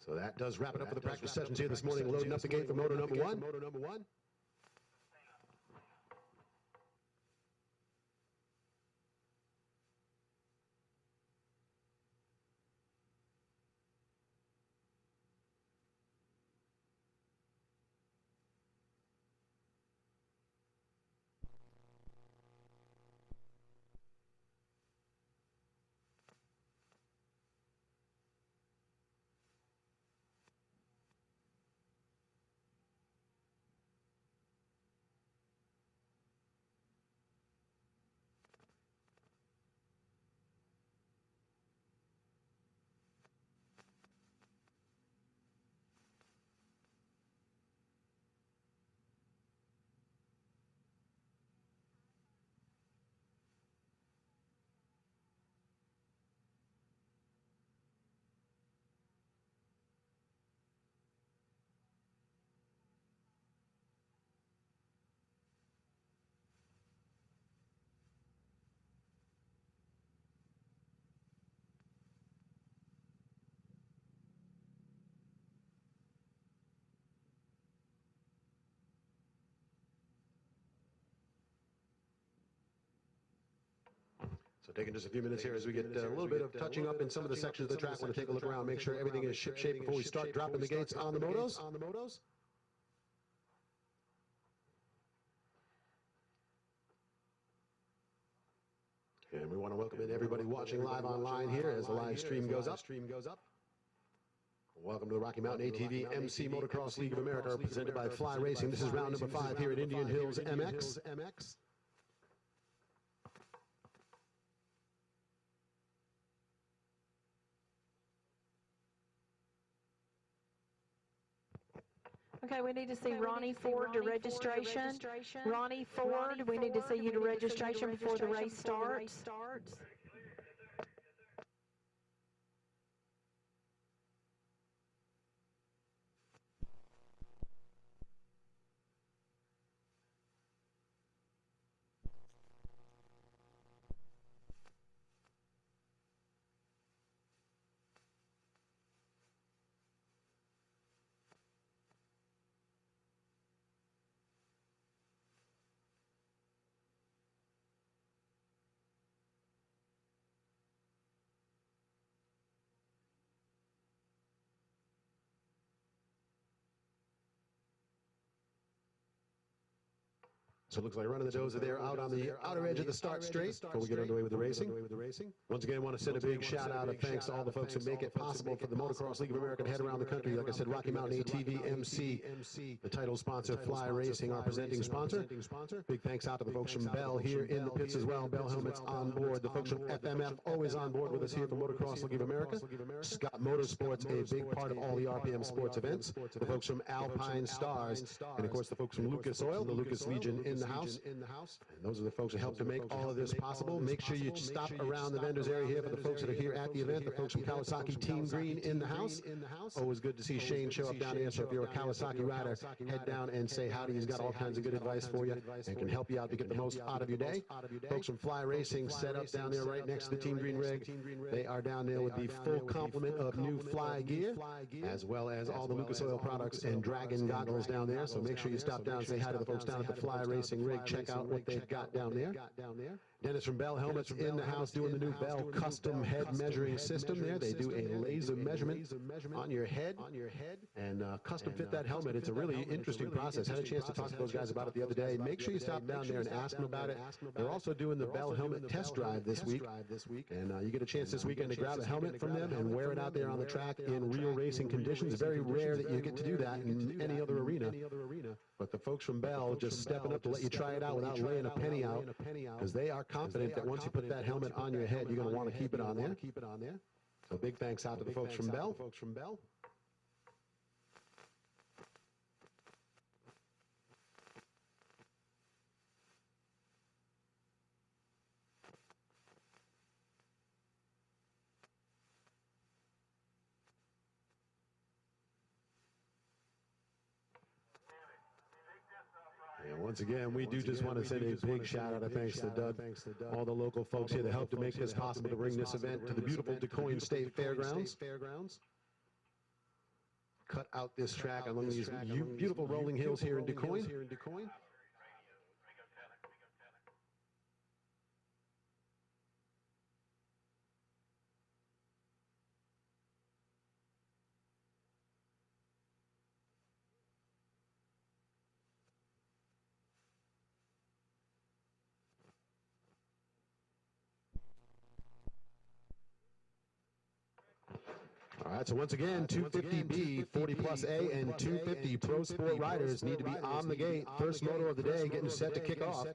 So that does wrap it up for the practice sessions here this morning. Loading up the gate for moto number one. So taking just a few minutes here as we get a little bit of touching up in some of the sections of the track. Want to take a look around, make sure everything is ship-shape before we start dropping the gates on the motos. And we want to welcome in everybody watching live online here as the live stream goes up. Welcome to the Rocky Mountain ATV MC Motocross League of America, presented by Fly Racing. This is round number 5 here at Indian Hills MX. Okay, we need to see Ronnie Ford to registration. Ronnie Ford, we need to see you to registration before the race starts. So it looks like running the dozer there out on the outer edge of the start straight before we get underway with the racing. Once again, I want to send a big shout out of thanks to all the folks who make it possible for the Motocross League of America to head around the country. Like I said, Rocky Mountain ATV MC, the title sponsor, Fly Racing, our presenting sponsor. Big thanks out to the folks from Bell here in the pits as well. Bell Helmets on board. The folks from FMF always on board with us here for Motocross League of America. Scott Motorsports, a big part of all the RPM sports events. The folks from Alpine Stars, and of course the folks from Lucas Oil, the Lucas Legion in the house. And those are the folks who help to make all of this possible. Make sure you stop around the vendors area here for the folks that are here at the event. The folks from Kawasaki Team Green in the house. Always good to see Shane show up down here. So if you're a Kawasaki rider, head down and say howdy. He's got all kinds of good advice for you and can help you out to get the most out of your day. Folks from Fly Racing set up down there right next to the Team Green rig. They are down there with the full complement of new Fly gear, as well as all the Lucas Oil products and Dragon goggles down there. So make sure you stop down and say hi to the folks down at the Fly Racing rig. Check out what they've got down there. Dennis from Bell Helmets in the house doing the new Bell custom head measuring system there. They do a laser measurement on your head and custom fit that helmet. It's a really interesting process. Had a chance to talk to those guys about it the other day. Make sure you stop down there and ask them about it. They're also doing the Bell helmet test drive this week. And you get a chance this weekend to grab a helmet from them and wear it out there on the track in real racing conditions. Very rare that you get to do that in any other arena. But the folks from Bell just stepping up to let you try it out without laying a penny out, because they are confident that once you put that helmet on your head, you're going to want to keep it on there. So big thanks out to the folks from Bell. And once again, we do just want to send a big shout out of thanks to Doug, all the local folks here that helped to make this possible to bring this event to the beautiful DuQuoin State Fairgrounds. cut out this track along these beautiful rolling hills here in DuQuoin. All right, so once again, 250B, 40 plus A, and 250 Pro Sport riders need to be on the gate. First moto of the day, getting set to kick off.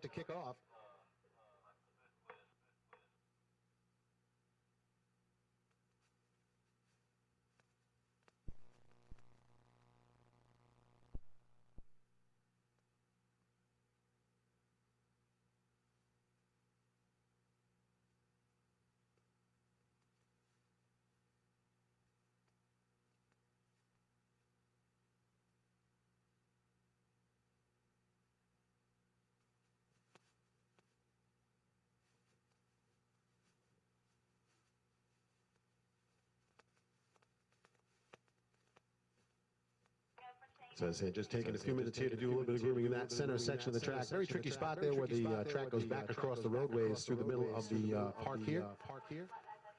So as I said, just taking a few minutes here to do a little bit of grooming in that center section of the track. Very tricky spot there where the track goes back across the roadways through the middle of the park here.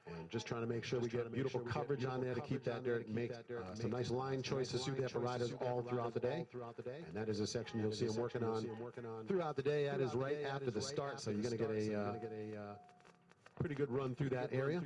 And just trying to make sure we get beautiful coverage on there to keep that dirt and make some nice line choices through there for riders all throughout the day. And that is a section you'll see them working on throughout the day. That is right after the start, so you're going to get a pretty good run through that area.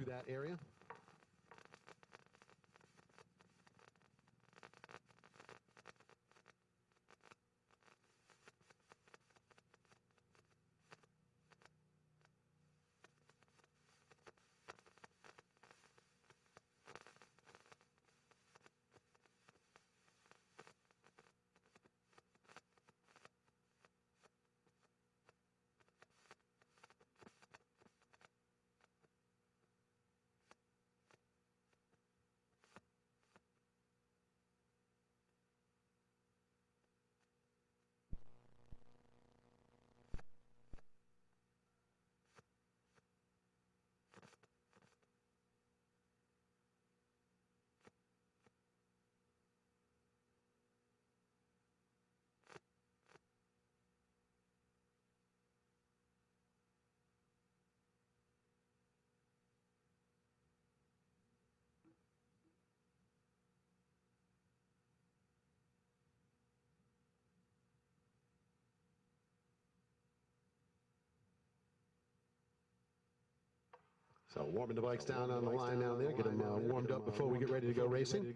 So warming the bikes down on the line down there, get them warmed up before we get ready to go racing.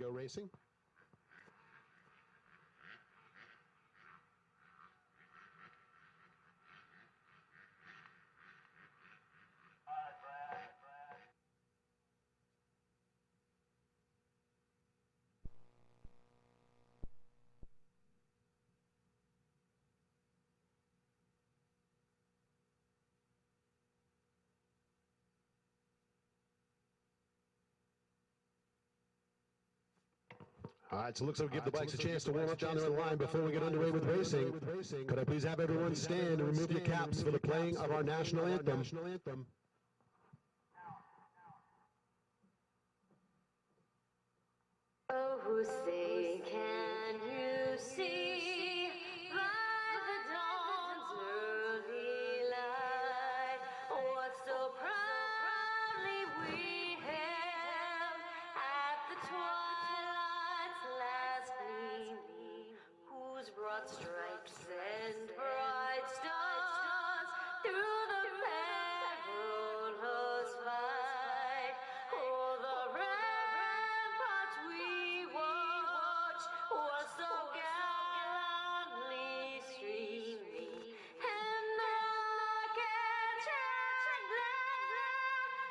All right, so it looks like we give the bikes a chance to warm up down there on the line before we get underway with racing. Could I please have everyone stand and remove your caps for the playing of our national anthem? Oh, say, can you see by the dawn's early light what so proudly we hailed at the twilight's last gleaming, whose broad stripes and bright stars through the perilous fight o'er the ramparts we watched was so gallantly streaming, and the rockets and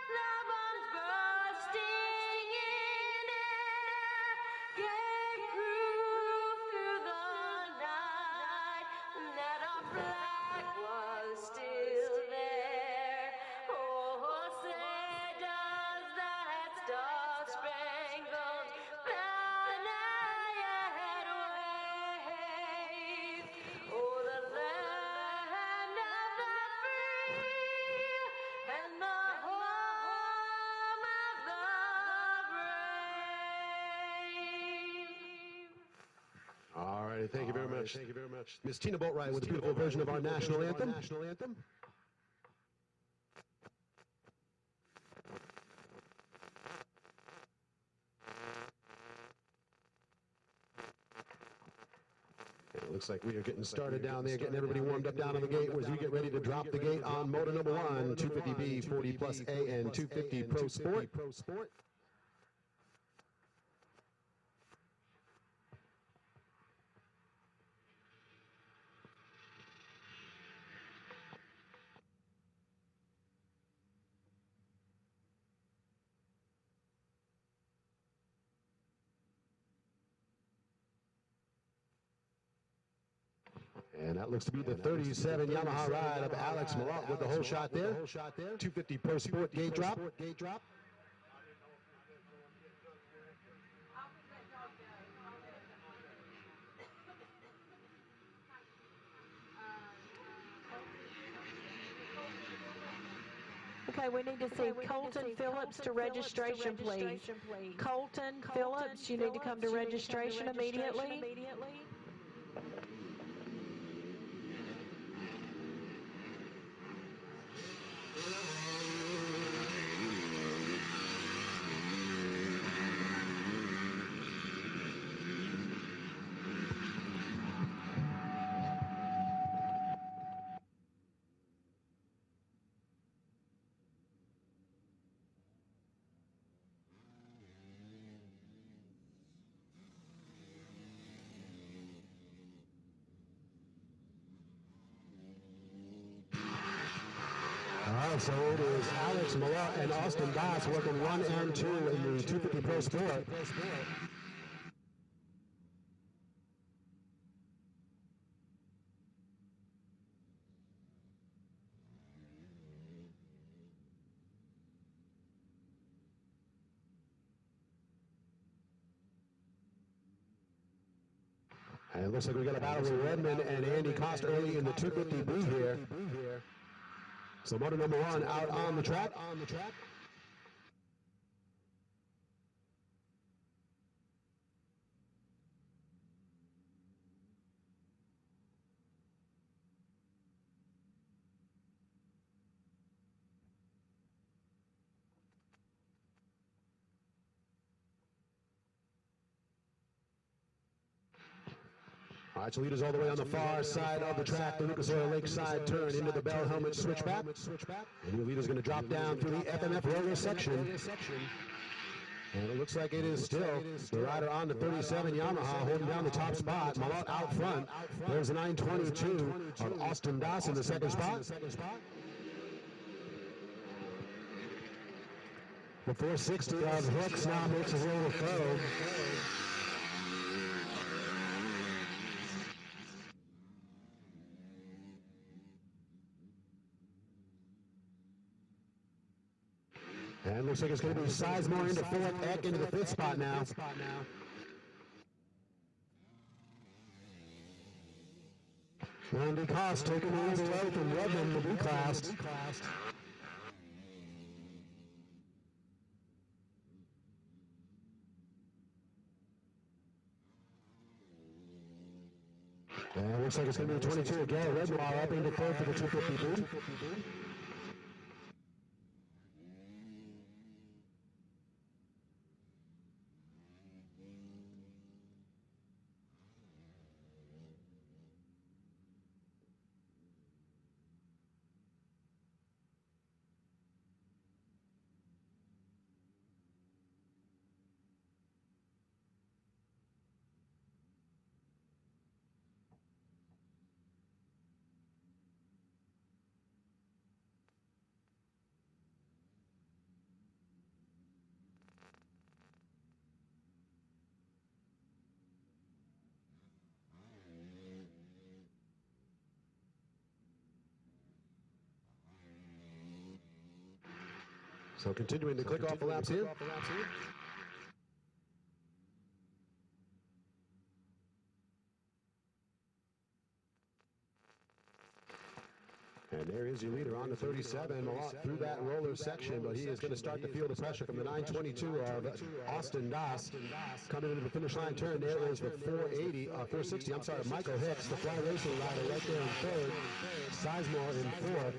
the bombs bursting in air gave proof through the night that our flag was still Thank you very much. Thank you very much. Miss Tina Boatwright with a beautiful version of our national anthem. It looks like we are getting started down there, getting everybody warmed up down on the gate as we get ready to drop the gate on motor number 1, 250B, 40 plus A, and 250 Pro Sport. And that looks to be the 37 Yamaha ride of Alex Malott with the whole shot there. 250 Pro Sport gate drop. Okay, we need to see Colton Phillips to registration, please. Colton Phillips, you need to come to registration immediately. All right, so it is Alex Malott and Austin Bass working 1 and 2 in the 250 Pro Sport. And it looks like we got a battle with Redmond and Andy Cost early in the 250B here. So motor number 1 out on the track. All right, so leaders all the way on the far side of the track, the Lucas Oil Lakeside turn into the Bell Helmet switchback. And your leader's going to drop down through the FMF roller section. And it looks like it is still the rider on the 37 Yamaha holding down the top spot. Malott out front. There's a 922 of Austin Das in the second spot. The 460 of Hicks now makes his little throw. And looks like it's going to be Sizemore into fourth, Eck into the fifth spot now. Andy Cost taking the lead away from Redmond, the B-class. And it looks like it's going to be 22 again. Redmond up into third for the 250B. So continuing to click off the laps here. And And there is your leader on the 37, a lot through that roller section, but he is going to start to feel the pressure from the 922 of Austin Das. Coming into the finish line turn, there is the 460, I'm sorry, Michael Hicks, the Fly Racing rider right there in third. Sizemore in fourth.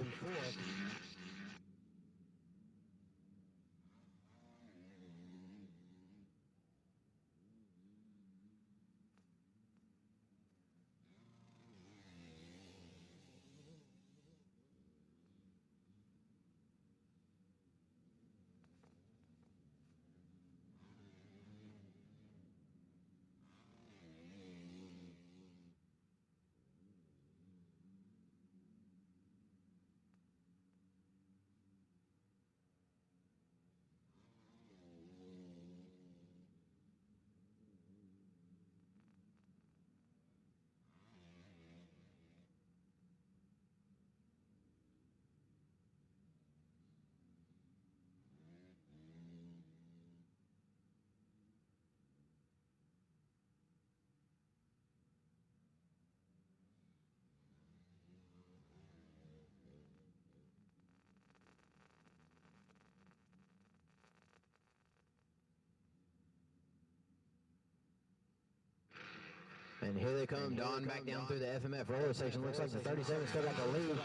And here they come, Don back down through the FMF roller section. Looks like the 37 still got the lead.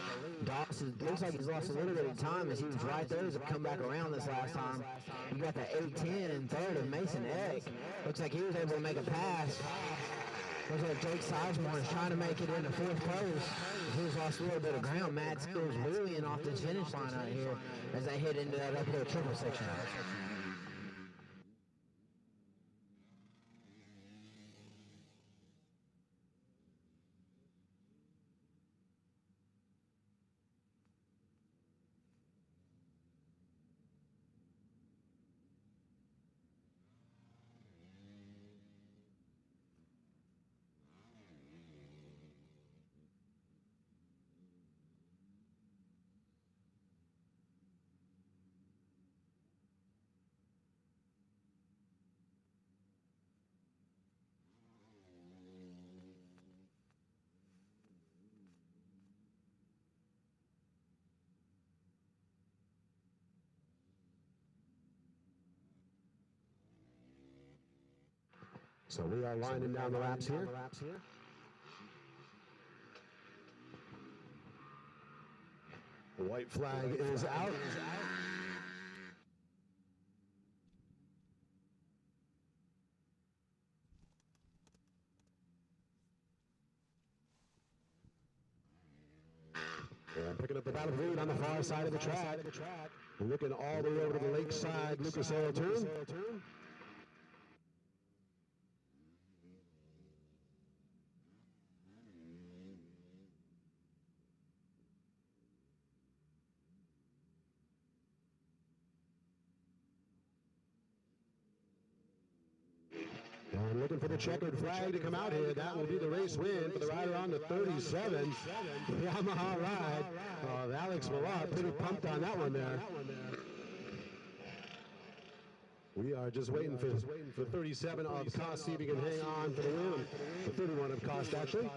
Doss looks like he's lost a little bit of time as he was right there to come back around this last time. You got the 810 in third of Mason Eck. Looks like he was able to make a pass. Looks like Jake Sizemore is trying to make it into fourth place. He's lost a little bit of ground. Matt Skills wheeling off this finish line out here as they hit into that uphill triple section. So we are winding down the laps here. The white flag is out. And picking up the battle lead on the far side of the track. Looking all the way over to the lakeside Lucas Oil turn. And looking for the checkered flag to come out here. That will be the race win for the rider on the 37. Yamaha ride of Alex Millar. Pretty pumped on that one there. We are just waiting for 37 of Cost, see if he can hang on for the win. The 31 of Cost, actually.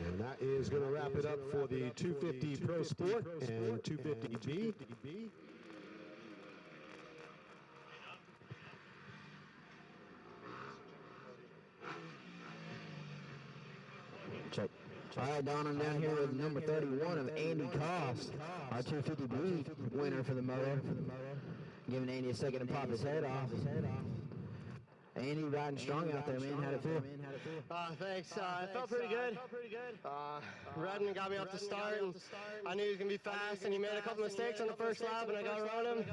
And that is going to wrap it up for the 250 Pro Sport and 250B. Check. All right, Don, I'm down here with number 31 of Andy Cost, our 250B winner for the moto. Giving Andy a second to pop his head off. Andy riding strong out there, man. How'd it feel? Thanks. It felt pretty good. Redden got me off the start, and I knew he was going to be fast, and he made a couple mistakes on the first lap, and I got around him,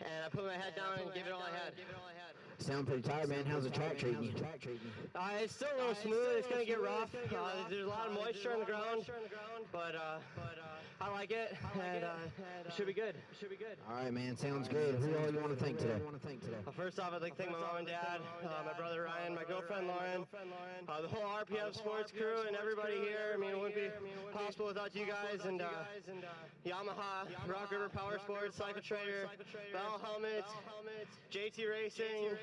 and I put my head down and gave it all I had. Sound pretty tired, man. How's the track treating you? It's still a little smooth. It's going to get rough. There's a lot of moisture on the ground, but I like it, and it should be good. All right, man. Sounds good. Who all you want to thank today? Well, first off, I'd like to thank my mom and dad, my brother Ryan, my girlfriend Lauren, the whole RPF sports crew, and everybody here. I mean, it wouldn't be possible without you guys, and Yamaha, Rock River Power Sports, Cycle Trader, Battle Helmets, JT Racing,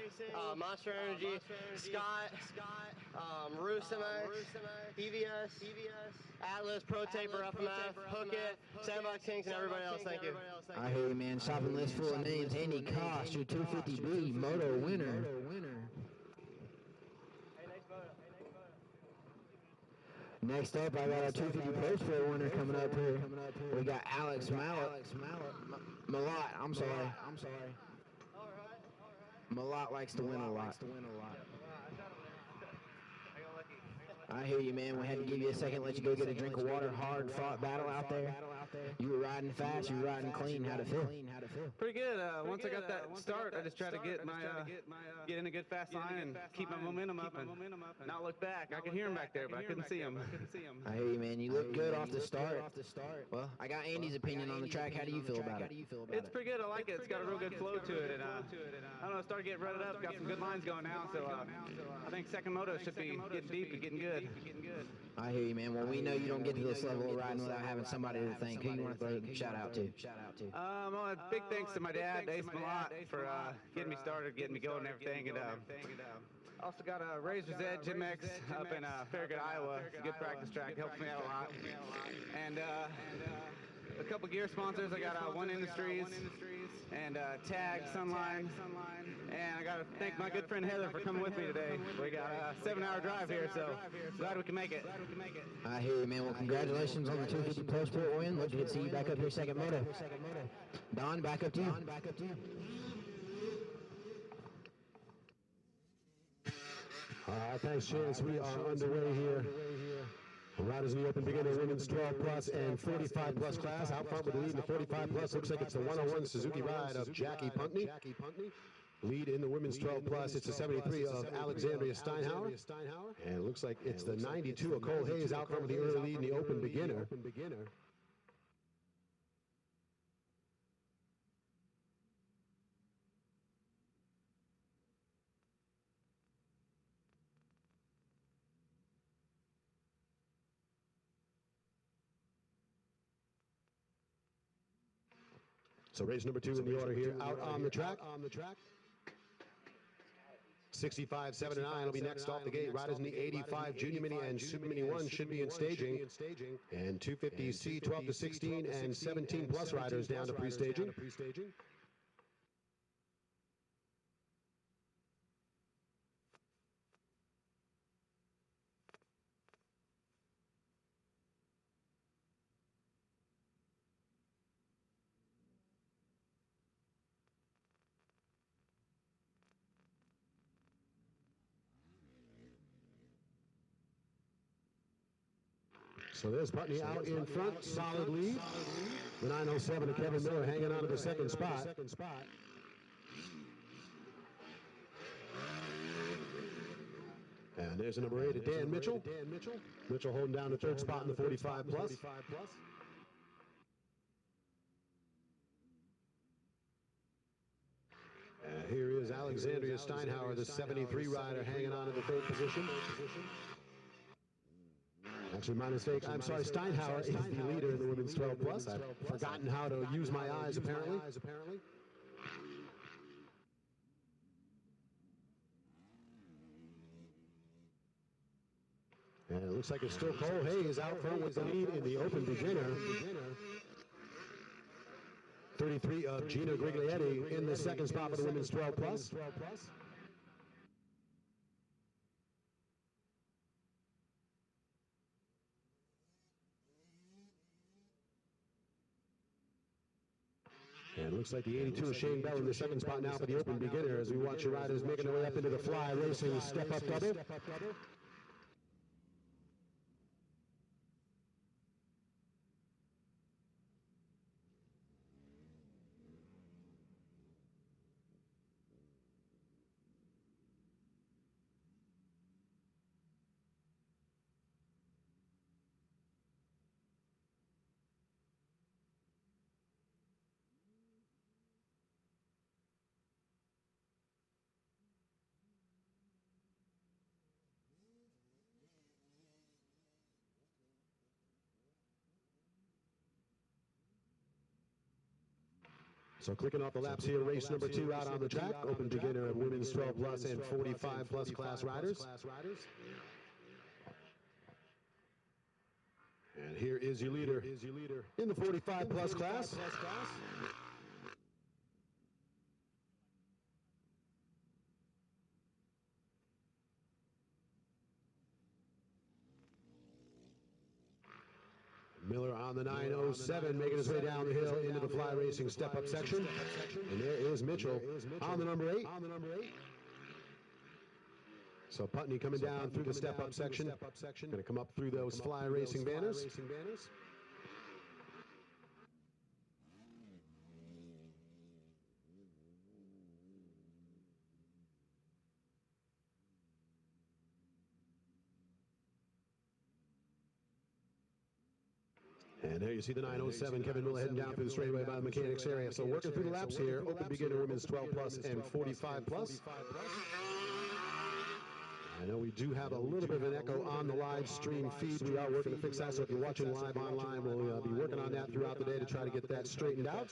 Monster Energy, Scott, Rusimex, EVS, Atlas, Pro Taper, FMF, Hook It, Sandbox Kings, and everybody else. Thank you. I hear you, man. Shopping list full of names. Andy Koss, your 250B Moto winner. Next up, I got our 250 Pro Sport winner coming up here. We got Alex Malott. I'm sorry. Malott likes to win a lot. I hear you, man. We had to give you a second, let you go get a drink of water. Hard fought battle out there. You were riding fast, you were riding clean. How'd it feel? Pretty good. Once I got that start, I just tried to get get in a good fast line and keep my momentum up and not look back. I could hear him back there, but I couldn't see him. I hear you, man. You look good off the start. Well, I got Andy's opinion on the track. How do you feel about it? It's pretty good. I like it. It's got a real good flow to it, and I don't know. Started getting rutted up. Got some good lines going now, so I think second moto should be getting deep and getting good. I hear you, man. Well, we know you don't get to this level of riding without having somebody to thank. Who you want to throw a shout out to? Well, big thanks to my dad, Ace Malott, for getting me started, getting me going and everything. And also got a Razor's Edge MX up in Farragut, Iowa. It's a good practice track. Helps me out a lot. And a couple gear sponsors. I got One Industries and Tag, Sunline. And I got to thank my good friend Heather for coming with me today. We got a 7-hour drive here, so glad we can make it. I hear you, man. Well, congratulations on the 250 Pro Sport win. Looking to see you back up here second moto. Don, back up to you. All right, thanks, Chance. We are underway here. Riders in the open beginner women's 12 plus and 45 plus class. Out front with the lead in the 45 plus. Looks like it's the 101 Suzuki ride of Jackie Puntney. Lead in the women's 12 plus. It's the 73 of Alexandria Steinhauer. And it looks like it's the 92 of Cole Hayes out front with the early lead in the open beginner. So race number 2 in the order here, out on the track. 65, 7, and 9 will be next off the gate. Riders in the 85 Junior Mini and Super Mini 1 should be in staging. And 250C 12 to 16 and 17 plus riders down to pre-staging. So there's Putney out in front, solid lead. The 907 of Kevin Miller hanging on to the second spot. And there's the number 8 of Dan Mitchell. Mitchell holding down the third spot in the 45 plus. Here is Alexandria Steinhauer, the 73 rider, hanging on to the third position. Actually, my mistake. I'm sorry, Steinhauer is the leader in the women's 12 plus. I've forgotten how to use my eyes, apparently. And it looks like it's still Cole Hayes out front with the lead in the open beginner. 33 of Gina Griglietti in the second spot for the women's 12 plus. And it looks like the 82 of Shane Bell in the second spot now for the open beginner as we watch your riders making their way up into the fly racing step-up double. So clicking off the laps here, race number 2 out on the track. Open beginner of women's 12 plus and 45 plus class riders. And here is your leader in the 45 plus class. Miller on the 907, making his way down the hill into the fly racing step-up section. And there is Mitchell on the number 8. So Putney coming down through the step-up section. Going to come up through those fly racing banners. And there you see the 907, Kevin Miller heading down through the straightaway by the mechanics area. So working through the laps here, open beginner women's 12 plus and 45 plus. I know we do have a little bit of an echo on the live stream feed. We are working to fix that, so if you're watching live online, we'll be working on that throughout the day to try to get that straightened out.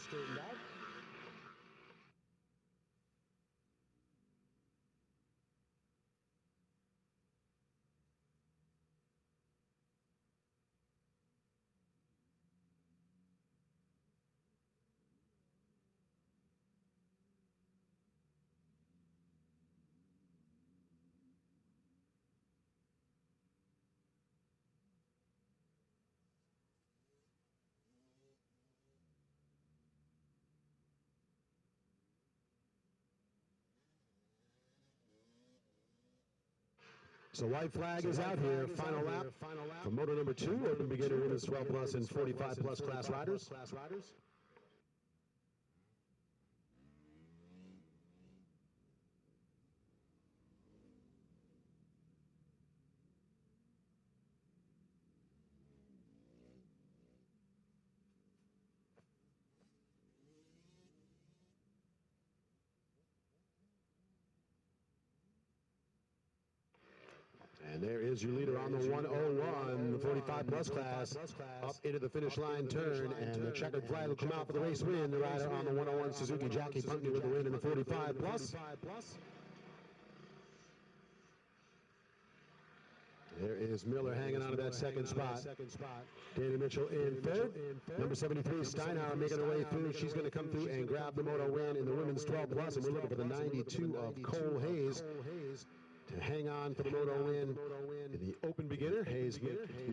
So white flag is out here. Final lap for moto number 2, open beginner women's 12 plus and 45 plus class riders. And there is your leader on the 101, the 45 plus class, up into the finish line turn, and the checkered flag will come out for the race win. The rider on the 101 Suzuki, Jackie Putney, with the win in the 45 plus. There is Miller hanging on to that second spot. Danny Mitchell in third. Number 73, Steinauer, making her way through. She's going to come through and grab the moto win in the women's 12 plus, and we're looking for the 92 of Cole Hayes to hang on for the moto win in the open beginner. Hayes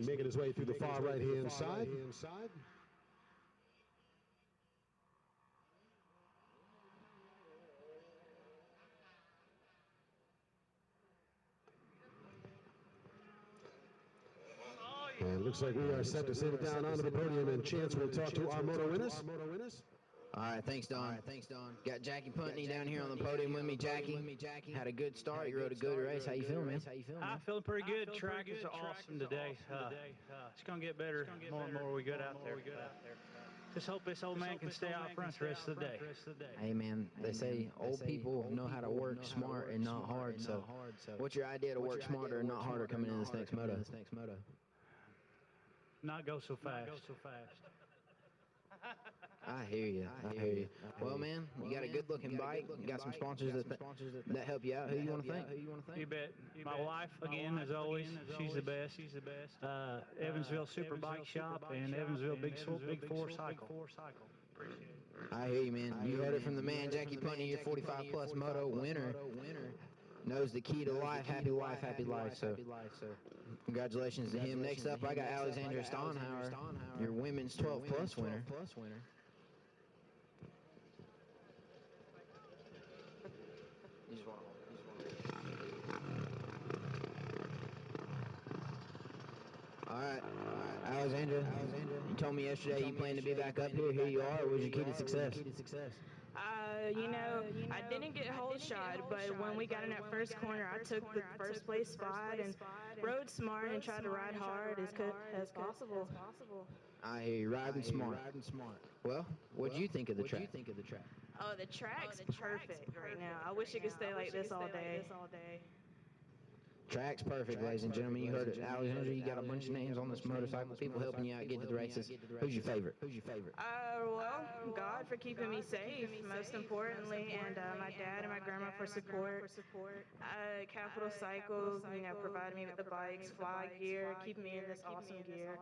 making his way through the far right-hand side. And it looks like we are set to send it down onto the podium, and Chance will talk to our moto winners. All right, thanks, Don. Got Jackie Putney down here on the podium with me. Jackie, had a good start. You rode a good race. How you feeling, man? I'm feeling pretty good. Track is awesome today. It's going to get better more and more we get out there. Just hope this old man can stay out front the rest of the day. Hey, man, they say old people know how to work smart and not hard. So what's your idea to work smarter and not harder coming in this next moto? Not go so fast. I hear you. Well, man, you got a good-looking bike. You got some sponsors that help you out. Who you want to thank? You bet. My wife, again, as always, she's the best. Evansville Super Bike Shop and Evansville Big Four Cycle. I hear you, man. You heard it from the man, Jackie Putney, your 45 plus moto winner. Knows the key to life, happy life. So congratulations to him. Next up, I got Alexandra Steinauer, your women's 12 plus winner. All right, Alexandra, you told me yesterday you plan to be back up here. Here you are. What was your key to success? I didn't get whole shot, but when we got in that first corner, I took the first place spot and rode smart and tried to ride hard as possible. I hear you, riding smart. Well, what do you think of the track? Oh, the track's perfect right now. I wish it could stay like this all day. Track's perfect, ladies and gentlemen. You heard it. Alexandra, you got a bunch of names on this motorcycle. People helping you out get to the races. Who's your favorite? Well, God for keeping me safe, most importantly, and my dad and my grandma for support. Capital Cycles, you know, providing me with the bikes, fly gear, keeping me in this awesome gear.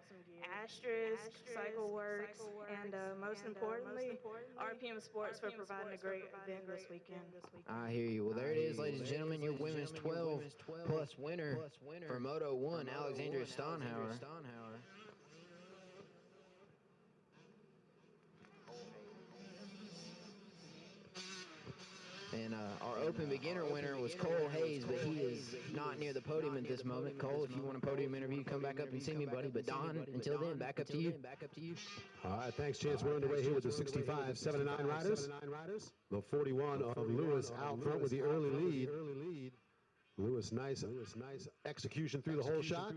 Asterisk, Cycle Works, and most importantly, RPM Sports for providing a great event this weekend. I hear you. Well, there it is, ladies and gentlemen. Your women's 12 plus winner for Moto 1, Alexandria Stonhauer. And our open beginner winner was Cole Hayes, but he is not near the podium at this moment. Cole, if you want a podium interview, come back up and see me, buddy. But Don, until then, back up to you. All right, thanks, Chance. We're underway here with the 65, 7 and 9 riders. The 41 of Lewis out front with the early lead. Lewis, nice execution through the whole shot.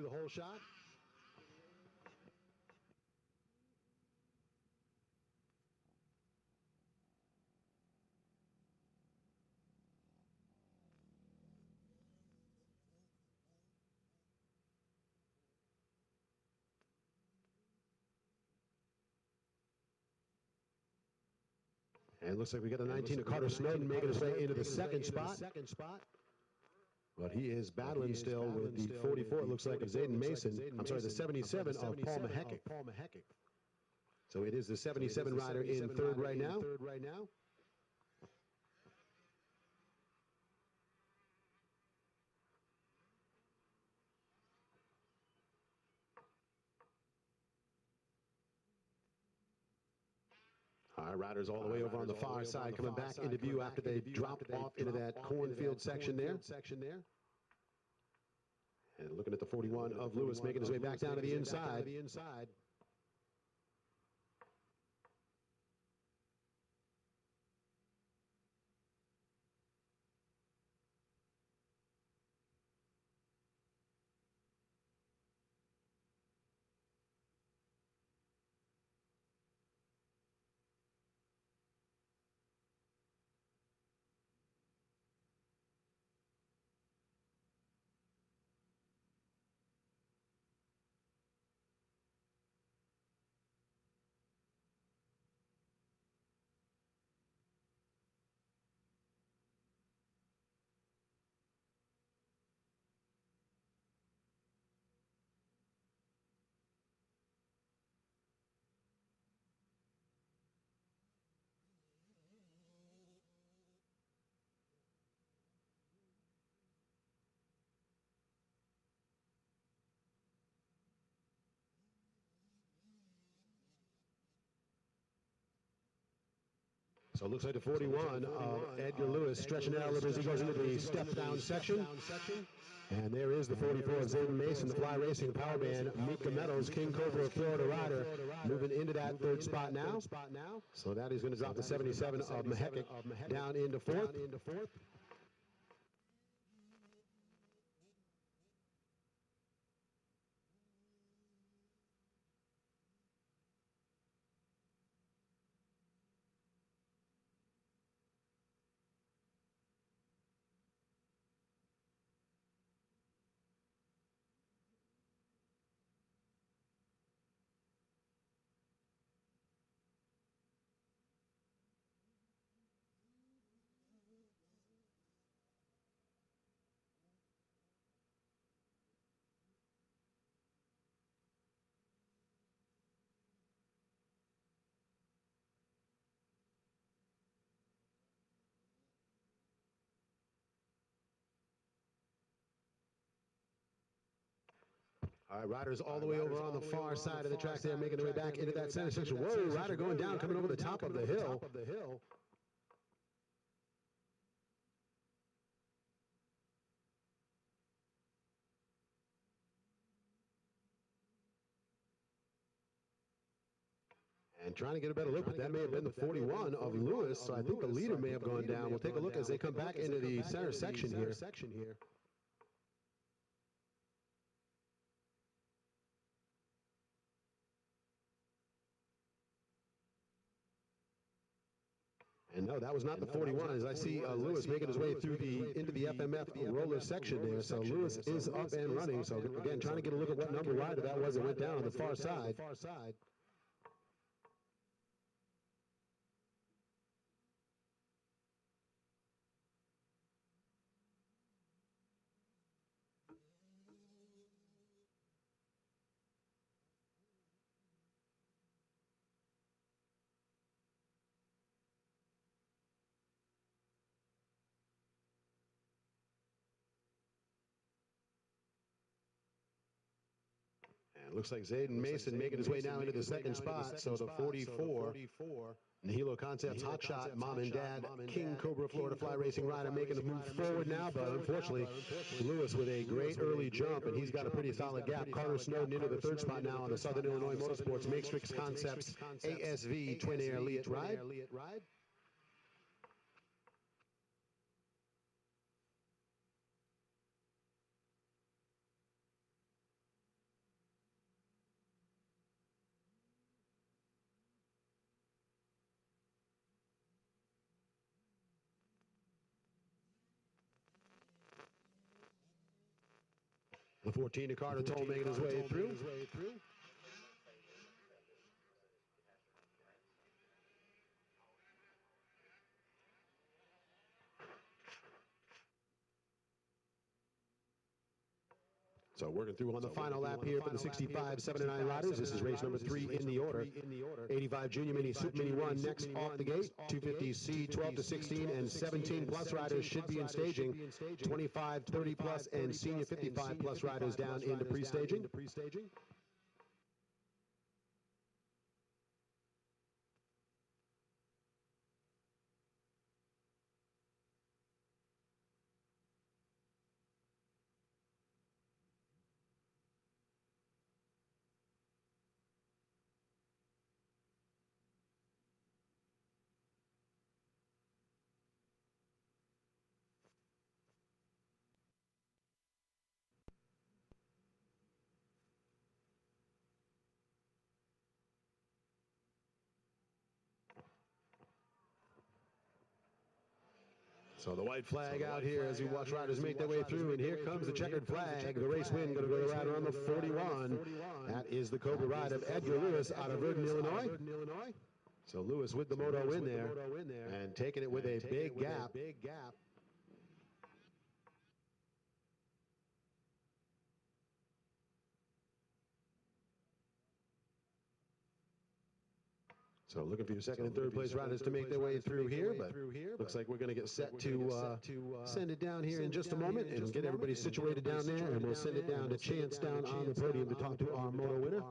And it looks like we got a 19 of Carter Snowden making his way into the second spot. But he is battling still with the 44, it looks like, of Zayden Mason. I'm sorry, the 77 of Paul Maheckick. So it is the 77 rider in third right now. All right, riders all the way over on the far side coming back into view after they dropped off into that cornfield section there. And looking at the 41 of Lewis making his way back down to the inside. So it looks like the 41 of Edgar Lewis stretching out a little bit as he goes into the step-down section. And there is the 44 of Zayden Mason, the Fly Racing Power Band, Mika Meadows, King Cobra, Florida rider, moving into that third spot now. So that is going to drop the 77 of Maheckick down into fourth. All right, riders all the way over on the far side of the track there, making their way back into that center section. Whoa, rider going down, coming over the top of the hill. And trying to get a better look, but that may have been the 41 of Lewis, so I think the leader may have gone down. We'll take a look as they come back into the center section here. And no, that was not the 41. As I see Lewis making his way through into the FMF roller section there. So Lewis is up and running. So again, trying to get a look at what number rider that was that went down on the far side. And it looks like Zayden Mason making his way now into the second spot. So the 44. Nihilo Concepts, Hot Shot, Mom and Dad, King Cobra Florida Fly Racing rider making a move forward now, but unfortunately, Lewis with a great early jump, and he's got a pretty solid gap. Carter Snowden into the third spot now on the Southern Illinois Motorsports Matrix Concepts ASV Twin Air Liat ride. The 14 to Carter Toll making his way through. So working through on the final lap here for the 65, 7 and 9 riders. This is race number 3 in the order. 85 Junior Mini, Super Mini 1 next off the gate. 250C, 12 to 16, and 17 plus riders should be in staging. 25, 30 plus, and senior 55 plus riders down into pre-staging. So the white flag out here as we watch riders make their way through, and here comes the checkered flag. The race win going to go to the rider on the 41. That is the Cobra ride of Edgar Lewis out of Virden, Illinois. So Lewis with the moto win there, and taking it with a big gap. So looking for your second and third place riders to make their way through here, but looks like we're going to get set to send it down here in just a moment and get everybody situated down there, and we'll send it down to Chance down on the podium to talk to our moto winner.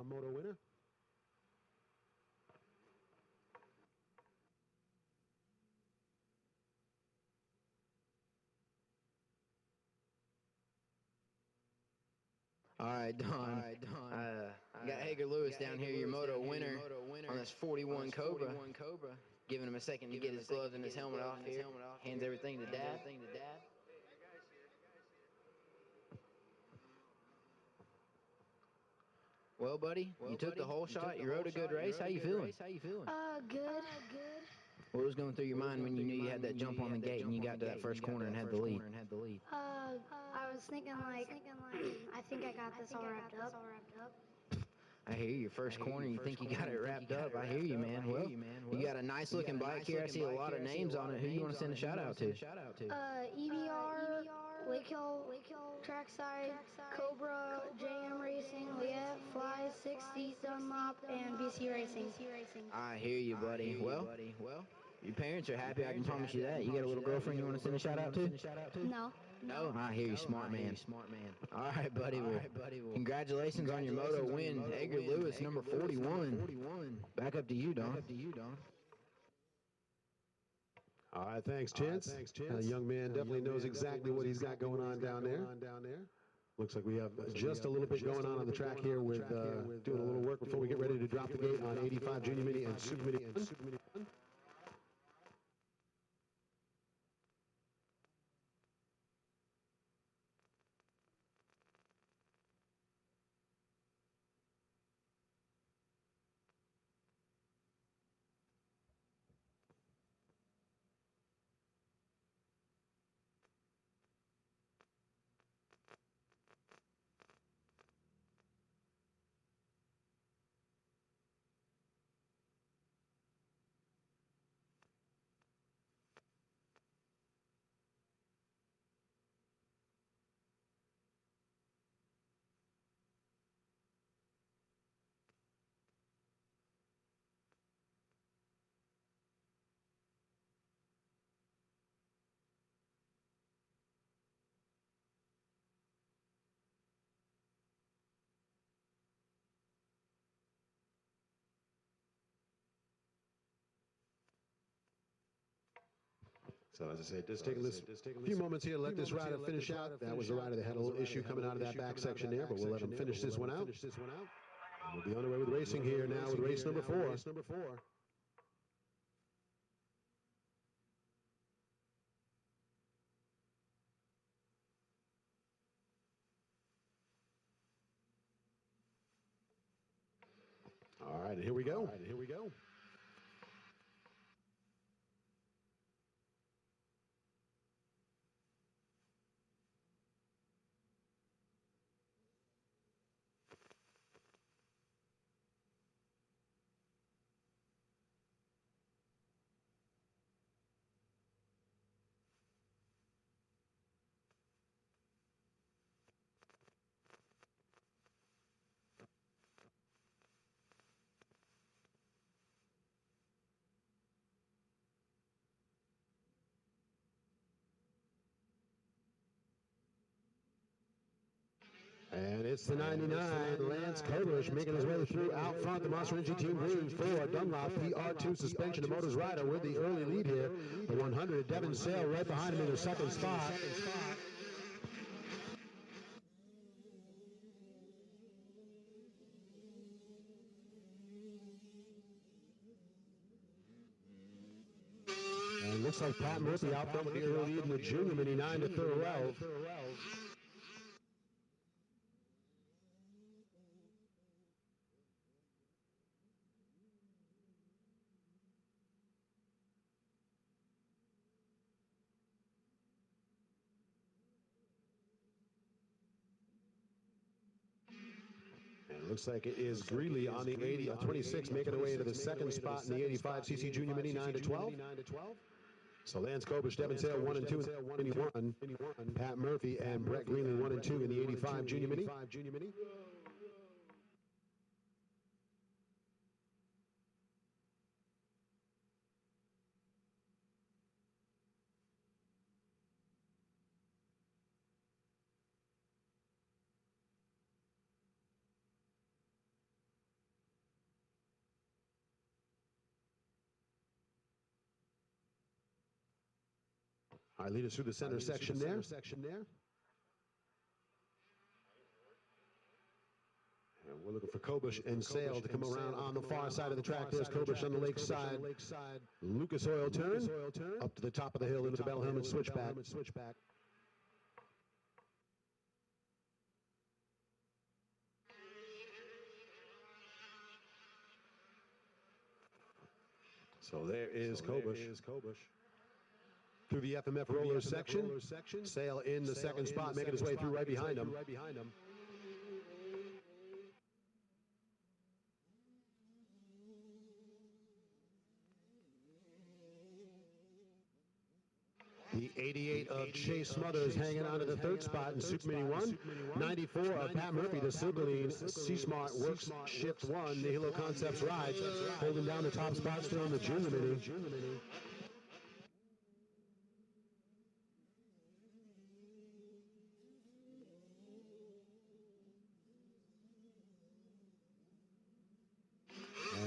All right, Don. Got Edgar Lewis down here, your moto winner on this 41 Cobra. Giving him a second to get his gloves and his helmet off here. Hands everything to Dad. Well, buddy, you took the whole shot. You rode a good race. How you feeling? Good. What was going through your mind when you knew you had that jump on the gate and you got to that first corner and had the lead? I was thinking like, I think I got this all wrapped up. I hear you. First corner, you think you got it wrapped up. I hear you, man. Well, you got a nice looking bike here. I see a lot of names on it. Who you want to send a shout out to? EBR, Lake Hill Trackside, Cobra, JM Racing, Liat, Fly, 60, Dunlop, and BC Racing. I hear you, buddy. Well, your parents are happy. I can promise you that. You got a little girlfriend you want to send a shout out to? No. I hear you, smart man. All right, buddy. Well, congratulations on your moto win. Edgar Lewis, number 41. Back up to you, Don. All right, thanks, Chance. Young man definitely knows exactly what he's got going on down there. Looks like we have just a little bit going on the track here with doing a little work before we get ready to drop the gate on 85 Junior Mini and Super Mini. So as I say, just taking this few moments here to let this rider finish out. That was a rider that had a little issue coming out of that back section there, but we'll let him finish this one out. And we'll be on the way with racing here now with race number 4. All right, and here we go. And it's the 99, Lance Kobush making his way through out front. The Monster Energy Team Green 4, Dunlop PR2 suspension. The Motors rider with the early lead here. The 100, Devin Sale right behind him in the second spot. And looks like Pat Murphy out front with the early lead in the Junior Mini 9 to Thurwell. Looks like it is Greeley on the 26, making her way into the second spot in the 85cc Junior Mini 9 to 12. So Lance Kobush, Devin Sale 1 and 2 in the 1. Pat Murphy and Brett Greenley 1 and 2 in the 85 Junior Mini. All right, lead us through the center section there. And we're looking for Kobush and Sale to come around on the far side of the track. There's Kobush on the lake side. Lucas Oil turn up to the top of the hill into the Bell Helmet switchback. So there is Kobush. Through the FMF roller section. Sale in the second spot, making his way through right behind him. The 88 of Chase Smothers hanging on to the third spot in Super Mini 1. 94 of Pat Murphy, the Silverline C-Smart Works Shift 1. The Hilo Concepts rides, holding down the top spot still in the Junior Mini.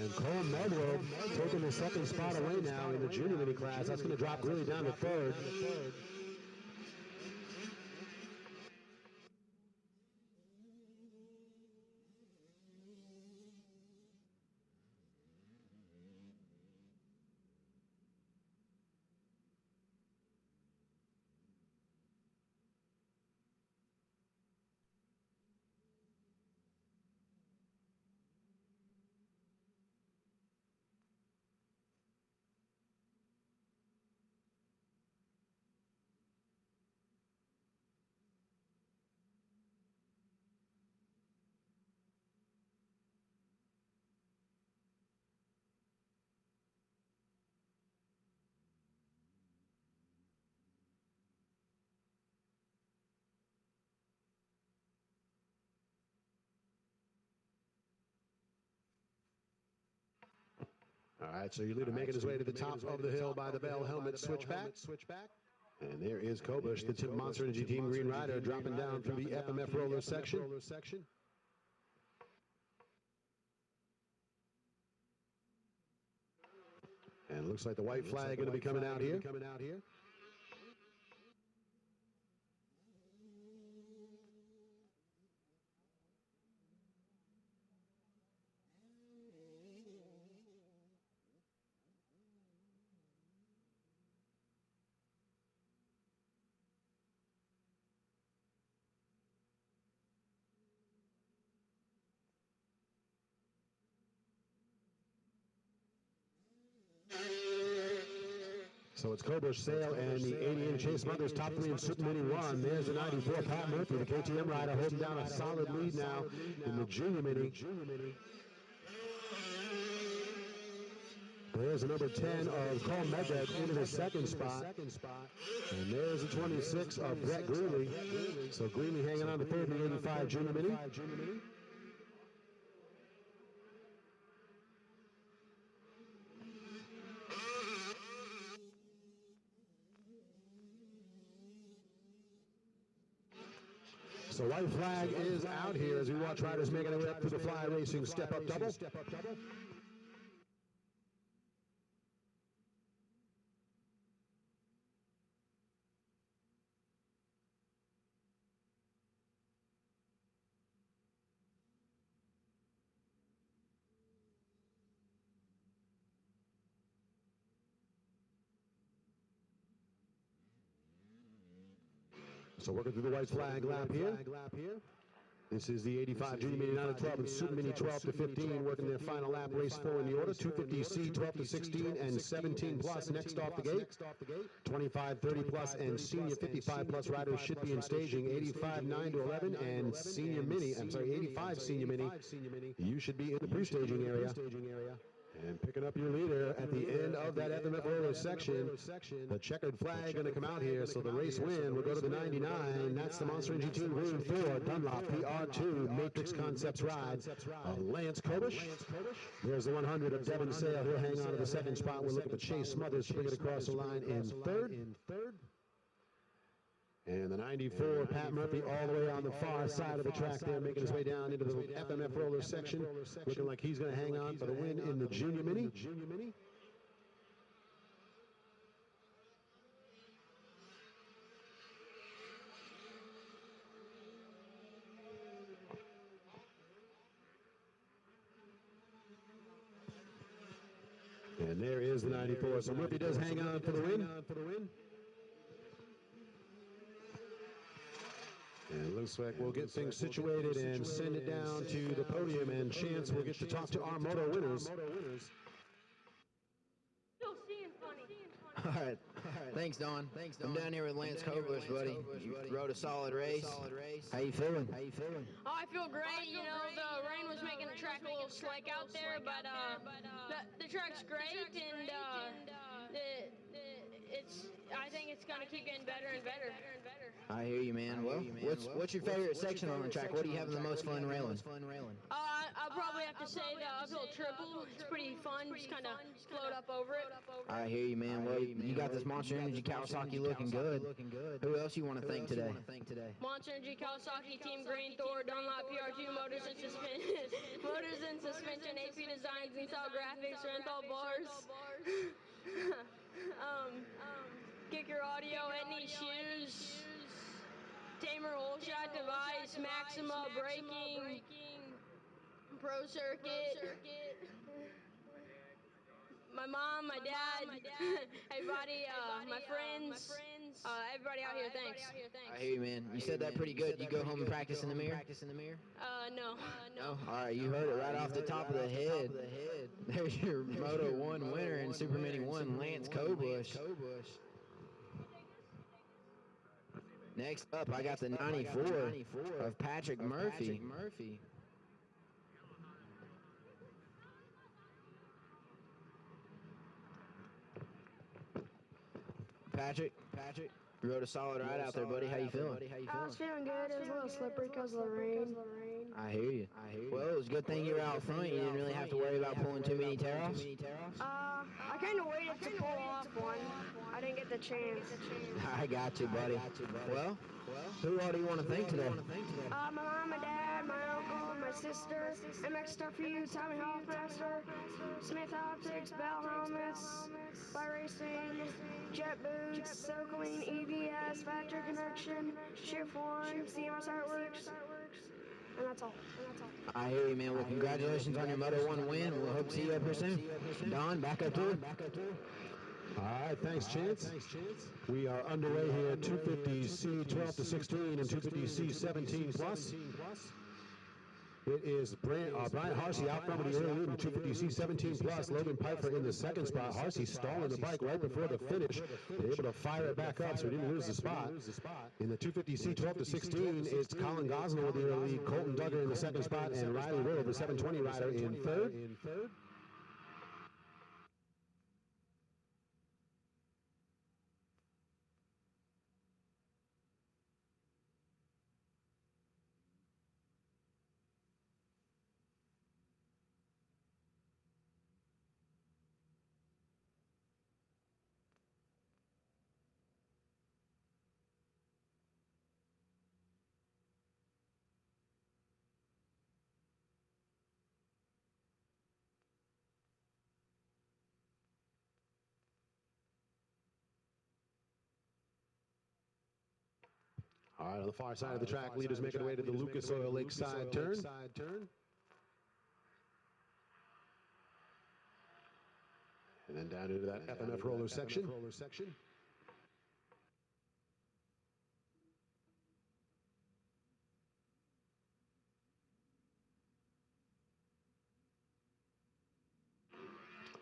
And Cole Medlow taking the second spot away now in the Junior Mini class. That's going to drop really down to third. All right, so your leader making his way to the top of the hill by the Bell Helmet switchback. And there is Kobush, the Monster Energy Team Green Rider, dropping down through the FMF roller section. And it looks like the white flag going to be coming out here. So it's Kobush, Sale, and the 80 Chase Mothers, top 3 in Super Mini 1. There's the 94 Pat Murphy, the KTM rider, holding down a solid lead now in the Junior Mini. There's the number 10 of Cole Medved into the second spot. And there's the 26 of Brett Greeley. So Greeley hanging on to third in the 85 Junior Mini. So white flag is out here as we watch riders making their way up to the Fly Racing step-up double. So working through the white flag lap here. This is the 85 Junior Mini 9 to 12 and Super Mini 12 to 15 working their final lap, race 4 in the order. 250C 12 to 16 and 17 plus next off the gate. 25, 30 plus and senior 55 plus riders should be in staging. 85 9 to 11 and senior mini, 85 senior mini. You should be in the pre-staging area. And picking up your leader at the end of that FMF roller section. The checkered flag going to come out here, so the race win will go to the 99. That's the Monster Energy Team Green 4 Dunlop PR2 Matrix Concepts ride of Lance Kobush. There's the 100 of Devin Sale. He'll hang on to the second spot. We'll look at the Chase Smothers to bring it across the line in third. And the 94, Pat Murphy, all the way on the far side of the track there, making his way down into the FMF roller section, looking like he's going to hang on for the win in the Junior Mini. And there is the 94. So Murphy does hang on for the win. And looks like we'll get things situated and send it down to the podium, and Chance will get to talk to our moto winners. All right. Thanks, Don. I'm down here with Lance Kobush, buddy. You rode a solid race. How you feeling? Oh, I feel great. You know, the rain was making the track a little slick out there, but the track's great, and I think it's going to keep getting better and better. I hear you, man. Well, what's your favorite section on the track? What are you having the most fun railing? I'll probably have to say the uphill triple. It's pretty fun. Just kind of float up over it. I hear you, man. Well, you got this Monster Energy Kawasaki looking good. Who else you want to thank today? Monster Energy Kawasaki, Team Green, Thor, Dunlop, PR2, Motors and Suspension, AP Designs, Install Graphics, Renthal Bars. Kicker Audio, Etney Shoes, Tamer Whole Shot Device, Maxima Braking, Pro Circuit, my mom, my dad, everybody, my friends, everybody out here, thanks. I hear you, man. You said that pretty good. You go home and practice in the mirror? No. No? All right, you heard it right off the top of the head. There's your Moto 1 winner in Super Mini 1, Lance Kobush. Next up, I got the 94 of Patrick Murphy. Patrick, you rode a solid ride out there, buddy. How you feeling? I was feeling good. It was a little slippery because of the rain. I hear you. Well, it was a good thing you were out front. You didn't really have to worry about pulling too many tear-offs. I kind of waited to pull off one. I didn't get the chance. I got you, buddy. Well, who all do you want to thank today? My mom, my dad, my uncle, my sister, MX Stuff For You, Tommy Hoffmaster, Smith Optics, Bell Helmets, Fly Racing, Jet Boots, So Clean, EVS, Factory Connection, Shift One, CMS Artworks, and that's all. I hear you, man. Well, congratulations on your Moto 1 win. We'll hope to see you up here soon. Don, back up to it. All right, thanks, Chance. We are underway here, 250C 12 to 16 and 250C 17 plus. It is Brian Harsey out front with the early lead in 250C 17 plus. Logan Piper in the second spot. Harsey stalling the bike right before the finish. They're able to fire it back up, so he didn't lose the spot. In the 250C 12 to 16, it's Colin Gosnell with the early lead. Colton Duggar in the second spot, and Riley Riddle, the 720 rider, in third. All right, on the far side of the track, leaders making their way to the Lucas Oil Lakeside turn. And then down into that FMF roller section.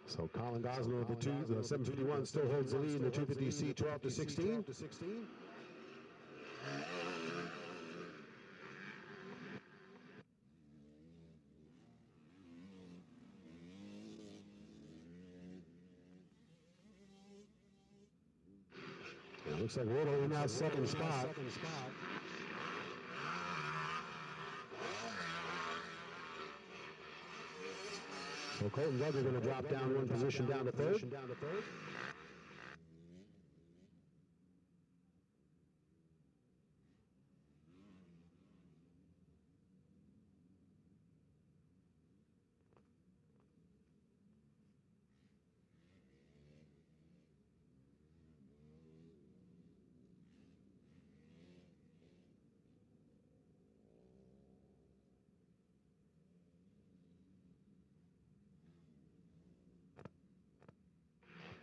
So Colin Gosnell of the 751 still holds the lead in the 250C 12 to 16. It looks like Riddle in that second spot. So Colton Duggar going to drop down one position down to third.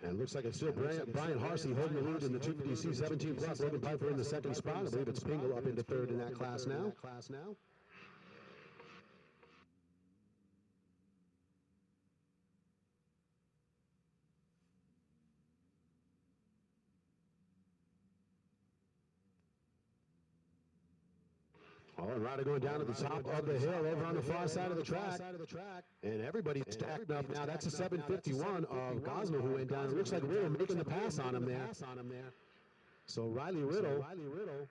And it looks like it's still Brian Harsey holding the lead in the 250C 17 plus. Logan Piper in the second spot. I believe it's Pingle up into third in that class now. Oh, and Ryder going down to the top of the hill over on the far side of the track. And everybody's stacked up now. That's a 751 of Gosnell who went down. It looks like Riddle making the pass on him there. So Riley Riddle,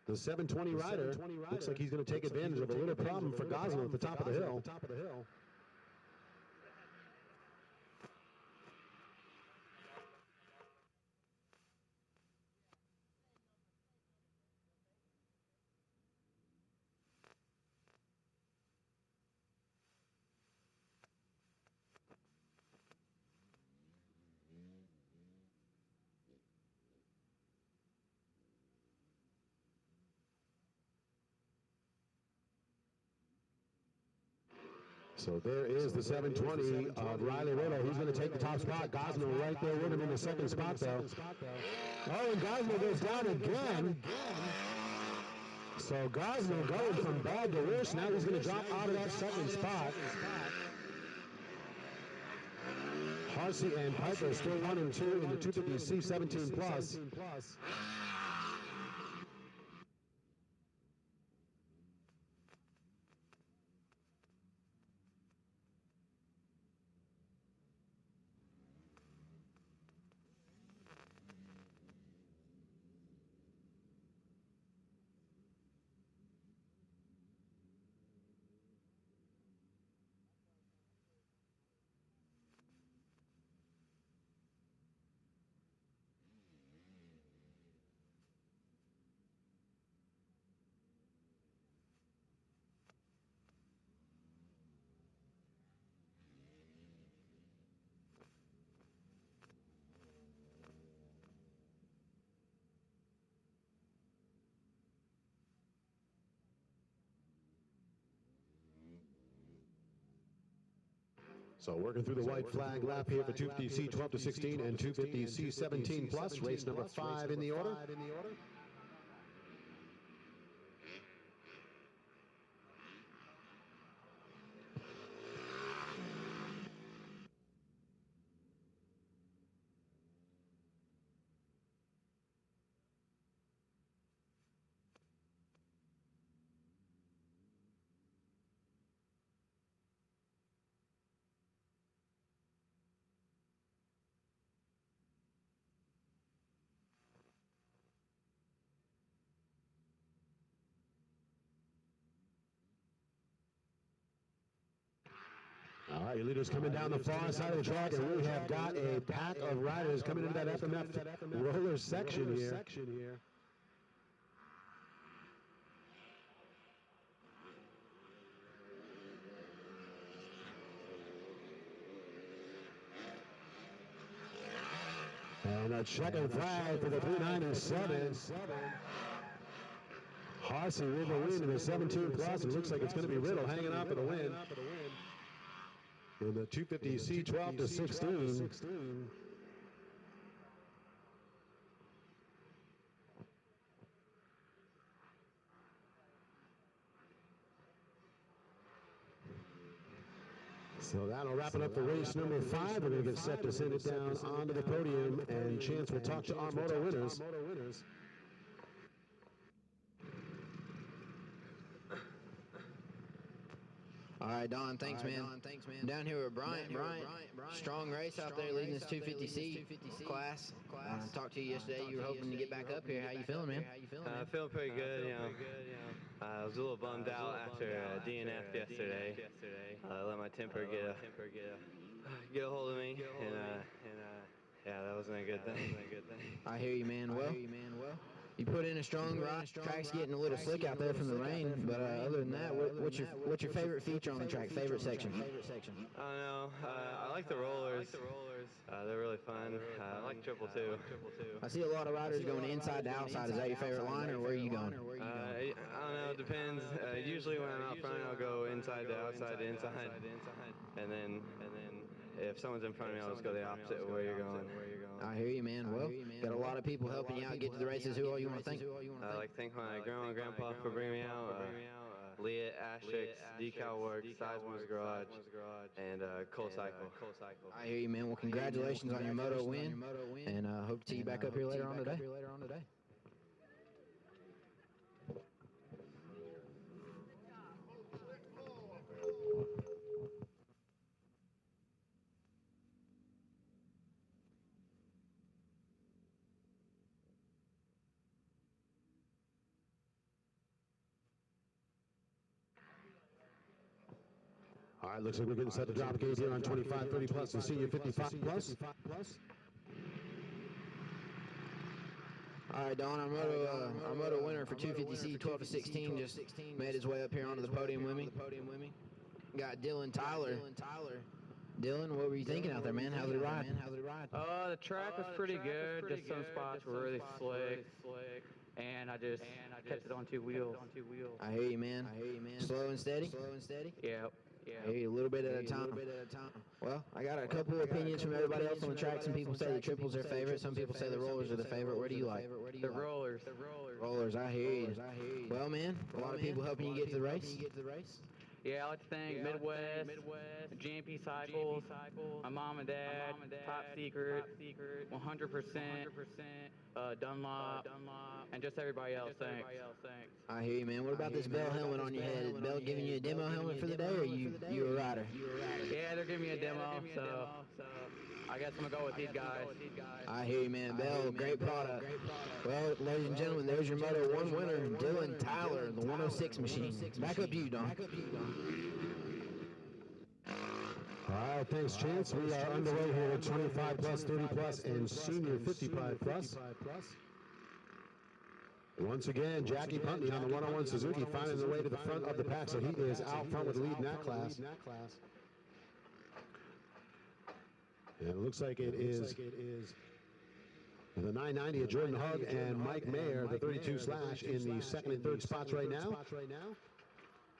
the 720 rider, looks like he's going to take advantage of a little problem for Gosnell at the top of the hill. So there is the 720 of Riley Riddle. He's going to take the top spot. Gosnell right there with him in the second spot, though. Oh, and Gosnell goes down again. So Gosnell going from bad to worse. Now he's going to drop out of that second spot. Harsey and Piper still 1 and 2 in the 250C 17 plus. So working through the white flag lap here for 250C 12 to 16 and 250C 17 plus, race number 5 in the order. All right, your leaders coming down the far side of the track, and we have got a pack of riders coming into that FMF roller section here. And a checkered flag for the 397. Harsey with the win in the 17 plus. It looks like it's going to be Riddle hanging on for the win. In the 250C 12 to 16. So that'll wrap it up for race number 5. We're going to get set to send it down onto the podium, and Chance will talk to our moto winners. All right, Don, thanks, man. Down here with Bryant. Strong race out there leading this 250C class. Talked to you yesterday. You were hoping to get back up here. How you feeling, man? Feeling pretty good, you know. I was a little bummed out after DNF yesterday. Let my temper get a hold of me, and yeah, that wasn't a good thing. I hear you, man. Well, you put in a strong ride. Track's getting a little slick out there from the rain, but other than that, what's your favorite feature on the track? Favorite section? I don't know. I like the rollers. They're really fun. I like triple two. I see a lot of riders going inside to outside. Is that your favorite line, or where are you going? I don't know. It depends. Usually when I'm out front, I'll go inside to outside to inside, and then if someone's in front of me, I'll just go the opposite of where you're going. I hear you, man. Well, got a lot of people helping you out get to the races. Who all you want to thank? I like to thank my grandma and grandpa for bringing me out. Leah, Asterix, Decal Works, Sizemore's Garage, and Cole Cycle. I hear you, man. Well, congratulations on your moto win, and hope to see you back up here later on today. All right, looks like we're getting set to drop gate here on 25, 30 plus and senior 55 plus. All right, Don, our moto winner for 250C 12 to 16 just made his way up here onto the podium with me. Got Dylan Tyler. Dylan, what were you thinking out there, man? How did it ride? The track was pretty good. Just some spots were really slick. And I just kept it on two wheels. I hear you, man. Slow and steady? Yep. I hear you a little bit at a time. Well, I got a couple opinions from everybody else on the track. Some people say the triples are favorite. Some people say the rollers are the favorite. Where do you like? The rollers. Rollers, I hear you. Well, man, a lot of people helping you get to the race. Yeah, I like to thank Midwest, GMP Cycles, my mom and dad, Top Secret, 100%, Dunlop, and just everybody else. Thanks. I hear you, man. What about this Bell helmet on your head? Is Bell giving you a demo helmet for the day, or you a rider? Yeah, they're giving me a demo, so I guess I'm going to go with these guys. I hear you, man. Bell, great product. Well, ladies and gentlemen, there's your Moto 1 winner, Dylan Tyler, the 106 machine. Back up to you, Don. All right, thanks, Chance. We are underway here at 25 plus, 30 plus, and senior 55 plus. Once again, Jackie Puntney on the 101 Suzuki finding the way to the front of the pack, so he is out front with the lead in that class. And it looks like it is the 990 of Jordan Hugg and Mike Mayer, the 32 slash, in the second and third spots right now.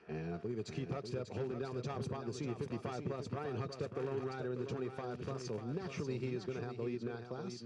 And I believe it's Keith Huckstep holding down the top spot in the senior 55 plus. Brian Huckstep, the lone rider in the 25 plus, so naturally he is going to have the lead in that class.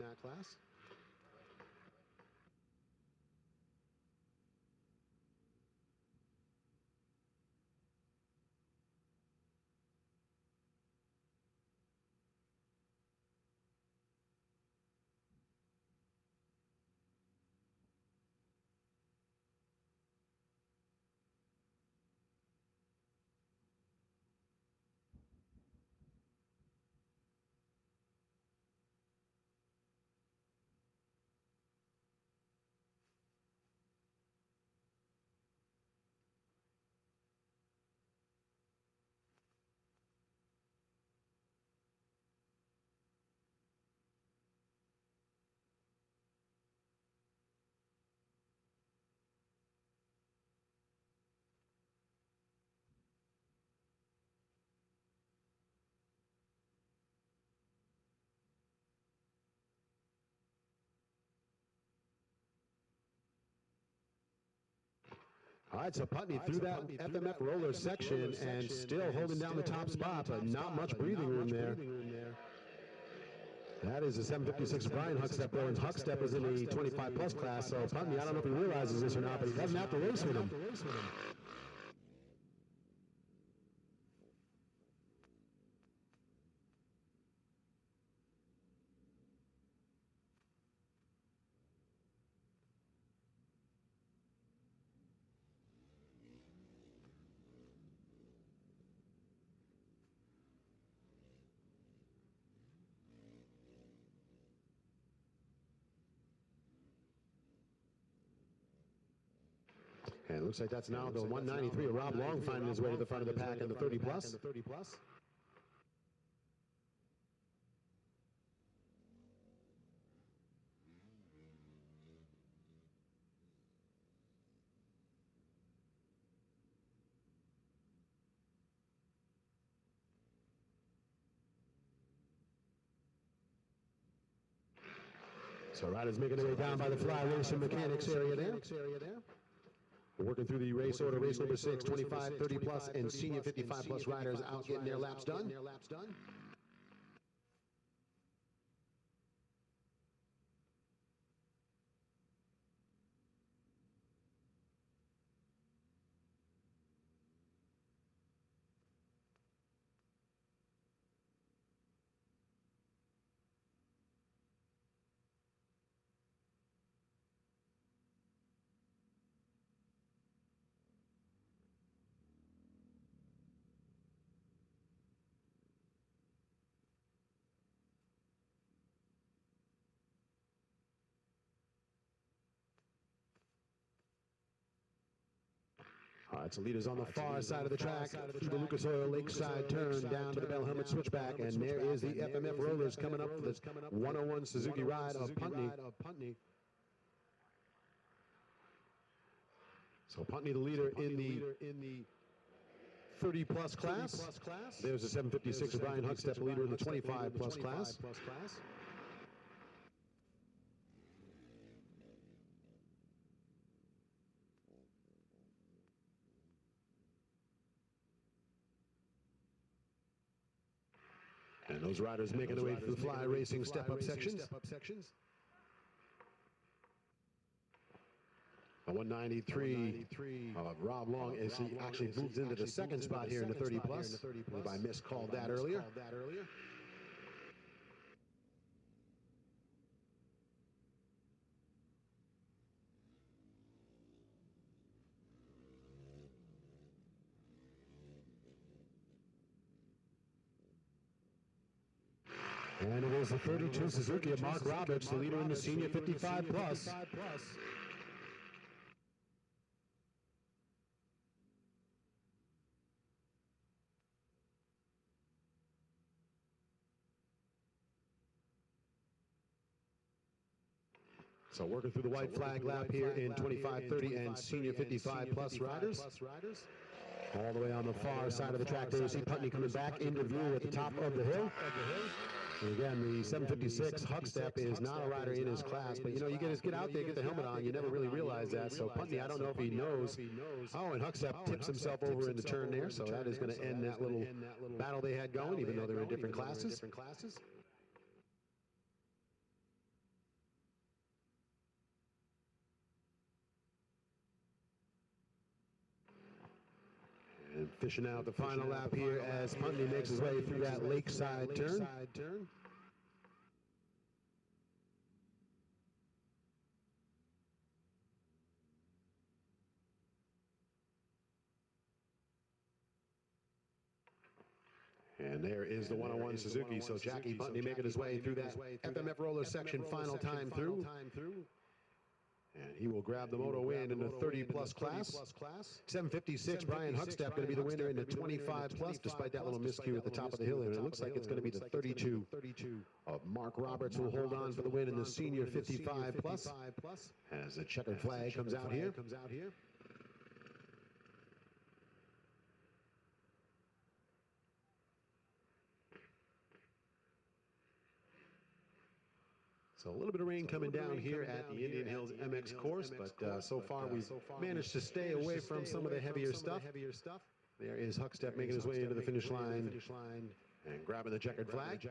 All right, so Putney through that FMF roller section and still holding down the top spot, but not much breathing room there. That is a 756 Brian Huckstep there, and Huckstep is in the 25-plus class, so Putney, I don't know if he realizes this or not, but he doesn't have to race with him. And it looks like that's now the 193 of Rob Long finding his way to the front of the pack in the 30-plus. So riders making their way down by the fly racing mechanics area there. We're working through the race order, race number 6, 25, 30 plus, and senior 55 plus riders out getting their laps done. All right, so leaders on the far side of the track, through the Lucas Oil Lakeside turn, down to the Bell Helmet switchback, and there is the FMF Rollers coming up for this 101 Suzuki ride of Putney. So Putney, the leader in the 30-plus class. There's the 756 Brian Huckstep, leader in the 25-plus class. And those riders making their way through the fly racing step-up sections. A 193 of Rob Long as he actually moves into the second spot here in the 30-plus. I miscalled that earlier. And it is the 32 Suzuki of Mark Roberts, the leader in the senior 55 plus. So working through the white flag lap here in 25, 30, and senior 55 plus riders. All the way on the far side of the track there, you see Putney coming back into view at the top of the hill. And again, the 756 Huckstep is not a rider in his class, but you know, you get out there, get the helmet on, you never really realize that. So Putney, I don't know if he knows. Oh, and Huckstep tips himself over in the turn there, so that is going to end that little battle they had going, even though they're in different classes. And fishing out the final lap here as Putney makes his way through that lakeside turn. And there is the 101 Suzuki. So Jackie Putney making his way through that FMF roller section final time through. And he will grab the moto win in the 30-plus class. 756, Brian Huckstep going to be the winner in the 25-plus, despite that little miscue at the top of the hill. And it looks like it's going to be the 32 of Mark Roberts who will hold on for the win in the senior 55-plus. As the checkered flag comes out here. So a little bit of rain coming down here at the Indian Hills MX course, but so far we've managed to stay away from some of the heavier stuff. There is Huckstep making his way into the finish line and grabbing the checkered flag.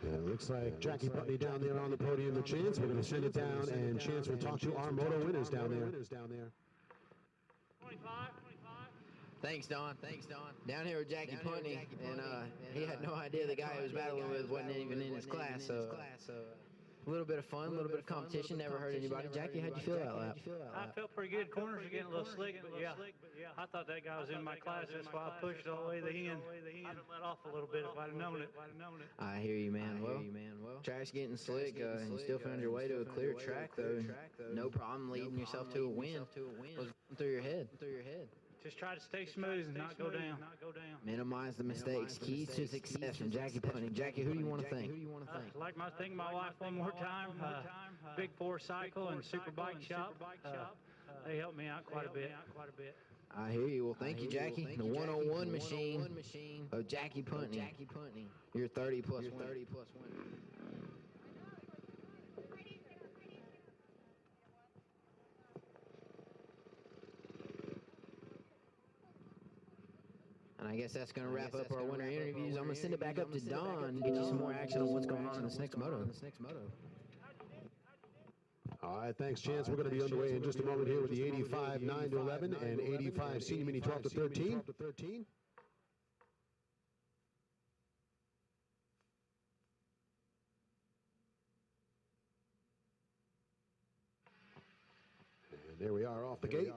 And it looks like Jackie Putney down there on the podium with Chance. We're going to send it down, and Chance will talk to our moto winners down there. 25. Thanks, Don. Down here with Jackie Putney, and he had no idea the guy he was battling with wasn't even in his class. So a little bit of fun, a little bit of competition. Never hurt anybody. Jackie, how'd you feel that lap? I felt pretty good. Corners are getting a little slick, but yeah, I thought that guy was in my class. That's why I pushed all the way to the end. I'd have let off a little bit if I'd have known it. I hear you, man. Well, track's getting slick. You still found your way to a clear track, though. No problem leading yourself to a win. What's going through your head? Just try to stay smooth and not go down. Minimize the mistakes. Keys to success from Jackie Putney. Jackie, who do you want to thank? I'd like to thank my wife one more time. Big Four Cycle and Super Bike Shop. They helped me out quite a bit. I hear you. Well, thank you, Jackie. The 101 machine of Jackie Putney. You're 30 plus one. And I guess that's going to wrap up our winter interviews. I'm going to send it back up to Don and get you some more action on what's going on in this next moto. All right, thanks, Chance. We're going to be underway in just a moment here with the 85 9 to 11 and 85 Senior Mini 12 to 13. And there we are off the gate.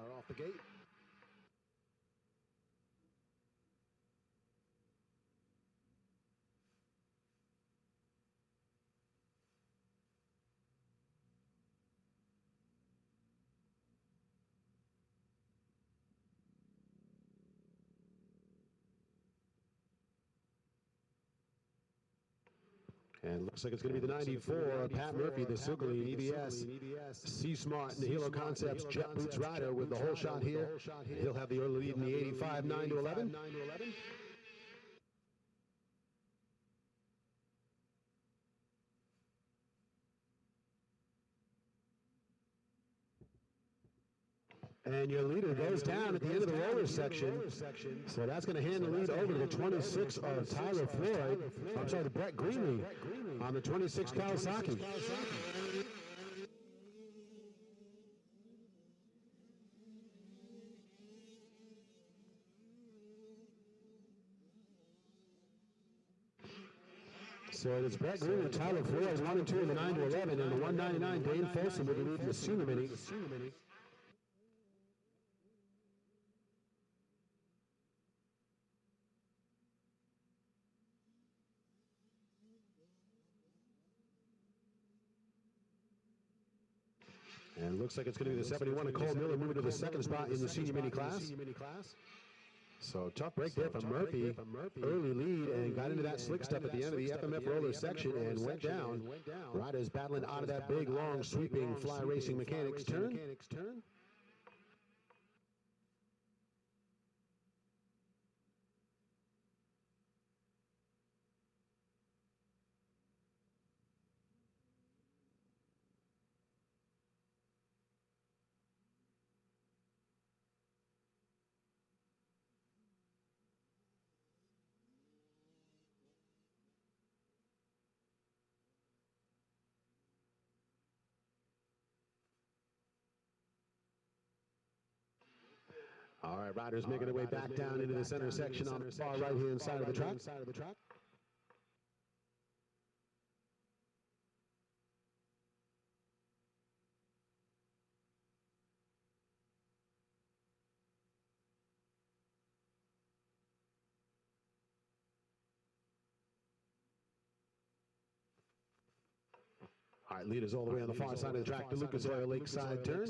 And looks like it's going to be the 94, Pat Murphy, the Silverlean EBS, C-Smart, and the Halo Concepts Jet Boots rider with the whole shot here. He'll have the early lead in the 85 9 to 11. And your leader goes down at the end of the roller section. So that's going to hand the lead over to the 26 of Tyler Floyd. I'm sorry, to Brett Greenlee on the 26 Kawasaki. So it's Brett Greenlee, Tyler Floyd, 1 and 2 in the 9 to 11, and the 199 Dane Folsom will be leading the Senior Mini. And it looks like it's going to be the 71 of Cole Miller moving to the second spot in the Senior Mini class. So tough break there from Murphy. Early lead and got into that slick step at the end of the FMF roller section and went down. Riders battling out of that big, long, sweeping Fly Racing Mechanics turn. All right, riders making their way back down into the center section on the far right-hand side of the track. All right, leaders all the way on the far side of the track to Lucas Oil Lakeside turn.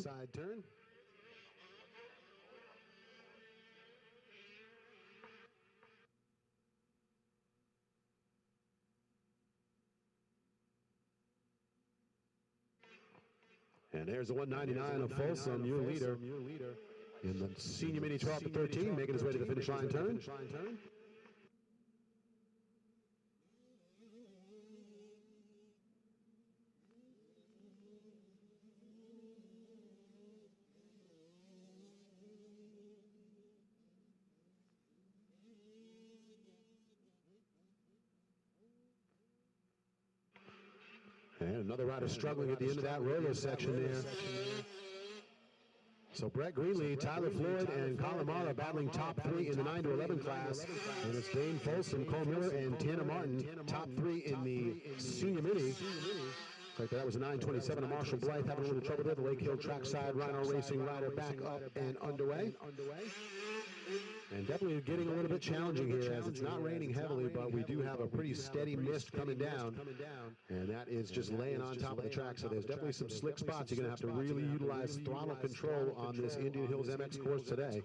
And there's the 199 of Folsom, your leader in the senior mini 12 to 13, making his way to the finish line turn. And another rider struggling at the end of that roller section there. So Brett Greenlee, Tyler Floyd, and Colin Mara battling top 3 in the 9 to 11 class. And it's Dane Folsom, Cole Miller, and Tanner Martin, top 3 in the senior mini. Like that was a 9:27 of Marshall Blythe having a little trouble there. The Lake Hill Trackside Rhino Racing rider back up and underway. And definitely getting a little bit challenging here as it's not raining heavily, but we do have a pretty steady mist coming down. And that is just laying on top of the track. So there's definitely some slick spots. You're going to have to really utilize throttle control on this Indian Hills MX course today.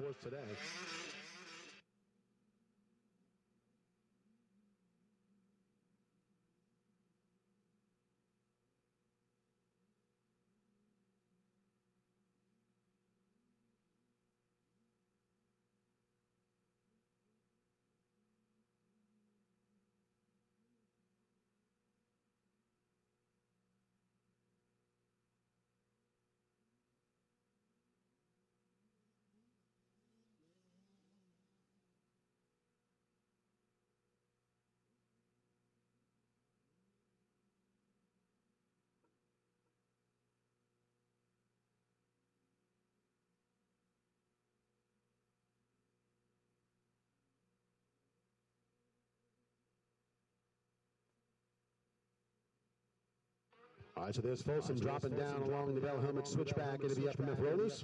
All right, so there's Folsom dropping down along the Bell Helmet switchback into the FMF rollers.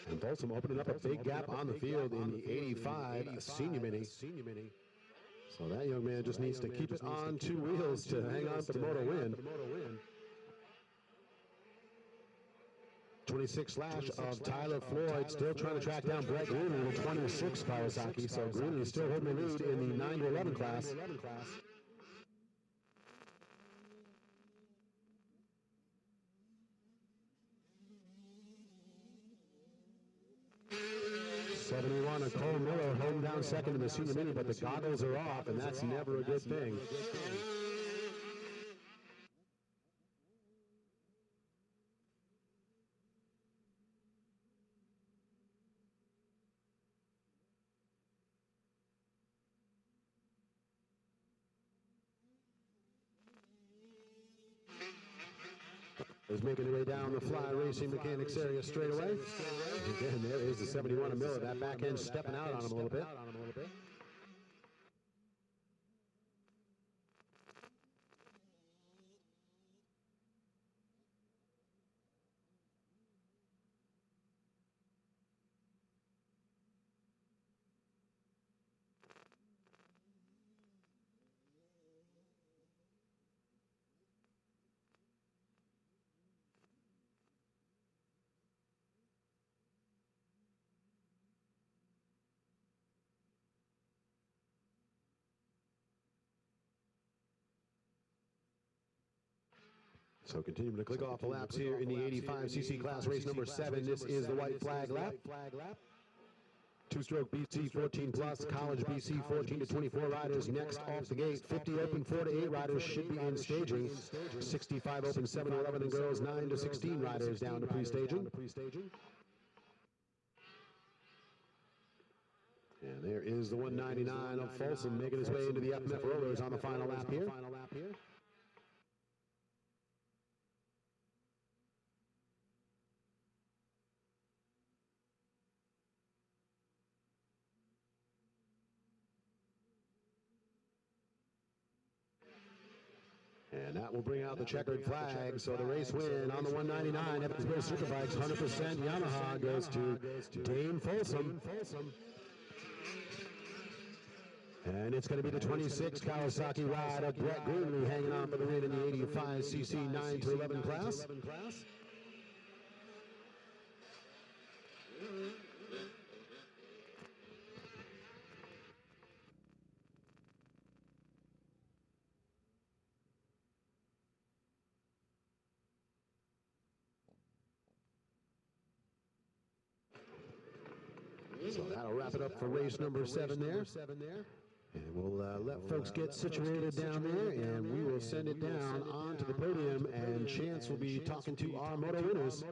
And Folsom opening up a big gap on the field in the 85 senior mini. So that young man just needs to keep it on 2 wheels to hang on to the moto win. 26 slash of Tyler Floyd, still trying to track down Brett Greenlee with 26 Kawasaki. So Greenlee still holding the lead in the 9 to 11 class. 71 of Cole Miller holding down second in the senior mini, but the goggles are off, and that's never a good thing. Is making their way down the Fly Racing Mechanics area straight away. Again, there is the 71 of Miller. That back end stepping out on him a little bit. So continuing to click off the laps here in the 85cc class, race number 7. This is the white flag lap. Two-stroke BC 14 plus, college BC 14 to 24 riders next off the gate. 50 open 4 to 8 riders should be in staging. 65 open 7 to 11 and girls 9 to 16 riders down to pre-staging. And there is the 199 of Folsom making his way into the FMF rollers on the final lap here. And that will bring out the checkered flag. So the race win on the 199 Evansville Superbikes 100% Yamaha goes to Dane Folsom. And it's going to be the 26 Kawasaki ride of Brett Greenlee hanging on for the win in the 85cc 9 to 11 class. So that'll wrap it up for race number 7 there. And we'll let folks get situated down there, and we will send it down onto the podium, and Chance will be talking to our moto winners.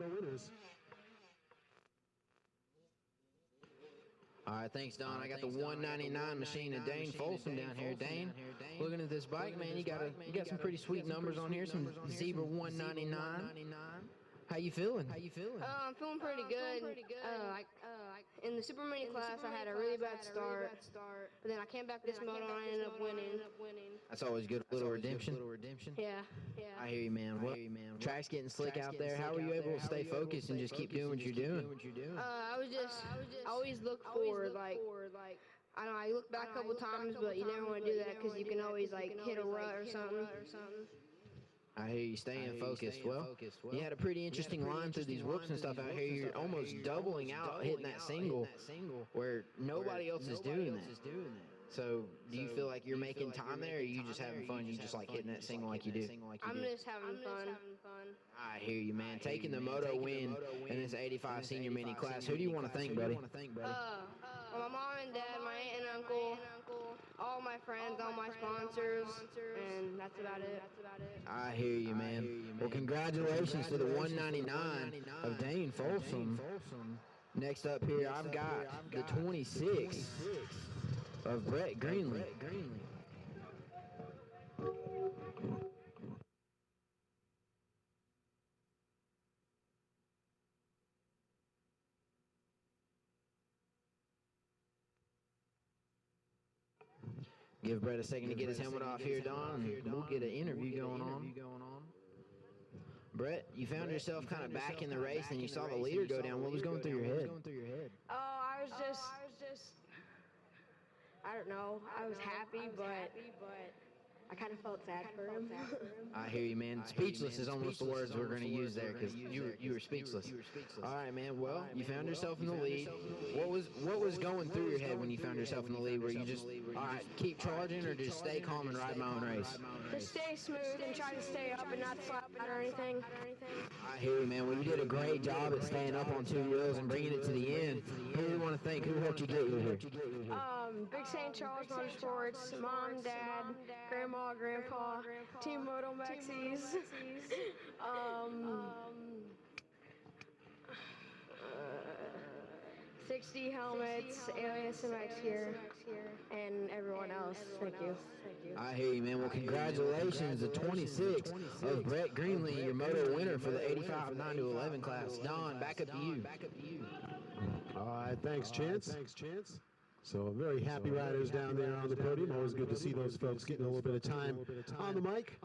All right, thanks, Don. I got the 199 machine of Dane Folsom down here. Dane, looking at this bike, man, you got some pretty sweet numbers on here. Some Zebra 199. How you feeling? I'm feeling pretty good. In the super mini class, I had a really bad start, but then I came back this moto and I ended up winning. That's always good. A little redemption. Yeah. I hear you, man. Well, track's getting slick out there. How were you able to stay focused and just keep doing what you're doing? I always look forward, like, I know I look back a couple times, but you never want to do that because you can always, like, hit a rut or something. I hear you staying focused. Well, you had a pretty interesting line through these whoops and stuff out here. You're almost doubling out, hitting that single where nobody else is doing that. So, do you feel like you're making time there, or are you just having fun? You just like hitting that single like you do? I'm just having fun. I hear you, man. Taking the moto win in this 85 senior mini class. Who do you want to thank, buddy? My mom and dad, my aunt and uncle, all my friends, all my sponsors, and that's about it. I hear you, man. Well, congratulations to the 199 of Dane Folsom. Next up here, I've got the 26 of Brett Greenlee. Give Brett a second to get his helmet off here, Don, and we'll get an interview going on. Brett, you found yourself kind of back in the race and you saw the leader go down. What was going through your head? Oh, I was just, I don't know. I was happy, but I kind of felt sad for him. I hear you, man. Speechless is almost the words we're going to use there because you were speechless. All right, man. Well, you found yourself in the lead. What was going through your head when you found yourself in the lead? Were you just, all right, keep charging, or just stay calm and ride my own race? Just stay smooth and try to stay up and not slap out or anything. I hear you, man. Well, you did a great job at staying up on two wheels and bringing it to the end. Who do you want to thank? Who helped you get you here? Big St. Charles Motorsports, Mom, Dad, Grandma, Grandpa, Team Moto Mexies, 60 helmets, Alien SMX here, and everyone else. Thank you. I hear you, man. Well, congratulations, the 26 of Brett Greenlee, your moto winner for the 85 9 to 11 class. Don, back up to you. All right, thanks, Chance. So very happy riders down there on the podium. Always good to see those folks getting a little bit of time on the mic.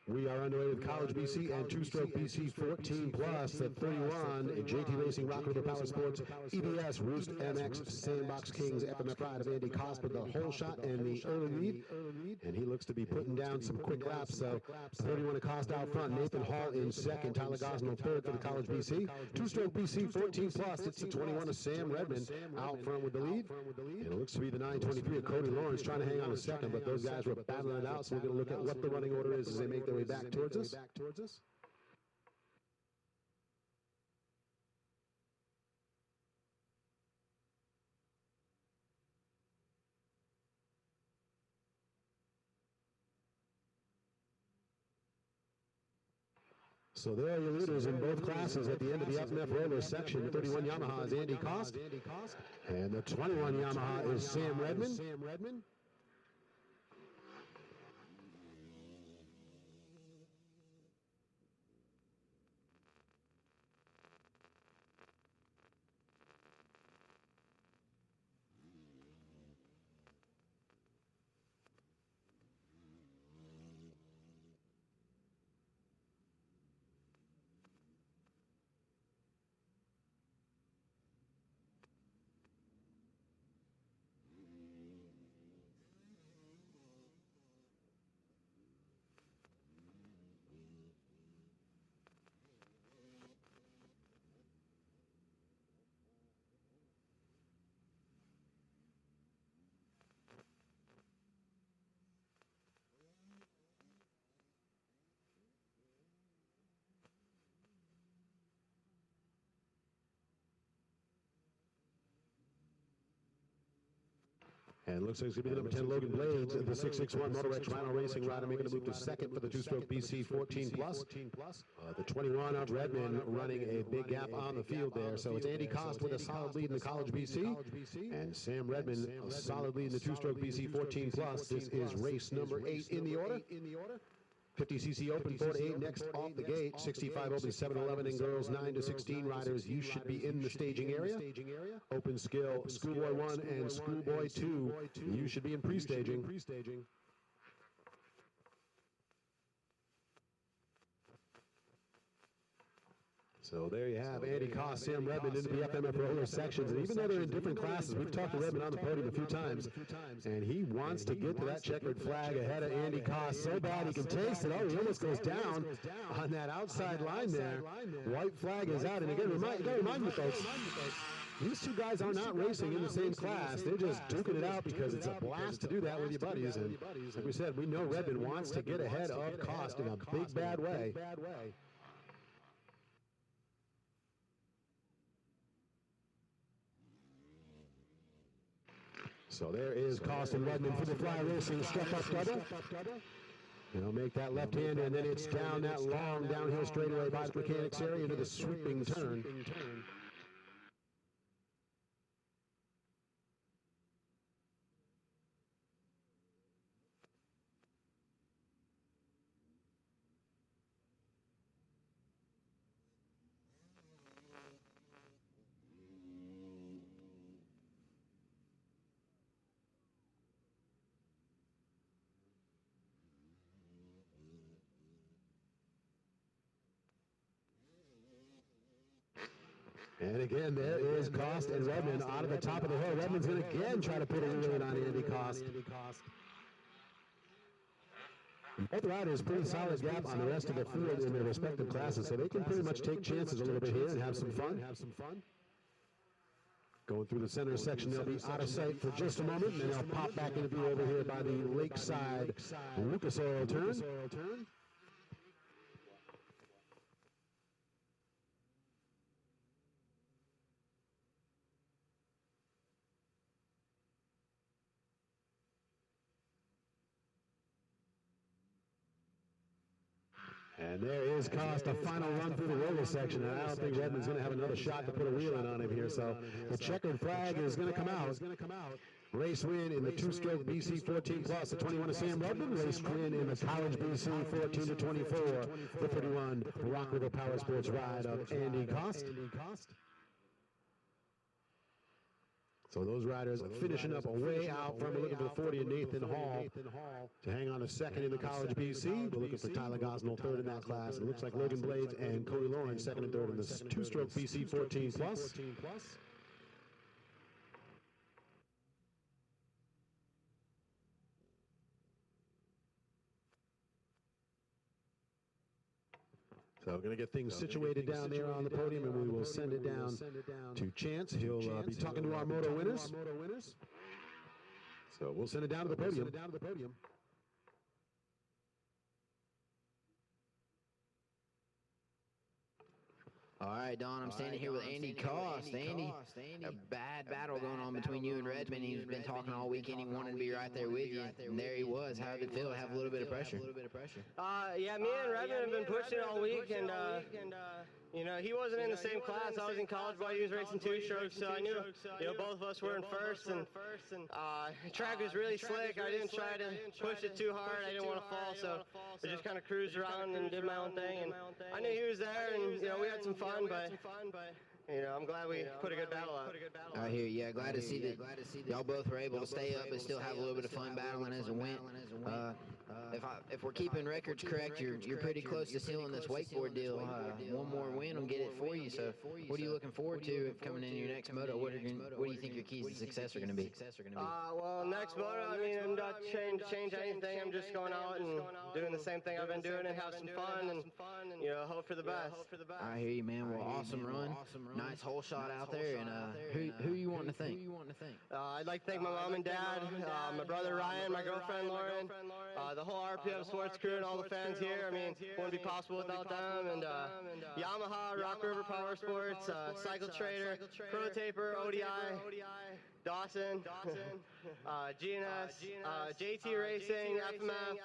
We are underway with College BC and two-stroke BC 14 plus at 31. JT Racing, Rock River Power Sports, EBS, Roost MX, Sandbox Kings, FMF Ride of Andy Koss with the whole shot and the early lead. And he looks to be putting down some quick laps. So 31 Acosta out front, Nathan Hall in second, Tyler Gosnell third for the College BC. Two-stroke BC 14 plus, it's the 21 of Sam Redmond out front with the lead. And it looks to be the 923 of Cody Lawrence trying to hang on a second, but those guys were battling it out. So we're going to look at what the running order is as they make their way back towards us. So there are your leaders in both classes at the end of the FMF roller section. 31 Yamaha is Andy Kost, and the 21 Yamaha is Sam Redmond. And it looks like it's going to be the number 10 Logan Blades, the 661 Motorex Rhino Racing rider, making a move to second for the two-stroke BC 14 plus. The 21 of Redmond running a big gap on the field there. So it's Andy Cost with a solid lead in the College BC, and Sam Redmond a solid lead in the two-stroke BC 14 plus. This is race number 8 in the order. 50cc open 4 to 8 next off the gate. 65 open 7 to 11 and girls 9 to 16 riders. You should be in the staging area. Open skill Schoolboy 1 and Schoolboy 2. You should be in pre-staging. So there you have Andy Koss, Sam Redmond into the FMF roller sections. And even though they're in different classes, we've talked to Redmond on the podium a few times, and he wants to get to that checkered flag ahead of Andy Koss so bad he can taste it. Oh, he almost goes down on that outside line there. White flag is out. And again, you gotta remind me, folks, these two guys are not racing in the same class. They're just duking it out because it's a blast to do that with your buddies. And like we said, we know Redmond wants to get ahead of Koss in a big bad way. So there is Koss and Redmond for the fly racing step-up double. They'll make that left hand, and then it's down that long downhill straightaway by the mechanics area into the sweeping turn. And again, there is Koss and Redmond out of the top of the hill. Redmond's going to again try to put a wheel in on Andy Koss. Both riders pretty solid gap on the rest of the field in their respective classes, so they can pretty much take chances a little bit here and have some fun. Going through the center section, they'll be out of sight for just a moment, and then they'll pop back into view over here by the Lakeside Lucas Oil turn. And there is Koss, a final run through the roller section, and I don't think Redmond's going to have another shot to put a wheel in on him here, so the checkered flag is going to come out. Race win in the two-stroke BC 14 plus, the 21 of Sam Redmond. Race win in the College BC 14 to 24, the 31 Rock River Power Sports ride of Andy Koss. So those riders are finishing up way out front. We're looking for the 40 and Nathan Hall to hang on a second in the College BC. We're looking for Tyler Gosnell third in that class. It looks like Logan Blades and Cody Lawrence second and third in the two-stroke BC 14 plus. So we're going to get things situated down there on the podium, and we will send it down to Chance. He'll be talking to our moto winners. So we'll send it down to the podium. All right, Don, I'm standing here with Andy Koss. Andy, a bad battle going on between you and Redmond. He's been talking all weekend. He wanted to be right there with you, and there he was. How did it feel to have a little bit of pressure? Yeah, me and Redmond have been pushing all week, and you know, he wasn't in the same class. I was in college while he was racing two-strokes, so I knew, you know, both of us were in first, and the track was really slick. I didn't try to push it too hard. I didn't want to fall, so I just kind of cruised around and did my own thing, and I knew he was there, and, you know, we had some fun, but you know, I'm glad we put a good battle out. I hear you. Yeah, glad to see that y'all both were able to stay up and still have a little bit of fun battling as it went. If we're keeping records correct, you're pretty close to sealing this wakeboard deal. One more win will get it for you. So, what are you looking forward to coming into your next moto? What do you think your keys to success are going to be? Well, next moto, I mean, I'm not change anything. I'm just going out and doing the same thing I've been doing and have some fun and, you know, hope for the best. I hear you, man. Well, awesome run. Nice hole shot out there. And who you wanting to thank? I'd like to thank my mom and dad, my brother Ryan, my girlfriend Lauren, the whole RPM Sports crew and all the fans here. I mean, it wouldn't be possible without them. And Yamaha, Rock River Power Sports, Cycle Trader, Pro Taper, ODI, Dawson, GNS, JT Racing, FMF,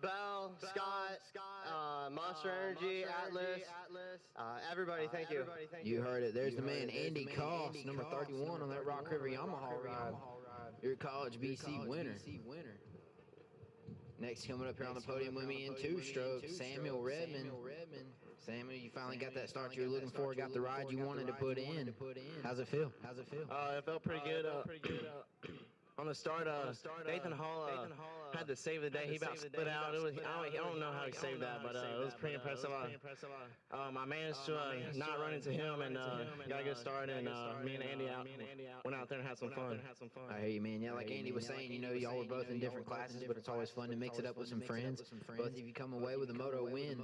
Bell, Scott, Monster Energy, Atlas, everybody, thank you. You heard it. There's the man, Andy Koss, number 31 on that Rock River Yamaha ride. Your college BC winner. Next, coming up here on the podium with me in two-stroke, Samuel Redmond. Samuel, you finally got that start you were looking for, got the ride you wanted to put in. How's it feel? It felt pretty good. On the start, Nathan Hall had to save the day. He about split out. I don't know how he saved that, but it was pretty impressive. I managed to not run into him and got a good start. And me and Andy went out there and had some fun. I hear you, man. Yeah, like Andy was saying, you know, y'all were both in different classes, but it's always fun to mix it up with some friends. Both of you come away with a moto win.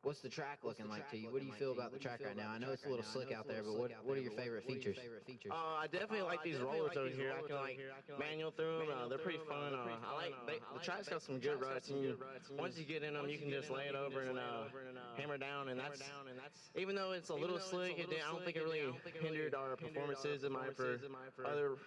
What's the track looking like to you? What do you feel about the track right now? I know it's a little slick out there, but what are your favorite features? I definitely like these rollers over here. I can like manual through them. They're pretty fun. The track's got some good ruts, and once you get in them, you can just lay it over and hammer down. And that's even though it's a little slick, I don't think it really hindered our performances for other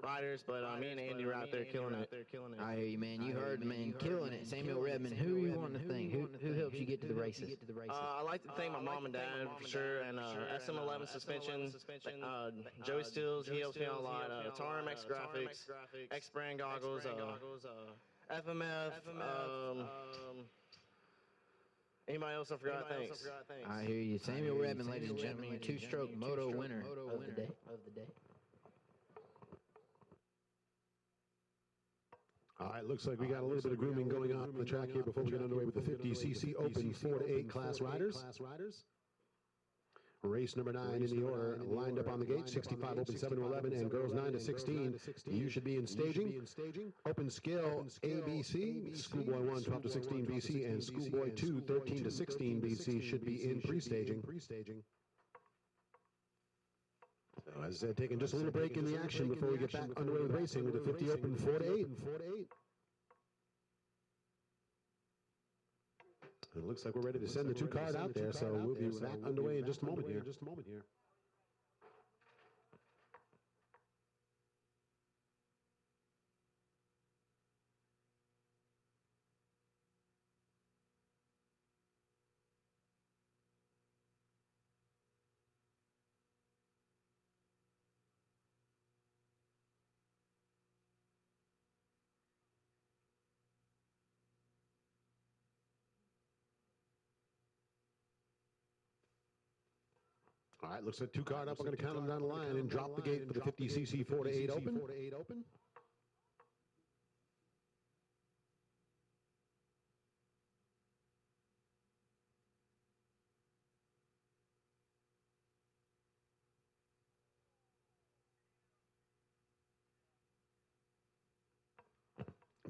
riders. But me and Andy were out there killing it. I hear you, man. You heard, man, killing it. Samuel Redmond. Who are you wanting to thank? Who helps you get to the races? I like to thank my mom and dad for sure, and SM11 suspension. Joey Stills, he helps me out a lot. TRMX Graphics, X Brand Goggles, FMF. Anybody else I forgot? Thanks. I hear you. Samuel Redmond, ladies and gentlemen, your two-stroke moto winner of the day. All right, looks like we got a little bit of grooming going on the track here before we get underway with the 50cc Open 4-8 class riders. Race number 9 in the order, lined up on the gate, 65 Open 7-11 and girls 9-16. You should be in staging. Open skill ABC, Schoolboy 1 12-16 BC, and Schoolboy 2 13-16 BC should be in pre-staging. So as I said, taking just a little break in the action before we get back underway with racing with the 50 Open 4-8. It looks like we're ready to send the two cars out there, so we'll be back underway in just a moment here. All right, looks like two card up. We're going to count them down the line and drop the gate for the 50cc 4-8 Open.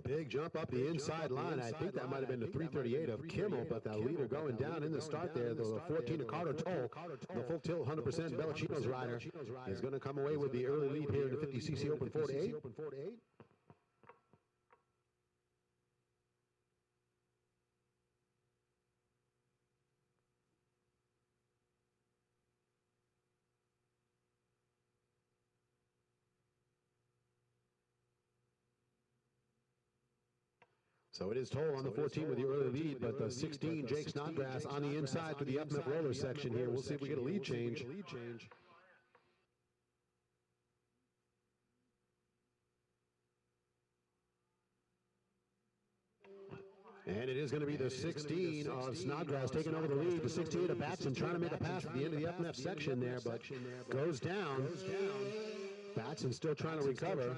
Big jump up the inside line. I think that might have been the 338 of Kimmel, but the leader going down in the start there. The 14 of Carter Toll, the full tilt 100% Bellacino's rider, is going to come away with the early lead here in the 50cc Open 4-8. So it is Toll on the 14 with the early lead, but the 16, Jake Snodgrass, on the inside through the FMF roller section here. We'll see if we get a lead change. And it is going to be the 16 of Snodgrass taking over the lead. The 68 of Batson trying to make a pass at the end of the FMF section there, but goes down. Batson still trying to recover.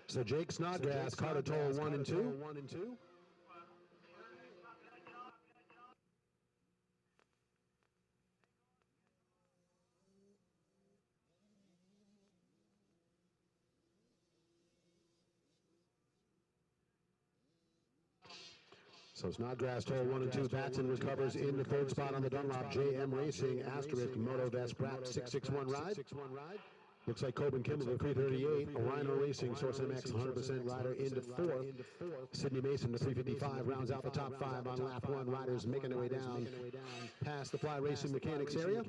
So Jake Snodgrass, Carter Toll 1 and 2. So Snodgrass, Toll 1 and 2. Batson recovers in the third spot on the Dunlop. JM Racing, asterisk, Moto Vest, Brap, 661 ride. Looks like Coben Kimmel, the 338. Rhino Racing, Source MX, 100% rider into fourth. Sidney Mason, the 355, rounds out the top 5 on lap 1. Riders making their way down past the Fly Racing Mechanics area.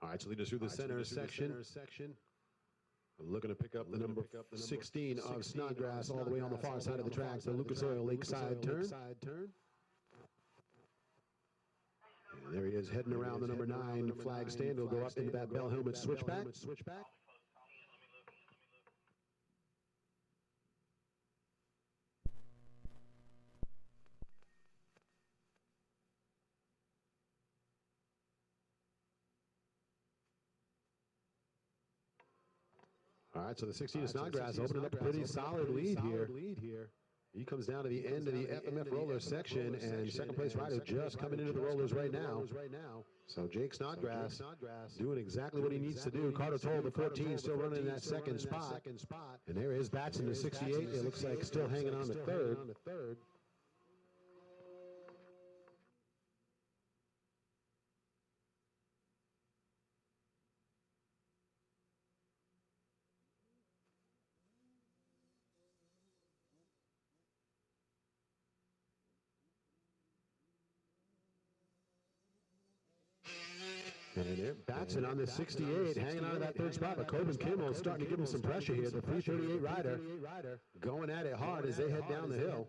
All right, so lead us through the center section. Looking to pick up the number 16 of Snodgrass all the way on the far side of the track, the Lucas Oil Lakeside turn. And there he is heading around the number 9 flag stand. He'll go up into that bell helmet switchback. All right, so the 16 of Snodgrass opening up a pretty solid lead here. He comes down to the end of the FMF roller section, and second place rider just coming into the rollers right now. So Jake Snodgrass doing exactly what he needs to do. Carter Toll, the 14, still running in that second spot. And there is Batson, the 68. It looks like still hanging on to third. And there, Batson on the 68, hanging on to that third spot, but Coben Kimmel starting to give him some pressure here. The 338 rider going at it hard as they head down the hill.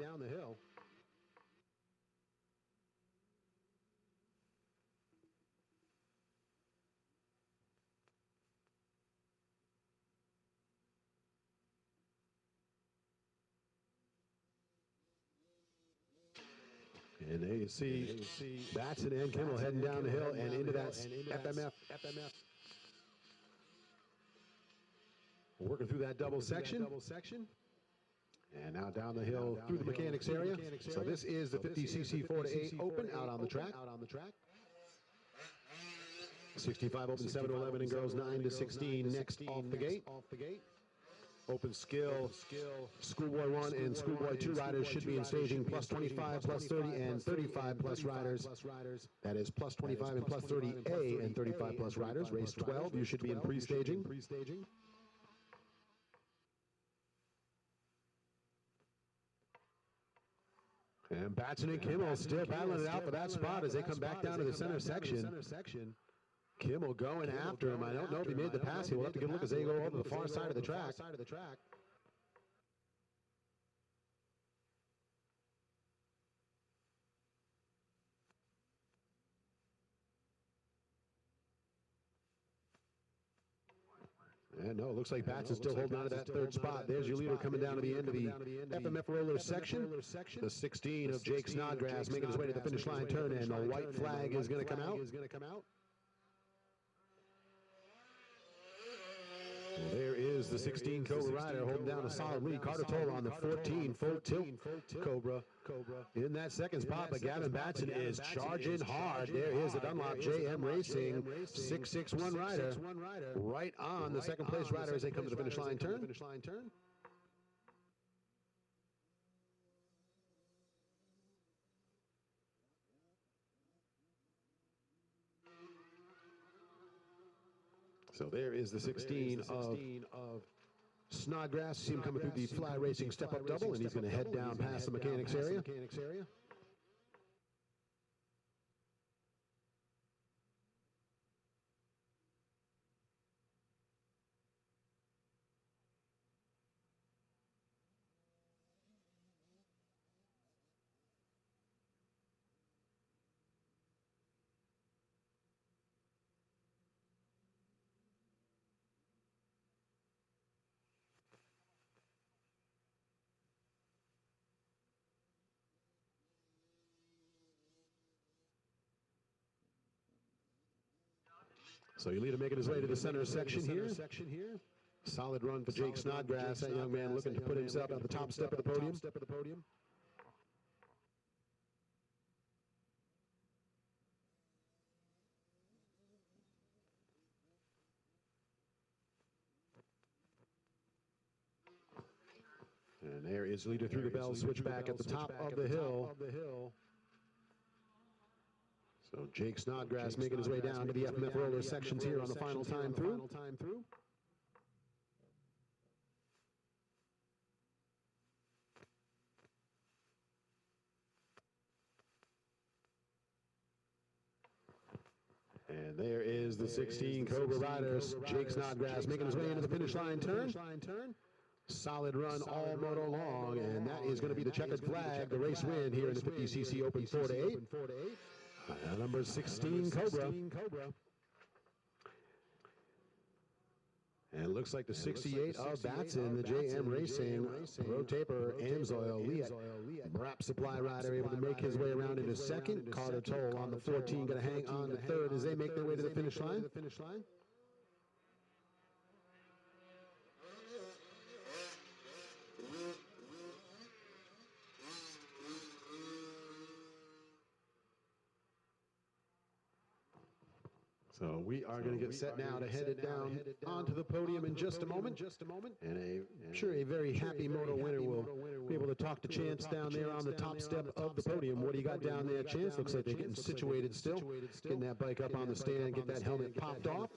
And there you see Batson and Kimmel heading down the hill and into that FMF. Working through that double section. And now down the hill through the mechanics area. So this is the 50cc 4-8 open out on the track. 65 open 7-11 and girls 9-16 next off the gate. Open skill, Schoolboy 1 and Schoolboy 2 riders should be in staging plus 25, plus 30, and 35 plus riders. That is plus 25 and plus 30A and 35 plus riders. Race 12, you should be in pre-staging. And Batson and Kimmel still battling it out for that spot as they come back down to the center section. Kimmel going after him. I don't know if he made the pass. He'll have to get a look as they go over the far side of the track. And no, it looks like Batson's still holding on to that third spot. There's your leader coming down to the end of the FMF roller section. The 16 of Jake Snodgrass making his way to the finish line turn, and the white flag is going to come out. Well, there is the 16 Cobra rider holding down a solid lead. Carter Toll on the 14 full tilt Cobra in that second spot, but Gavin Batson is charging hard. There is the Dunlop JM Racing 661 rider right on the second place rider as they come to the finish line turn. So there is the 16 of Snodgrass. See him coming through the Fly Racing step-up double, and he's going to head down past the mechanics area. So your leader making his way to the center section here. Solid run for Jake Snodgrass, that young man looking to put himself at the top step of the podium. And there is leader through the bell, switch back at the top of the hill. So Jake Snodgrass making his way down to the FMF roller sections here on the final time through. And There is the 16 Cobra Riders. Jake Snodgrass making his way into the finish line turn. Solid run all moto long, and that is going to be the checkered flag, the race win here in the 50cc Open 4-8. Number 16 Cobra. And it looks like the 68 of Batson, the JM Racing, Pro Taper, Amsoil, Liet, Brap Supply rider able to make his way around into second. Carter Toll on the 14, going to hang on to third as they make their way to the finish line. So we are going to get set now to head it down onto the podium in just a moment. And I'm sure a very happy moto winner will be able to talk to Chance down there on the top step of the podium. What do you got down there, Chance? Looks like they're getting situated still. Getting that bike up on the stand, get that helmet popped off.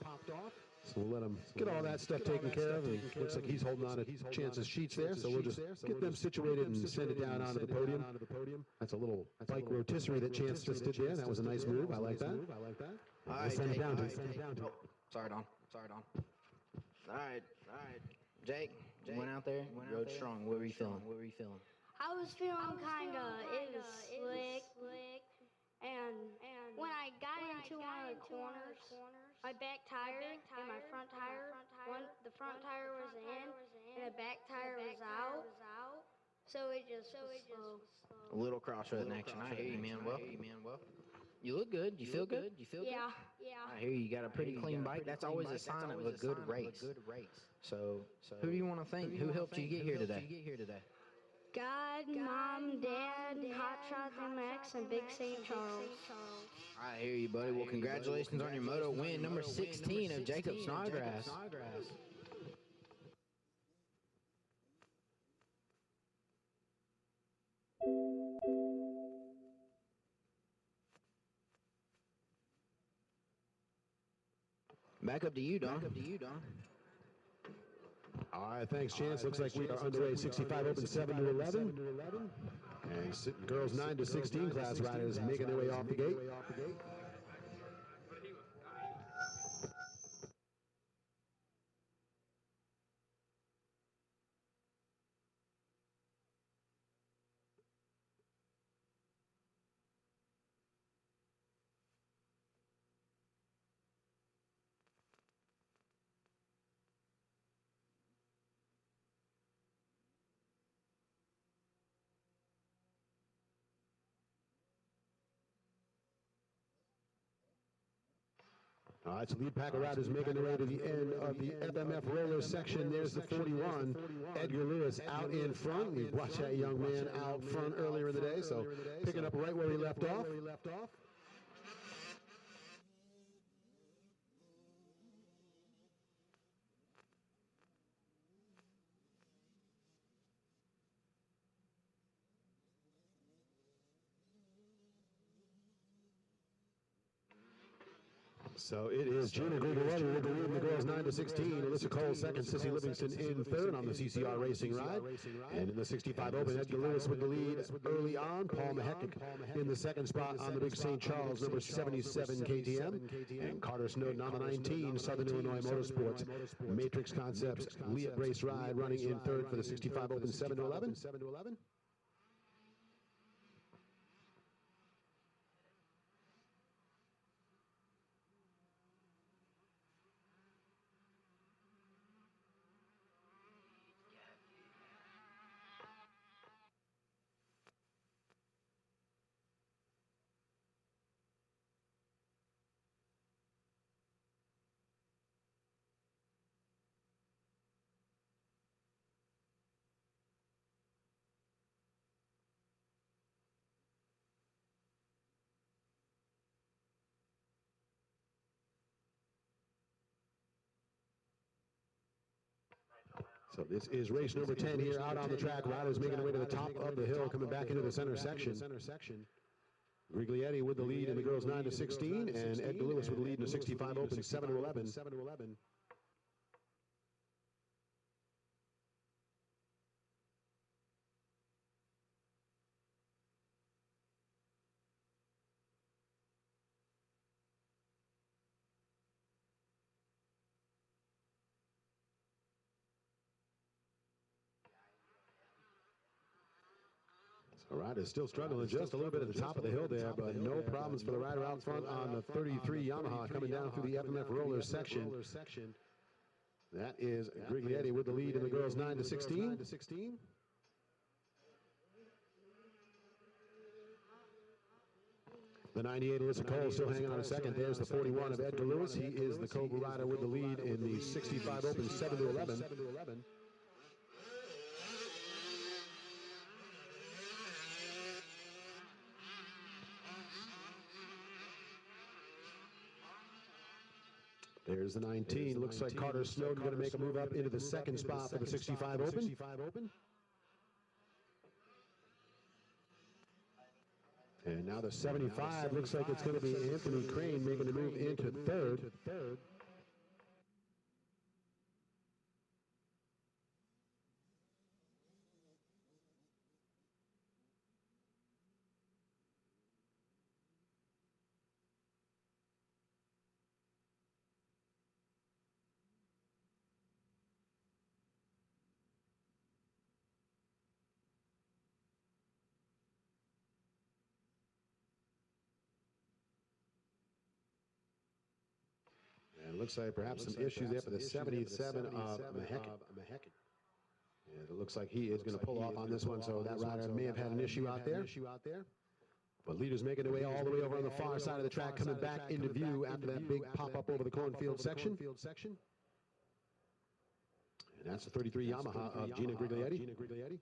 So we'll let him get all that stuff taken care of. And looks like he's holding on to Chance's sheets there. So we'll just get them situated and send it down onto the podium. That's a little bike rotisserie that Chance just did there. That was a nice move. I like that. All right, Send it down to him. oh, sorry, Don. All right. Jake, you went out there, rode strong. What were you feeling? I was feeling kinda, it was slick. And when I got into one of the corners, my back tire and my front tire, the front tire was in and the back tire was out. So it just was slow. A little crossroad action. I hear you, man. Well, you look good. You feel good? Yeah. I hear you got a pretty clean bike. That's always a sign of a good race. So who do you want to thank? Who helped you get here today? God, Mom, Dad, Hot Shot MX, and Big St. Charles. I hear you, buddy. Well, congratulations on your moto win, number 16 of Jacob Snodgrass. Back up to you, Don. All right, thanks, Chance. Looks like we are underway 65 Open 7 to 11. And girls 9 to 16 class riders making their way off the gate. All right, so lead pack of riders making their way to the end of the FMF roller section. There's the 41, Edgar Lewis out in front. We watched that young man out front earlier in the day, so picking up right where he left off. So it is Gina Gruberetti with the lead in the girls 9 to 16. Alyssa Cole second, Sissy Livingston in third on the CCR Racing ride. And in the 65 Open, Edgar Lewis with the lead early on. Paul Mahek in the second spot on the Big St. Charles, number 77 KTM. And Carter Snowden on the 19, Southern Illinois Motorsports. Matrix Concepts, Liet Race Ride running in third for the 65 Open 7 to 11. So this is race number 10 here out on the track. Riders making their way to the top of the hill, coming back into the center section. Griglietti with the lead in the girls 9 to 16, and Edgar Lewis with the lead in the 65 Open 7 to 11. So rider's still struggling just a little bit at the top of the hill there, but no problems for the rider out front on the 33 Yamaha coming down through the FMF rollers section. That is Griglietti with the lead in the girls 9 to 16. The 98 Alyssa Cole still hanging on a second. There's the 41 of Edgar Lewis. He is the Cobra rider with the lead in the 65 Open 7 to 11. There's the 19. Looks like Carter Snowden going to make a move up into the second spot for the 65 Open. And now the 75 looks like it's going to be Anthony Crane making the move into third. And it looks like perhaps some issues there for the 77 of Mahecki. And it looks like he is going to pull off on this one, so that rider may have had an issue out there. But leaders making their way all the way over on the far side of the track, coming back into view after that big pop-up over the cornfield section. And that's the 33 Yamaha of Gina Griglietti.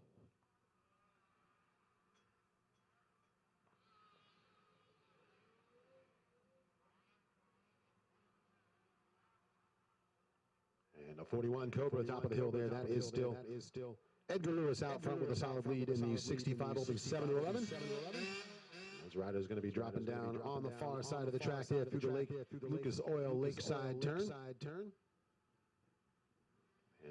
And a 41 Cobra top of the hill there. That is still Edgar Lewis out front with a solid lead in the 65 Open 7 to 11. This rider is going to be dropping down on the far side of the track there through the Lucas Oil Lakeside turn.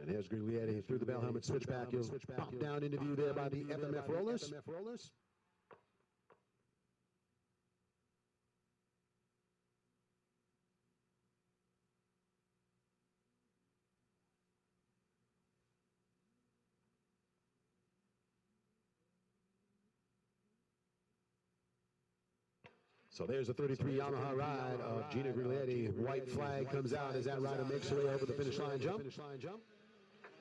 And here's Griglietti through the bell helmet switchback. He'll pop down into view there by the FMF rollers. So there's the 33 Yamaha ride of Gina Griglietti. White flag comes out as that rider makes her way over the finish line jump.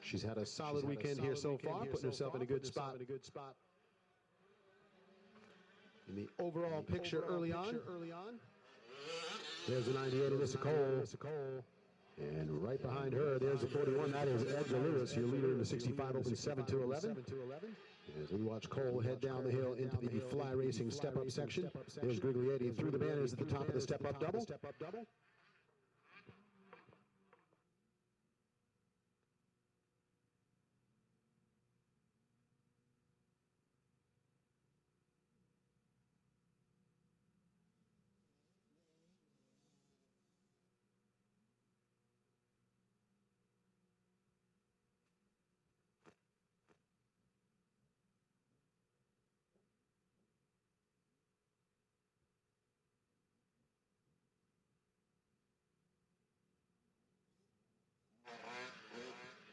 She's had a solid weekend here so far, putting herself in a good spot. In the overall picture early on, there's the 98 Alyssa Cole. And right behind her, there's the 41. That is Edgar Lewis, your leader in the 65 Open 7 to 11. As we watch Cole head down the hill into the fly racing step-up section. There's Griglietti through the banners at the top of the step-up double.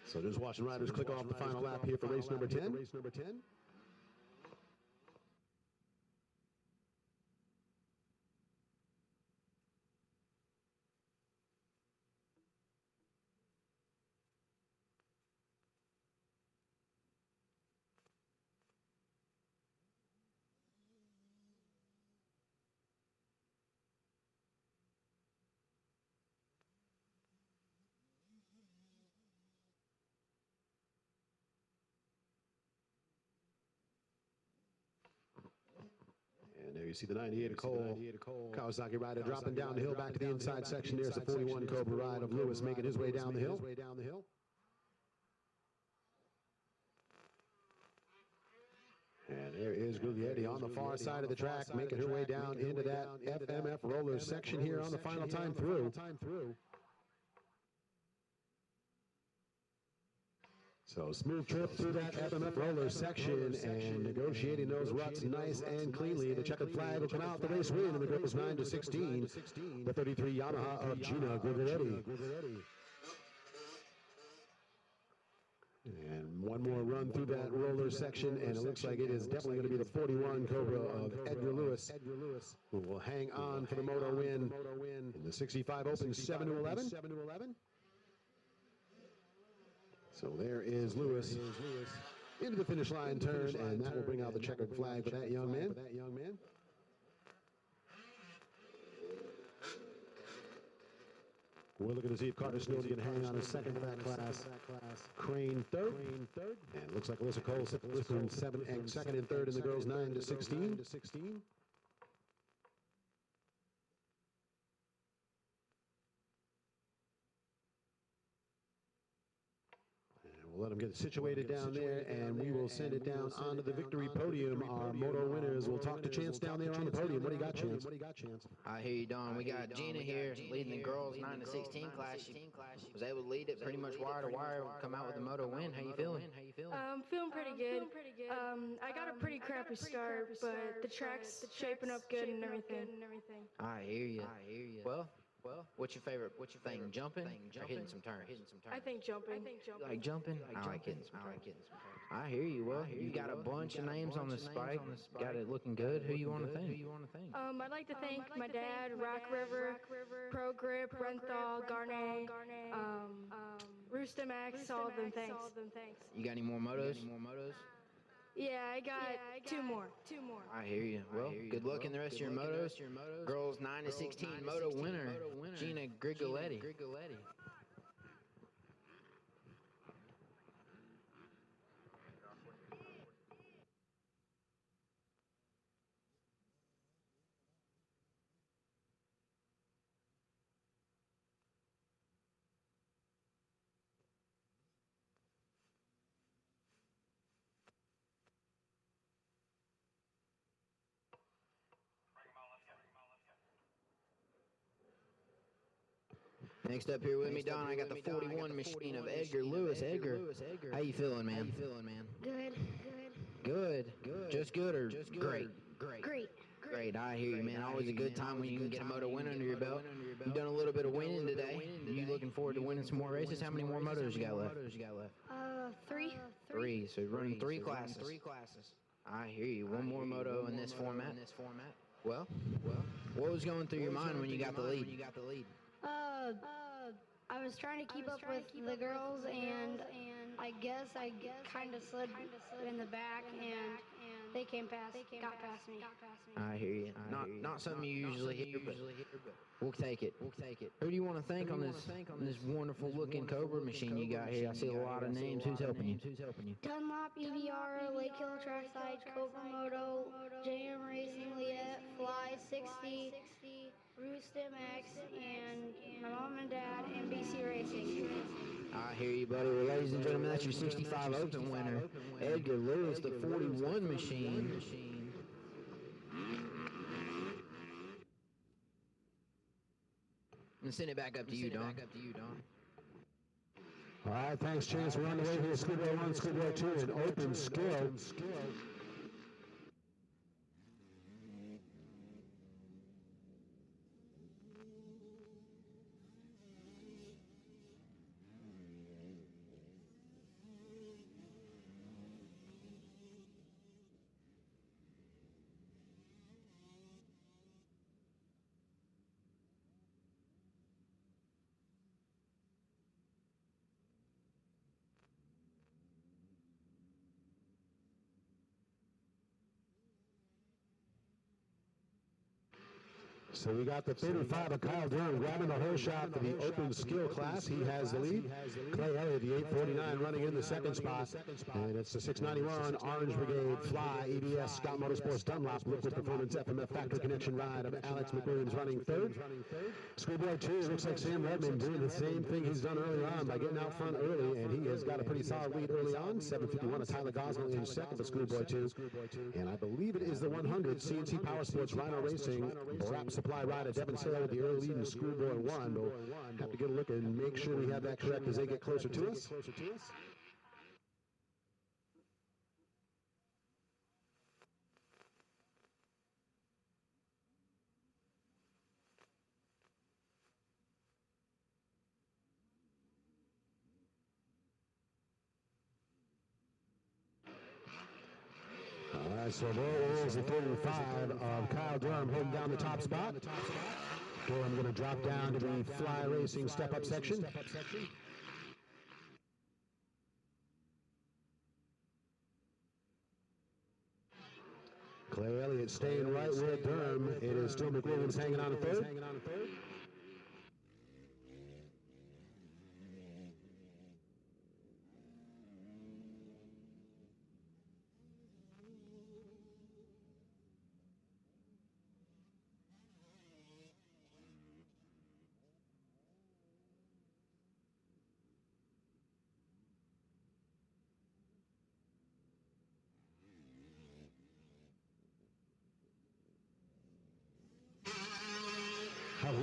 So just watching riders click off the final lap here for race number 10. And there you see the 98 of Cole. Kawasaki rider dropping down the hill back to the inside section. There's the 41 Cobra ride of Lewis making his way down the hill. And there is Griglietti on the far side of the track, making her way down into that FMF roller section here on the final time through. So smooth trip through that FMF roller section and negotiating those ruts nice and cleanly. The checkered flag will come out. The race win in the girls 9 to 16. The 33 Yamaha of Gina Griglietti. And one more run through that roller section, and it looks like it is definitely going to be the 41 Cobra of Edgar Lewis, who will hang on for the moto win in the 65 Open 7-11. So there is Lewis into the finish line turn, and that will bring out the checkered flag for that young man. We're looking to see if Carter Snowden can hang on a second for that class. Crane third. And it looks like Alyssa Cole second and third in the girls 9 to 16. We'll let them get situated down there, and we will send it down onto the victory podium. Our moto winners. We'll talk to Chance down there on the podium. What do you got, Chance? I hear you, Don. We got Gina here leading the girls 9 to 16 class. She was able to lead it pretty much wire to wire, come out with a moto win. How you feeling? I'm feeling pretty good. I got a pretty crappy start, but the track's shaping up good and everything. I hear you. Well, what's your favorite thing? Jumping or hitting some turns? I think jumping. You like jumping? I like hitting some turns. I hear you. Well, you got a bunch of names on the spike. Got it looking good. Who you want to thank? I'd like to thank my dad, Rock River, Pro Grip, Renthal, Garnet, Rooster Max, all of them, thanks. You got any more motos? Yeah, I got two more. I hear you. Well, good luck in the rest of your motos. Girls 9 to 16 moto winner, Gina Grigoletti. Next up here with me, Don, I got the 41 machine of Edgar Lewis. Edgar, how you feeling, man? Good. Just good or great? Great. I hear you, man. Always a good time when you can get a moto win under your belt. You've done a little bit of winning today. You looking forward to winning some more races? How many more motos you got left? Three. So you're running three classes. I hear you. One more moto in this format. Well, what was going through your mind when you got the lead? I was trying to keep up with the girls, and I guess I kind of slid in the back, and they got past me. I hear you. Not something you usually hear, but we'll take it. Who do you want to thank on this wonderful looking Cobra machine you got here? I see a lot of names. Who's helping you? Dunlop, EVR, Lake Hill Trackside, Cobra Moto, JM Racing, Liette, Fly 60, Roostem X, and my mom and dad, and BC Racing. I hear you, buddy. Well, ladies and gentlemen, that's your 65 Open winner, Edgar Lewis, the 41 machine. And send it back up to you, Don. All right, thanks, Chance. We're on the way here. Schoolboy 1, Schoolboy 2, and Open Skill. So we got the 35 of Kyle Durham grabbing the whole shot for the open skill class. He has the lead. Clay Elliott, the 849, running in the second spot. And it's the 691 Orange Brigade Fly EBS Scott Motorsports Dunlop Liquid Performance FMF Factory Connection ride of Alex McWilliams running third. Schoolboy 2, looks like Sam Redmond doing the same thing he's done early on by getting out front early, and he has got a pretty solid lead early on. 751 of Tyler Gosnell in second for Schoolboy 2. And I believe it is the 100 CNC Power Sports Rhino Racing Brap Supply rider Devin Sale with the early lead in Schoolboy 1. We'll have to get a look and make sure we have that correct as they get closer to us. right, so there is the 35 of Kyle Durham holding down the top spot. Durham going to drop down to the Fly Racing step-up section. Clay Elliott staying right with Durham. It is still McWilliams hanging on to third.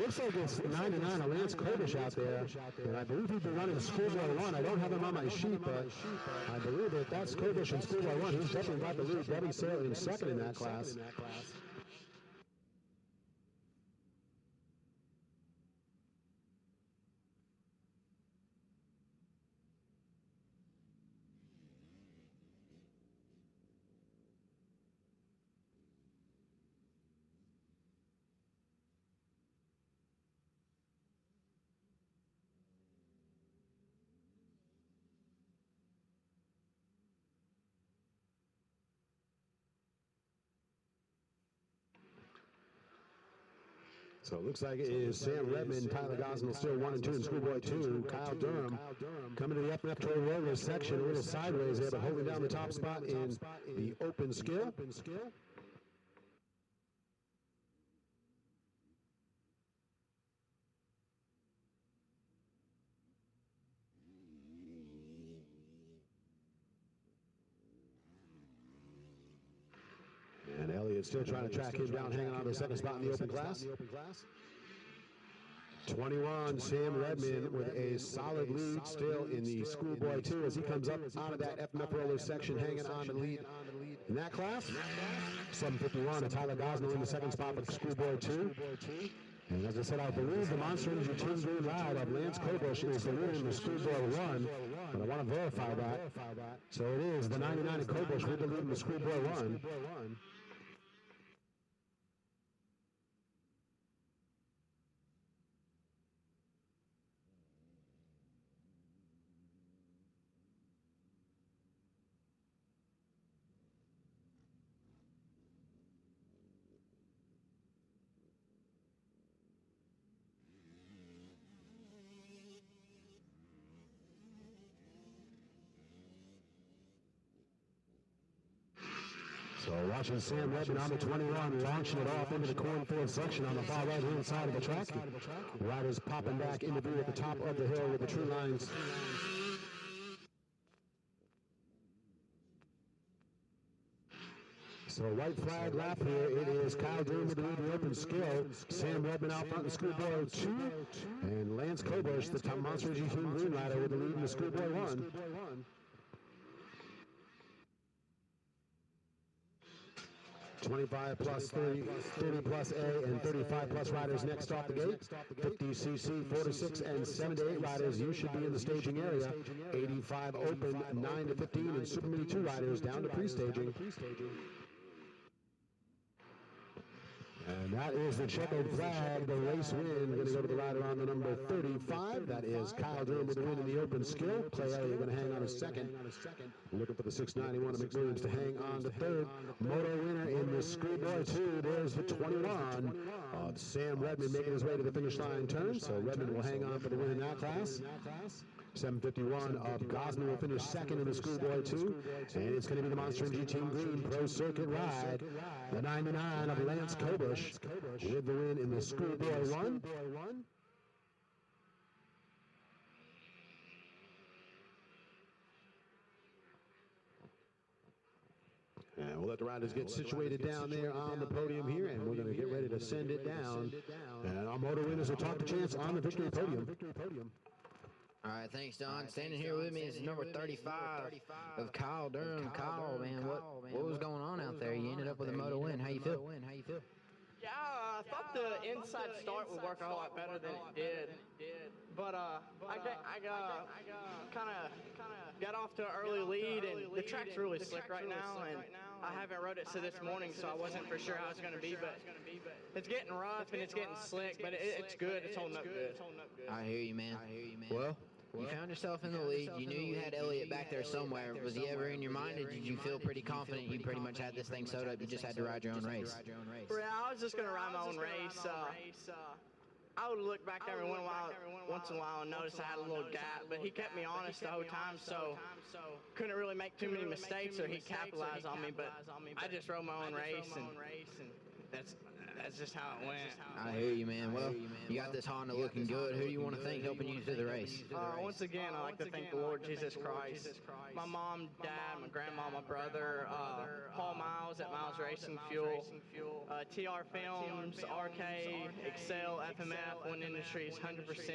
Looks like it's 99 of Lance Kobish out there, and I believe he'd be running Schoolboy 1. I don't have him on my sheet, but I believe that that's Kobish and Schoolboy 1. He's definitely got the lead. Debbie Saylor in second in that class. So it looks like it is Sam Redmond, Tyler Gosnell still 1 and 2 in Schoolboy 2. Kyle Durham coming to the FMF Toy Roller section, a little sideways there, but holding down the top spot in the open skill. And Elliott still trying to track him down, hanging on to the second spot in the open class. 21, Sam Redmond with a solid lead still in the Schoolboy 2 as he comes up out of that FMF roller section, hanging on to the lead in that class. 751, Tyler Gosnell in the second spot for Schoolboy 2. And as I said, I believe the Monster Energy Team Green ride of Lance Kobush is the winner in the Schoolboy 1, but I want to verify that. So it is the 99 of Kobush with the lead in the Schoolboy 1. So watching Sam Redmond on the 21, launching it off into the cornfield section on the far right-hand side of the track. Riders popping back into view at the top of the hill with the true lines. So white flag lap here. It is Kyle Durham with the lead in the open skill. Sam Redmond out front in the Schoolboy 2. And Lance Kobush, the top Monster Energy Team Green rider, with the lead in the Schoolboy 1. 25 plus 30 plus A, and 35 plus riders next off the gate. 50cc, 4 to 6, and 7 to 8 riders. You should be in the staging area. 85 open, 9 to 15, and Super Mini 2 riders down to pre-staging. And that is the checkered flag. The race win going to go to the rider on the number 35. That is Kyle Durham with the win in the open skill. Clay Elliott going to hang on a second. Looking for the 691 of McWilliams to hang on to third. Moto winner in the Schoolboy 2. There's the 21 of Sam Redmond making his way to the finish line turn. So Redmond will hang on for the win in that class. 751 of Gosnell will finish second in the Schoolboy 2. And it's going to be the Monster Energy Team Green Pro Circuit ride. The 99 of Lance Kobush with the win in the Schoolboy 1. And we'll let the riders get situated down there on the podium here, and we're going to get ready to send it down. And our moto winners will talk to Chance on the victory podium. All right, thanks, Don. Standing here with me is number 35 of Kyle Durham. Kyle, man, what was going on out there? You ended up with a moto win. How you feel? Yeah, I thought the inside start would work a whole lot better than it did. But I kind of got off to an early lead, and the track's really slick right now, and I haven't rode it since this morning, so I wasn't for sure how it's going to be, but it's getting rough and it's getting slick, but it's good. It's holding up good. I hear you, man. Well, you found yourself in the lead. You knew you had Elliott back there somewhere. Was he ever in your mind, or did you feel pretty confident you pretty much had this thing sewed up? You just had to ride your own race? Yeah, I was just going to ride my own race. I would look back every once in a while and notice I had a little gap, but he kept me honest the whole time, so couldn't really make too many mistakes, or he capitalized on me, but I just rode my own race, and that's just how it went. I hear you, man. Well, you got this Honda looking good. Who do you want to thank helping you through the race? Once again, I'd like to thank the Lord Jesus Christ, my mom, dad, my grandma, my brother, Paul Miles at Miles Racing Fuel, TR Films, Arcade, Excel, FMF, One Industries, 100%.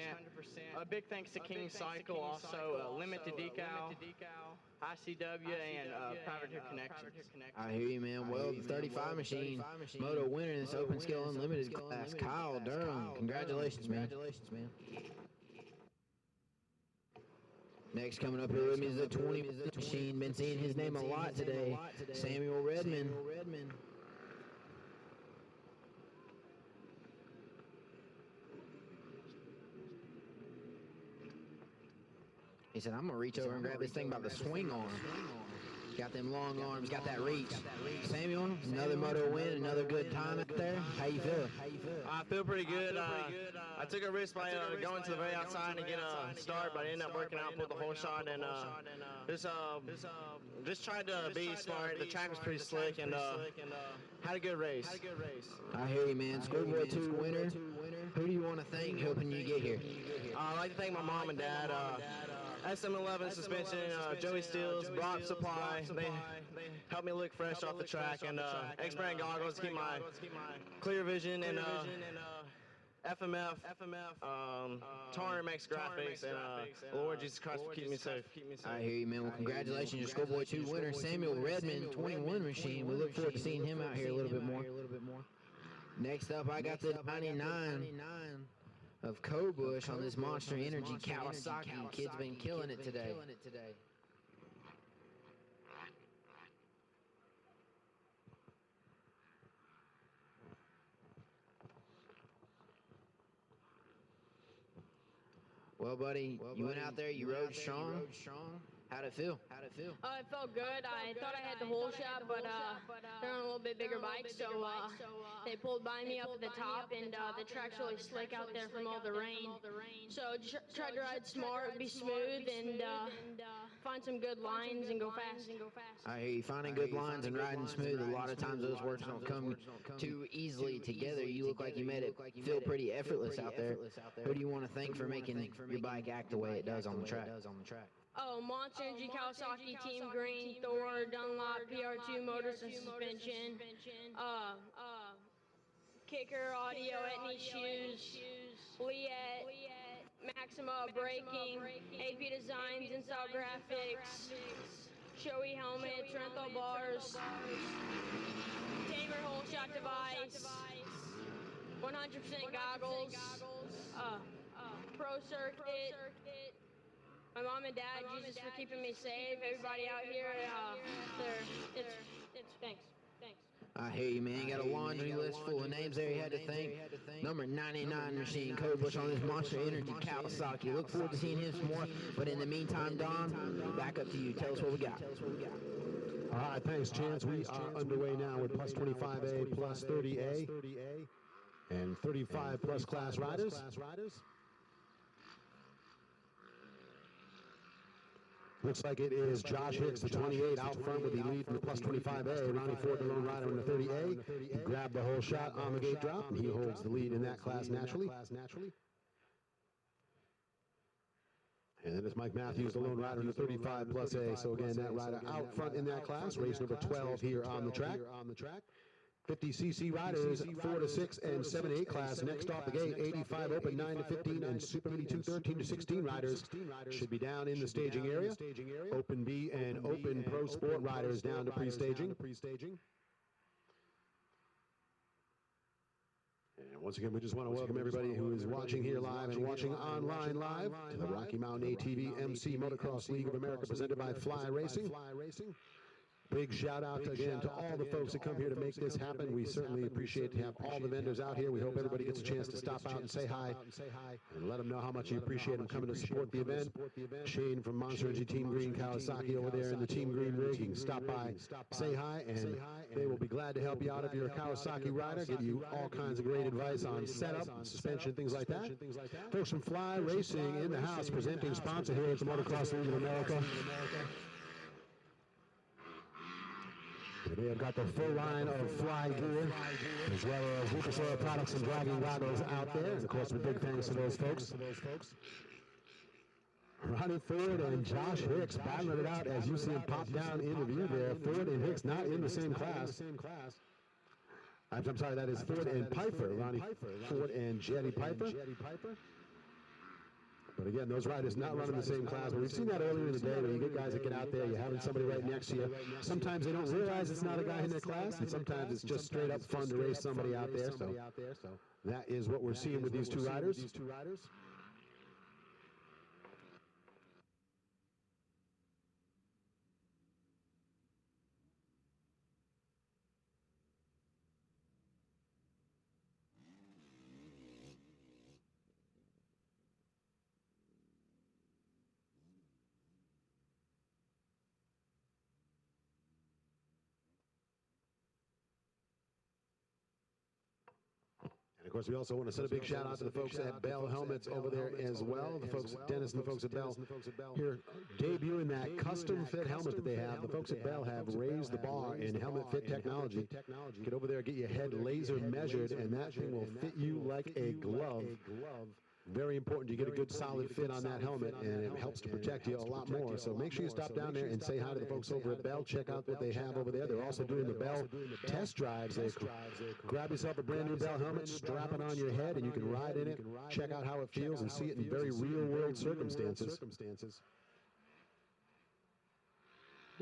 A big thanks to King Cycle, also Limited Decal, ICW, and Privateer Connection. I hear you, man. Well, the 35 machine, Moto winner in this open scale unlimited class, Kyle Durham. Congratulations, man. Next coming up here with me is the 20 machine. Been seeing his name a lot today, Samuel Redman. He said, I'm going to reach over and grab this thing by the swing arm. Got them long arms, got that reach. Samuel, another moto win, another good time out there. How you feeling? I feel pretty good. I took a risk by going to the very outside to get a start, but I ended up working out, pulled the whole shot, and just tried to be smart. The track was pretty slick, and had a good race. I hear you, man. Schoolboy 2 winner. Who do you want to thank helping you get here? I'd like to thank my mom and dad. SM11 suspension, Joey Steels, Brock Supply. They helped me look fresh off the track, and X-Brand goggles to keep my clear vision, and FMF, Tar MX Graphics, and Lord Jesus Christ for keeping me safe. I hear you, man. Well, congratulations, your Schoolboy 2 winner, Samuel Redman, 21 machine. We look forward to seeing him out here a little bit more. Next up, I got the 99 of Cobush on this Monster Energy Kawasaki. Kid's been killing it today. Well, buddy, you went out there, you rode strong. How'd it feel? It felt good. I thought I had the whole shot, but they're on a little bit bigger bike, so they pulled by me up at the top, and the track's really slick out there from all the rain. So tried to ride smart, be smooth, and find some good lines and go fast. I hear you. Finding good lines and riding smooth, a lot of times those words don't come too easily together. You look like you made it feel pretty effortless out there. Who do you want to thank for making your bike act the way it does on the track? Oh, Monster Energy Kawasaki, Team Green, Thor, Dunlop, PR2 Motors and Suspension, Kicker Audio, Etney Shoes, Liet, Maxima Braking, AP Designs, Install Graphics, Shoei Helmets, Renthal Bars, Tamer Whole Shot Device, 100% Goggles, Pro Circuit, my mom and dad, Jesus for keeping me safe. Everybody out here, thanks. I hear you, man. Got a laundry list full of names there you had to thank. Number 99 machine, Cobush on this Monster Energy Kawasaki. Look forward to seeing him some more. But in the meantime, Don, back up to you. Tell us what we got. All right, thanks, Chance. We are underway now with plus 25A, plus 30A, and 35 plus class riders. Looks like it is Josh Hicks, the 28, out front with the lead from the plus 25A. Ronnie Ford, the lone rider in the 30A. He grabbed the whole shot on the gate drop, and he holds the lead in that class naturally. And then it's Mike Matthews, the lone rider in the 35 plus A. So again, that rider out front in that class, race number 12 here on the track. 50cc riders, 4 to 6 and 7 to 8 class. Next off the gate, 85 open, 9 to 15, and Super Mini 2, 13 to 16 riders should be down in the staging area. Open B and Open Pro Sport riders down to pre-staging. Once again, we just want to welcome everybody who is watching here live and watching online live to the Rocky Mountain ATV MC Motocross League of America presented by Fly Racing. Big shout out again to all the folks that come here to make this happen. We certainly appreciate to have all the vendors out here. We hope everybody gets a chance to stop out and say hi and let them know how much you appreciate them coming to support the event. Shane from Monster Energy Team Green, Kawasaki over there in the Team Green rig. You can stop by, say hi, and they will be glad to help you out if you're a Kawasaki rider, give you all kinds of great advice on setup, suspension, things like that. Folks from Fly Racing in the house, presenting sponsor here at the Motocross League of America. We have got the full line of Fly gear, as well as Lucas Oil products and dragging goggles out there. And of course, with big thanks to those folks. Ronnie Ford and Josh Hicks battling it out as you see him pop down in the view there. Ford and Hicks not in the same class. I'm sorry, that is Ford and Piper. Ronnie Ford and Jetty Piper. But again, those riders not running the same class. But we've seen that earlier in the day when you get guys that get out there, you're having somebody right next to you. Sometimes they don't realize it's not a guy in their class, and sometimes it's just straight up fun to race somebody out there. So that is what we're seeing with these two riders. Of course, we also want to send a big shout out to the folks at Bell Helmets over there as well. The folks at Dennis and the folks at Bell here debuting that custom fit helmet that they have. The folks at Bell have raised the bar in helmet fit technology. Get over there, get your head laser measured, and that thing will fit you like a glove. Very important you get a good solid fit on that helmet, and it helps to protect you a lot more. So make sure you stop down there and say hi to the folks over at Bell. Check out what they have over there. They're also doing the Bell test drives. They grab yourself a brand new Bell helmet, strap it on your head, and you can ride in it, check out how it feels, and see it in very real world circumstances.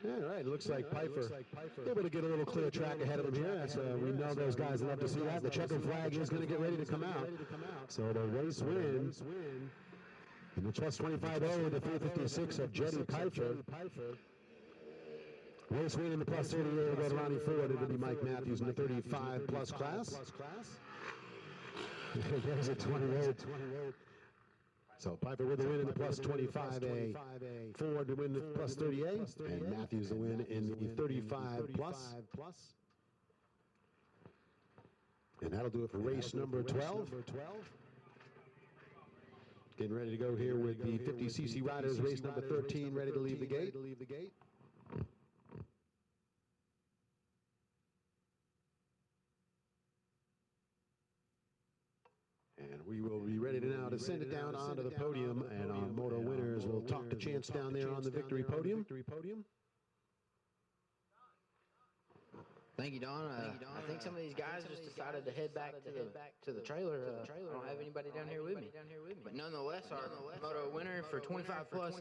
All right, it looks like Piper able to get a little clear track ahead of him here. So we know those guys love to see that. The checkered flag is going to get ready to come out. So the race win in the plus 25A, the 356 of Jetty Piper. Race win in the plus 38 will go to Ronnie Ford. It'll be Mike Matthews in the 35 plus class. There's a 28. So Piper with the win in the plus 25A, Ford to win the plus 38, and Matthews the win in the 35 plus. And that'll do it for race number 12. Getting ready to go here with the 50cc riders, race number 13, ready to leave the gate. And we will be ready to now to send it down onto the podium, and our moto winners will talk to Chance down there on the victory podium. Thank you, Don. I think some of these guys just decided to head back to the trailer. I don't have anybody down here with me. But nonetheless, our moto winner for 25 plus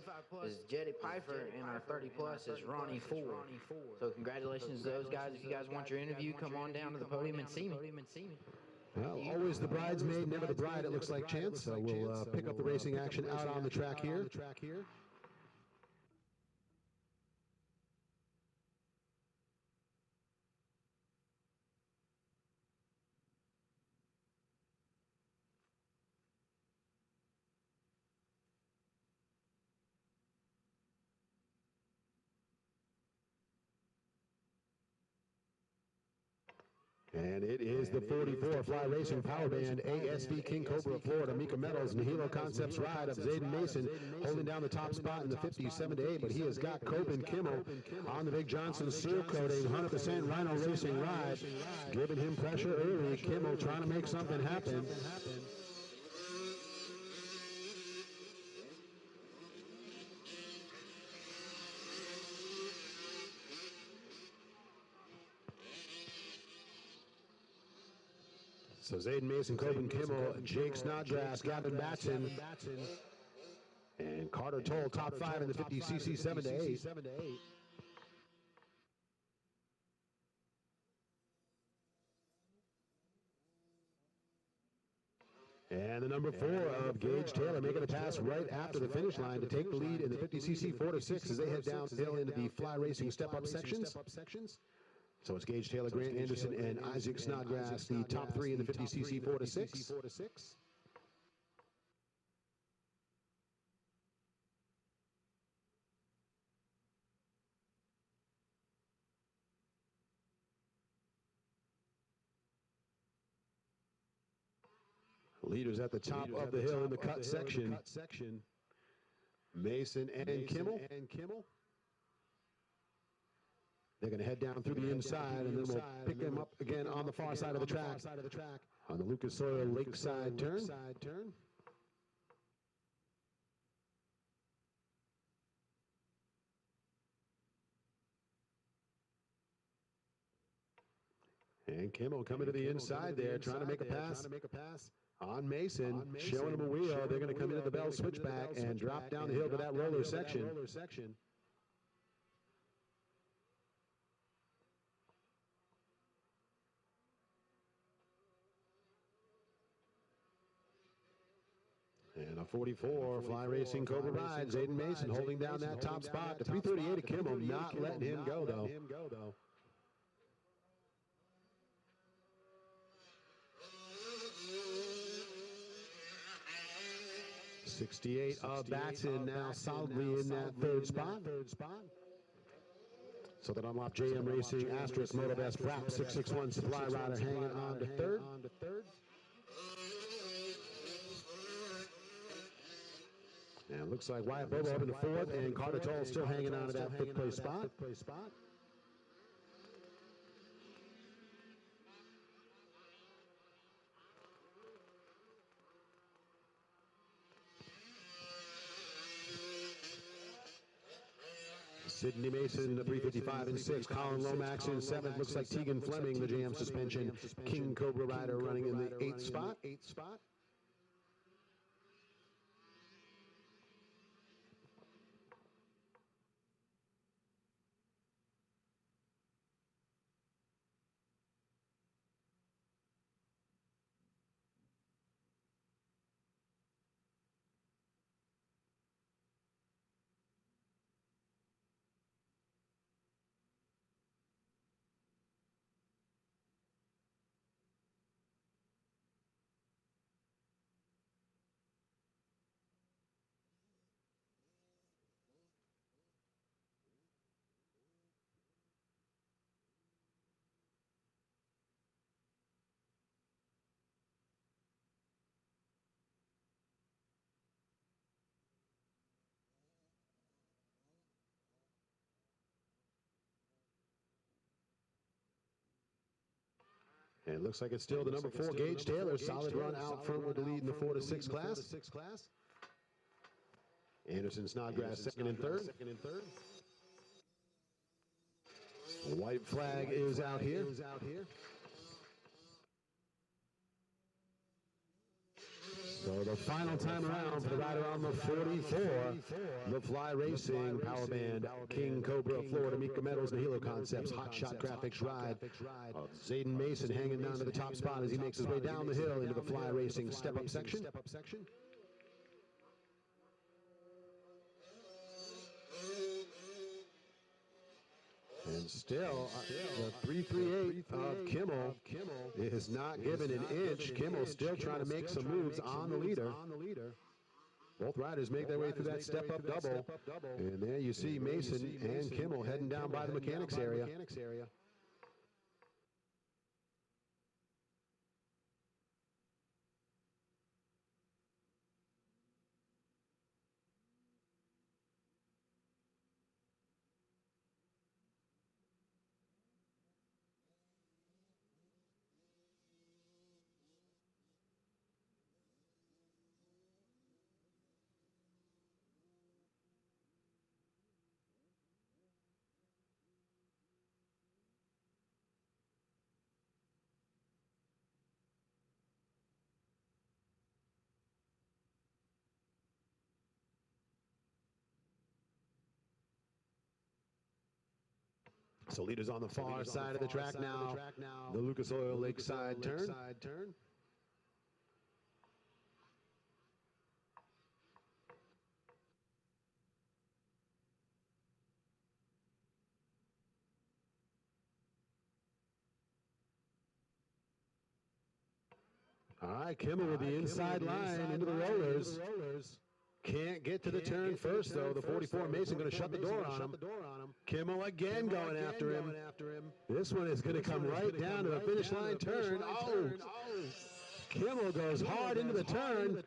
is Jetty Piper, and our 30 plus is Ronnie Ford. So congratulations to those guys. If you guys want your interview, come on down to the podium and see me. Well, always the bridesmaid, never the bride, it looks like, Chance. So we'll pick up the racing action out on the track here. And it is the 44 Fly Racing Power Band ASV King Cobra Florida Mika Metals Nihilo Concepts ride of Zayden Mason holding down the top spot in the 57-8, but he has got Coben Kimmel on the Big Johnson seal coating 100% Rhino Racing ride, giving him pressure early. Kimmel trying to make something happen. So Zayden Mason, Coben Kimmel, Jake Snodgrass, Gavin Batson, and Carter Toll, top 5 in the 50cc 7 to 8. number 4 of Gage Taylor making a pass right after the finish line to take the lead in the 50cc 4-6 as they head downhill into the fly racing step-up sections. So it's Gage Taylor, Grant Anderson, and Isaac Snodgrass, the top 3 in the 50cc 4-6. Leaders at the top of the hill in the cut section. Mason and Kimmel. They're going to head down through the inside, and then we'll pick them up again on the far side of the track on the Lucas Oil Lakeside turn. And Kimmel coming to the inside there, trying to make a pass on Mason, showing him a wheel. They're going to come into the bell switchback and drop down the hill to that roller section. 44, Fly Racing Cobra rides. Aiden Mason holding down that top spot. The 338 of Kimmel, not letting him go, though. 68 of Batson now solidly in that third spot. So that unlock JM Racing, Asterisk, Motobest, Brap, 661 Supply Rider hanging on to third. And it looks like Wyatt Bobo up in the fourth, and Carter Toll still hanging on to that fifth place spot. Sidney Mason, the 355 and 6. Colin Lomax in 7th. Looks like Tegan Fleming, the JM suspension. King Cobra rider running in the 8th spot. And it looks like it's still the number 4, Gage Taylor. Solid run out front with the lead in the 4-6 class. Anderson Snodgrass second and third. White flag is out here. So the final time around for the rider on the 44, the Fly Racing Power Band, King Cobra, Florida Mika Metals, Nihilo Concepts, Hot Shot Graphics ride. Zayden Mason hanging down to the top spot as he makes his way down the hill into the Fly Racing step-up section. And still, the 338 of Kimmel is not given an inch. Kimmel still trying to make some moves on the leader. Both riders make their way through that step-up double. And there you see Mason and Kimmel heading down by the mechanics area. So leaders on the far side of the track now. The Lucas Oil Lakeside turn. All right, Kimmel with the inside line into the rollers. Can't get to the turn first, though. The 44 Mason going to shut the door on him. Kimmel again going after him. This one is going to come right down to the finish line turn. Oh! Kimmel goes hard into the turn,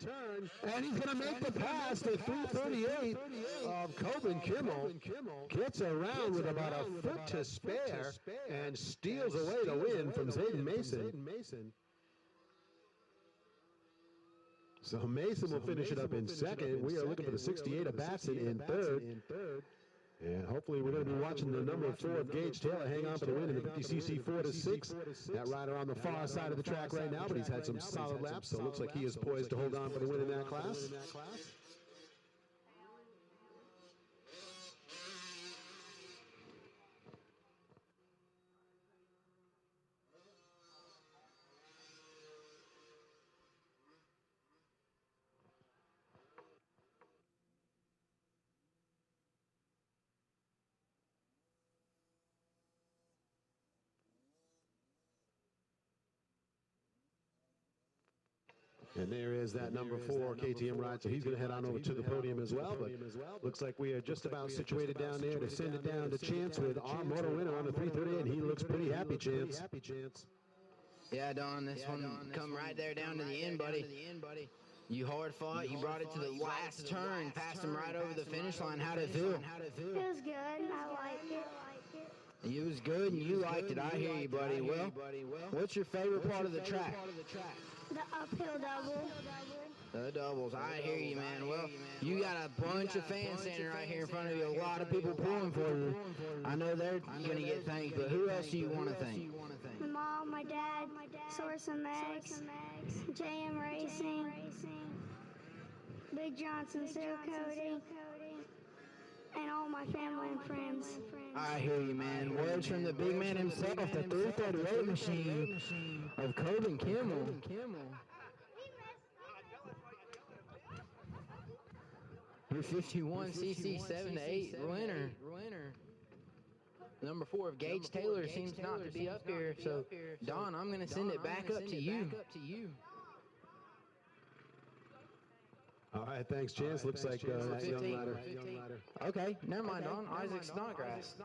and he's going to make the pass to 338 of Coben Kimmel. Gets around with about a foot to spare and steals away the win from Zayden Mason. So Mason will finish it up in second. We are looking for the 68 of Batson in third. And hopefully we're going to be watching the number 4 of Gage Taylor hang on for the win in the 50cc 4-6. That rider on the far side of the track right now, but he's had some solid laps, so it looks like he is poised to hold on for the win in that class. And there is that number 4 KTM ride, so he's going to head on over to the podium as well. But looks like we are just about situated down there to send it down to Chance with our moto winner on the 330, and he looks pretty happy, Chance. Yeah, Don, this one come right there down to the end, buddy. You hard fought, you brought it to the last turn, passed him right over the finish line. How'd it feel? It was good. I like it. It was good and you liked it. I hear you, buddy. Well, what's your favorite part of the track? The uphill double. The doubles. I hear you, man. Well, you got a bunch of fans standing right here in front of you. A lot of people pulling for you. I know they're going to get thanked, but who else do you want to thank? My mom, my dad, Source and Max, JM Racing, Big Johnson, Seal Cody, and all my family and friends. I hear you, man. Words from the big man himself, the 338 machine of Coben Kimmel. Your 51cc 7-8 winner. Number 4 of Gage Taylor seems not to be up here, so Don, I'm going to send it back up to you. All right, thanks, Chance. Looks like that young rider. Okay, never mind, Don. Isaac Snodgrass.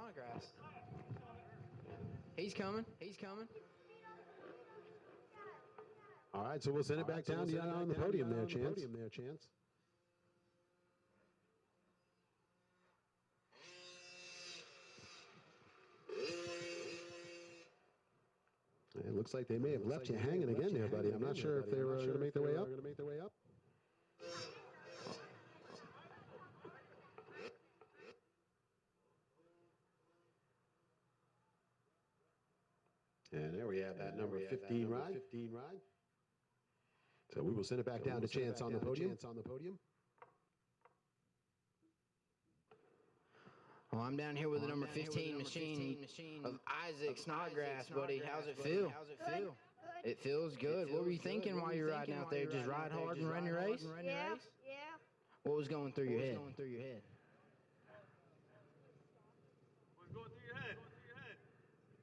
He's coming. All right, so we'll send it back down to you on the podium there, Chance. It looks like they may have left you hanging again there, buddy. I'm not sure if they were going to make their way up. And there we have that number 15 ride. So we will send it back down to Chance on the podium. Well, I'm down here with the number 15 machine of Isaac Snodgrass, buddy. How's it feel? It feels good. What were you thinking while you were riding out there? Just ride hard and run your race? Yeah. What was going through your head?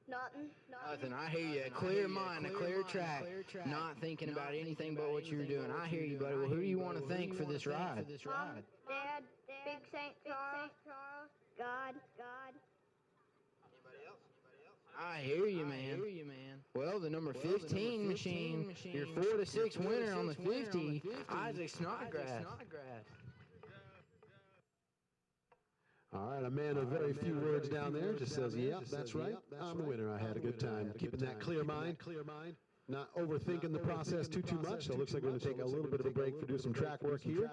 Nothing. I hear you. A clear mind, a clear track. Not thinking about anything but what you were doing. I hear you, buddy. Well, who do you want to thank for this ride? Mom, Dad, Big St. Charles, God. I hear you, man. Well, the number 15 machine, your 4-6 winner on the 50, Isaac Snodgrass. All right, a man of very few words down there just says, yep, that's right. I'm the winner. I had a good time. Keeping that clear mind. Not overthinking the process too much. So it looks like we're going to take a little bit of a break for do some track work here.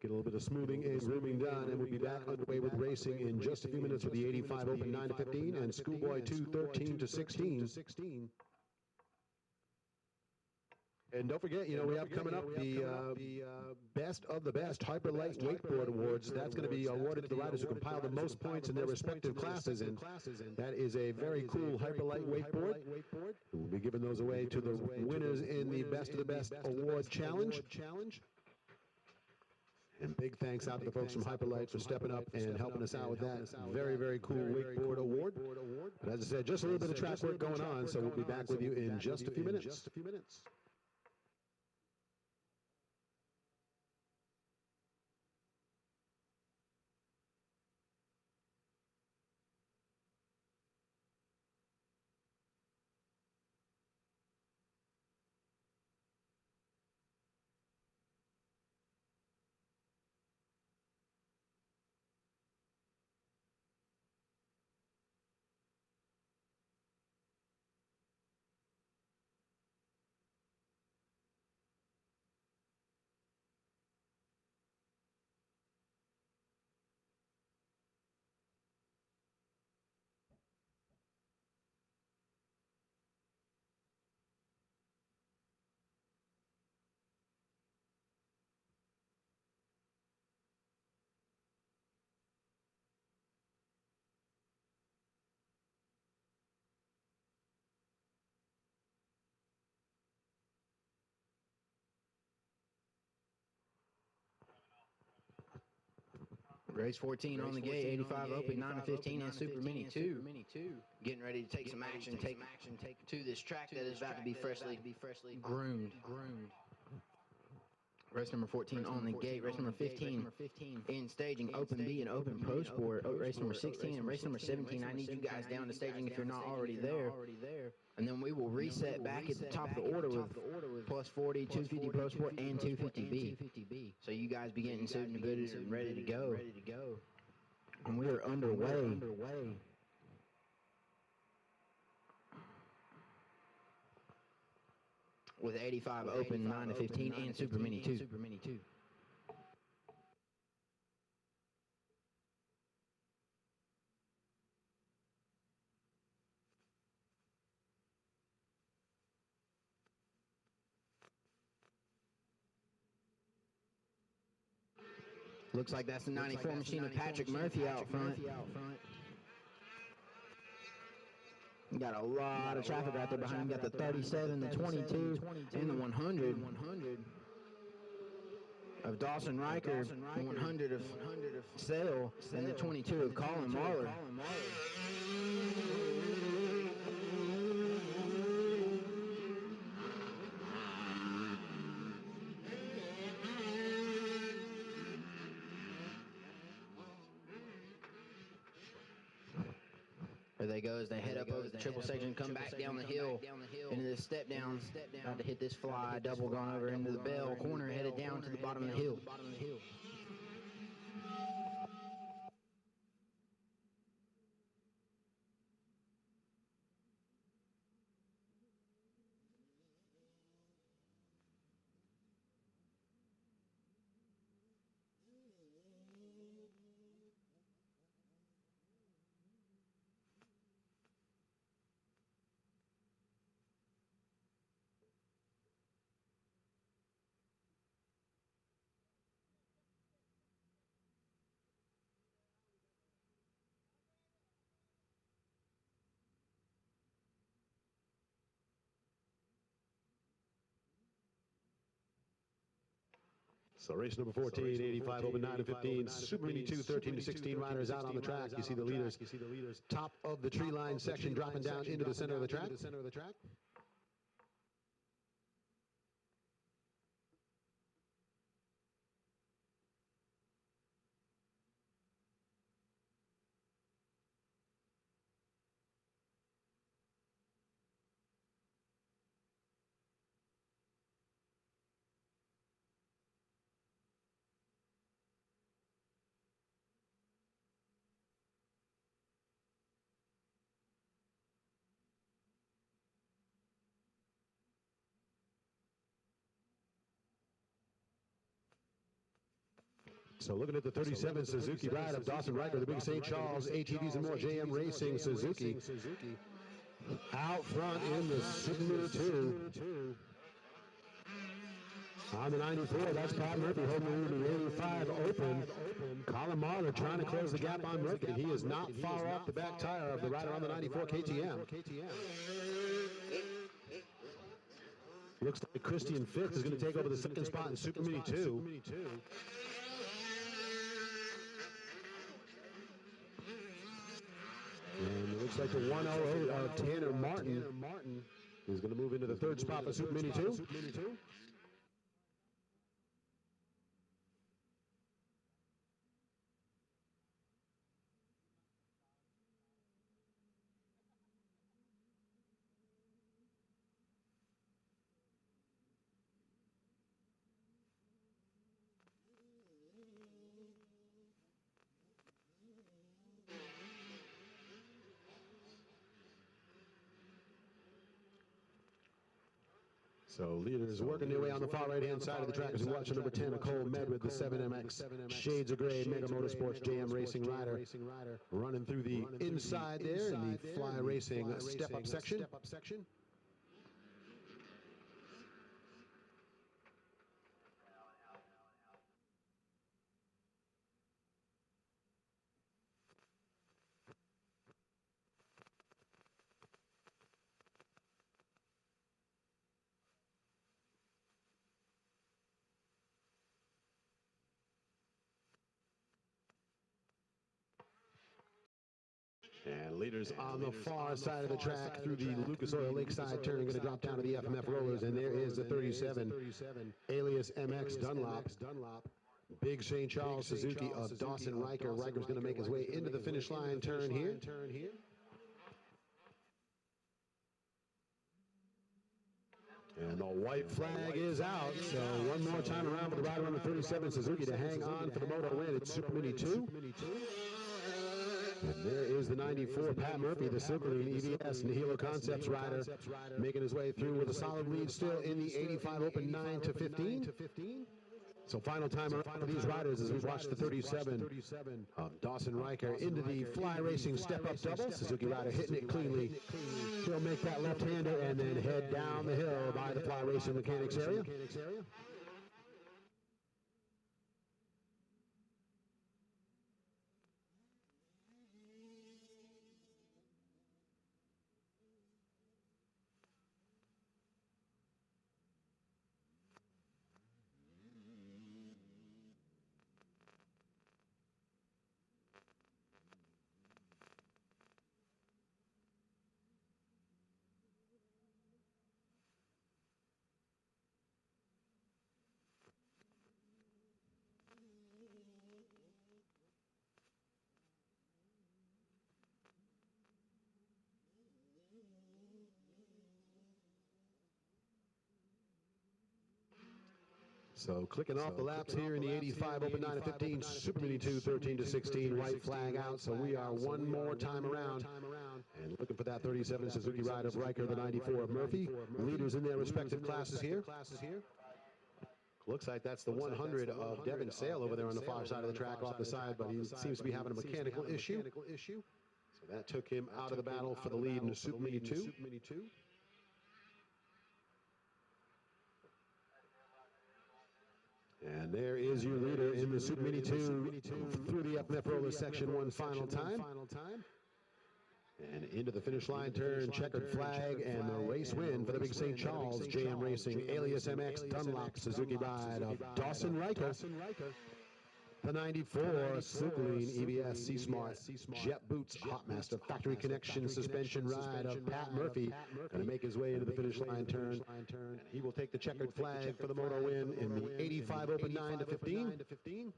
Get a little bit of smoothing and grooming done, and we'll be back underway with racing in just a few minutes with the 85 Open 9-15 and Schoolboy 2 13-16. And don't forget, we have coming up the Best of the Best Hyper Light Wakeboard Awards. That's going to be awarded to the riders who compile the most points in their respective classes. And that is a very cool Hyper Light Wakeboard. We'll be giving those away to the winners in the Best of the Best Award Challenge. And big thanks out to the folks from Hyperlight for stepping up and helping us out with that very, very cool wakeboard award. But as I said, just a little bit of track work going on, so we'll be back with you in just a few minutes. Race 14 on the gate, 85 open, 9 to 15, and Super Mini 2. Getting ready to take some action, take to this track that is about to be freshly groomed. Race number 14 on the gate. Race number 15 in staging, Open B and Open Pro Sport. Race number 16 and race number 17. I need you guys down to staging if you're not already there. And then we will reset back at the top of the order with plus 40, 250 Pro Sport, and 250B. So you guys be getting suited and booted and ready to go. And we are underway. With 85 open, 9 to 15, and Super Mini 2. Looks like that's the 94 machine of Patrick Murphy out front. You got a lot of traffic right there behind him. You got the 37, the 22, and the 100 of Dawson Riker, the 100 of Sale, and the 22 of Colin Marler. There they go as they head up over the triple section, come back down the hill into this step down. About to hit this fly, double going over into the bell corner, headed down to the bottom of the hill. So race number 14, 85 open, 9 to 15, Super Mini 2, 13 to 16 riders out on the track. You see the leaders, top of the tree line section dropping down into the center of the track. So looking at the 37 Suzuki ride of Dawson Riker, the big St. Charles, ATVs and more, JM Racing Suzuki. Out front in the Super Mini 2. On the 94, that's Pat Murphy holding the 85 open. Colin Marler trying to close the gap on Murphy. He is not far off the back tire of the rider on the 94 KTM. Looks like Christian Fitz is going to take over the second spot in Super Mini 2. And it looks like the 108 of Tanner Martin is going to move into the third spot for Super Mini 2. So leaders working their way on the far right-hand side of the track as we watch number 10, Nicole Medwid, the 7MX Shades of Gray Mega Motorsports JM Racing rider, running through the inside there in the Fly Racing step-up section. leaders on the far side of the track through the Lucas Oil Lakeside turn, going to drop down to the FMF rollers, and there is the 37, alias MX Dunlop. Big St. Charles Suzuki of Dawson Riker. Riker's going to make his way into the finish line turn here. And the white flag is out. So one more time around for the rider on the 37 Suzuki to hang on for the moto win. It's Super Mini 2. And there is the 94 Pat Murphy, the Silverline EVS and Hilo Concepts rider, making his way through with a solid lead still in the 85 Open 9 to 15. So final time around for these riders as we watch the 37 of Dawson Riker into the fly racing step-up double. Suzuki rider hitting it cleanly. He'll make that left-hander and then head down the hill by the fly racing mechanics area. So clicking off the laps here in the 85 Open 9 to 15, Super Mini 2, 13 to 16, white flag out. So we are one more time around. And looking for that 37 Suzuki rider of Riker, the 94 of Murphy. Leaders in their respective classes here. Looks like that's the 100 of Devin Sale over there on the far side of the track off the side, but he seems to be having a mechanical issue. So that took him out of the battle for the lead in the Super Mini 2. And there is your leader in the Super Mini 2 through the FMF roller section one final time. And into the finish line turn, checkered flag, and the race win for the Big St. Charles JM Racing alias MX Dunlop Suzuki ride of Dawson Riker. The 94 Silverline EVS C-Smart Jet Boots Hotmaster Factory Connection Suspension ride of Pat Murphy. Going to make his way into the finish line turn. And he will take the checkered flag for the moto win in the 85 Open 9 to 15.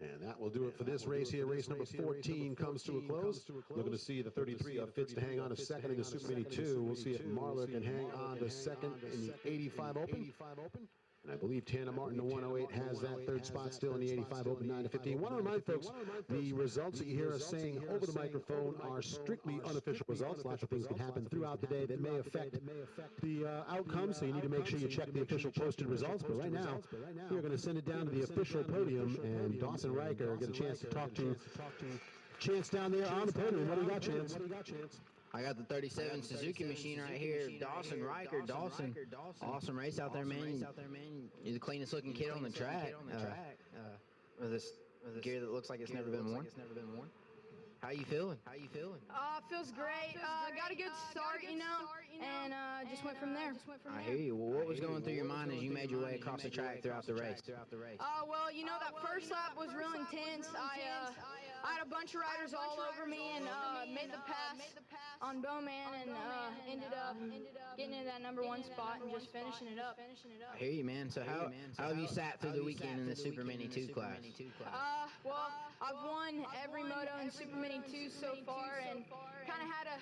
And that will do it for this race here. Race number 14 comes to a close. Looking to see the 33 of Fitz to hang on to second in the Super Mini 2. We'll see if Marler can hang on to second in the 85 Open. And I believe Tanner Martin, the 108, has that third spot still in the 85 Open 9 to 15. I want to remind folks, the results that you hear us saying over the microphone are strictly unofficial results. Lots of things can happen throughout the day that may affect the outcome, so you need to make sure you check the official posted results. But right now, we're going to send it down to the official podium, and Dawson Riker get a chance to talk to Chance down there on the podium. What do you got, Chance? I got the 37 Suzuki machine right here. Dawson Riker. Dawson. Awesome race out there, man. You're the cleanest looking kid on the track. With this gear that looks like it's never been worn. How you feeling? Feels great. Got a good start, you know, and just went from there. I hear you. Well, what was going through your mind as you made your way across the track throughout the race? Well, you know, that first lap was real intense. I had a bunch of riders all over me and made the pass on Bowman and ended up getting into that #1 spot and just finishing it up. I hear you, man. So how have you sat through the weekend in the Super Mini 2 class? Well, I've won every moto in Super Mini 2 so far and kind of had a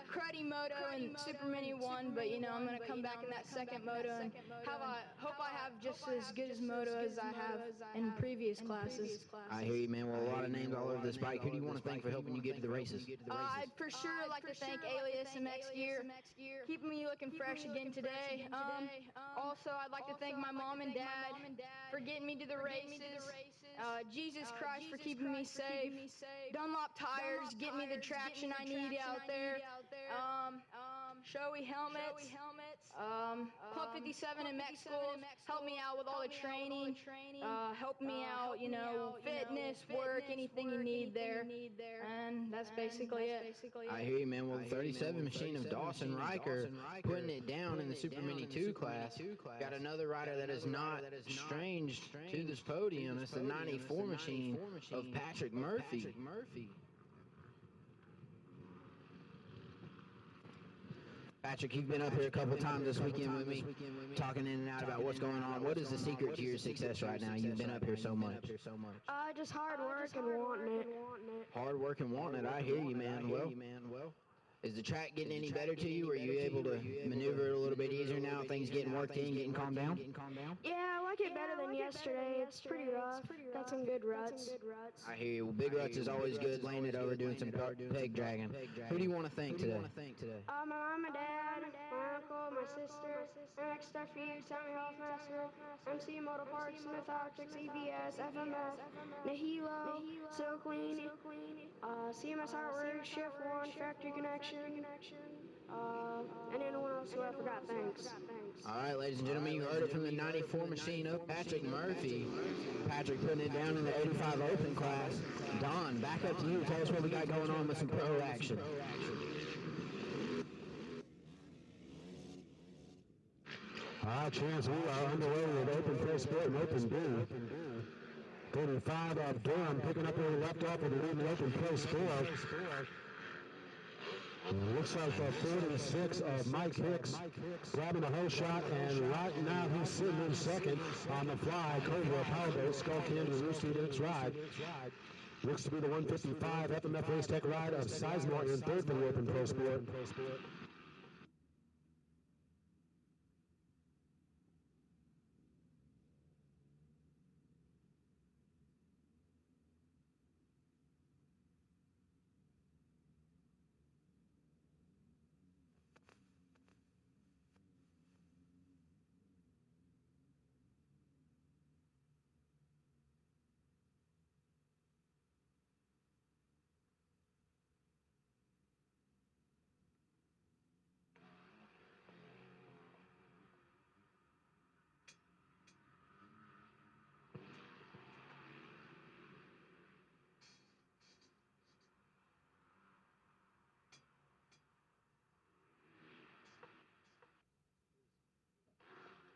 cruddy moto in Super Mini 1, but you know, I'm going to come back in that second moto and hope I have just as good as moto as I have in previous classes. I hear you, man. Well, a lot of names all over this bike. Who do you want to thank for helping you get to the races? I'd for sure like to thank Alias MX Gear, keeping me looking fresh again today. Also, I'd like to thank my mom and dad for getting me to the races. Jesus Christ for keeping me safe. Dunlop tires get me the traction I need out there. Showy helmets. Club 57 in Mexico helped me out with all the training, helped me out, you know, fitness, work, anything you need there, and that's basically it. I hear you, man. Well, the 37 machine of Dawson Riker putting it down in the Super Mini 2 class. Got another rider that is not strange to this podium. It's the 94 machine of Patrick Murphy. Patrick, you've been up here a couple times this weekend with me, talking in and out about what's going on. What is the secret to your success right now? You've been up here so much. Just hard work and wanting it. Hard work and wanting it. I hear you, man. Well, is the track getting any better to you? Are you able to maneuver it a little bit easier now? Things getting worked in, getting calmed down? Yeah, I like it better than yesterday. It's pretty rough. Got some good ruts. I hear you. Well, big ruts is always good. Laying it over, doing some peg dragging. Who do you want to thank today? My mom and dad, my uncle, my sister, MX Stuff for You, Tommy Hoffmaster, MC Motor Parts, Smith Optics, EBS, FMF, Nahilo, So Clean, CMS Hardware, Shift 1, Factory Connection, and anyone else who I forgot, thanks. All right, ladies and gentlemen, you heard it from the 94 machine of Patrick Murphy. Patrick putting it down in the 85 open class. Don, back up to you. Tell us what we got going on with some pro action. All right, Chance, we are underway with Open Pro Sport and Open B. 35 of Durham picking up where we left off with the lead in Open Pro Sport. Looks like 46 of Mike Hicks grabbing a hole shot, and right now he's sitting in second on the fly. Cobra, Powerboat, Skull Candy, Rooster Dix ride. Looks to be the 155 FMF Race Tech ride of Sizemore in third for the Open Pro Sport.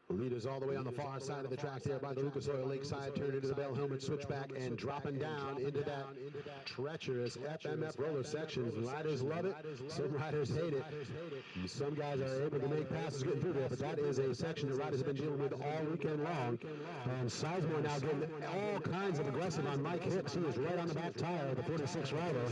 Leaders all the way on the far side of the track there by the Lucas Oil Lakeside, turn into the Bell Helmet switchback and dropping down into that treacherous FMF roller section. Riders love it, some riders hate it. Some guys are able to make passes getting through there, but that is a section that riders have been dealing with all weekend long. And Sizemore now getting all kinds of aggressive on Mike Hicks. He is right on the back tire of the 46 rider.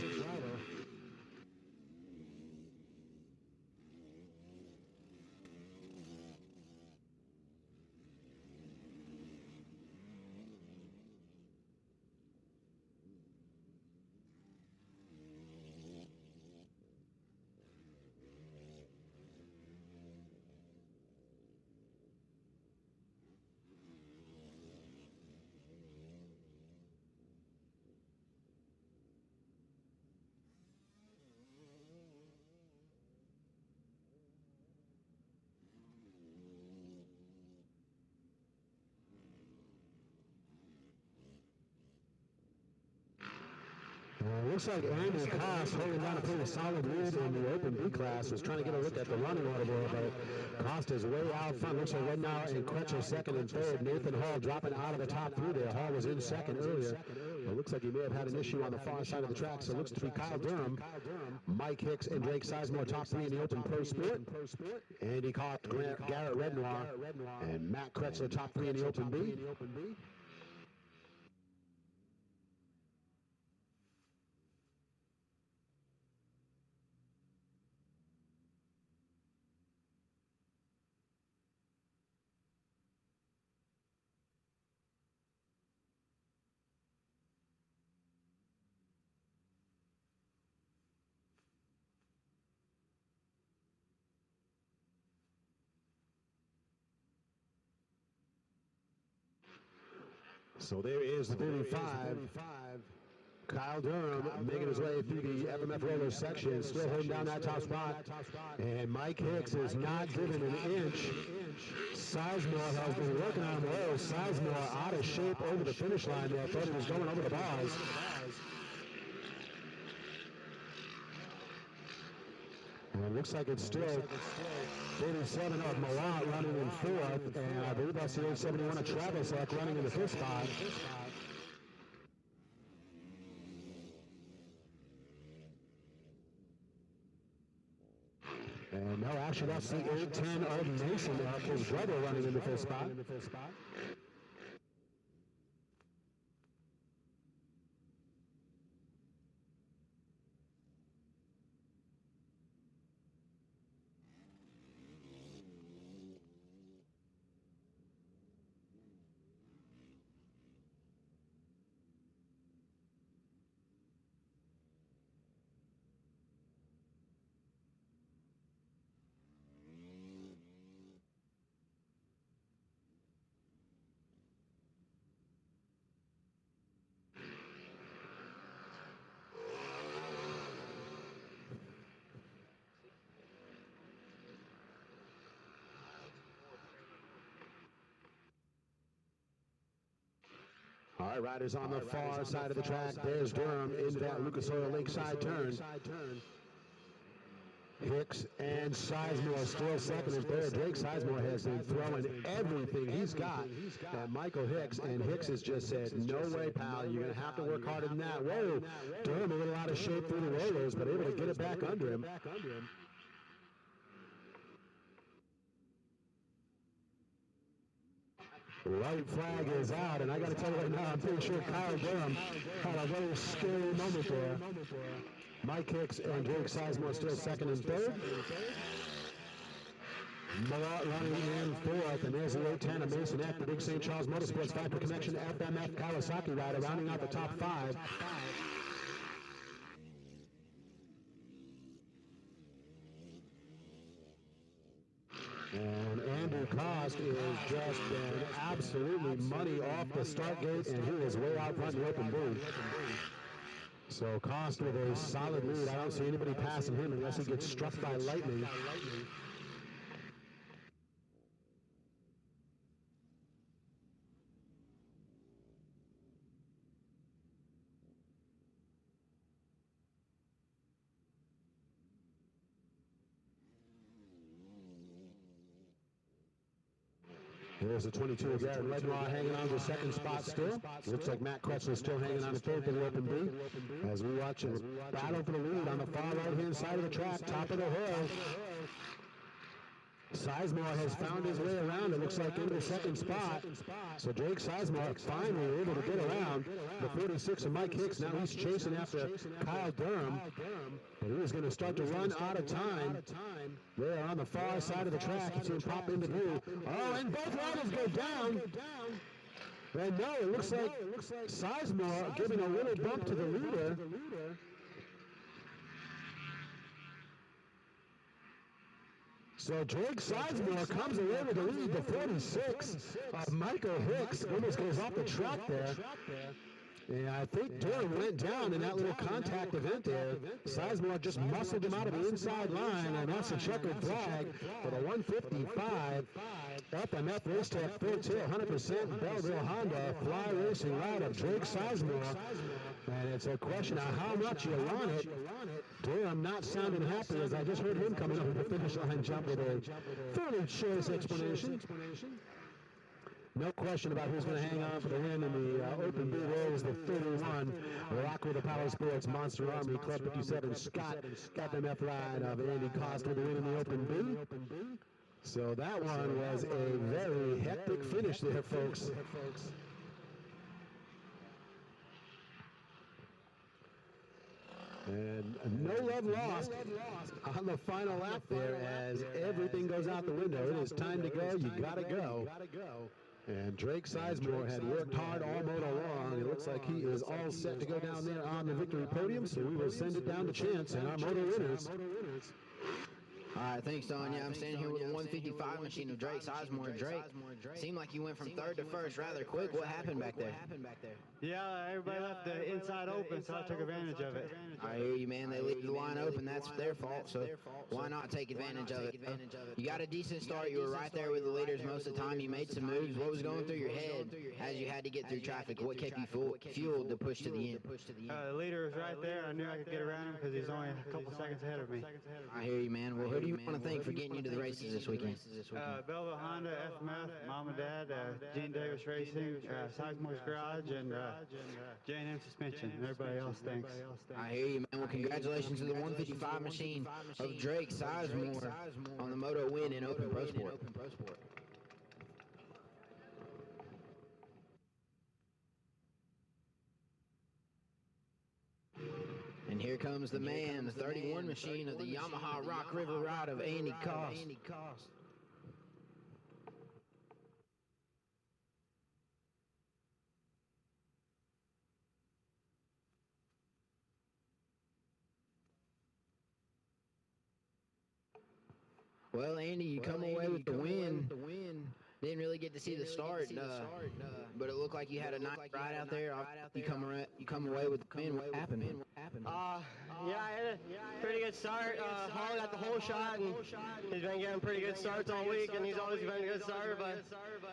Looks like Andy Koss, holding down a pretty solid lead in the Open B class, was trying to get a look at the running order there, but Koss is way out front. Looks like right now in Crutcher second and third. Nathan Hall dropping out of the top three there. Hall was in second earlier. It looks like he may have had an issue on the far side of the track, so it looks to be Kyle Durham, Mike Hicks, and Drake Sizemore top three in the Open Pro Sport. Andy Koss, Garrett Rednoir, and Matt Kretzler top three in the Open B. So there is the 35. Kyle Durham making his way through the FMF roller section, still holding down that top spot. And Mike Hicks is not giving an inch. Sizemore has been working on him low. Sizemore out of shape over the finish line there. Thought he was going over the bars. And it looks like it's still 47 of Malat running in fourth. And I believe that's the 871 of Travis running in the fifth spot. And no, actually, that's the 810 of Mason, his brother, running in the fifth spot. All right, riders on the far side of the track. There's Durham into that Lucas Oil Lakeside turn. Hicks and Sizemore still second and third. Drake Sizemore has been throwing everything he's got at Michael Hicks, and Hicks has just said, no way, pal, you're going to have to work harder than that. Whoa, Durham a little out of shape through the rollers, but able to get it back under him. White flag is out, and I got to tell you right now, I'm pretty sure Kyle Durham had a very scary moment there. Mike Hicks and Drake Sizemore still second and third. Malat running in fourth, and there's the 810 of Mason Eck, the Big St. Charles Motorsports Factory Connection FMF Kawasaki rider, rounding out the top five. And Andrew Cost has just been absolutely money off the start gate, and he is way out front in the open booth. So Cost with a solid lead. I don't see anybody passing him unless he gets struck by lightning. There's the 22 of Garrett Lednoir hanging on to the second spot still. Looks like Matt Crutchlow still hanging on to third for the Open B. As we watch a battle for the lead on the far right-hand side of the track, top of the hill. Sizemore has found his way around, it looks like, into the second spot. So Drake Sizemore finally able to get around the 46 of Mike Hicks. Now he's chasing after Kyle Durham. And he is going to start to run out of time. There on the far side of the track, you see him pop into view. Oh, and both riders go down. And no, it looks like Sizemore giving a little bump to the leader. So Drake Sizemore comes away with the lead, the 46 of Michael Hicks. Almost goes off the track there. And I think Durham went down in that little contact event there. Sizemore just muscled him out of the inside line, and that's a checkered flag for the 155 FMF Race Tech Full Tilt 100% Belleville Honda Fly Racing ride of Drake Sizemore. And it's a question of how much you want it. Durham not sounding happy, as I just heard him coming over the finish line jump with a fairly choice explanation. No question about who's going to hang on for the win in the Open B Rolls, the 31 Rock the Power Sports Monster Army Club 57 Scott FMF ride of Andy Cost with the win in the Open B. So that one was a very hectic finish there, folks. And no love lost on the final lap there as everything goes out the window. It is time to go. You got to go. And Drake Sizemore had worked hard all moto long. It looks like he is all set to go down there on the victory podium, so we will send it down to chance and our moto winners. All right, thanks, Don. Yeah, I'm standing here with a 155 machine of Drake Sizemore. Drake, seemed like you went from third to first rather quick. What happened back there? Yeah, everybody left the inside open, so I took advantage of it. I hear you, man. They leave the line open. That's their fault, so why not take advantage of it? You got a decent start. You were right there with the leaders most of the time. You made some moves. What was going through your head as you had to get through traffic? What kept you fueled to push to the end? The leader was right there. I knew I could get around him because he's only a couple seconds ahead of me. I hear you, man. Well, who do you want to thank for getting you to the races this weekend? Belleville Honda, FMF, Mom and Dad, Gene Davis Racing, Sizemore's Garage, and J&M Suspension, and everybody else, thanks. I hear you, man. Well, congratulations to the 155 machine of Drake Sizemore on the moto win in Open Pro Sport. And here comes the man, the 31 machine of the Yamaha Rock River Ride of Andy Koss. Well, Andy, you come away with the win. Didn't really get to see the start, but it looked like you had a nice ride out there. You come away with the win. What happened? Yeah, I had a pretty good start. Hall got the whole shot, and he's been getting pretty good starts all week, and he's always been a good starter, but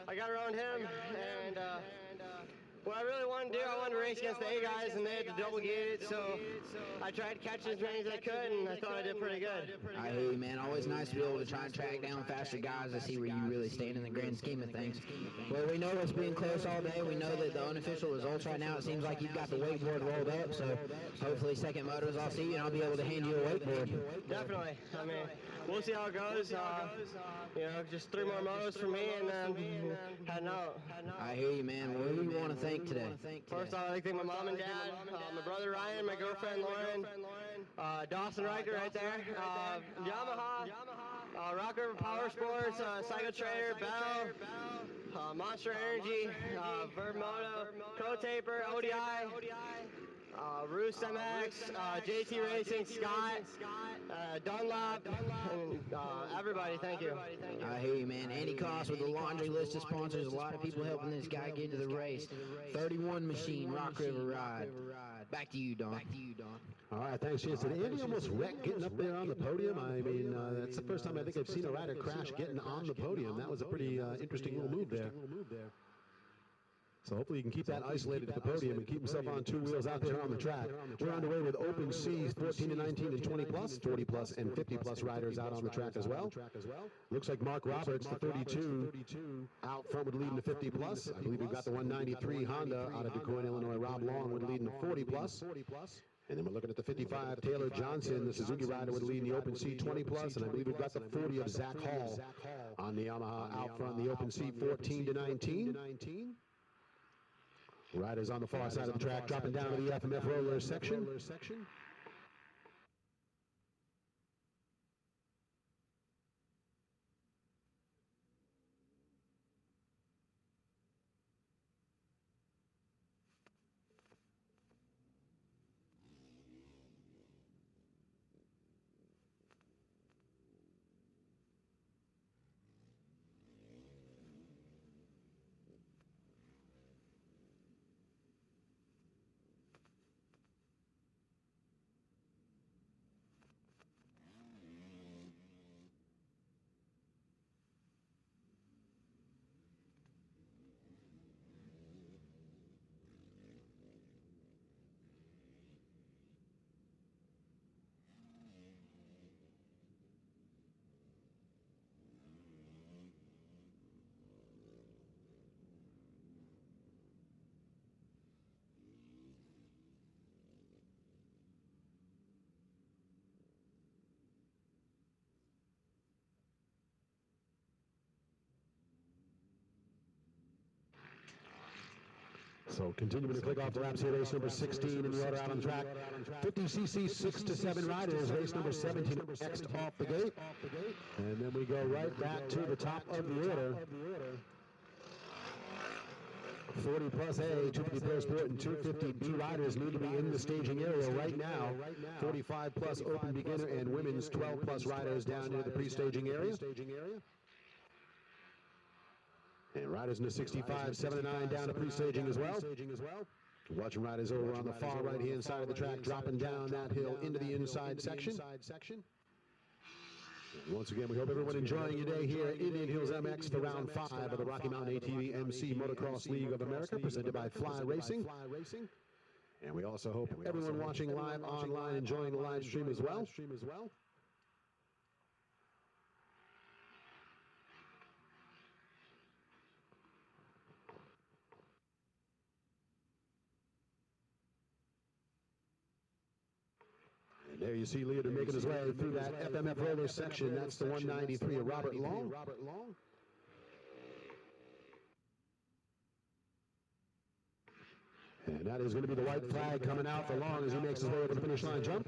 I got around him, and what I really wanted to do, I wanted to race against the A guys, and they had to double gate it, so I tried to catch as many as I could, and I thought I did pretty good. I hear you, man. Always nice to be able to try and track down faster guys to see where you really stand in the grand scheme of things. Well, we know it's been close all day. We know that the unofficial results right now, it seems like you've got the wakeboard rolled up, so hopefully second motos I'll see you, and I'll be able to hand you a wakeboard. Definitely. I mean, we'll see how it goes. You know, just 3 more motos for me, and then heading out. I hear you, man. Well, who do you want to thank today? First, I'd like to thank my mom and dad, my brother Ryan, my girlfriend Lauren, Dawson Riker right there, Yamaha, Rock River Power Sports, Cycle Trader, Bell, Monster Energy, Verb Moto, Pro Taper, ODI, Roost MX, JT Racing, Scott, Dunlop, and everybody, thank you. I hear you, man. Andy Koss with the laundry list of sponsors. A lot of people helping this guy get to the race. 31 machine, Rock River Ride. Back to you, Don. All right, thanks, Chance. Did Andy almost wreck getting up there on the podium? I mean, that's the first time I think I've seen a rider crash getting on the podium. That was a pretty interesting little move there. So hopefully he can keep that isolated to the podium and keep himself on 2 wheels out there on the track. We're underway with Open C's 14 to 19 and 20 plus, 40 plus, and 50 plus riders out on the track as well. Looks like Mark Roberts, the 32, out front would lead in the 50 plus. I believe we've got the 193 Honda out of DuQuoin, Illinois. Rob Long would lead in the 40 plus. And then we're looking at the 55, Taylor Johnson, the Suzuki rider, would lead in the Open C 20 plus, and I believe we've got the 40 of Zach Hall on the Yamaha out front, the Open C 14 to 19. Riders on the far side of the track, dropping down to the FMF roller section. So continuing to click off the laps here, race number 16 in the order out on the track. 50cc 6 to 7 riders, race number 17 next off the gate. And then we go right back to the top of the order. 40 plus A, 250 Pro Sport, and 250 B riders need to be in the staging area right now. 45 plus open beginner and women's 12 plus riders down near the pre-staging area. And riders in the 65, 7 and 9 down to pre-staging as well. Watching riders over on the far right-hand side of the track, dropping down that hill into the inside section. Once again, we hope everyone enjoying your day here at Indian Hills MX for round 5 of the Rocky Mountain ATV MC Motocross League of America, presented by Fly Racing. And we also hope everyone watching live online enjoying the live stream as well. And there you see Leader making his way through that FMF roller section. That's the 193 of Robert Long. And that is going to be the white flag coming out for Long as he makes his way over the finish line jump.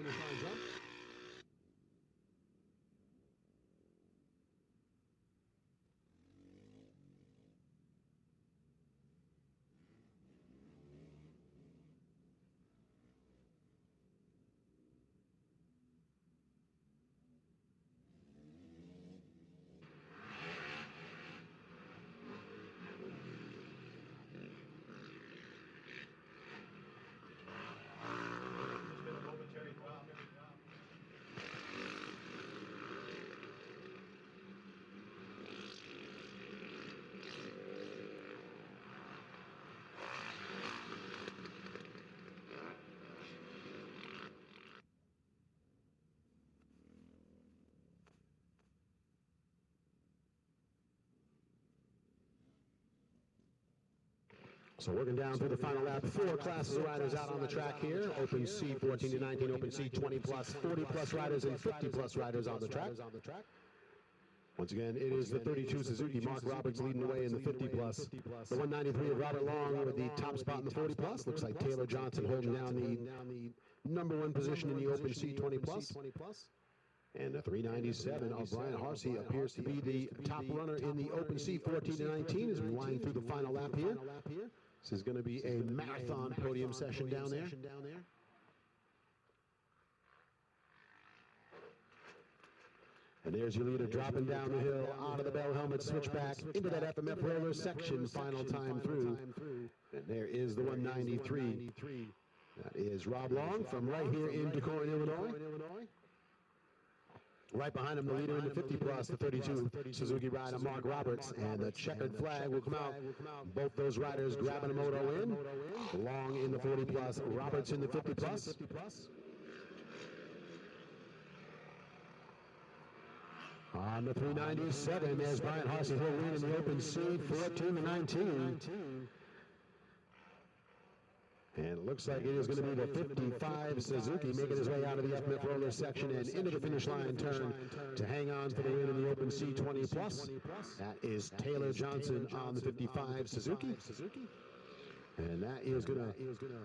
So working down through the final lap, 4 classes of riders out on the track here. Open C 14 to 19, Open C 20 plus, 40 plus riders, and 50 plus riders on the track. Once again, it is the 32 Suzuki, Mark Roberts leading the way in the 50 plus. The 193 of Robert Long with the top spot in the 40 plus. Looks like Taylor Johnson holding down the #1 position in the Open C 20 plus. And the 397 of Brian Harsey appears to be the top runner in the Open C 14 to 19 as we wind through the final lap here. This is going to be a marathon podium session down there. And there's your leader dropping down the hill out of the bell helmet switchback into that FMF roller section, final time through. And there is the 193. That is Rob Long from right here in DuQuoin, Illinois. Right behind him, the leader in the 50 plus, the 32 Suzuki rider Mark Roberts, and the checkered flag will come out. Both those riders grabbing a moto in. Long in the 40 plus, Roberts in the 50 plus. On the 397, there's Brian Harsey, who'll win in the Open C 14 to 19. And it looks like it is going to be the 55 Suzuki making his way out of the FMF roller section and into the finish line turn to hang on for the win in the Open C 20 plus. That is Taylor Johnson on the 55 Suzuki. And that is going to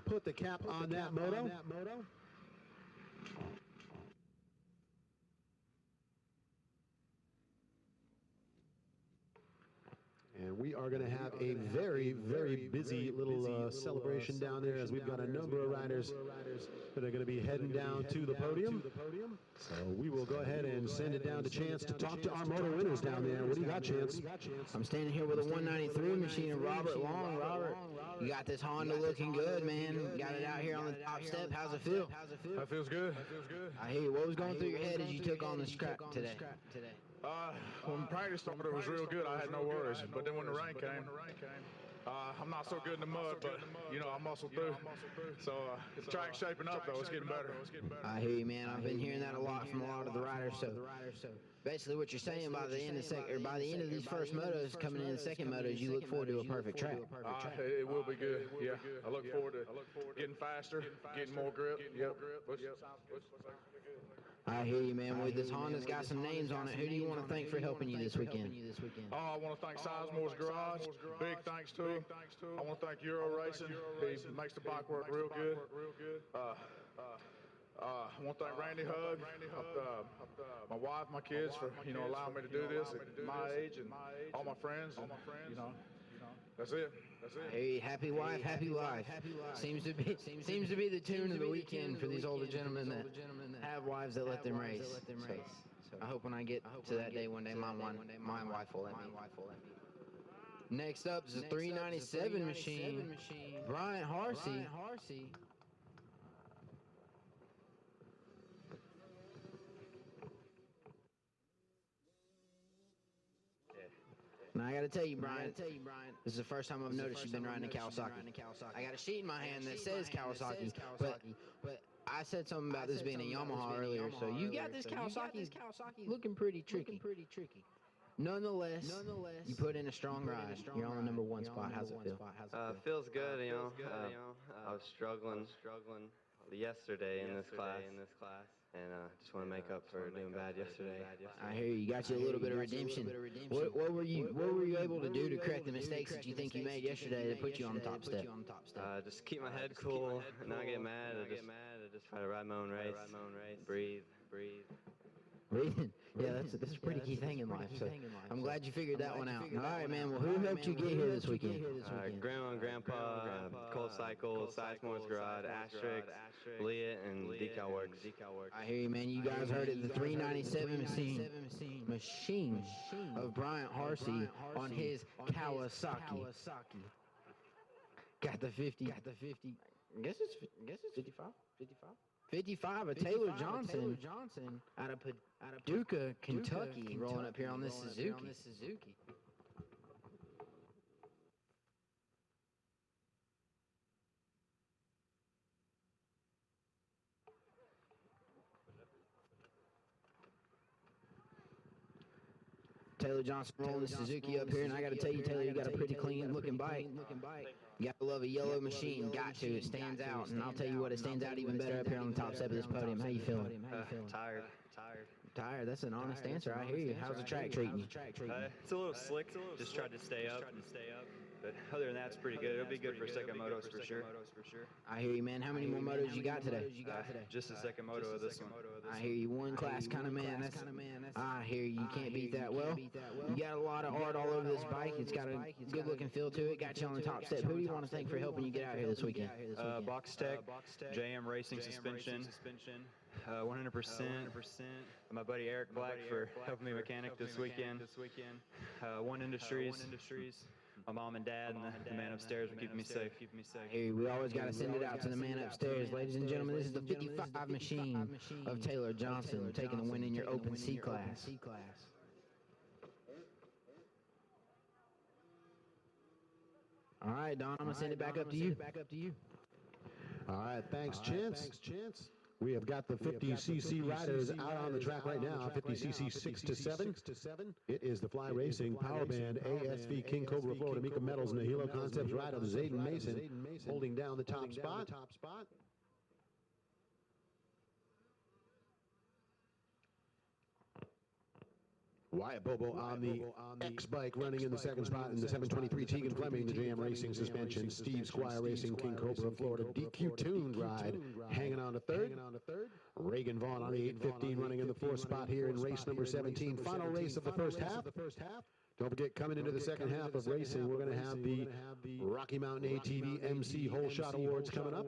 put the cap on that moto. And we are going to have a very, very busy little celebration down there as we've got a number of riders that are going to be heading down to the podium. So we will go ahead and send it down to Chance to talk to our moto winners down there. What do you got, Chance? I'm standing here with a 193 machine of Robert Long. Robert, you got this Honda looking good, man. Got it out here on the top step. How's it feel? That feels good. I hear you. What was going through your head as you took on this track today? When practice started, it was real good. I had no worries. But then when the rain came, I'm not so good in the mud, but, you know, I muscled through. So the track's shaping up, though. It's getting better. I hear you, man. I've been hearing that a lot from a lot of the riders. So basically what you're saying, by the end of these first motos, coming in the second motos, you look forward to a perfect track. It will be good, yeah. I look forward to getting faster, getting more grip. Yep. I hear you, man. With this Honda's got some names on it. Who do you want to thank for helping you this weekend? I want to thank Sizemore's Garage. Big thanks to him. I want to thank Euro Racing. He makes the bike work real good. I want to thank Randy Hug, my wife, my kids for, allowing me to do this at my age, and all my friends, and, That's it. That's it. Hey, happy wife, happy life. Seems to be the tune of the weekend for these older gentlemen that have wives that let them race. So I hope when I get to that day one day, my wife will let me. Next up is a 397 machine, Bryant Harsey. Now, I got to tell you, Brian, this is the first time I've noticed you've been riding a Kawasaki. I got a sheet in my hand that says Kawasaki, but I said something about this being a Yamaha earlier, so you got this Kawasaki looking pretty tricky. Nonetheless, you put in a strong ride. You're on the number one spot. How's it feel? Feels good, you know. I was struggling yesterday in this class. And just want to make up for doing bad yesterday. I hear you got you a little bit of redemption. What were you able to do to correct the mistakes that you think you made yesterday that put you on the top step? Just keep my head cool, not get mad. I just try to ride my own race, breathe. Breathing. Yeah, that's a pretty key thing in life. So I'm glad you figured that one out. All right, man. Well, who helped you get here this weekend? Grandma and Grandpa, Cold Cycle, Sizemore's Garage, Asterisk, Liet, and Decal Works. I hear you, man. You guys heard it. The 397 machine of Bryant Harsey on his Kawasaki. Got the 50. I guess it's 55. 55 of Taylor Johnson out of Paducah, Kentucky, rolling up here on this Suzuki. Taylor Johnson rolling the Suzuki up here, and I got to tell you, Taylor, you got a pretty clean-looking bike. You got to love a yellow machine. Got to. It stands out, and I'll tell you what, it stands out even better up here on the top step of this podium. How you feeling? Tired. That's an honest answer. I hear you. How's the track treating you? It's a little slick. Just tried to stay up. But other than that, it's pretty good. It'll be good for second motos for sure. I hear you, man. How many more motos you got today? Just the second moto of this one. I hear you. One class kind of man. I hear you. You can't beat that. Well, you got a lot of art all over this bike. It's got a good-looking feel to it. Got you on the top step. Who do you want to thank for helping you get out here this weekend? Box Tech, JM Racing Suspension, 100%. My buddy Eric Black for helping me mechanic this weekend. One Industries. My mom and dad and the man upstairs for keeping me safe. Hey, we always got to send it out to the man upstairs. Ladies and gentlemen, this is the 55 machine of Taylor Johnson taking the win in your Open C class. All right, Don, I'm going to send it back up to you. All right, thanks, Chance. We have got the 50cc riders out on the track right now. 50cc 6 to 7. It is the Fly Racing Power Band ASV King Cobra Florida Mika Metals and the Hilo Concepts rider Zayden Mason holding down the top spot. Wyatt Bobo on the X-Bike running in the second spot in the 723 Tegan Fleming, the JM Racing suspension. Steve Squire Racing King Cobra Florida DQ tuned ride hanging on to third. Reagan Vaughn on the 815 running in the fourth spot here in race number 17. Final race of the first half. Don't forget, coming into the second half of racing, we're going to have the Rocky Mountain ATV MC Whole Shot Awards coming up.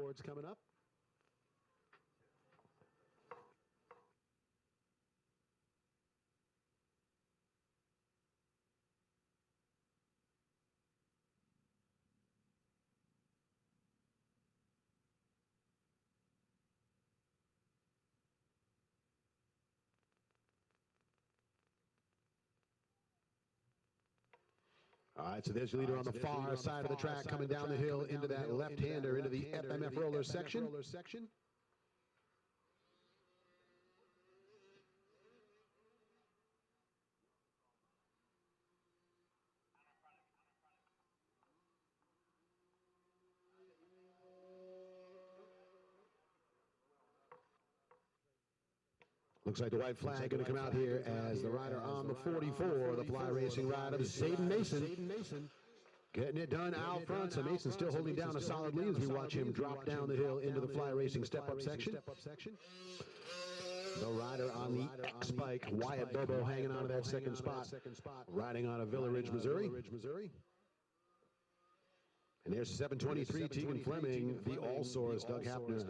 All right, so there's your leader on the far side of the track coming down the hill into that left-hander, into the FMF roller section. Looks like the white flag going to come out here as the rider on the 44, the Fly Racing rider, Zayden Mason. Getting it done out front, so Mason still holding down a solid lead as we watch him drop down the hill into the Fly Racing step-up section. The rider on the X-Bike, Wyatt Bobo, hanging on to that second spot, riding out of Villa Ridge, Missouri. And there's 723 Tegan Fleming, the All-Source Doug Hapner.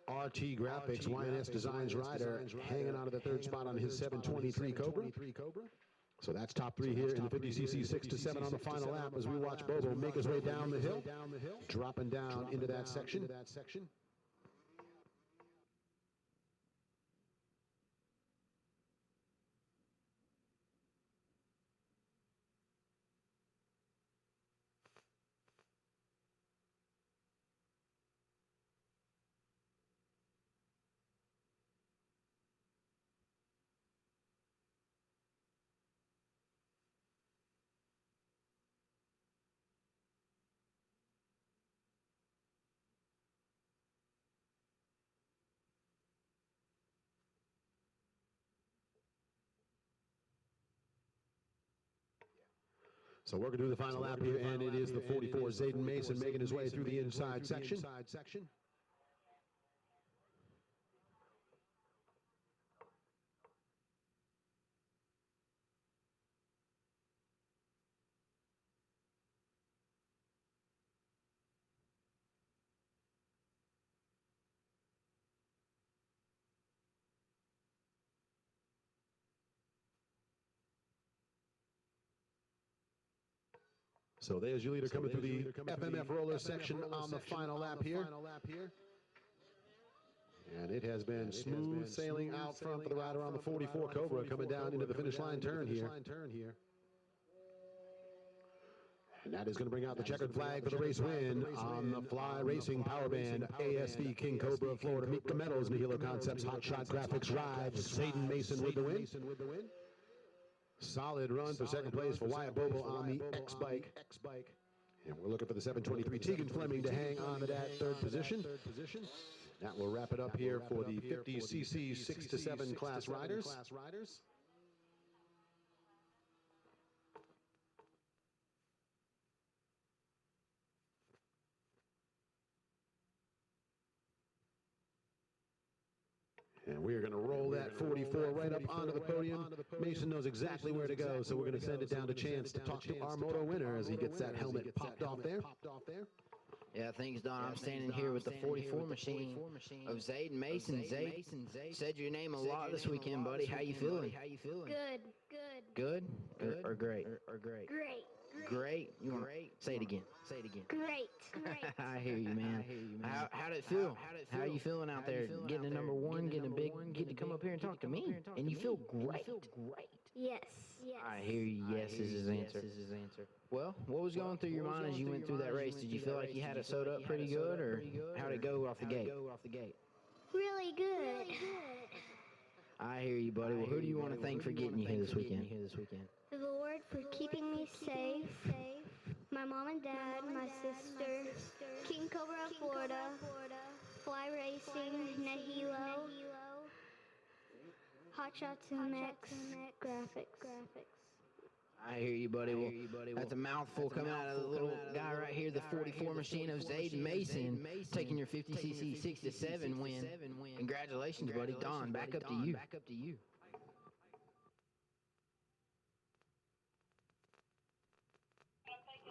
RT Graphics, YNS Designs rider, hanging out of the third spot on his 723 Cobra. So that's top three here in the 50cc 6 to 7 on the final lap as we watch Bobo make his way down the hill, dropping down into that section. So working through the final lap here, and it is the 44 Zayden Mason making his way through the inside section. So there's your leader coming through the FMF roller section on the final lap here. And it has been smooth sailing out front for the rider on the 44 Cobra coming down into the finish line turn here. And that is going to bring out the checkered flag for the race win on the Fly Racing Power Band, ASV King Cobra, Florida, Mika Meadows, Nihilo Concepts, Hot Shot Graphics rides, Zayden Mason with the win. Solid run for second place for Wyatt Bobo on the X-Bike. And we're looking for the 723 Tegan Fleming to hang on to that third position. That will wrap it up here for the 50cc 6 to 7 class riders. And we are going to roll that 44 right up onto the podium. Mason knows exactly where to go, so we're going to send it down to Chance to talk to our moto winner as he gets that helmet popped off there. Yeah, thanks, Don. I'm standing here with the 44 machine of Zayden Mason. Zayden, said your name a lot this weekend, buddy. How you feeling? Good? Or great? Great. You want to say it again? Great. I hear you, man. How'd it feel? How are you feeling out there? Getting a number one, getting to come up here and talk to me. And you feel great. Yes. I hear you. Yes is his answer. Well, what was going through your mind as you went through that race? Did you feel like you had it sewed up pretty good, or how'd it go off the gate? Really good. I hear you, buddy. Well, who do you want to thank for getting you here this weekend? The Lord for keeping me safe. My mom and dad, my sister, King Cobra, Florida, Fly Racing, Nahilo, Hot Shots MX, Graphics. I hear you, buddy. Well, that's a mouthful coming out of the little guy right here, the 44 machine of Zayden Mason, taking your 50cc 6 to 7 win. Congratulations, buddy. Don, back up to you.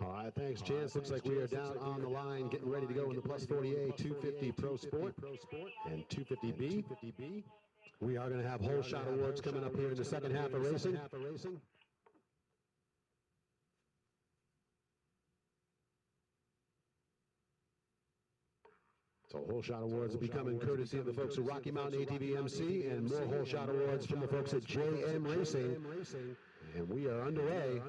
All right, thanks, Chance. Looks like we are down on the line, getting ready to go in the plus 40A 250 Pro Sport and 250B. We are going to have whole shot awards coming up here in the second half of racing. So whole shot awards will be coming courtesy of the folks at Rocky Mountain ATV MC, and more whole shot awards from the folks at JM Racing. And we are underway.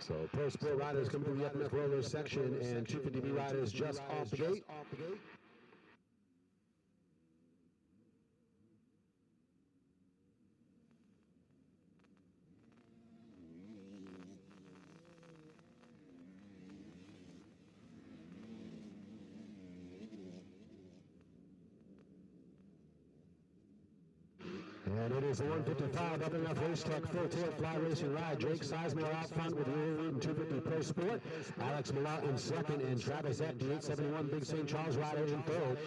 So Pro Sport riders coming through the FMF rollers section, and 250B riders just off the gate. There's the 155 WF Race Tech Full Tilt Fly Racing Ride. Jake Sizemore out front with the lead in 250 Pro Sport. Alex Malott in second, and Travis Eck, the 871 Big St. Charles rider in third.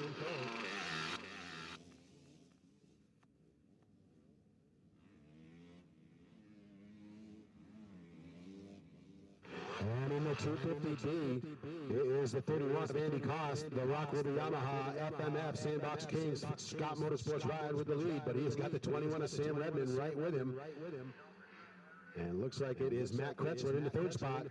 And in the 250D, it is the 31 of Andy Cost, the Rock River Yamaha FMF Sandbox Kings Scott Motorsports ride with the lead, but he has got the 21 of Sam Redmond right with him. And looks like it is Matt Kretzler in the third spot.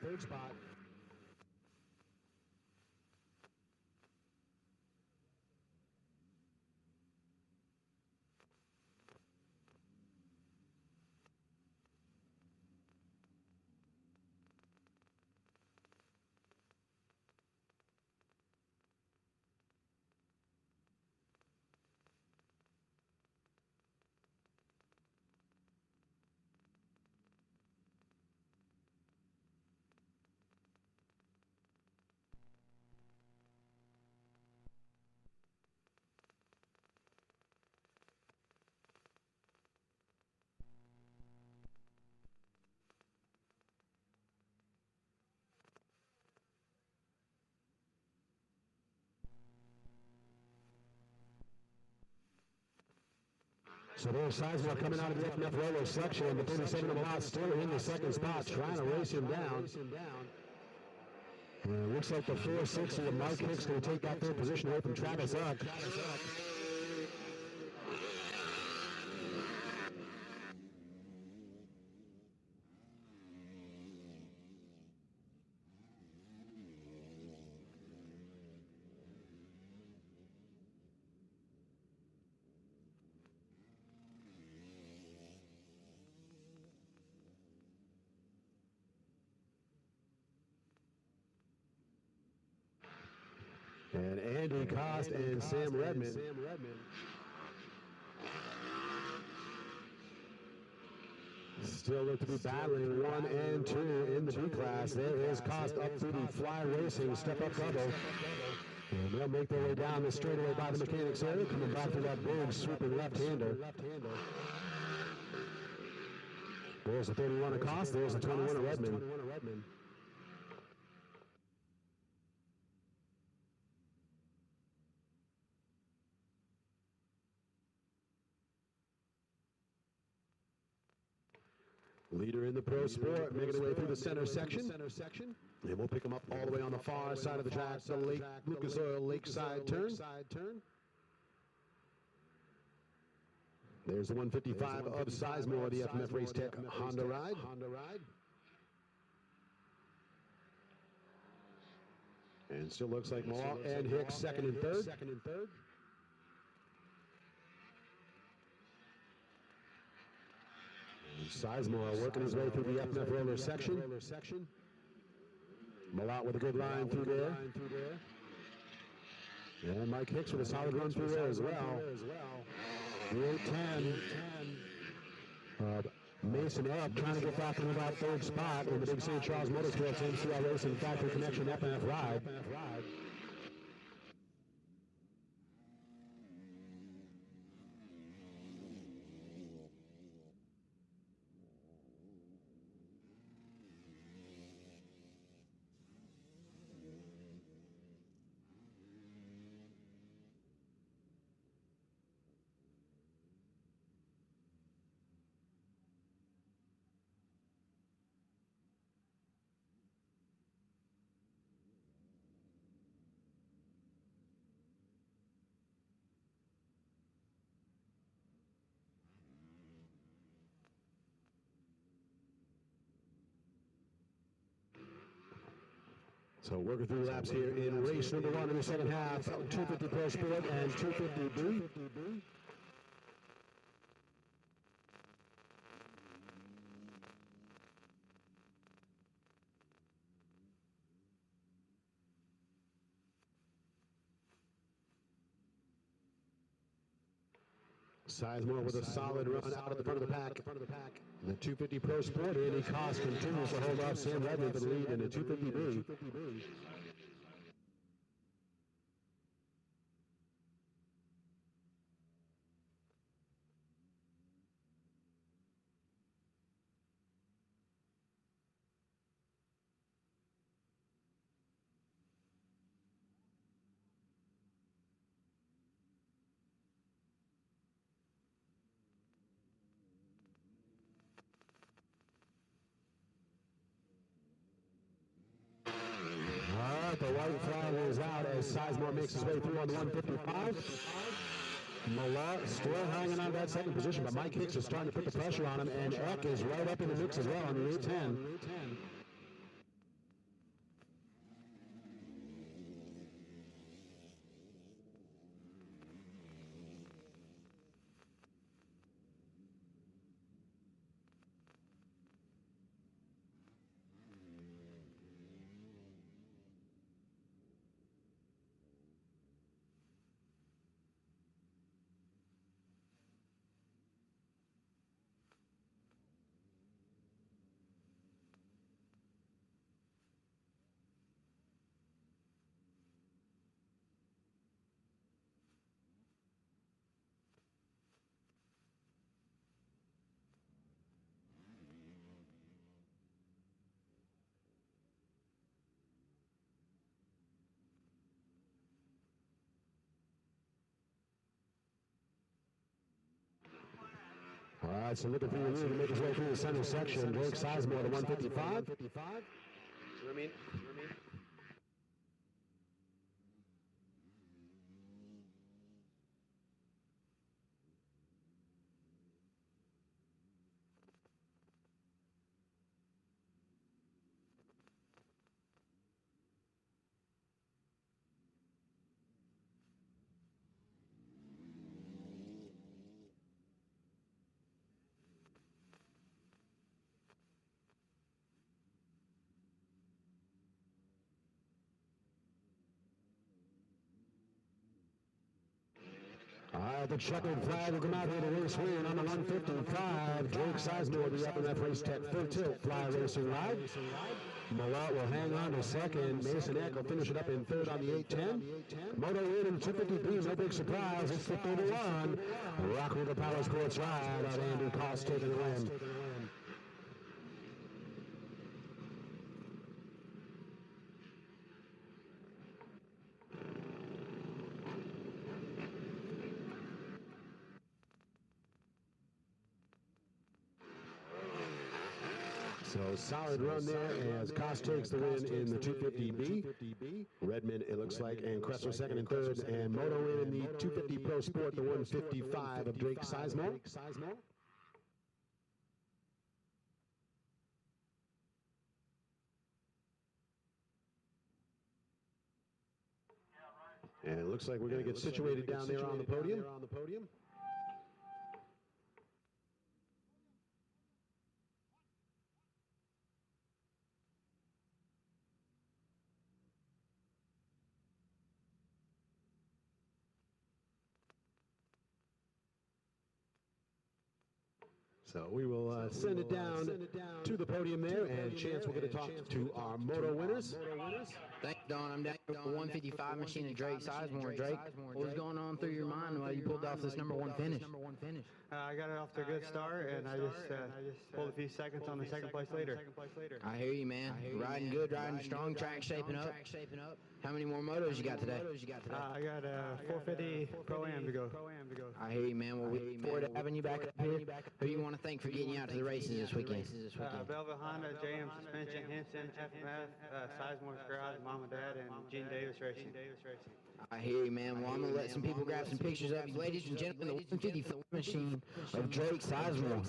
So there's Sizemore coming out of the FMF Rolo section, the 37 of Malott still in the second spot, trying to race him down. And it looks like the 460 of Mike Hicks going to take that third position away from Travis Uck. And Andy Cost and Sam Redmond. Still look to be battling 1 and 2 in the B class. There is Cost up through the Fly Racing step-up double. And they'll make their way down the straightaway by the mechanics area, coming back through that big swooping left-hander. There's the 31 of Cost, there's the 21 of Redmond. Leader in the Pro Sport, making their way through the center section. And we'll pick them up all the way on the far side of the track, the Lake Lucas Oil Lakeside turn. There's the 155 of Sizemore, the FMF Race Tech Honda ride. And still looks like Malott and Hicks second and third. Sizemore working his way through the FMF roller section. Malott with a good line through there. And Mike Hicks with a solid run through there as well. The 810. Mason up, trying to get back into that third spot in the Big St. Charles Motorsports MCL Racing Factory Connection FMF ride. So working through laps here in race number 1 in the second half, 250 Pro Sport and 250B. Sizemore with a solid run out at the front of the pack. The 250 Pro Sport, Andy Cost continues to hold off Sam Redmond for the lead in the 250B. the white flag is out as Sizemore makes his way through on the 155. Malott still hanging on that second position, but Mike Hicks is starting to put the pressure on him, and Eck is right up in the mix as well on the 810. All right, so looking for your lead to make his way through the center section. Drake Sizemore to 155. All right, the checkered flag will come out here to race win on the 155. Drake Sizemore will be up in that race tech full tilt fly racing ride. Malott will hang on to second. Mason Eck will finish it up in third on the 810. Moto in 250B, no big surprise. It's 50-1. Rock River Power Sports ride on Andy Cost taking the win. So solid run there as Cost takes the win in the 250B. Redmond, it looks like, and Kressler second and third, and Moto in the 250 Pro Sport, the 155 of Drake Sizemore. And it looks like we're going to get situated down there on the podium. So we will send it down to the podium there, and Chance will get to talk to our moto winners. Thanks, Don. I'm down here with the 155 machine of Drake Sizemore. Drake, what was going on through your mind while you pulled off this number one finish? I got it off to a good start, and I just pulled a few seconds on the second place leader. I hear you, man. Riding good, riding strong, track shaping up. How many more motos you got today? I got a 450 Pro-Am to go. I hear you, man. Well, we look forward to having you back up here. Who do you want to thank for getting you out to the races this weekend? Velvet Honda, JM Suspension, Henson, FMF, Sizemore's Garage, Mom and Dad, and Gene Davis Racing. I hear you, man. Well, I'm going to let some people grab some pictures of you. Ladies and gentlemen, the 155 machine of Drake Sizemore.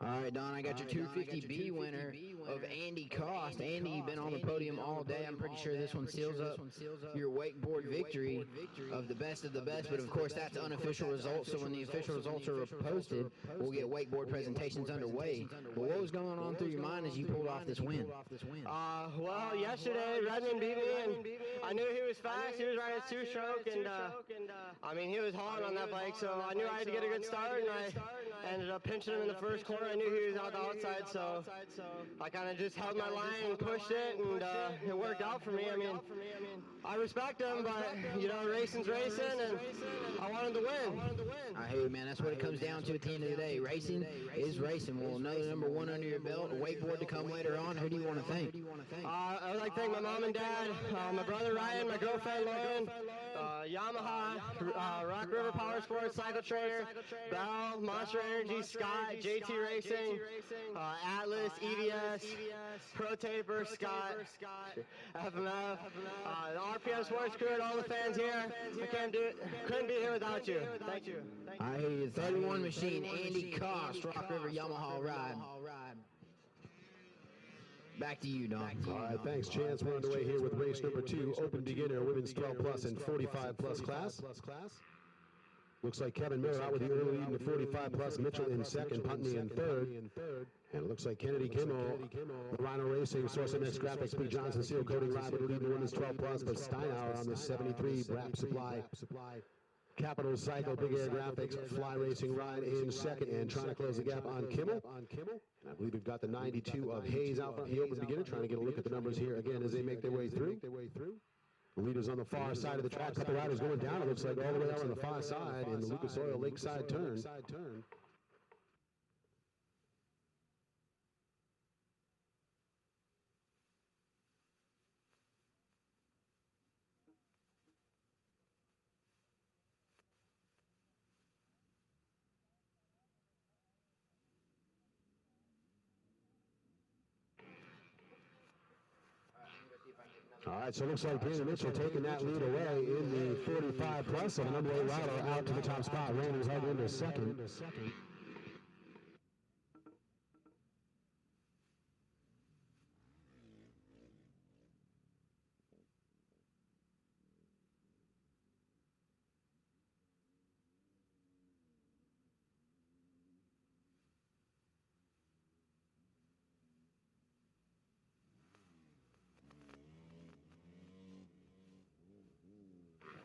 All right, Don, I got your 250B winner of Andy Cost. Andy, you've been on the podium all day. I'm pretty sure this one seals up your wakeboard victory of the best, but of course that's unofficial results, so when the official results are posted, we'll get wakeboard presentations underway. But what was going on through your mind as you pulled off this win? Well, yesterday Redmond beat me, and I knew he was fast. He was riding a two-stroke, and I mean, he was hard on that bike, so I knew I had to get a good start, and ended up pinching him in the first corner. I knew he was on the outside, so I kind of just held my line and pushed it, and it worked out for me. I mean, I respect him, but, you know, racing's racing, and I wanted to win. I hear you, man. That's what it comes down to at the end of the day. Racing is racing. Well, another number one under your belt, a wakeboard to come later on. Who do you want to thank? I would like to thank my mom and dad, my brother Ryan, my girlfriend Lauren, Yamaha, Rock River Power Sports, Cycle Trainer, Bell, Monster Energy, Scott, JT Racing, Atlas, EVS, Pro Taper, Scott, FMF, the RPM Sports crew, and all the fans here. I couldn't be here without you. Thank you. I hear you. 31 machine, Andy Cost, Rock River Yamaha ride. Back to you, Don. All right, thanks, Chance. We're underway here with race number 2, Open Beginner, Women's 12 Plus and 45 Plus class. Looks like Kevin Miller out with the early lead in the 45 Plus, Mitchell in second, Putney in third. And it looks like Kennedy Kimmel, Rhino Racing, Source MX Graphics, Pete Johnson, Seal Coating Ride with the lead in the Women's 12 Plus, but Steinauer on the 73, Brap Supply. Capital Cycle, Big Air Graphics, Fly Racing Ride in second, and trying to close the gap on Kimmel. And I believe we've got the 92 of Hayes out front, the Open Beginner, trying to get a look at the numbers here again as they make their way through. The leaders on the far side of the track, couple riders going down, it looks like all the way out on the far side in the Lucas Oil Lakeside turn. All right, so it looks like Brandon Mitchell taking that lead away in the 45 plus, and the number 8 rider out to the top spot. Randy's held into second.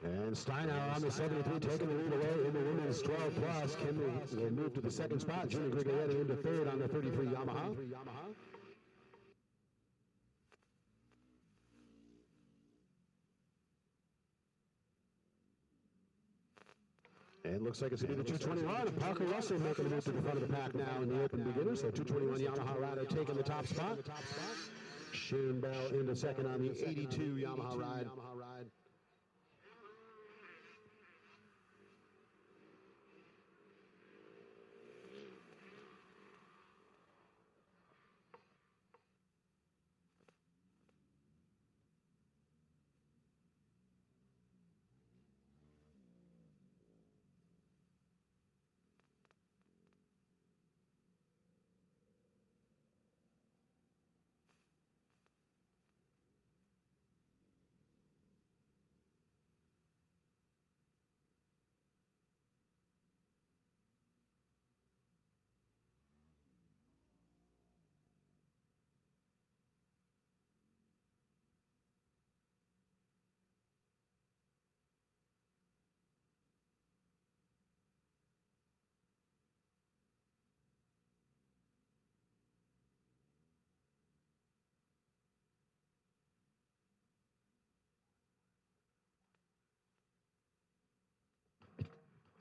And Steinauer on the 73, taking the lead away in the women's 12 plus. Kim will move to the second spot. Junior Grigoletti into third on the 33 Yamaha. And it looks like it's going to be the 221. Parker Russell making a move to the front of the pack now in the Open Beginner. So 221 Yamaha rider taking the top spot. Sharon Bell into second on the 82 Yamaha ride.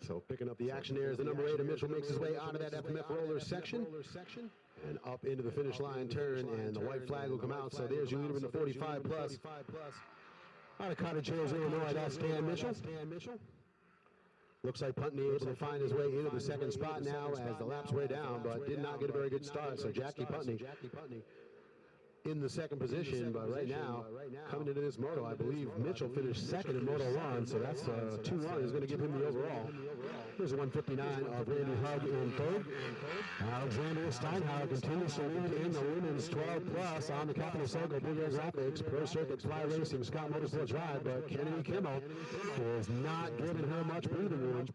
So picking up the action there is the number 8 of Mitchell makes his way out of that FMF roller section and up into the finish line turn, and the white flag will come out. So there's your leader in the 45 plus. Out of Cottage Hills, Illinois, that's Dan Mitchell. Looks like Putney able to find his way into the second spot now as the lap's way down, but did not get a very good start. So Jackie Putney in the second position, but right now, coming into this moto, I believe Mitchell finished second in Moto 1, so that's 2-1 is going to give him the overall. Here's a 159 of Randy Hugg in third. Alexander Steinhauer continues to lead in the women's 12 plus on the Capital Cycle, Big Air Graphics, Pro Circuit, Fly Racing, Scott Motorsports Ride, but Kennedy Kimmel is not giving her much breathing room.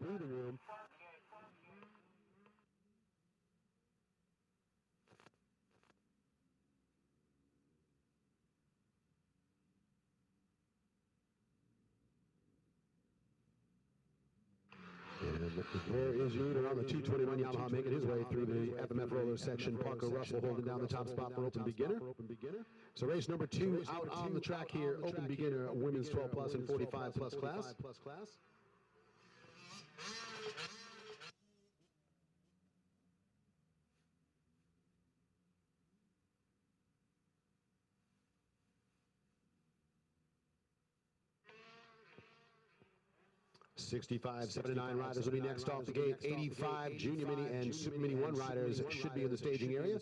There is your leader on the 221 Yamaha making his way through the FMF roller section. Parker Russell holding down the top spot for Open Beginner. So race number 2 out on the track here, Open Beginner, women's 12 plus and 45 plus class. 65, 79 riders will be next off the gate. 85 Junior Mini and Super Mini 1 riders should be in the staging area.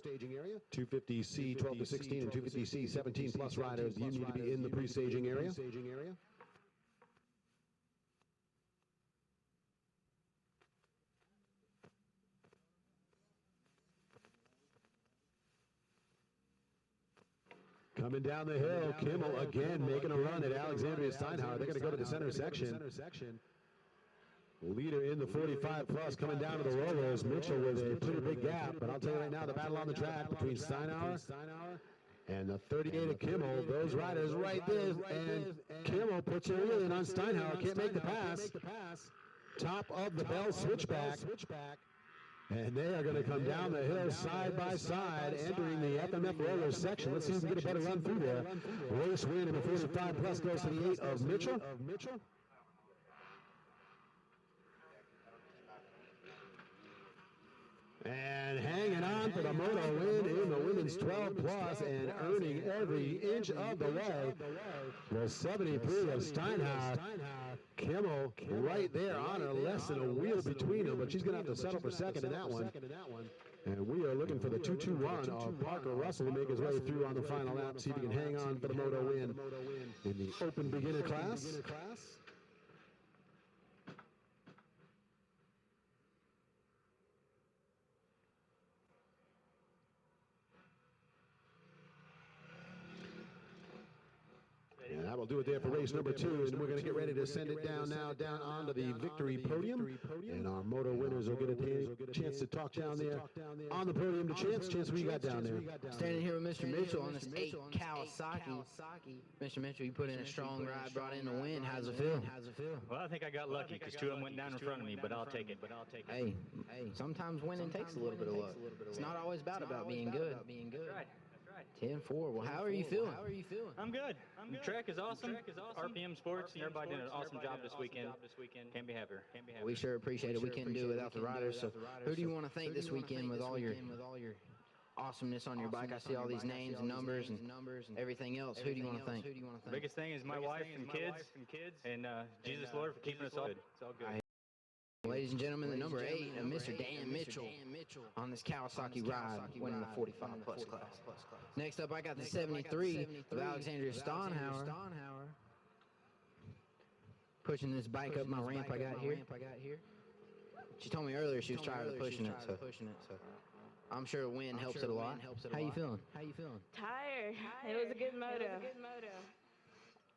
250C 12 to 16 and 250C 17 plus riders, you need to be in the pre-staging area. Coming down the hill, Kimmel again making a run at Alexandria Steinhauer. They're going to go to the center section. Leader in the 45 plus coming down to the rollers. Mitchell with a pretty big gap, but I'll tell you right now, the battle on the track between Steinhauer and the 38 of Kimmel, those riders right there, and Kimmel puts a wheel in on Steinhauer, can't make the pass. Top of the Bell switchback. And they are going to come down the hill side by side, entering the FMF rollers section. Let's see who can get a better run through there. Race win in the 45 plus goes to the 8 of Mitchell. And hanging on for the moto win in the women's 12 plus and earning every inch of the way. The 73 of Steinhauer. Kimmel right there on her, less than a wheel between them, but she's going to have to settle for second in that one. And we are looking for the 221 of Parker Russell to make his way through on the final lap, see if he can hang on for the moto win in the Open Beginner class. And that will do it there for race number 2, and we're going to get ready to send it down now, down onto the victory podium. And our moto winners will get a chance to talk down there on the podium to Chance. Chance, what you got down there? Standing here with Mr. Mitchell on this 8 Kawasaki. Mr. Mitchell, you put in a strong ride, brought in the win. How's it feel? Well, I think I got lucky because 2 of them went down in front of me, but I'll take it. Hey, sometimes winning takes a little bit of luck. It's not always about being good. Right. 10-4. Well, how are you feeling? I'm good. The track is awesome. RPM Sports, everybody did an awesome job this weekend. Can't be happier. We sure appreciate it. We couldn't do it without the riders. So who do you want to thank this weekend with all your awesomeness on your bike? I see all these names and numbers and everything else. Who do you want to thank? The biggest thing is my wife and kids, and Jesus Lord for keeping us all good. It's all good. Ladies and gentlemen, the number 8 of Mr. Dan Mitchell on this Kawasaki ride, winning the 45 plus class. Next up, I got the 73 of Alexandria Steinhauer, pushing this bike up my ramp I got here. She told me earlier she was tired of pushing it, so I'm sure a win helps it a lot. How you feeling? Tired. It was a good moto.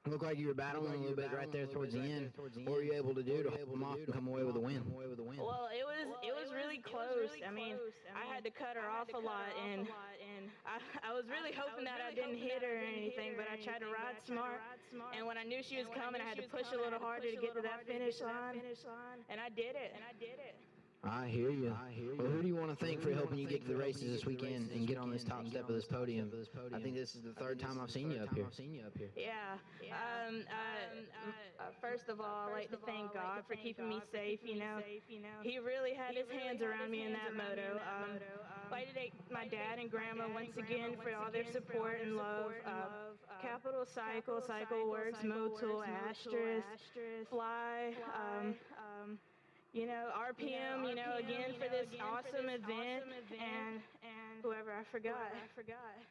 Looked like you were battling a little bit right there towards the end. What were you able to do to hold them off and come away with a win? Well, it was really close. I mean, I had to cut her off a lot, and I was really hoping that I didn't hit her or anything, but I tried to ride smart, and when I knew she was coming, I had to push a little harder to get to that finish line, and I did it. I hear you. Well, who do you want to thank for helping you get to the races this weekend and get on this top step of this podium? I think this is the 3rd time I've seen you up here. Yeah. First of all, I'd like to thank God for keeping me safe. He really had his hands around me in that moto. I'd like to thank my dad and grandma once again for all their support and love. Capital Cycle, Cycle Works, Motul, Asterisk, Fly, RPM, again for this awesome event, and whoever I forgot.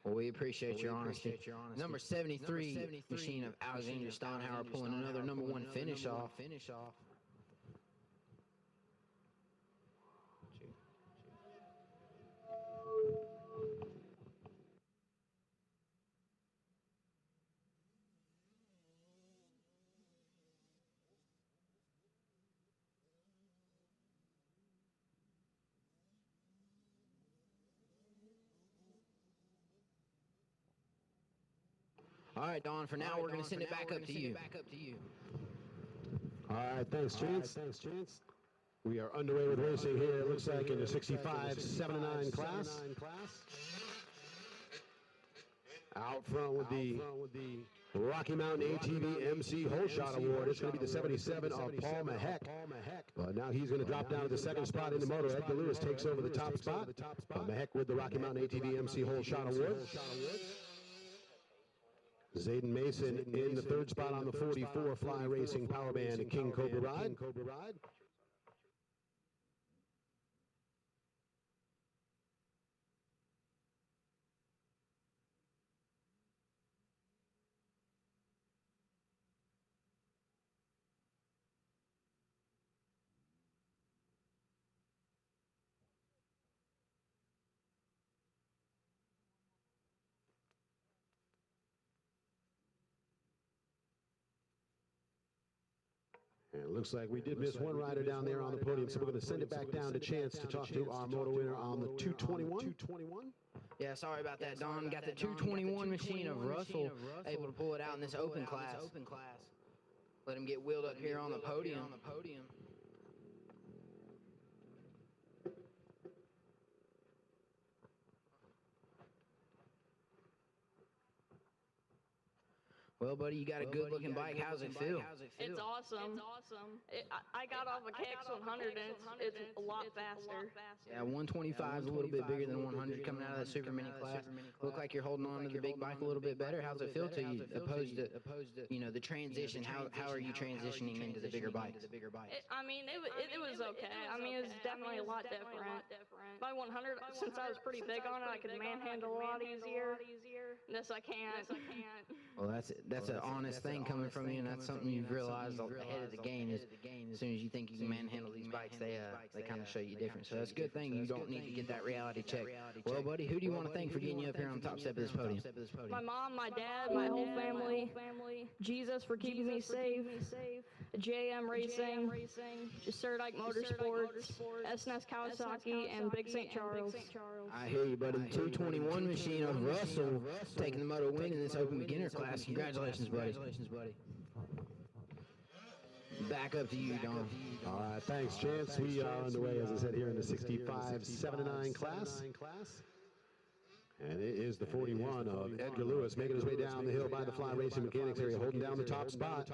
Well, we appreciate your honesty. Number 73, machine of Alexandria Steinhauer pulling another number 1 finish off. All right, Don, for now, we're going to send it back up to you. All right, thanks, Chance. We are underway with racing here, it looks like, in the 65, 7-9 class. Out front with the Rocky Mountain ATV MC Hole Shot Award. It's going to be the 77 of Paul Mahek. But now he's going to drop down to the second spot in the moto. Edgar Lewis takes over the top spot. Mahek with the Rocky Mountain ATV MC Hole Shot Award. Zayden Mason in the third spot on the 44 Fly Racing Power Band King Cobra Ride. And it looks like we did miss one rider down there on the podium, so we're going to send it back down to Chance to talk to our moto winner on the 221. Yeah, sorry about that, Don. Got the 221 machine of Russell, able to pull it out in this open class. Let him get wheeled up here on the podium. Well, buddy, you got a good-looking bike. How's it feel? It's awesome. I got off a KX100 and it's a lot faster. Yeah, 125 is a little bit bigger than 100 coming out of that super mini class. Look like you're holding on to the big bike a little bit better. How's it feel to you, opposed to, you know, the transition? How are you transitioning into the bigger bikes? I mean, it was okay. I mean, it was definitely a lot different. My 100, since I was pretty big on it, I could manhandle a lot easier. This I can't. Well, that's an honest thing coming from you, and that's something you've realized ahead of the game. Is as soon as you think you can manhandle these bikes, they kind of show you different. So that's a good thing. You don't need to get that reality check. Well, buddy, who do you want to thank for getting you up here on the top step of this podium? My mom, my dad, my whole family. Jesus for keeping me safe. JM Racing, Surdike Motorsports, SNS Kawasaki, and Big St. Charles. I hear you, buddy. The 221 machine of Russell taking the moto win in this open beginner class. Congratulations, buddy. Back up to you, Don. All right, thanks, Chance. We are underway, as I said, here in the 65, 7-9 class. And it is the 41 of Edgar Lewis making his way down the hill by the Fly Racing Mechanics area, holding down the top spot.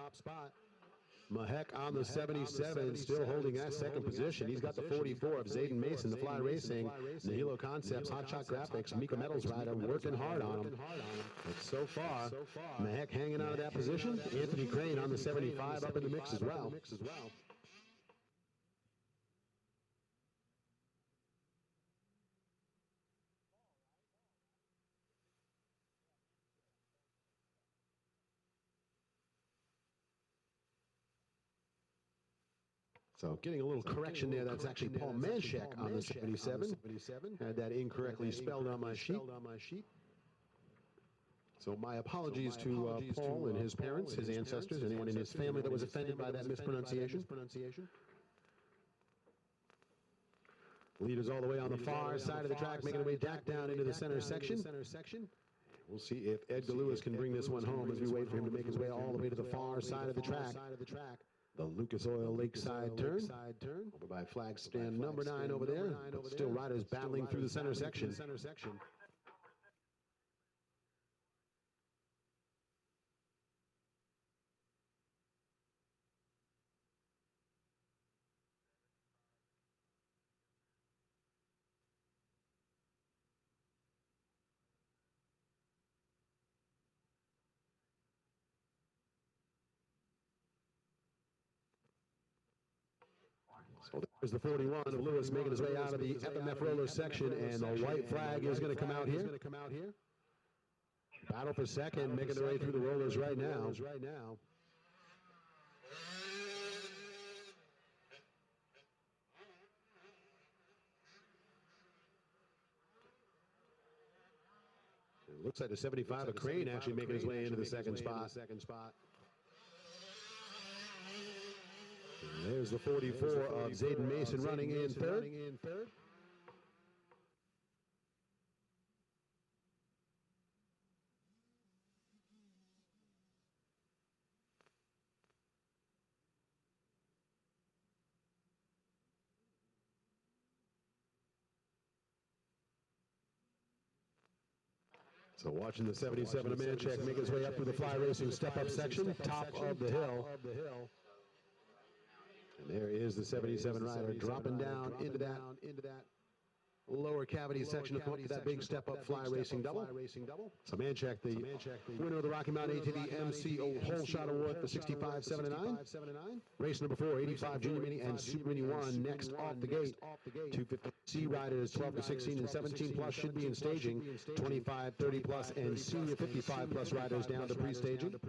Mahek on the 77, still holding that second position. He's got the 44 of Zayden Mason, the Fly Racing, Nihilo Concepts, Hot Shot Graphics, Mika Metals rider, working hard on him. But so far, Mahek hanging out of that position. Anthony Crane on the 75 up in the mix as well. So getting a little correction there, that's actually Paul Manshek on the 77. Had that incorrectly spelled on my sheet. So my apologies to Paul and his parents, his ancestors, anyone in his family that was offended by that mispronunciation. Leaders all the way on the far side of the track, making their way back down into the center section. We'll see if Edgar Lewis can bring this one home as we wait for him to make his way all the way to the far side of the track. The Lucas Oil Lakeside turn, over by flag stand number 9 over there, but still riders battling through the center section. So there's the 41 of Lewis making his way out of the FMF roller section, and the white flag is going to come out here. Battle for second, making their way through the rollers right now. It looks like the 75 of Crane actually making his way into the second spot. There's the 44 of Zayden Mason running in third. So watching the 77 of Manchek make his way up through the fly racing step-up section, top of the hill. And there is the 77 rider dropping down into that lower cavity section to come up to that big step-up fly racing double. So Manchek, the winner of the Rocky Mountain ATV MCO Whole Shot Award for 65.79. Race number 4, 85 Junior Mini and Super Mini 1 next off the gate. 250C riders 12 to 16 and 17 plus should be in staging. 25, 30 plus and senior 55 plus riders down to pre-staging.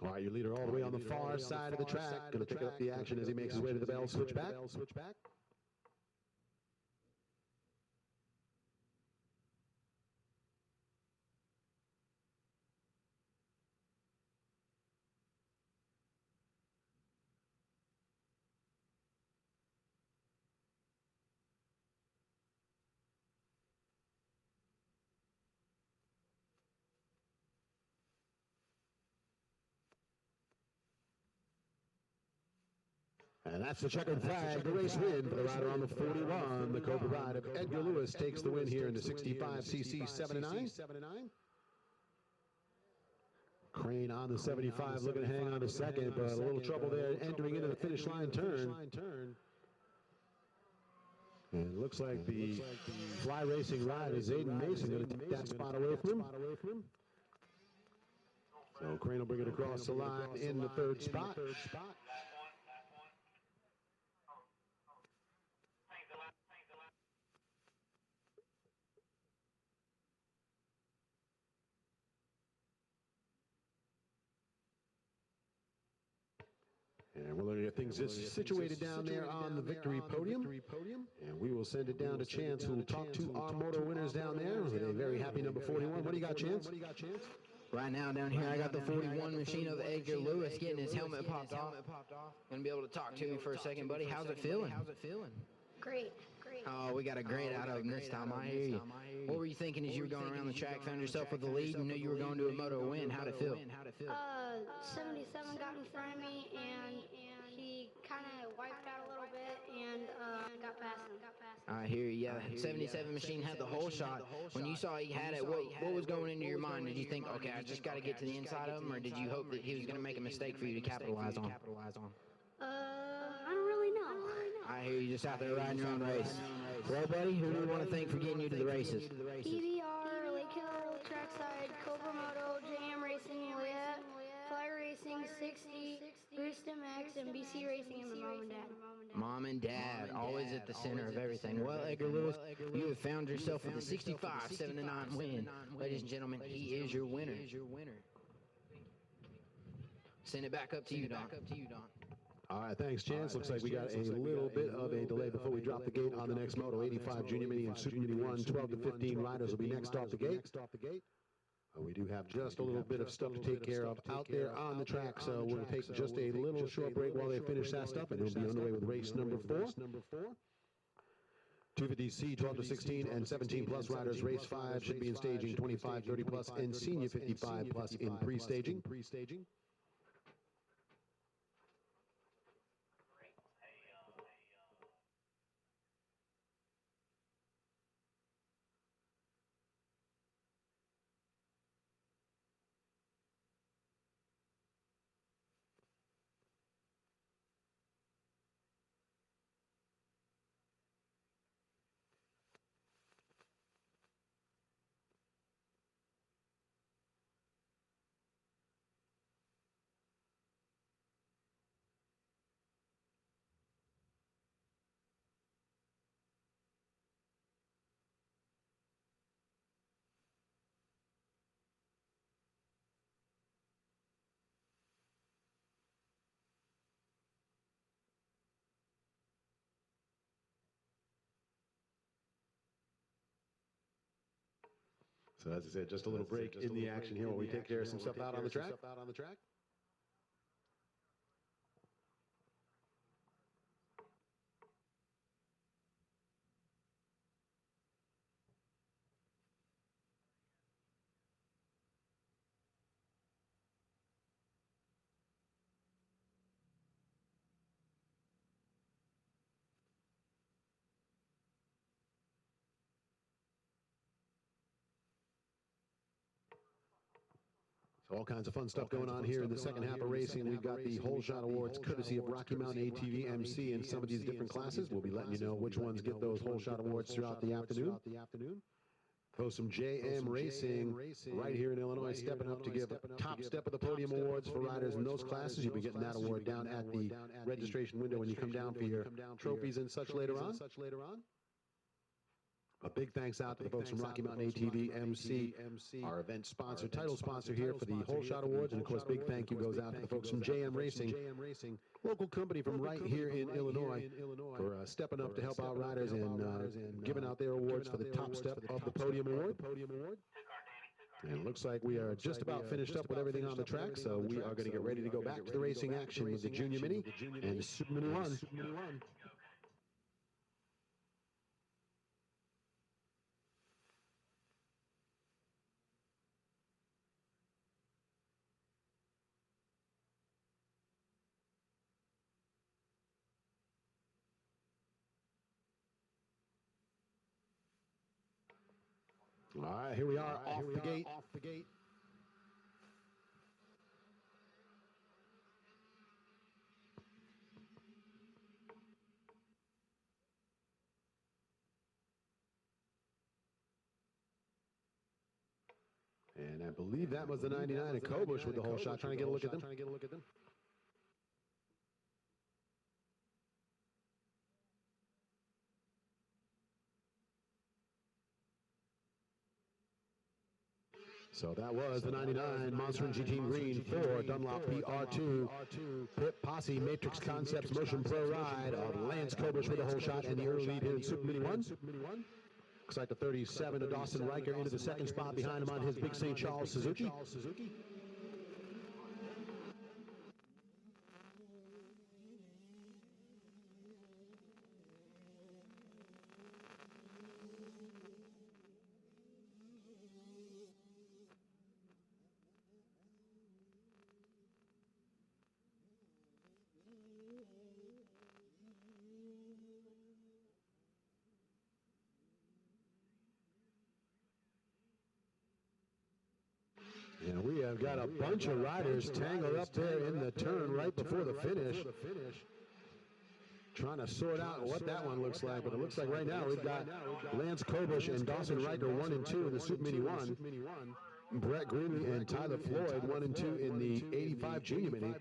All right, your leader all the way on the far side of the track. Going to pick up the action as he makes his way to the bell switchback. And that's the checkered flag, the race win for the rider on the 41. The Cobra ride of Edgar Lewis takes the win here in the 65cc 7-9. Crane on the 75 looking to hang on a second, but a little trouble there entering into the finish line turn. And it looks like the fly racing rider, Zayden Mason, going to take that spot away from him. So Crane will bring it across the line in the third spot. And we're looking at things situated down there on the victory podium. And we will send it down to Chance, who will talk to our moto winners down there with a very happy number 41. What do you got, Chance? Right now down here, I got the 41 machine of Edgar Lewis getting his helmet popped off. Gonna be able to talk to me for a second, buddy. How's it feeling? Great. Oh, we got a great out of him this time. I hear you. What were you thinking as you were going around the track, found yourself with the lead, and knew you were going to a moto win? How'd it feel? 77 got in front of me, and he kind of wiped out a little bit and got past him. I hear you. Yeah, 77 machine had the whole shot. When you saw he had it, what was going into your mind? Did you think, okay, I just got to get to the inside of him, or did you hope that he was going to make a mistake for you to capitalize on? I don't really know. I hear you, just out there riding your own race. Well, buddy, who do you want to thank for getting you to the races? PBR, Lake Hill, Trackside, Cobra Moto, JM Racing, Leah, Fly Racing, 60, Brewston Max, and BC Racing, and my mom and dad. Mom and dad, always at the center of everything. Well, Edgar Lewis, you have found yourself with a 65-7-9 win. Ladies and gentlemen, he is your winner. Send it back up to you, Don. All right, thanks, Chance. Looks like we got a little bit of a delay before we drop the gate on the next moto. 85 Junior Mini and Super Mini 1, 12 to 15 riders will be next off the gate. We do have just a little bit of stuff to take care of out there on the track, so we'll take just a little short break while they finish that stuff, and we'll be underway with race number 4. 250C, 12 to 16 and 17 plus riders. Race 5 should be in staging. 25, 30 plus and senior 55 plus in pre-staging. So as I said, just a little break in the action here while we take care of some stuff out on the track. All kinds of fun stuff going on here in the second half of racing. We've got the Whole Shot Awards courtesy of Rocky Mountain ATV MC in some of these different classes. We'll be letting you know which ones get those Whole Shot Awards throughout the afternoon. Post some JM Racing right here in Illinois, stepping up to give top step of the podium awards for riders in those classes. You'll be getting that award down at the registration window when you come down for your trophies and such later on. A big thanks out to the folks from Rocky Mountain ATV MC, our event sponsor, title sponsor here for the Whole Shot Awards. And of course, big thank you goes out to the folks from JM Racing, local company from right here in Illinois, for stepping up to help out riders and giving out their awards for the top step of the podium award. And it looks like we are just about finished up with everything on the track, so we are going to get ready to go back to the racing action with the Junior Mini and the Super Mini 1. All right, here we are, off the gate. And I believe that was the 99 of Kobush with the whole shot, trying to get a look at them. So that was the 99 Monster and GT Green 4 Dunlop PR2 Pit Posse Matrix Concepts Motion Pro Ride of Lance Kobush with the whole shot and the early lead here in Super Mini 1. Looks like the 37 of Dawson Riker into the second spot behind him on his big St. Charles Suzuki. And we have got a bunch of riders tangled up there in the turn right before the finish. Trying to sort out what that one looks like, but it looks like right now we've got Lance Kobush and Dawson Riker 1 and 2 in the Super Mini 1. Brett Greenlee and Tyler Floyd 1 and 2 in the 85 Junior Mini.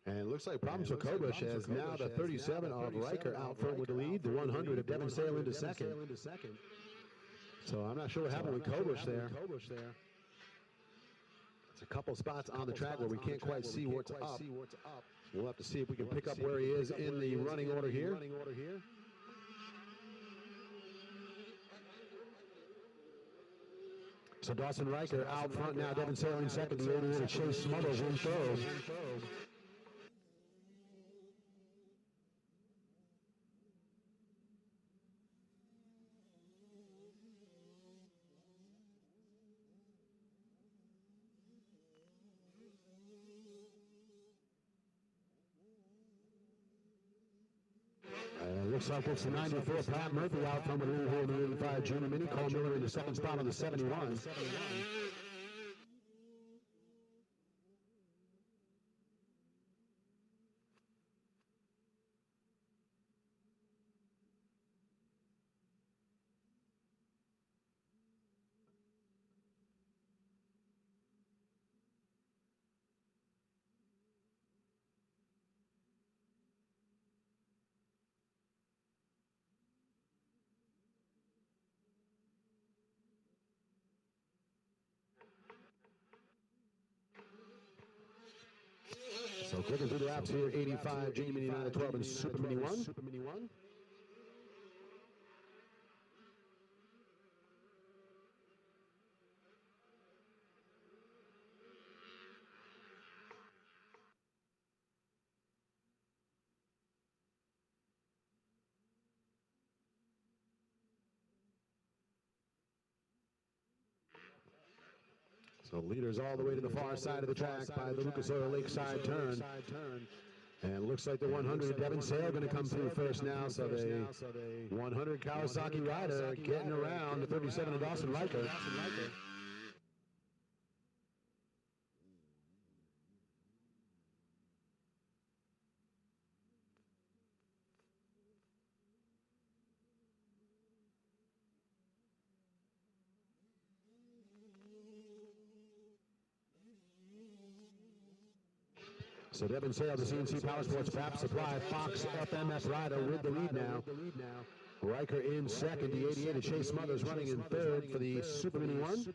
And it looks like problems for Kobush as now the 37 of Riker out front with the lead, the 100 of Devin Sale into second. So I'm not sure what happened with Kobush there. It's a couple spots on the track where we can't quite see what's up. We'll have to see if we can pick up where he is in the running order here. So Dawson Riker out front now, Devin Sale in second, the 88 of Chase Smothers in third. Looks like it's the 94 Pat Murphy out from the lead here in the 85 Junior Mini. Cole Miller in the second spot on the 71. So clicking through the laps here, 85 Junior Mini 9 to 12 and Super Mini 1. So leaders all the way to the far side of the track by the Lucas Oil Lakeside turn. And it looks like the 100 Devin Sale going to come through first now. So the 100 Kawasaki rider getting around the 37 of Dawson Riker. So Devin Sale, the CNC Power Sports Pap Supply Fox FMF rider with the lead now. Riker in second, the 88 of Chase Smothers running in third for the Super Mini 1.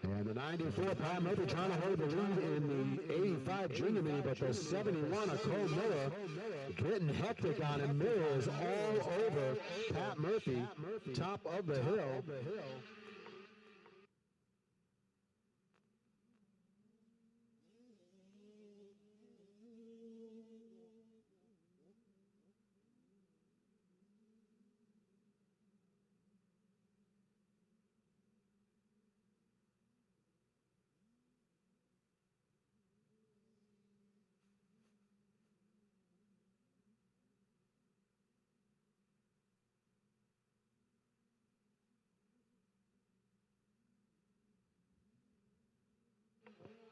And the 94 Pat Murphy trying to hold the lead in the 85 Junior Mini, but the 71 of Cole Miller getting hectic on him. Miller is all over Pat Murphy, top of the hill.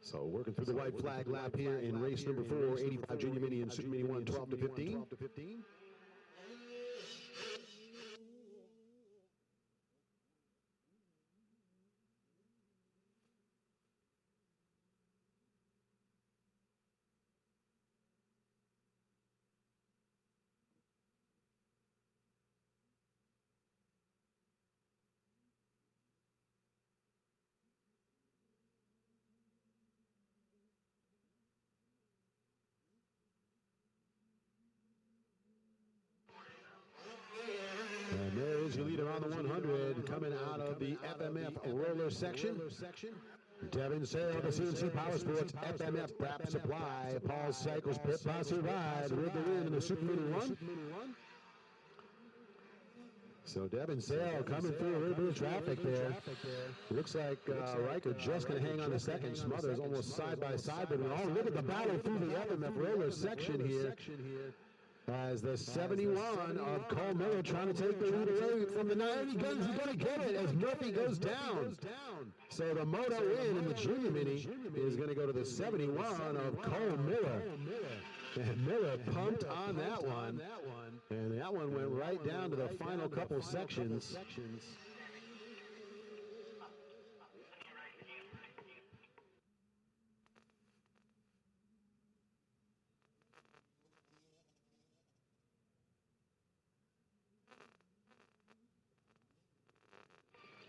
So working through the white flag lap here in race number 4, 85 Junior Mini and Super Mini 1, 12 to 15. And there is your leader on the 100 coming out of the FMF roller section. Devin Sale, the CNC Power Sports FMF Prap Supply, Paul Cycles Pit Posse Ride with the win in the Super Mini 1. So Devin Sale coming through a little bit of traffic there. Looks like Riker just going to hang on a second. Smothers almost side by side. But look at the battle through the FMF roller section here. As the 71 of Cole Miller trying to take the lead away from the 90 guns. He's going to get it as Murphy goes down. So the moto win in the Junior Mini is going to go to the 71 of Cole Miller. And Miller pumped on that one. And that one went right down to the final couple sections.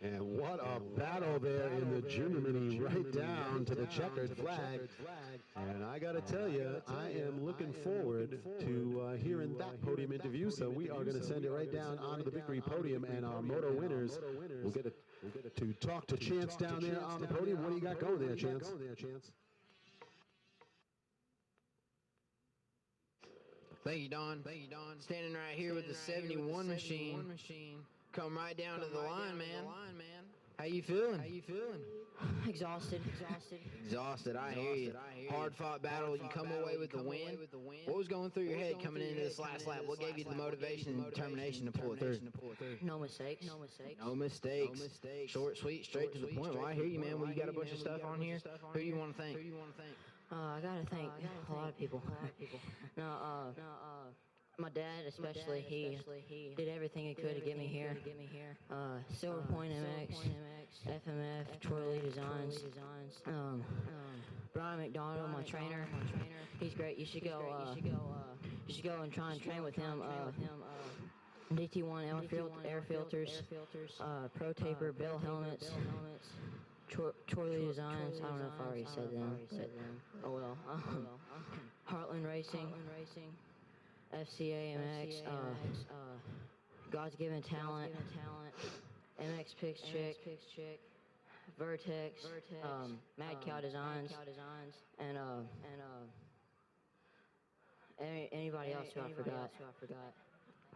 And what a battle there in the Junior Mini, right down to the checkered flag. And I got to tell you, I am looking forward to hearing that podium interview. So we are going to send it right down onto the victory podium, and our moto winners will get to talk to Chance down there on the podium. What do you got going there, Chance? Thank you, Don. Standing right here with the 71 machine. Come right down to the line, man. How you feeling? Exhausted. Exhausted, I hear you. Hard fought battle, you come away with the win. What was going through your head coming into this last lap? What gave you the motivation and determination to pull it through? No mistakes. No mistakes. Short, sweet, straight to the point. Well, I hear you, man. Well, you got a bunch of stuff on here. Who do you want to thank? I gotta thank a lot of people. No, my dad especially, he did everything he could to get me here. Silver Point MX, FMF, Troy Lee Designs, Brian McDonald, my trainer. He's great. You should go and try and train with him. DT1 air filters, Pro Taper, Bell helmets, Troy Lee Designs. I don't know if I already said them. Oh well. Heartland Racing. FCA MX, God's Given Talent, MX Picks Chick, Vertex, Mad Cow Designs, and anybody else who I forgot.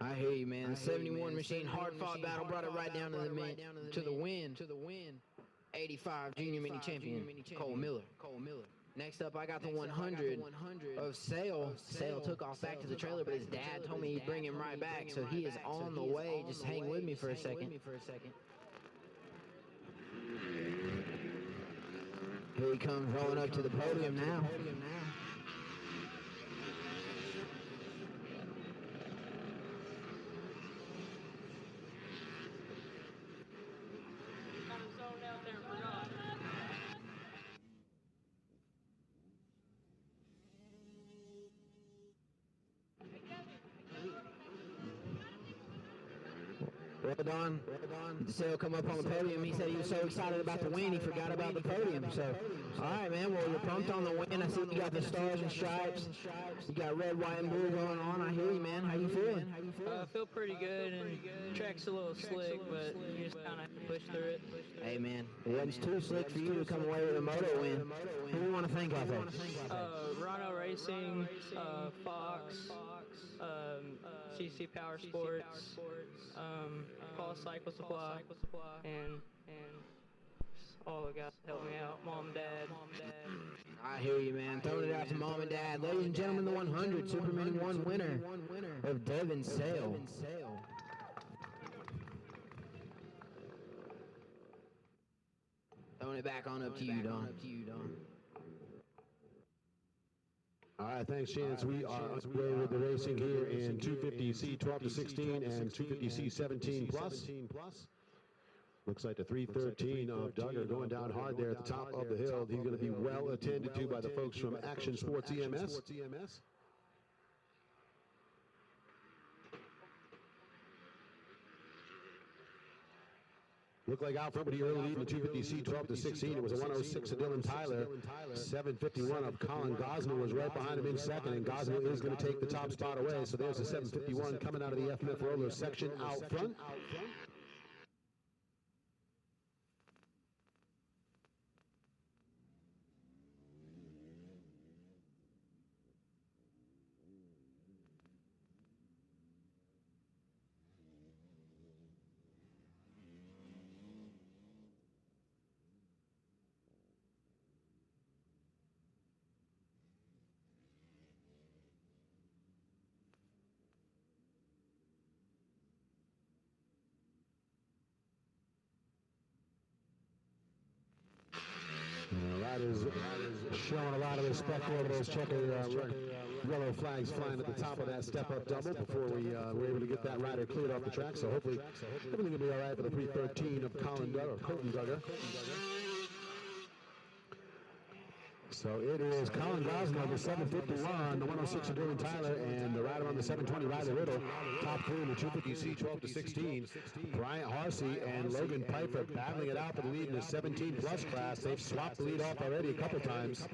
I hear you, man. The 71 machine, hard fought battle, brought it right down to the win. 85 junior mini champion, Cole Miller. Next up, I got the 100 of Sale. Sale took off back to the trailer, but his dad told me he'd bring him right back, so he is on the way. Just hang with me for a second. Here he comes rolling up to the podium now. Well done. Sale come up on the podium. He said he was so excited about the win, he forgot about the podium. So, all right, man. Well, you're pumped on the win. I see you got the stars and stripes. You got red, white, and blue going on. I hear you, man. How you feeling? I feel pretty good, and track's a little slick, but you just kind of have to push through it. Hey, man. It wasn't too slick for you to come away with a moto win. Who do you want to thank out there? Rhino Racing, Fox, CC Power Sports, Paul Cycle Supply, and all the guys that helped me out, Mom, Dad. I hear you, man. Throwing it out to Mom and Dad. Ladies and gentlemen, the 100 Super Mini 1 winner of Devin Sale. Throwing it back on up to you, Don. All right, thanks, Chance. We are underway with the racing here in 250C 12 to 16 and 250C 17 plus. Looks like the 313 of Duggar going down hard there at the top of the hill. He's going to be well attended to by the folks from Action Sports EMS. Looked like out front with the early lead in the 250C 12 to 16. It was a 106 of Dylan Tyler. 751 of Colin Gosnell was right behind him in second, and Gosnell is going to take the top spot away. So there's a 751 coming out of the FMF roller section out front. Riders showing a lot of respect for those checkered yellow flags flying at the top of that step-up double before we were able to get that rider cleared off the track. So hopefully everything will be all right for the 313 of Colin Duggar. So it is Colin Gosnell, the 751, the 106 of Dylan Tyler, and the rider on the 720, Riley Riddle. Top three in the 250C 12 to 16. Bryant Harsey and Logan Piper battling it out for the lead in the 17 plus class. They've swapped the lead off already a couple times.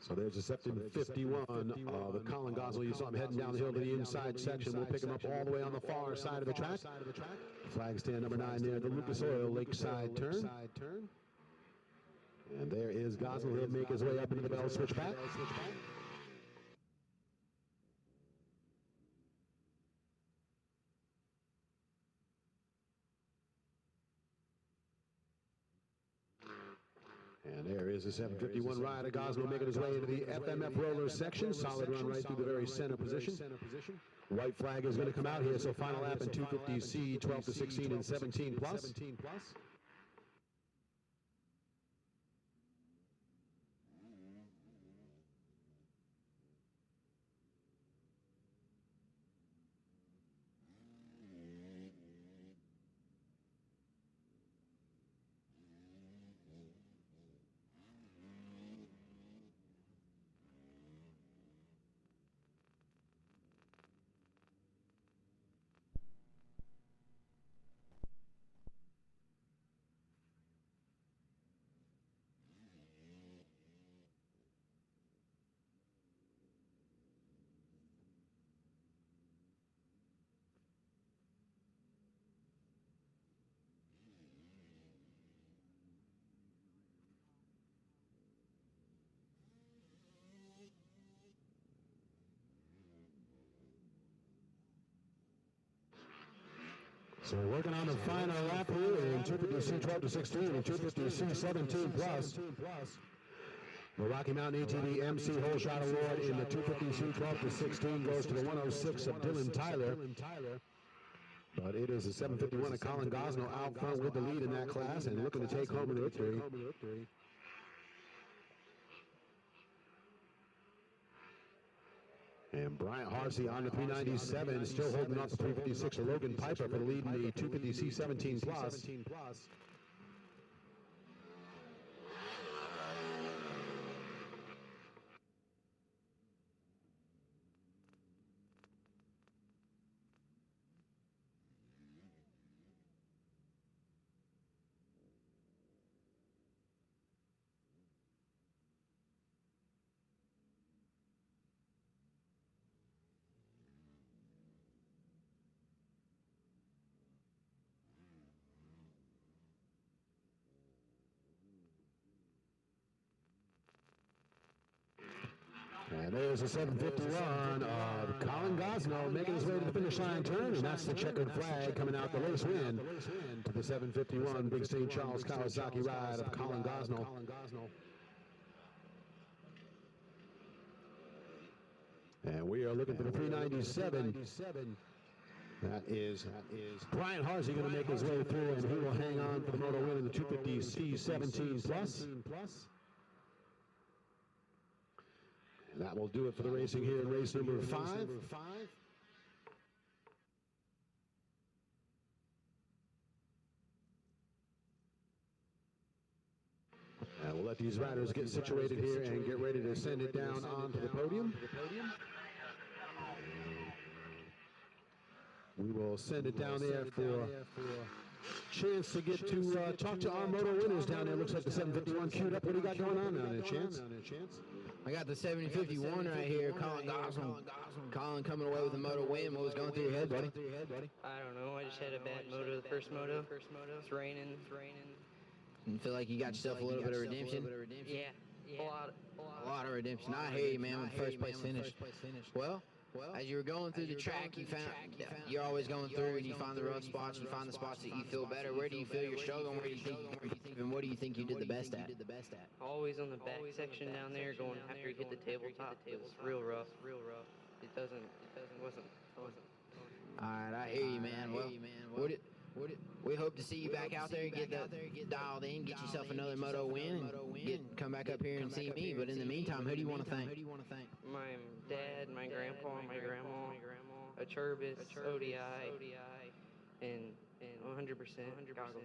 So there's a 751 of the Colin Gosnell. You saw him heading down the hill to the inside section. We'll pick him up all the way on the far side of the track. Flag stand number 9 there, the Lucas Oil Lakeside turn. And there is Gosnell. He'll make his way up into the Bell switchback. And there is a 751 ride of Gosnell making his way into the FMF roller section. Solid run right through the very center position. White flag is going to come out here, so final lap in 250C, 12 to 16 and 17 plus. So we're working on the final lap here in 250C 12 to 16 and 250C 17 plus. The Rocky Mountain ATV MC Hole Shot Award in the 250C 12 to 16 goes to the 106 of Dylan Tyler. But it is a 751 of Colin Gosnell out front with the lead in that class and looking to take home the victory. And Bryant Harsey on the 397, still holding off the 356 of Logan Piper for the lead in the 250C 17 plus. And there's a 751 of Colin Gosnell making his way to the finish line turn, and that's the checkered flag coming out the race win to the 751 Big St. Charles Kawasaki ride of Colin Gosnell. And we are looking for the 397. That is Brian Harsey going to make his way through, and he will hang on for the moto win in the 250C 17 plus. That will do it for the racing here in race number 5. And we'll let these riders get situated here and get ready to send it down onto the podium. We will send it down there for chance to get to talk to our moto winners down there. Looks like the 751 queued up. What do you got going on down there, Chance? I got the 751 right here, Colin Gosnell. Colin coming away with the moto win. What was going through your head, buddy? I don't know. I just had a bad moto the first moto. It's raining. You feel like you got yourself a little bit of redemption? Yeah. A lot of redemption. I hear you, man, with first place finish. Well, as you were going through the track, you found you're always going through and you find the rough spots, you find the spots that you feel better. Where do you feel you're struggling? Where do you think, and what do you think you did the best at? Always on the back section down there, going after you hit the tabletop. It was real rough. It wasn't. All right, I hear you, man. Well, we hope to see you back out there, get dialed in, get yourself another moto win, and come back up here and see me. But in the meantime, who do you want to thank? My dad, my grandpa, my grandma, a Turbis, ODI, and 100% goggles.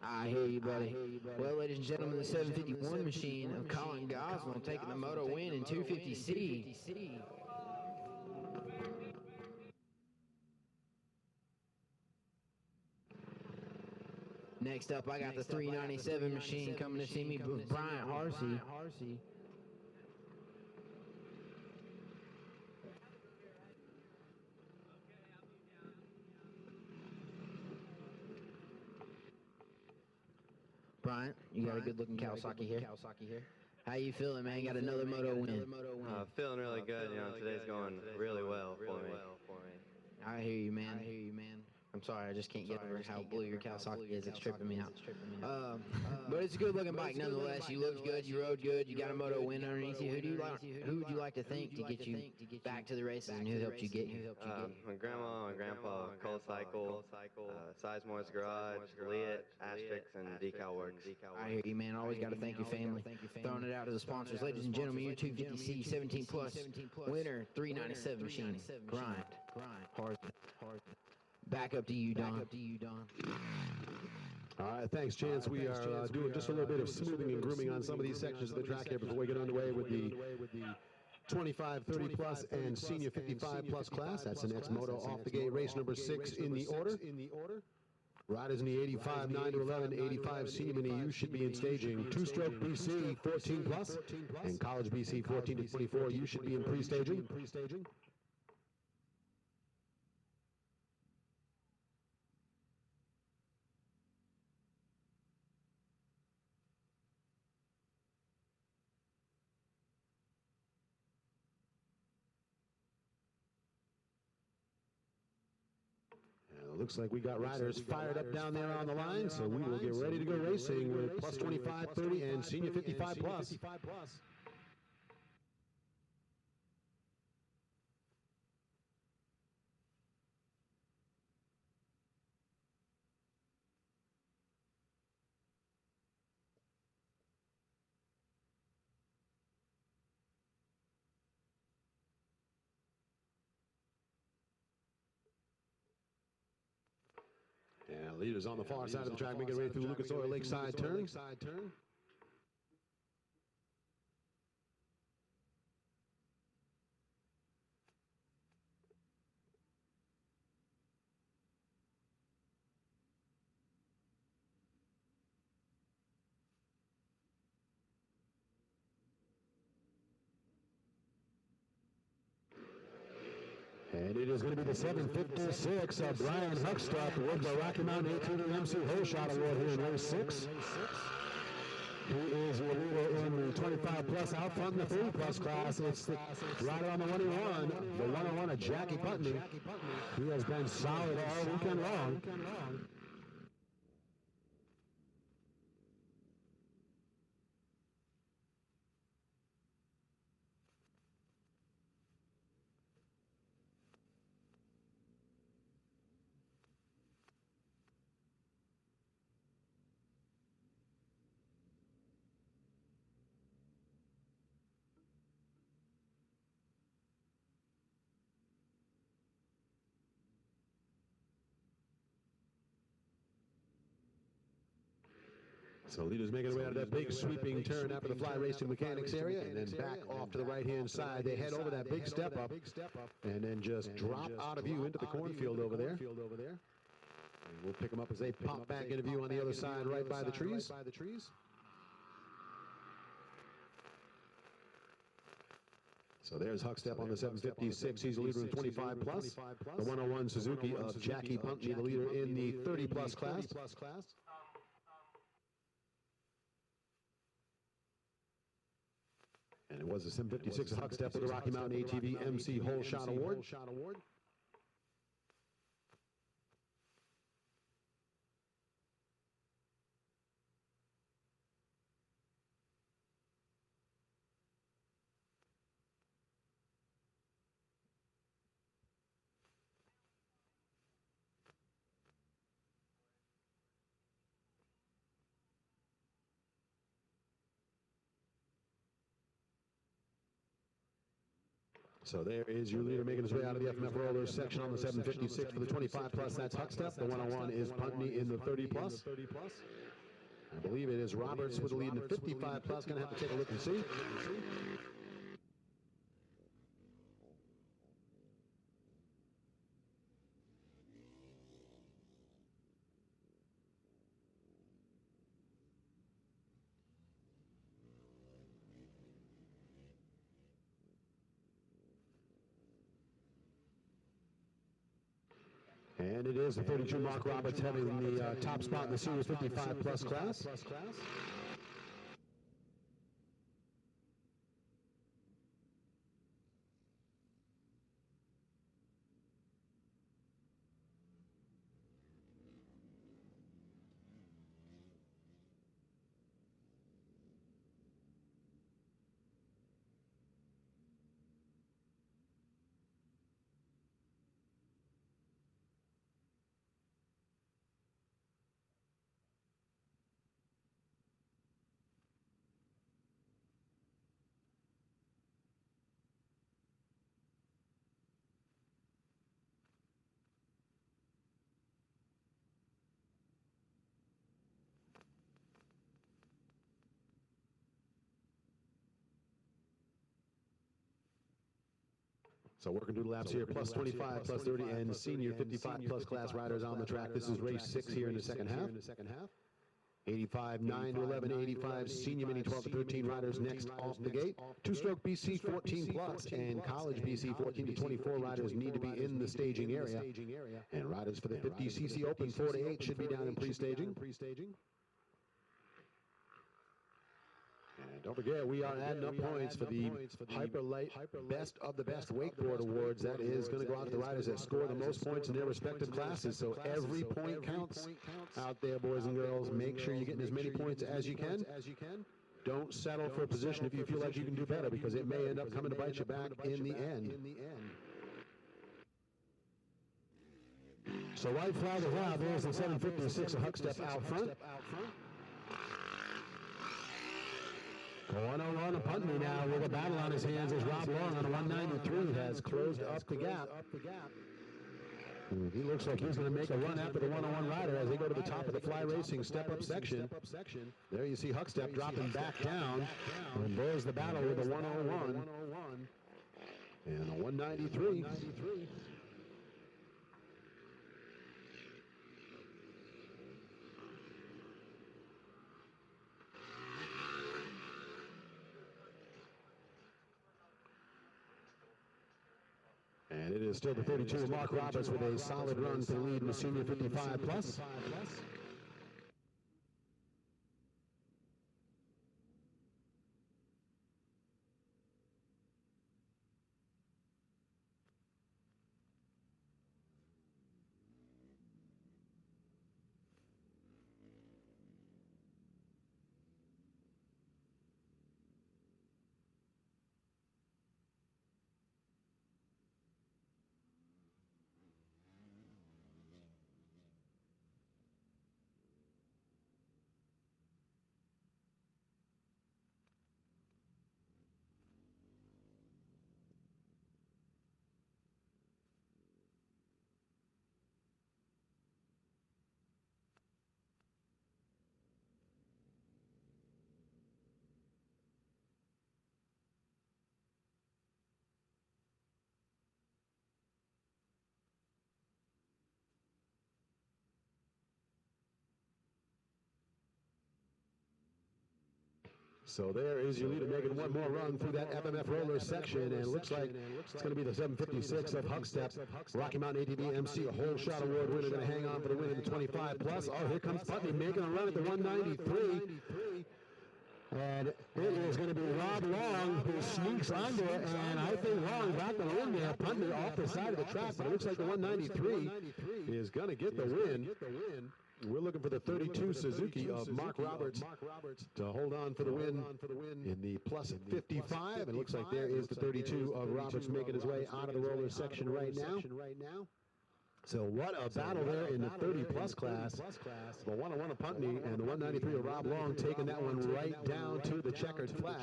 I hear you, buddy. Well, ladies and gentlemen, the 751 machine of Colin Gosnell taking the moto win in 250C. Next up, I got the 397 machine coming to see me with Bryant Harsey. Bryant, you got a good-looking Kawasaki here. How you feeling, man? Got another moto win. Feeling really good. You know, today's going really well for me. I hear you, man. I'm sorry, I just can't get over how blue your Kawasaki is. It's tripping me out. But it's a good-looking bike nonetheless. You looked good, you rode good, you got a moto win underneath you. Who would you like to thank to get you back to the races, and who helped you get here? My grandma, my grandpa, Coal Cycle, Sizemore's Garage, Liet, Asterix, and Decal Works. I hear you, man. Always got to thank your family. Throwing it out to the sponsors. Ladies and gentlemen, your 250C 17 plus winner, 397 machine. Grind. Hard. Back up to you, Don. All right, thanks, Chance. We are doing just a little bit of smoothing and grooming on some of these sections of the track here before we get underway with the 25, 30 plus, and senior 55 plus class. That's the next moto off the gate, race number 6 in the order. Riders in the 85, 9 to 11, 85 senior mini U should be in staging. Two-stroke BC 14 plus, and college BC 14 to 24 U should be in pre-staging. Looks like we got riders fired up down there on the line, so we will get ready to go racing with plus 25, 30, and senior 55 plus. And leaders on the far side of the track, making their way through Lucas Oil Lakeside turn. And it is going to be the 756 of Brian Huckstuff with the Rocky Mountain ATV MC Holeshot Award here in race 6. He is the leader in the 25 plus out front in the 30 plus class. It's the rider on the 101, the 101 of Jackie Putney. He has been solid all weekend long. So leaders making their way out of that big sweeping turn after the fly racing mechanics area, and then back off to the right-hand side. They head over that big step up, and then just drop out of view into the cornfield over there. And we'll pick them up as they pop back into view on the other side, right by the trees. So there's Huckstep on the 756. He's the leader in 25 plus. The 101 Suzuki of Jackie Putney, the leader in the 30 plus class. And it was the 756 of Huckstep with the Rocky Mountain ATV MC Holeshot Award. So there is your leader making his way out of the FMF roller section on the 756 for the 25 plus. That's Huckstep. The 101 is Putney in the 30 plus. I believe it is Roberts with the lead in the 55 plus. Going to have to take a look and see. And it is the 32 Mark Roberts having the top spot in the Senior 55 plus class. So working through the laps here, plus 25, plus 30, and Senior 55 plus class riders on the track. This is race 6 here in the second half. 85, 9 to 11, 85, Senior Mini 12 to 13 riders next off the gate. Two-stroke BC 14 plus and College BC 14 to 24 riders need to be in the staging area. And riders for the 50cc Open 4 to 8 should be down in pre-staging. And don't forget, we are adding up points for the Hyperlight Best of the Best Wakeboard Awards. That is going to go out to the riders that score the most points in their respective classes. So every point counts out there, boys and girls. Make sure you're getting as many points as you can. Don't settle for a position if you feel like you can do better, because it may end up coming to bite you back in the end. So white flag is out. There's the 756 of Huckstep out front. Going on Putney now with a battle on his hands as Rob Long on a 193 has closed up the gap. He looks like he's going to make a run after the 101 rider as they go to the top of the Fly Racing step-up section. There you see Huckstep dropping back down. And there's the battle with the 101 and a 193. And it is still the 32 Mark Roberts with a solid run for the lead in the Senior 55 plus. So there is your leader making one more run through that FMF roller section, and it looks like it's going to be the 756 of Huckstep. Rocky Mountain ATV MC, a whole shot award winner, going to hang on for the win in the 25 plus. Oh, here comes Putney making a run at the 193. And it is going to be Rob Long who sneaks under, and I think Long got the win there. Putney off the side of the track, but it looks like the 193 is going to get the win. We're looking for the 32 Suzuki of Mark Roberts to hold on for the win in the plus 55. And it looks like there is the 32 of Roberts making his way out of the roller section right now. So what a battle there in the 30-plus class. The 101 of Putney and the 193 of Rob Long taking that one right down to the checkered flag.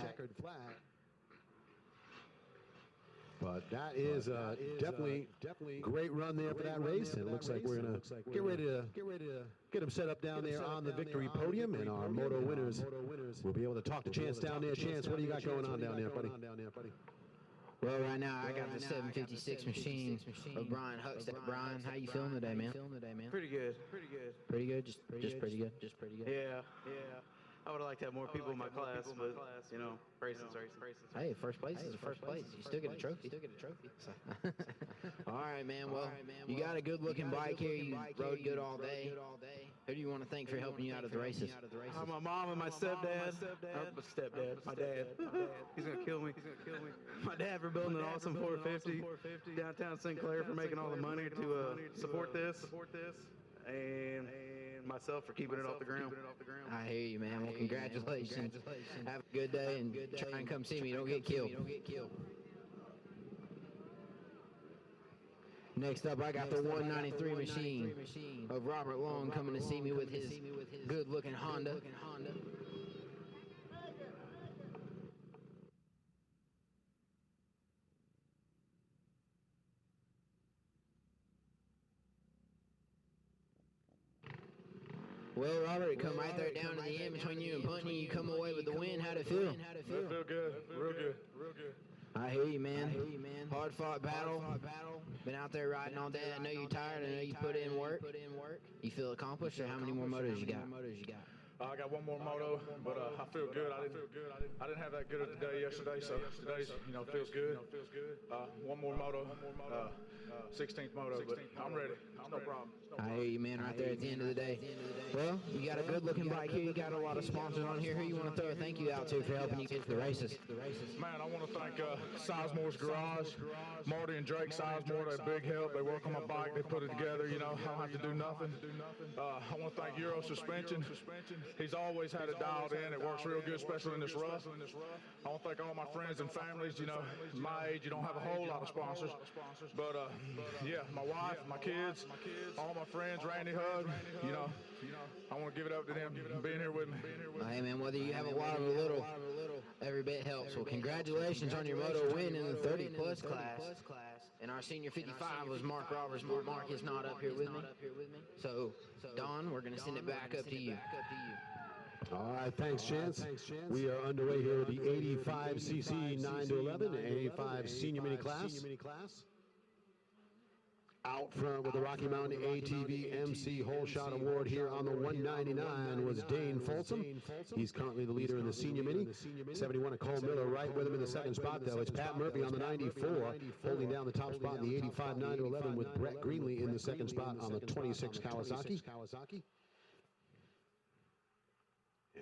But that is definitely great run there for that race, and it looks like we're gonna get ready to get them set up down there on the victory podium, and our moto winners will be able to talk to Chance down there. Chance, what do you got going on down there, buddy? Well, right now I got the 756 machine of Brian Huckstep. Brian, how you feeling today, man? Pretty good. Pretty good. Just pretty good. Yeah. I would have liked to have more people in my class, but you know, racing's racing. Hey, first place is first place. You still get a trophy. So. All right, man. Well, you got a good-looking bike here. You rode good all day. Who do you want to thank for helping you out at the races? My mom and my stepdad. My dad. He's gonna kill me. My dad for building an awesome 450 downtown St. Clair, for making all the money to support this, and myself for keeping it off the ground. I hear you, man. Well, congratulations. Have a good day, and try and come see me. Don't get killed. Next up, I got the 193 machine of Robert Long coming to see me with his good-looking Honda. Well, Robert, it come right there down to the end between you and Putney. You come away with the win. How'd it feel? It feel good. Real good. I hear you, man. Hard-fought battle. Been out there riding all day. I know you're tired. I know you put in work. You feel accomplished, or how many more motos you got? I got one more moto, but I feel good. I didn't have that good of a day yesterday, so today's feels good. One more moto, 16th moto, but I'm ready. No problem. I hear you, man, right there at the end of the day. Well, you got a good-looking bike here. You got a lot of sponsors on here. Who you want to throw a thank you out to for helping you get to the races? Man, I want to thank Sizemore's Garage, Marty and Drake Sizemore. They're big help. They work on my bike. They put it together. I don't have to do nothing. I want to thank Euro Suspension. He's always had it dialed in. It works real good, especially in this rough. I want to thank all my friends and families. My age, you don't have a whole lot of sponsors. But, yeah, my wife, my kids, all my friends, Randy Hug, I want to give it up to them being here with me. Hey, man, whether you have a lot or a little, every bit helps. Well, congratulations on your moto win in the 30-plus class. And our senior 55 was Mark Roberts. Mark is not up here with me. So, Don, we're going to send it back up to you. All right, thanks, Chance. We are underway here with the 85cc 9 to 11 and 85 senior mini class. Out front with the Rocky Mountain ATV MC Whole Shot Award here on the 199 was Dane Folsom. He's currently the leader in the senior mini. 71 of Cole Miller right with him in the second spot, though. It's Pat Murphy on the 94, holding down the top spot in the 85 9 to 11 with Brett Greenlee in the second spot on the 26 Kawasaki.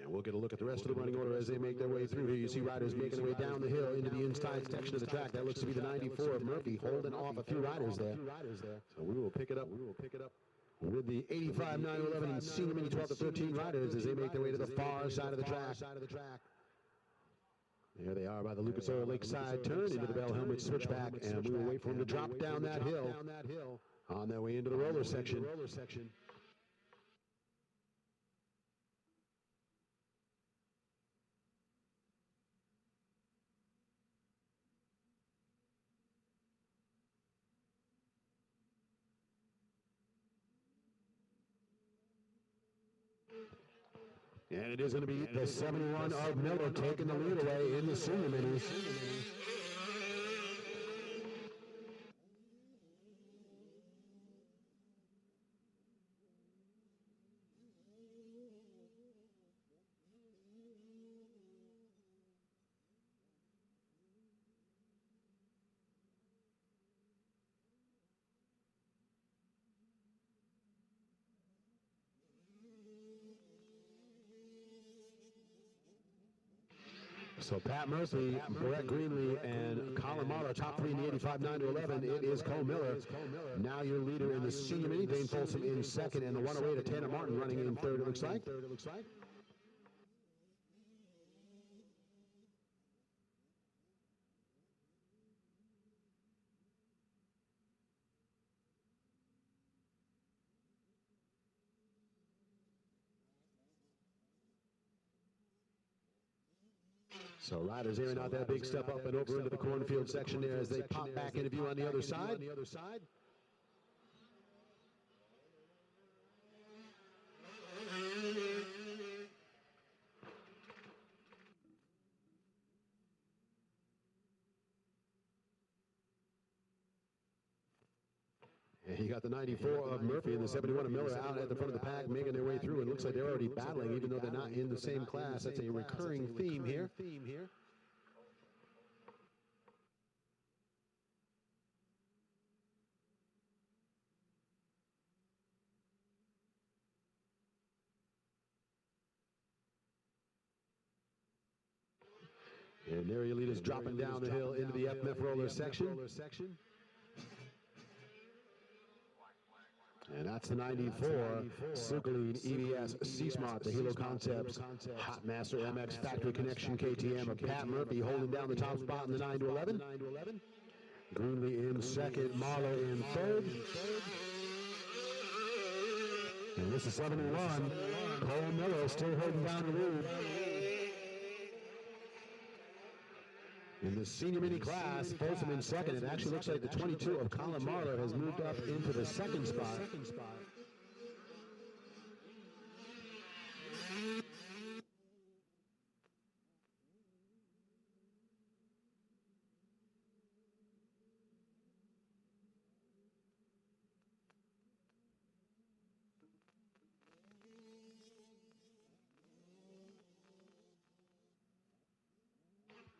And we'll get a look at the rest of the running order as they make their way through here. You see riders making their way down the hill into the inside section of the track. That looks to be the 94 of Murphy, holding off a few riders there. So we will pick it up with the 85 9 11 and senior mini 12 to 13 riders as they make their way to the far side of the track. There they are by the Lucas Oil Lakeside turn into the Bell Helmet switchback, and we will wait for them to drop down that hill on their way into the roller section. And it is going to be the 71 of Miller taking the lead away in the senior minis. So Pat Murphy, Brett Greenlee, and Colin Marlowe, top three in the 85 9 to 11. It is Cole Miller. Now your leader in the senior mini, Dane Folsom in second, and the 108 of Tanner Martin running in third, it looks like. So riders airing out that big step up and over into the cornfield section there as they pop back into view on the other side. And you got the 94 of Murphy and the 71 of Miller out at the front of the pack, making their way through. It looks like they're already battling, even though they're not in the same class. That's a recurring theme here. And their lead is dropping down the hill into the FMF roller section. And that's the 94, Sukaleen EBS C-Smart, the Hilo Concepts, Hot Master MX Factory Connection KTM of Pat Murphy holding down the top spot in the 9 to 11. Greenlee in second, Marlowe in third. And this is 71, Cole Miller still holding down the lead. In the senior mini class, Folsom in second. It actually looks like the 22 of Colin Marlowe has moved up into the second spot.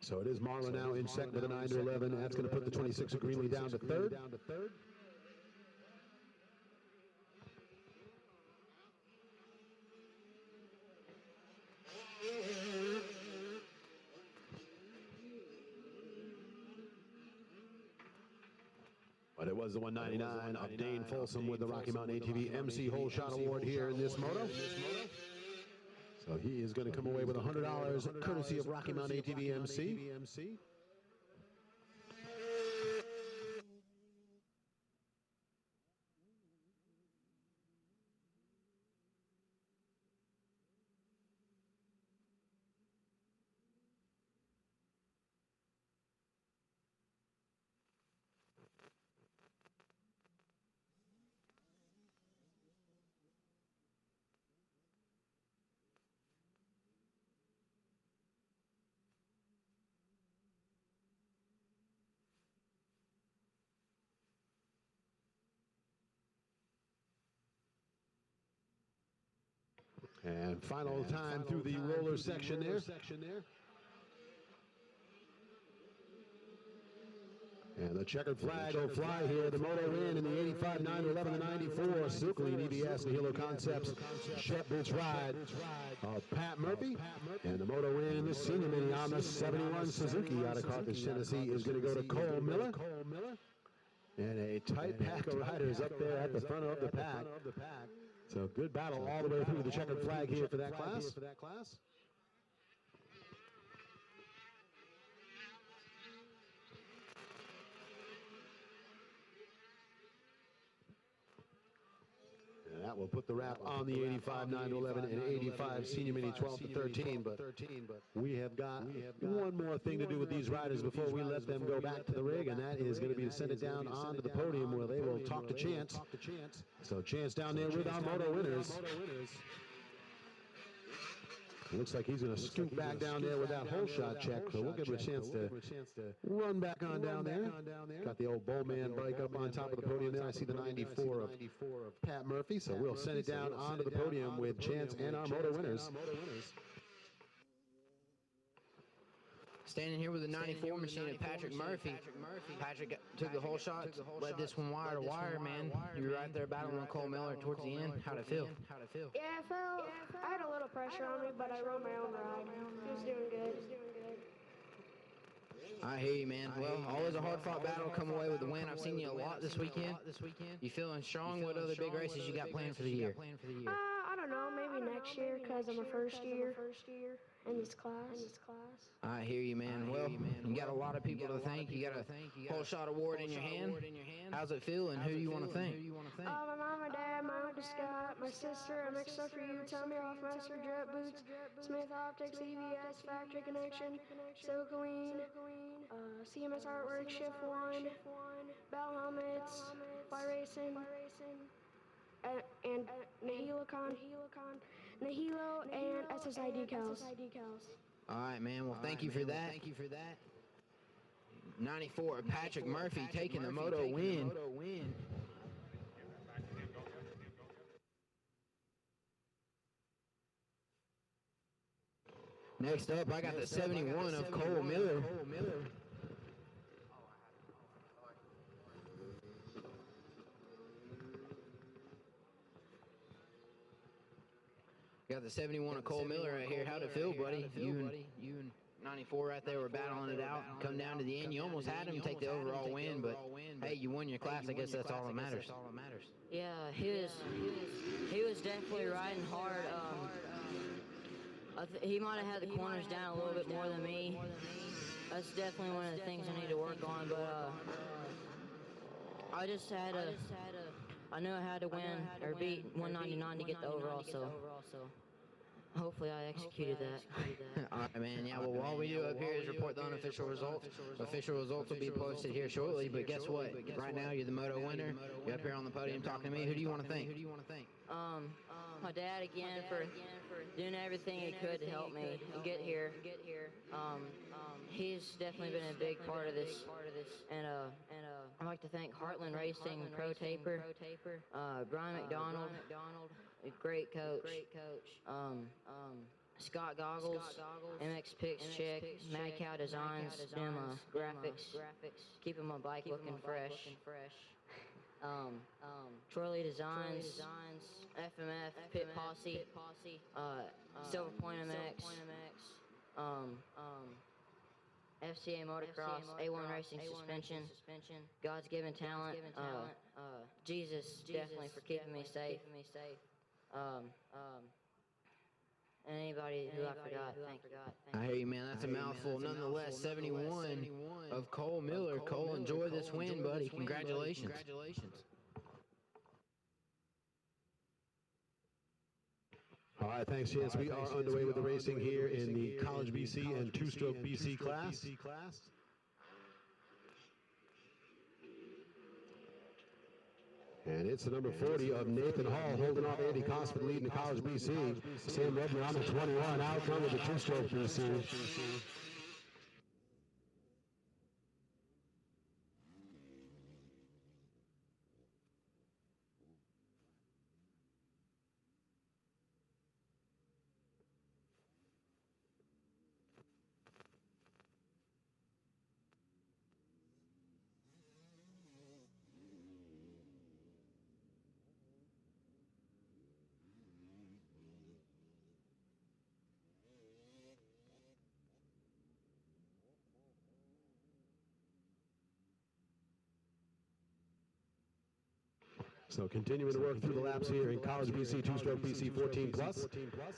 So it is Marlowe now in second with a 9 to 11. That's going to put the 26 of Greenlee down to third. But it was the 199 of Dane Folsom with the Rocky Mountain ATV MC Hole Shot Award here in this moto. So he is going to come away with $100 courtesy of Rocky Mountain ATV MC. And final time through the roller section there. And the checkered flag will fly here. The moto win in the 85, 9 to 11, the 94. Sukaleen EBS and Hilo Concepts. Shep Boots ride of Pat Murphy. And the moto win in the senior mini on the 71 Suzuki out of Carthage, Tennessee is going to go to Cole Miller. And a tight pack of riders up there at the front of the pack. So good battle all the way through the checkered flag here for that class. And that will put the wrap on the 85, 9 to 11, and 85 senior mini 12 to 13. But we have got one more thing to do with these riders before we let them go back to the rig, and that is going to be to send it down onto the podium where they will talk to Chance. So Chance down there with our moto winners. Looks like he's going to scoot back down there with that whole shot check, so we'll give him a chance to run back on down there. Got the old Bowman bike up on top of the podium there. I see the 94 of Pat Murphy, so we'll send it down onto the podium with Chance and our moto winners. Standing here with the 94 machine of Patrick Murphy. Patrick took the whole shot, led this one wire to wire, man. You were right there battling with Cole Miller towards the end. How'd it feel? Yeah, I had a little pressure on me, but I rode my own ride. He was doing good. I hear you, man. Well, always a hard-fought battle. Come away with the win. I've seen you a lot this weekend. You feeling strong? What other big races you got planned for the year? I don't know, maybe next year, because I'm a first year in this class. I hear you, man. Well, you got a lot of people to thank. You got a whole shot award in your hand. How's it feel, and who do you want to thank? My mom, my dad, my uncle Scott, my sister, MX Stuff For You, Tommy Hoffmaster, Jet Boots, Smith Optics, EVS, Factory Connection, Sokoleen, CMS Artwork, Shift One, Bell Helmets, Fly Racing, and Nahilo and SSI decals. All right, man. Well, thank you for that. 94, Patrick Murphy taking the moto win. Next up, I got the 71 of Cole Miller. Got the 71 of Cole Miller right here. How'd it feel, buddy? You and 94 right there were battling it out. Come down to the end. You almost had him take the overall win, but hey, you won your class. I guess that's all that matters. Yeah, he was definitely riding hard. He might have had the corners down a little bit more than me. That's definitely one of the things I need to work on, but I just had to, I knew I had to win or beat 199 to get the overall, so hopefully I executed that. All right, man. Yeah, well, all we do up here is report the unofficial results. Official results will be posted here shortly, but guess what? Right now, you're the moto winner. You're up here on the podium talking to me. Who do you want to thank? My dad again for doing everything he could to help me get here. He's definitely been a big part of this. And I'd like to thank Heartland Racing Pro Taper, Brian McDonald, a great coach. Scott Goggles, MX Picks Chick, Mad Cow Designs, doing my graphics, keeping my bike looking fresh. Troy Lee Designs, FMF, Pit Posse, Silver Point MX, FCA Motocross, A1 Racing Suspension, God's Given Talent, Jesus definitely for keeping me safe. And anybody who I forgot, thank you. I hear you, man. That's a mouthful. Nonetheless, 71 of Cole Miller. Cole, enjoy this win, buddy. Congratulations. All right, thanks, Chance. We are underway with the racing here in the College BC and two-stroke BC class. And it's the number 40 of Nathan Hall holding off Andy Cosford leading the College BC. Sam Redmond on the 21 out front with the two-stroke BC. So continuing to work through the laps here in College BC, two-stroke BC 14 plus.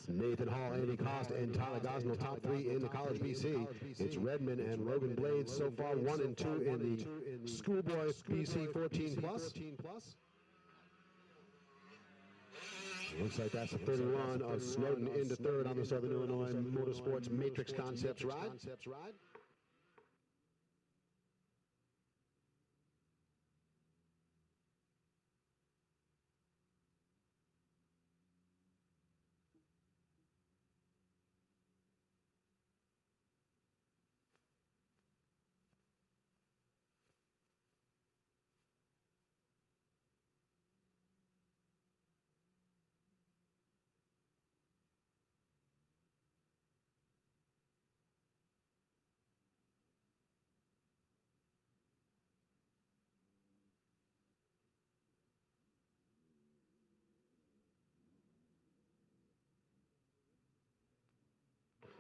Nathan Hall, Andy Cost, and Tyler Gosnell, top three in the College BC. It's Redmond and Logan Blades so far 1 and 2 in the Schoolboy BC 14 plus. Looks like that's the 31 of Snowden into third on the Southern Illinois Motorsports Matrix Concepts ride.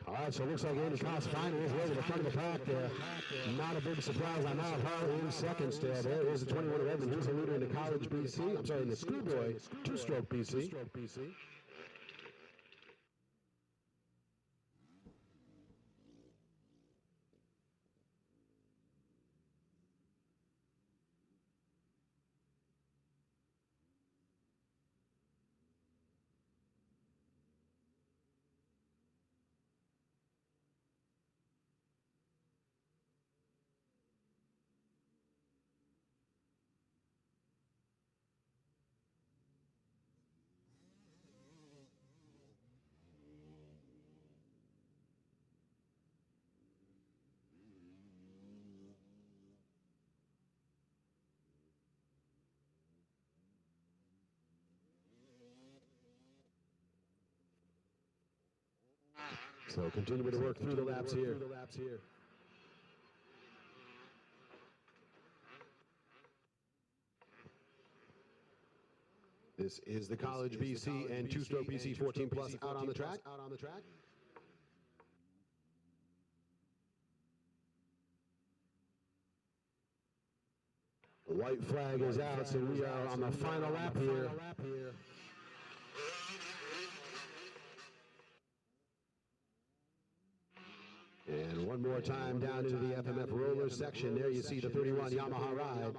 All right, so it looks like Andy Cost finally is ready to the front of the pack. Not a big surprise on that. Hall in second still. There is the 21 of Edmond. He's a leader in the College BC. I'm sorry, in the Schoolboy two-stroke BC. So continuing to work through the laps here. This is the College BC and two-stroke BC 14 plus out on the track. The white flag is out, so we are on the final lap here. And one more time down into the FMF roller section. There you see the 31 Yamaha ride.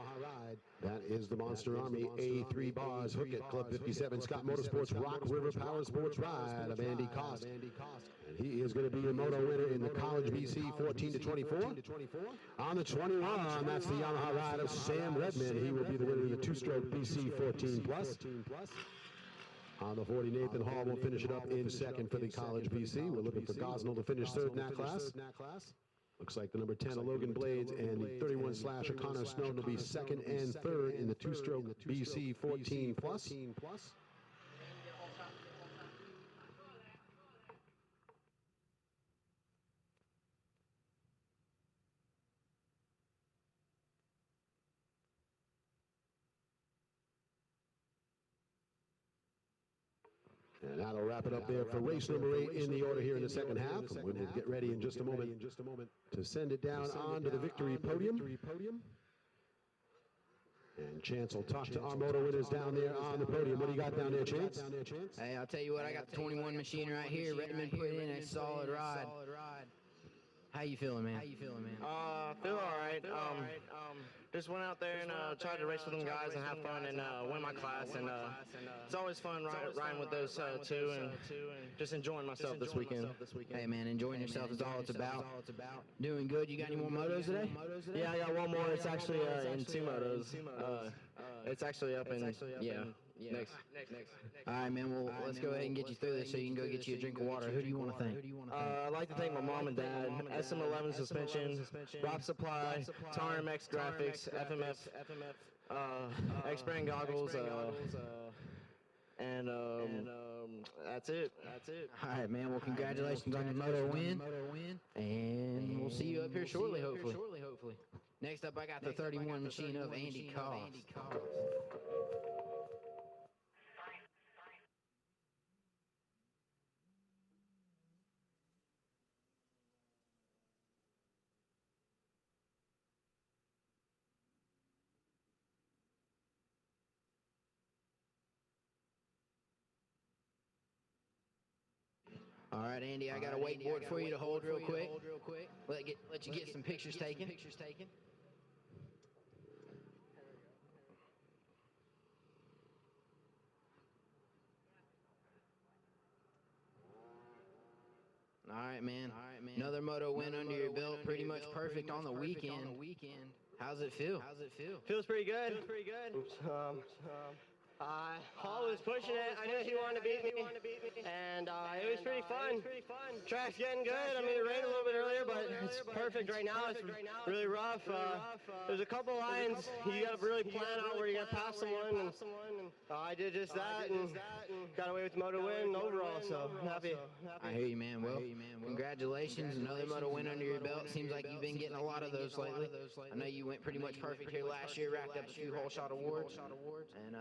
That is the Monster Army A3 Bars Hook It Club 57 Scott Motorsports Rock River Power Sports ride of Andy Cost. And he is going to be your moto winner in the College BC 14 to 24. On the 21, that's the Yamaha ride of Sam Redmond. He will be the winner in the two-stroke BC 14 plus. On the 40, Nathan Hall will finish it up in second for the College BC. We're looking for Gosnell to finish third in that class. Looks like the number 10, Logan Blades, and the 31 Slasher Connor Snowden will be second and third in the two-stroke BC 14 plus. And that'll wrap it up there for race number 8 in the order here in the second half. And we'll get ready in just a moment to send it down onto the victory podium. And Chance will talk to our moto winners down there on the podium. What do you got down there, Chance? Hey, I'll tell you what, I got the 21 machine right here. Redmond put in a solid ride. How you feeling, man? Feel all right. Just went out there and tried to race with them guys and have fun and win my class. And it's always fun riding with those two and just enjoying myself this weekend. Hey, man, enjoying yourself is all it's about. Doing good. You got any more motos today? Yeah, I got one more. It's actually in 2 motos. It's actually up in, next. All right, man, well, let's go ahead and get you through this so you can go get you a drink of water. Who do you want to thank? I'd like to thank my mom and dad, SM11 Suspension, Rob Supply, TRMX Graphics, FMF, X-Brand Goggles, and that's it. All right, man, well, congratulations on your moto win, and we'll see you up here shortly, hopefully. Next up, I got the 31 machine of Andy Cost. All right, Andy, I got a wakeboard for you to hold real quick. Let you get some pictures taken. All right, man. Another moto win under your belt. Pretty much perfect on the weekend. How's it feel? Feels pretty good. Oops. Hall was pushing it. I knew he wanted to beat me, and it was pretty fun. Track's getting good. I mean, it rained a little bit earlier, but it's perfect right now. It's really rough. There's a couple lines you got to really plan out where you got to pass someone, and I did just that and got away with the moto win overall, so I'm happy. I hear you, man. Well, congratulations. Another moto win under your belt. Seems like you've been getting a lot of those lately. I know you went pretty much perfect here last year, racked up a few whole shot awards, and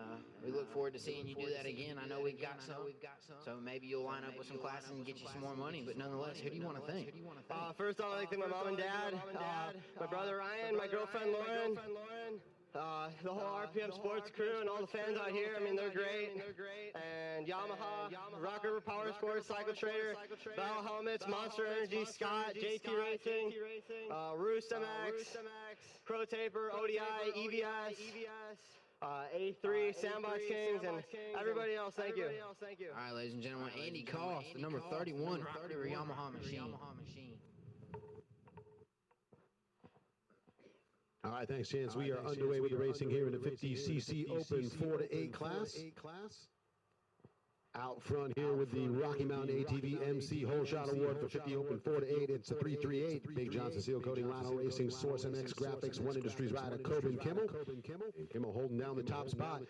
we look forward to seeing you do that again. I know we've got some, so maybe you'll line up with some classes and get you some more money, but nonetheless, who do you want to thank? First off, I'd like to thank my mom and dad, my brother Ryan, my girlfriend Lauren, the whole RPM sports crew and all the fans out here. I mean, they're great. And Yamaha, Rock River Power Sports, Cycle Trader, Battle Helmets, Monster Energy, Scott, JT Racing, Roost MX, Pro Taper, ODI, EVS, A3, Sandbox Kings, and everybody else, thank you. All right, ladies and gentlemen, Andy Cost, the number 31 Rock River Yamaha machine. All right, thanks, Chance. We are underway with the racing here in the 50cc Open 4 to 8 class. Out front here with the Rocky Mountain ATV MC Whole Shot Award for 50 Open 4-8. It's a 338. Big Johnson Seal Coating, Rhino Racing, Source MX Graphics, One Industries rider Coben Kimmel. And Kimmel holding down the top spot.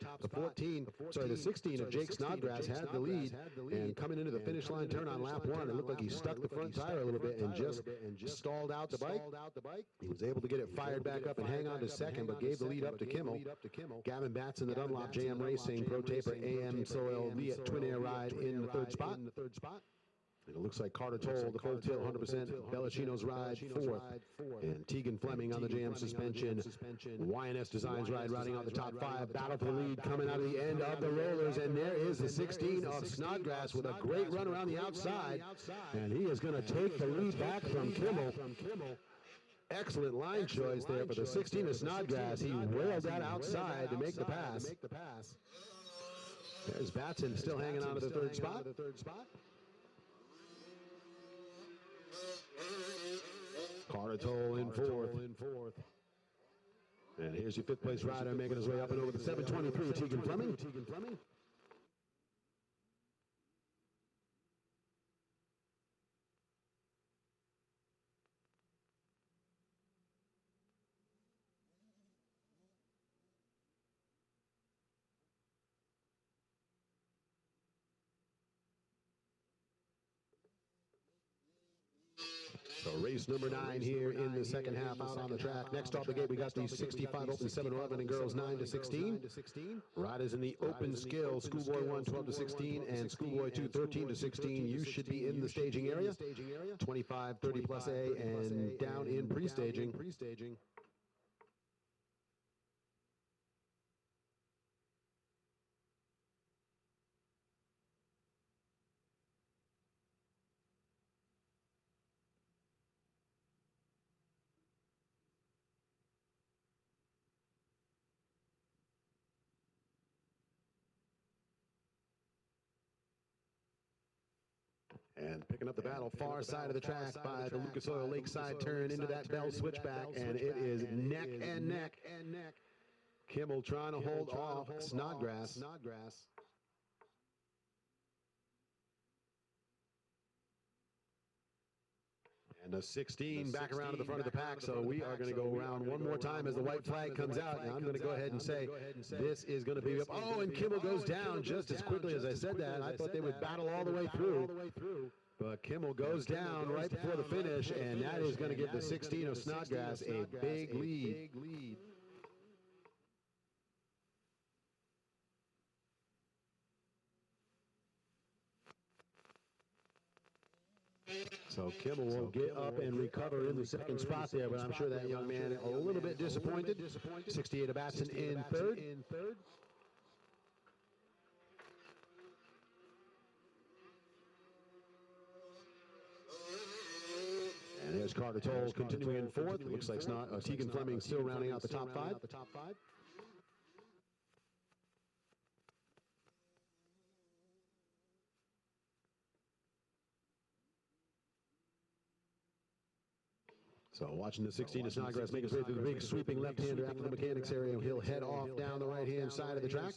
The 16 of Jake Snodgrass had the lead. And coming into the finish line turn on lap 1, it looked like he stuck the front tire a little bit and just stalled out the bike. He was able to get it fired back up and hang on to second, but gave the lead up to Kimmel. Gavin Batson, the Dunlop JM Racing, Pro Taper AM Soil Liat Twin Air ride in the third spot. And it looks like Carter Toll, the full tilt 100%, Bellacino's ride fourth. And Tegan Fleming on the JM suspension. YNS Designs ride riding on the top 5. Battle for the lead coming out of the end of the rollers. And there is the 16 of Snodgrass with a great run around the outside. And he is going to take the lead back from Kimmel. Excellent line choice there for the 16 of Snodgrass. He wheeled that outside to make the pass. There's Batson still hanging on to the third spot. Carter Toll in fourth. And here's your fifth place rider making his way up and over the 723, Tegan Fleming. So race number 9 here in the second half out on the track. Next off the gate, we got the 65 Open 7-11 and girls 9-16. Riders in the open skill, Schoolboy 1 12-16 and Schoolboy 2 13-16. You should be in the staging area. 25, 30 plus A and down in pre-staging. And picking up the battle, far side of the track by the Lucas Oil Lakeside turn into that Bell switchback, and it is neck and neck. Kimmel trying to hold off Snodgrass. And the 16 back around to the front of the pack, so we are going to go around one more time as the white flag comes out. Now I'm going to go ahead and say this is going to be up. Oh, and Kimmel goes down just as quickly as I said that. I thought they would battle all the way through. But Kimmel goes down right before the finish, and that is going to give the 16 of Snodgrass a big lead. So Kimmel will get up and recover in the second spot there, but I'm sure that young man a little bit disappointed. 68 of Batson in third. And there's Carter Toll continuing in fourth. It looks like Tegan Fleming still rounding out the top 5. So watching the 16 of Snodgrass make his way through the big sweeping left-hander after the mechanics area. He'll head off down the right-hand side of the track.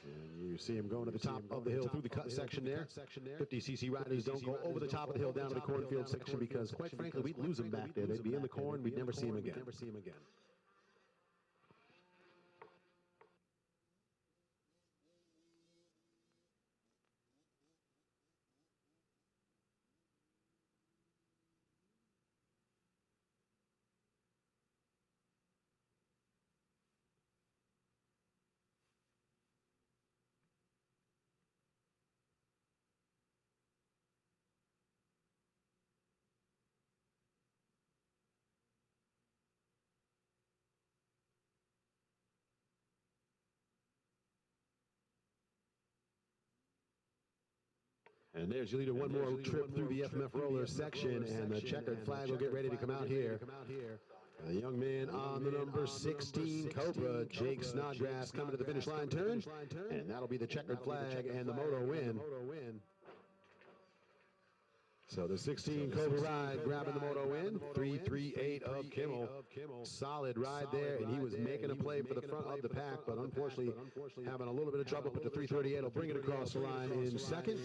And you see him going to the top of the hill through the cut section there. 50cc riders don't go over the top of the hill down to the cornfield section because, quite frankly, we'd lose them back there. They'd be in the corn. We'd never see them again. And there's your leader, one more trip through the FMF roller section, and the checkered flag will get ready to come out here. The young man on the number 16 Cobra, Jake Snodgrass, coming to the finish line turn, and that'll be the checkered flag and the moto win. So the 16 Cobra ride grabbing the moto in, 3.38 of Kimmel. Solid ride there, and he was making a play for the front of the pack, but unfortunately having a little bit of trouble. But the 3.38 will bring it across the line in second.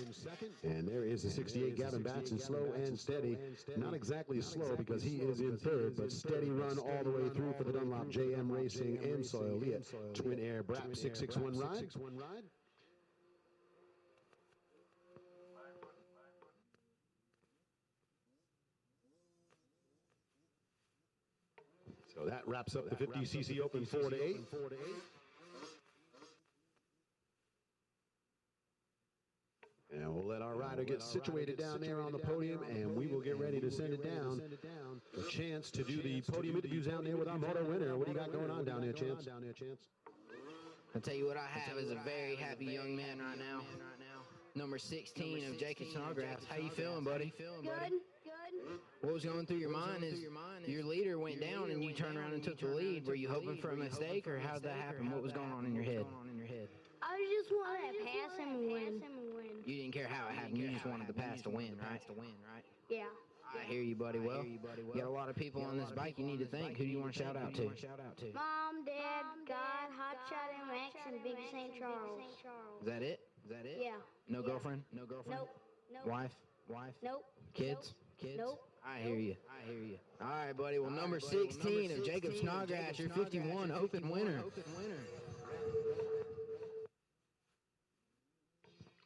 And there is the 68 Gavin Batson, slow and steady. Not exactly slow because he is in third, but steady run all the way through for the Dunlop JM Racing and Soiliet Twin Air Brap 661 ride. So that wraps up the 50cc Open 4-8. And we'll let our rider get situated down there on the podium, and we will get ready to send it down. A chance to do the podium interviews down there with our moto winner. What do you got going on down there, Chance? I'll tell you what I have is a very happy young man right now. Number 16 of Jacob Snodgrass. How you feeling, buddy? Good. What was going through your mind is your leader went down and you turned around and took the lead. Were you hoping for a mistake, or how did that happen? What was going on in your head? I just wanted to pass him and win. You didn't care how it happened. You just wanted the pass to win, right? Yeah. I hear you, buddy. Well, you got a lot of people on this bike you need to thank. Who do you want to shout out to? Mom, Dad, God, Hotshot MX, and Big St. Charles. Is that it? Yeah. No girlfriend? Nope. Wife? Nope. Kids? Nope. I hear you. All right, buddy. Well, number 16 of Jacob Snodgrass, your 51 Open winner.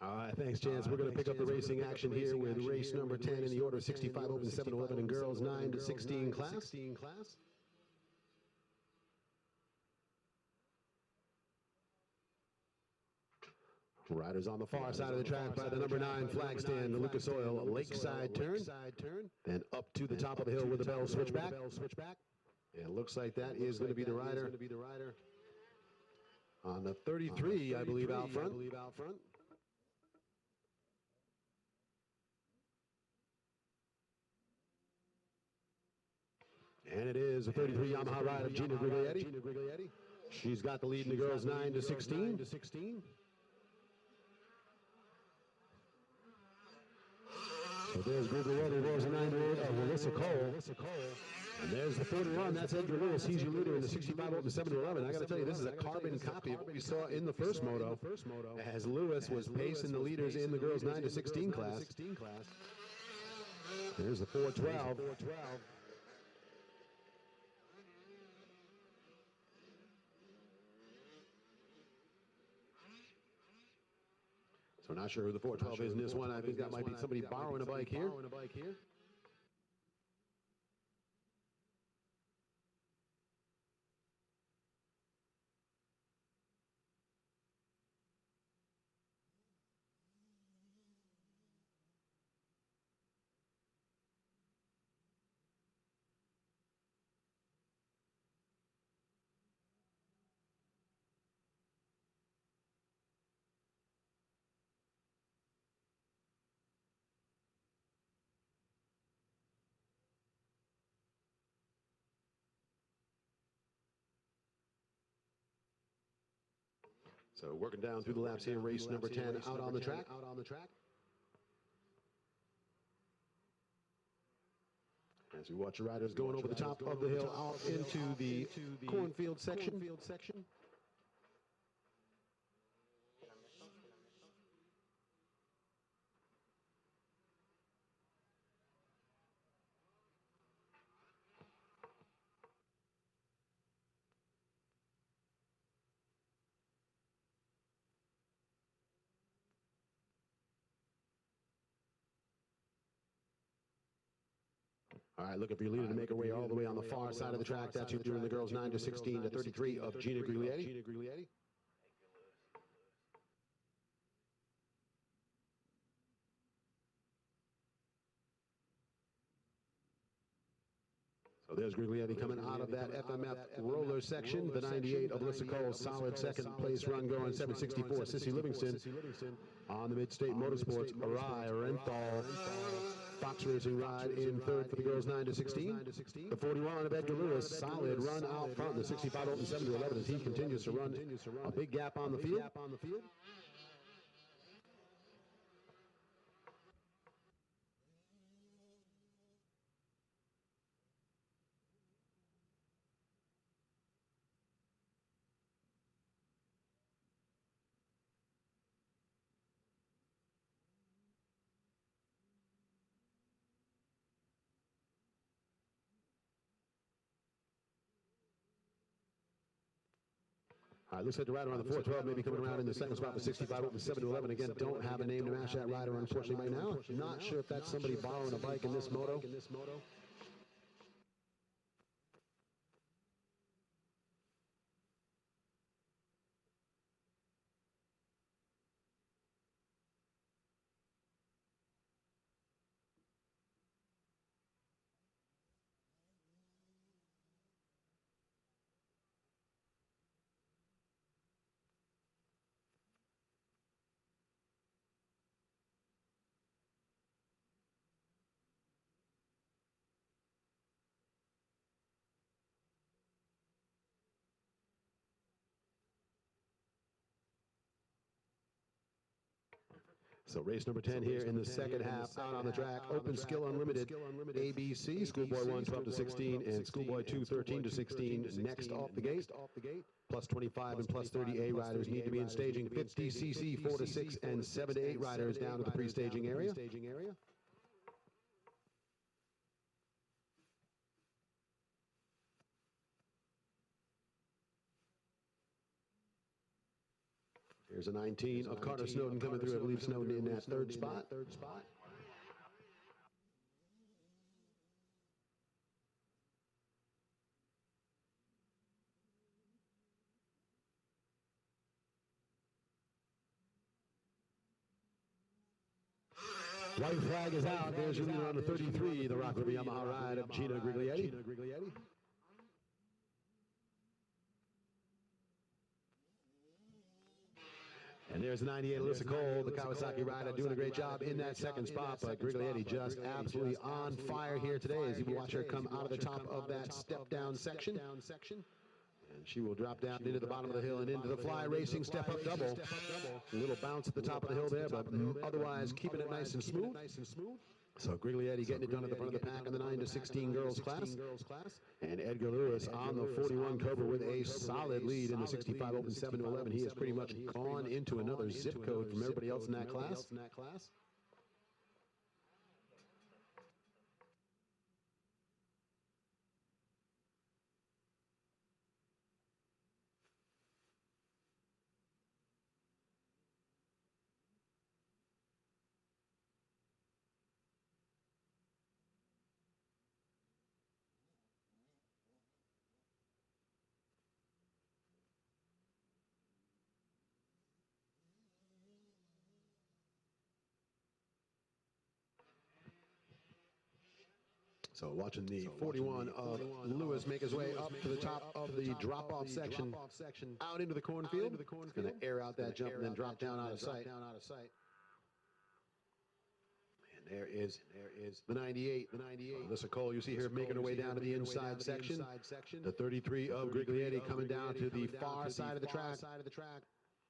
All right, thanks, Chance. We're going to pick up the racing action here with race number 10 in the order of 65 Open 7-11 and girls 9 to 16 class. Riders on the far side of the track by the number 9 flag stand, the Lucas Oil Lakeside turn. Then up to the top of the hill with the bell switchback. And it looks like that is going to be the rider on the 33, I believe, out front. And it is a 33 Yamaha ride of Gina Griglietti. She's got the lead in the girls 9 to 16. So there's Griglietti, there's the 98 of Melissa Cole. And there's the 41, that's Edgar Lewis. He's your leader in the 65 Open 7-11. I got to tell you, this is a carbon copy of what we saw in the first moto, as Lewis was pacing the leaders in the girls 9 to 16 class. There's the 412. So not sure who the 412 is in this one. I think that might be somebody borrowing a bike here. So working down through the laps here, race number 10 out on the track. As we watch the riders going over the top of the hill out into the cornfield section. All right, looking for your leader to make her way all the way on the far side of the track. That's who doing the girls 9 to 16 to 33 of Gina Griglietti. So there's Griglietti coming out of that FMF roller section. The 98 of Alyssa Cole, solid second place run going 764. Sissy Livingston on the Mid-State Motorsports. Arai Renthal Fox Racing ride in third for the girls 9 to 16. The 41 of Edgar Lewis, solid run out front. The 65 Open 7 to 11 as he continues to run a big gap on the field. All right, looks like the rider on the 412 maybe coming around in the second spot with 65 open 7 to 11. Again, don't have a name to match that rider, unfortunately, right now. Not sure if that's somebody borrowing a bike in this moto. So race number 10 here in the second half, out on the track, Open Skill Unlimited, ABC, Schoolboy 1, 12 to 16, and Schoolboy 2, 13 to 16, next off the gate. Plus 25 and plus 30 A riders need to be in staging. 50cc, 4 to 6, and 7 to 8 riders down to the pre-staging area. Here's a 19 of Carter Snowden coming through. I believe Snowden in that third spot. White flag is out. There's your leader on the 33, the Rock River Yamaha ride of Gina Griglietti. And there's the 98 Alyssa Cole, the Kawasaki rider, doing a great job in that second spot. But Griglietti just absolutely on fire here today as you watch her come out of the top of that step-down section. And she will drop down into the bottom of the hill and into the Fly Racing step-up double. A little bounce at the top of the hill there, but otherwise keeping it nice and smooth. So Griglietti getting it done at the front of the pack in the 9 to 16 girls class. And Edgar Lewis on the 41 Cobra with a solid lead in the 65 open 7 to 11. He has pretty much gone into another zip code from everybody else in that class. So watching the 41 of Lewis make his way up to the top of the drop-off section, out into the cornfield. He's going to air out that jump and then drop down out of sight. And there is the 98. Alyssa Cole, you see her making her way down to the inside section. The 33 of Griglietti coming down to the far side of the track.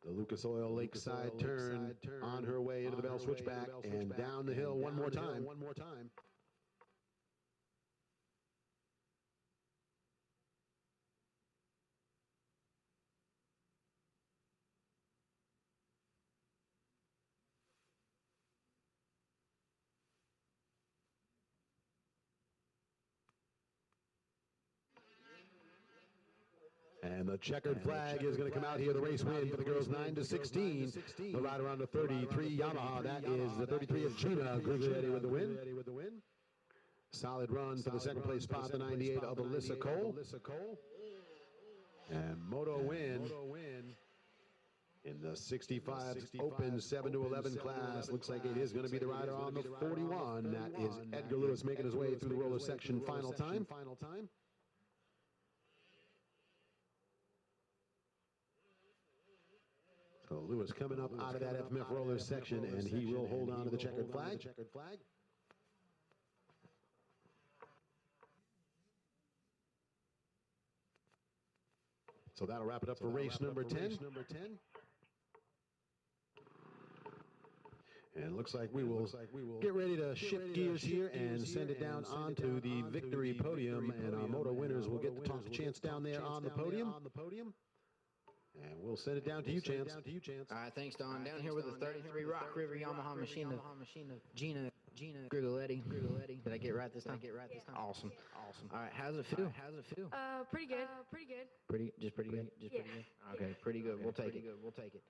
The Lucas Oil Lakeside turn on her way into the Bell Switchback and down the hill one more time. And the checkered flag is going to come out here. The race win for the girls 9 to 16. The rider on the 33 Yamaha. That is the 33 of Gina Griglietti with the win. Solid run for the second place spot. The 98 of Alyssa Cole. And moto win in the 65 open 7 to 11 class. Looks like it is going to be the rider on the 41. That is Edgar Lewis making his way through the roller section final time. So Lewis coming up out of that FMF roller section, and he will hold on to the checkered flag. So that'll wrap it up for race number 10. And it looks like we will get ready to shift gears here and send it down onto the victory podium, and our moto winners will get to talk to Chance down there on the podium. And we'll send it down to you, Chance. All right, thanks, Don. Down here with the 33 Rock River Yamaha machine of Gina Grigoletti. Did I get right this time? Awesome. All right, how's it feel? Pretty good. Pretty good. Pretty good. Okay, pretty good. We'll take it.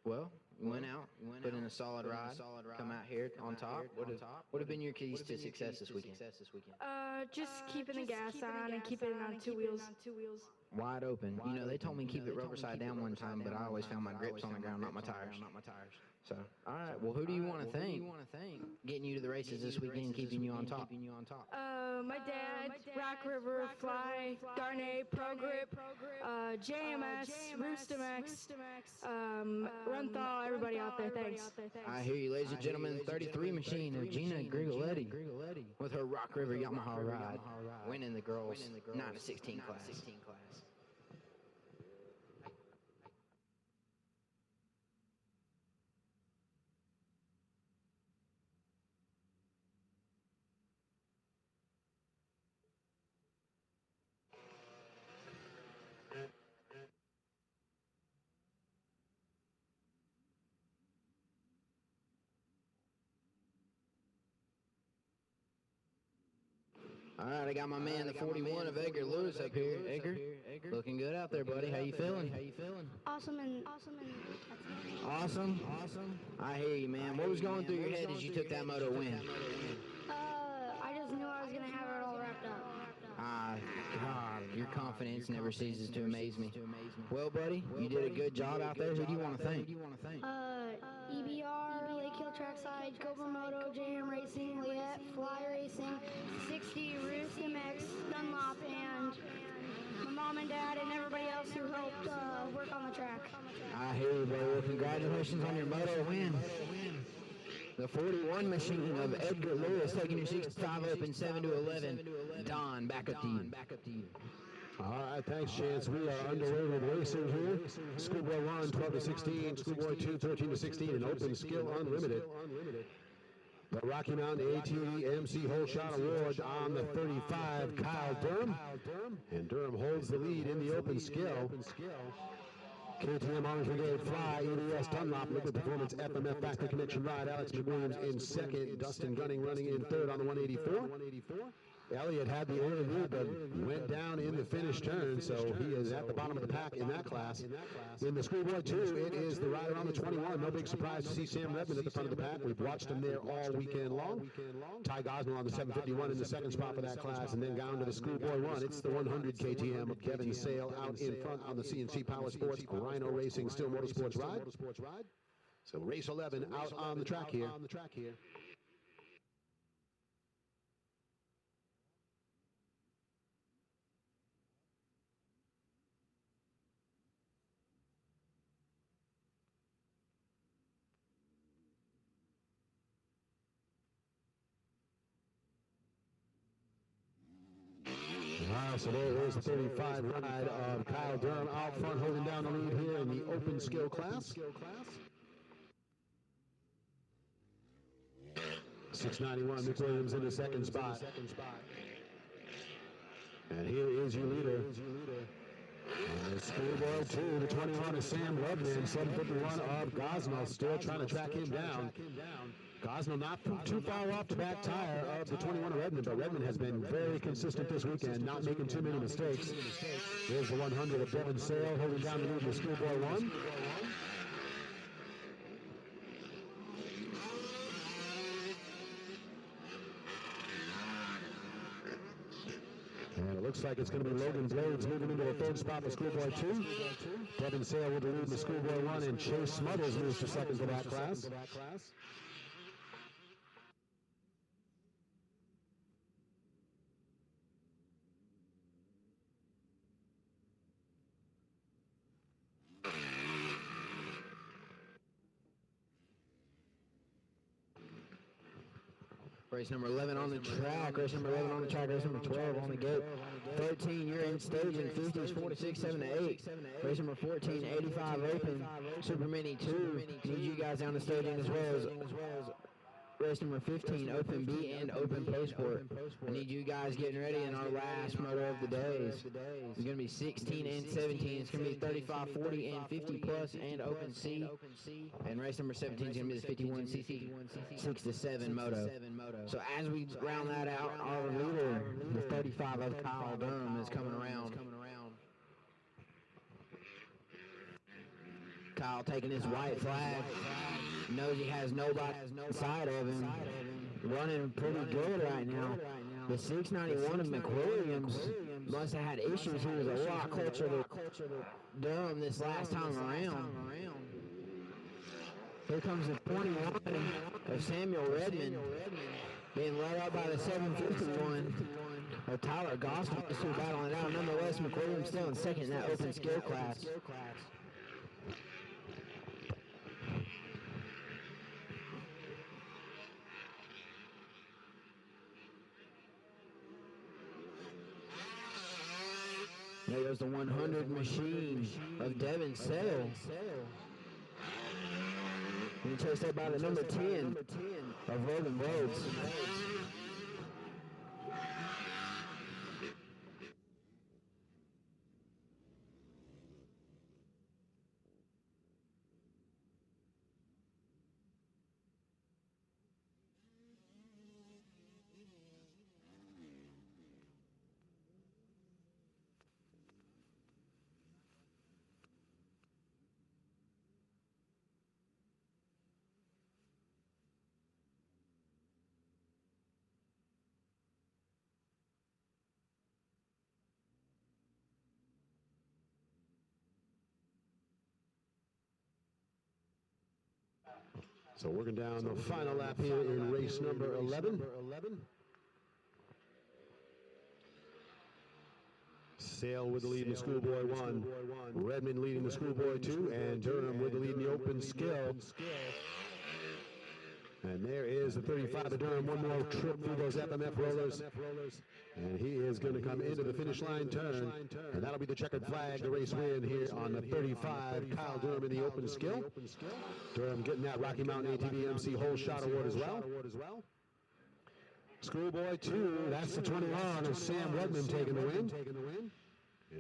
Well, you went out, put in a solid ride, come out here on top. What have been your keys to success this weekend? Just keeping the gas on and keeping it on two wheels. Wide open. You know, they told me keep it rubber side down one time, but I always found my grips on the ground, not my tires. So, all right. Well, who do you want to thank? Getting you to the races this weekend, keeping you on top. My dad, Rock River, Fly, Garnet, Pro Grip, JMS, Roostomex, Runthal, everybody out there, thanks. I hear you, ladies and gentlemen, 33 machine of Gina Grigoletti with her Rock River Yamaha ride, winning the girls 9 to 16 class. All right, I got my man, the 41 of Edgar Lewis up here. Edgar, looking good out there, buddy. How you feeling? Awesome. Awesome. I hear you, man. What was going through your head as you took that moto win? I just knew I was going to have it all wrapped up. God, your confidence never ceases to amaze me. Well, buddy, you did a good job out there. Who do you want to thank? EBR, Lake Hill Trackside, Cobra Moto, JM Racing, Liette, Fly Racing, 60, Roost MX, Dunlop, and my mom and dad and everybody else who helped work on the track. I hear you, buddy. Well, congratulations on your moto win. The 41 machine of Edgar Lewis taking your 65 Open 7 to 11. Don, back up to you. All right, thanks, Chance. We are underway with racing here. Schoolboy 1, 12 to 16. Schoolboy 2, 13 to 16. And Open Skill Unlimited. The Rocky Mountain ATV MC Whole Shot Award on the 35, Kyle Durham. And Durham holds the lead in the Open Skill. KTM Orange Brigade Fly, EDS Dunlop, Liquid Performance FMF Factory Connection Ride, Alex McWilliams in second, Dustin Gunning running in third on the 184. Elliott had the early lead, but went down in the finish turn, so he is at the bottom of the pack in that class. In the Schoolboy 2, it is the rider on the 21. No big surprise to see Sam Redmond at the front of the pack. We've watched him there all weekend long. Ty Gosnell on the 751 in the second spot for that class, and then down to the Schoolboy 1. It's the 100 KTM of Kevin Sale out in front on the CNC Power Sports Rhino Racing Still Motorsports ride. So race 11 out on the track here. So there is the 35 ride of Kyle Durham out front, holding down the lead here in the Open Skill class. 691, McWilliams in the second spot. And here is your leader. Schoolboy 2, the 21 is Sam Redmond, 751 of Gosnell, still trying to track him down. Gosnell not too far off the back tire of the 21 of Redmond, but Redmond has been very consistent this weekend, not making too many mistakes. There's the 100 of Devin Sale holding down the lead in the Schoolboy 1. And it looks like it's going to be Logan Blades moving into the third spot for Schoolboy 2. Devin Sale with the lead in the Schoolboy 1, and Chase Smothers moves to second for that class. Race number 11 on the track, race number 11 on the track, race number 12 on the gate. 13, you're in staging, 50s, 46, 7 to 8. Race number 14, 85 Open, Super Mini 2. Need you guys down the staging as well as race number 15, Open B and Open Pro Sport. I need you guys getting ready in our last moto of the days. It's going to be 16 and 17. It's going to be 35, 40, and 50 plus and Open C. And race number 17 is going to be the 51cc 6 to 7 moto. So as we round that out, our leader, the 35 of Kyle Durham, is coming around. Kyle taking his white flag, knows he has nobody inside of him, running pretty good right now. The 691 of McWilliams must have had issues. He was a lot closer to Durham this last time around. Here comes the 21 of Samuel Redmond, being led up by the 751 of Tyler Gospel, who battling it out. Nonetheless, McWilliams still in second in that open skill class. There goes the 100 machine of Devin Sale. And chased up by the number 10 of Logan Rhodes. So working down the final lap here in race number 11. Sale with the lead in the Schoolboy 1, Redmond leading the Schoolboy 2, and Durham with the lead in the Open Skill. And there is the 35 of Durham, one more trip through those FMF rollers. And he is going to come into the finish line turn. And that'll be the checkered flag, the race win here on the 35, Kyle Durham in the Open Skill. Durham getting that Rocky Mountain ATV MC Whole Shot Award as well. Schoolboy 2, that's the 21 of Sam Redmond taking the win.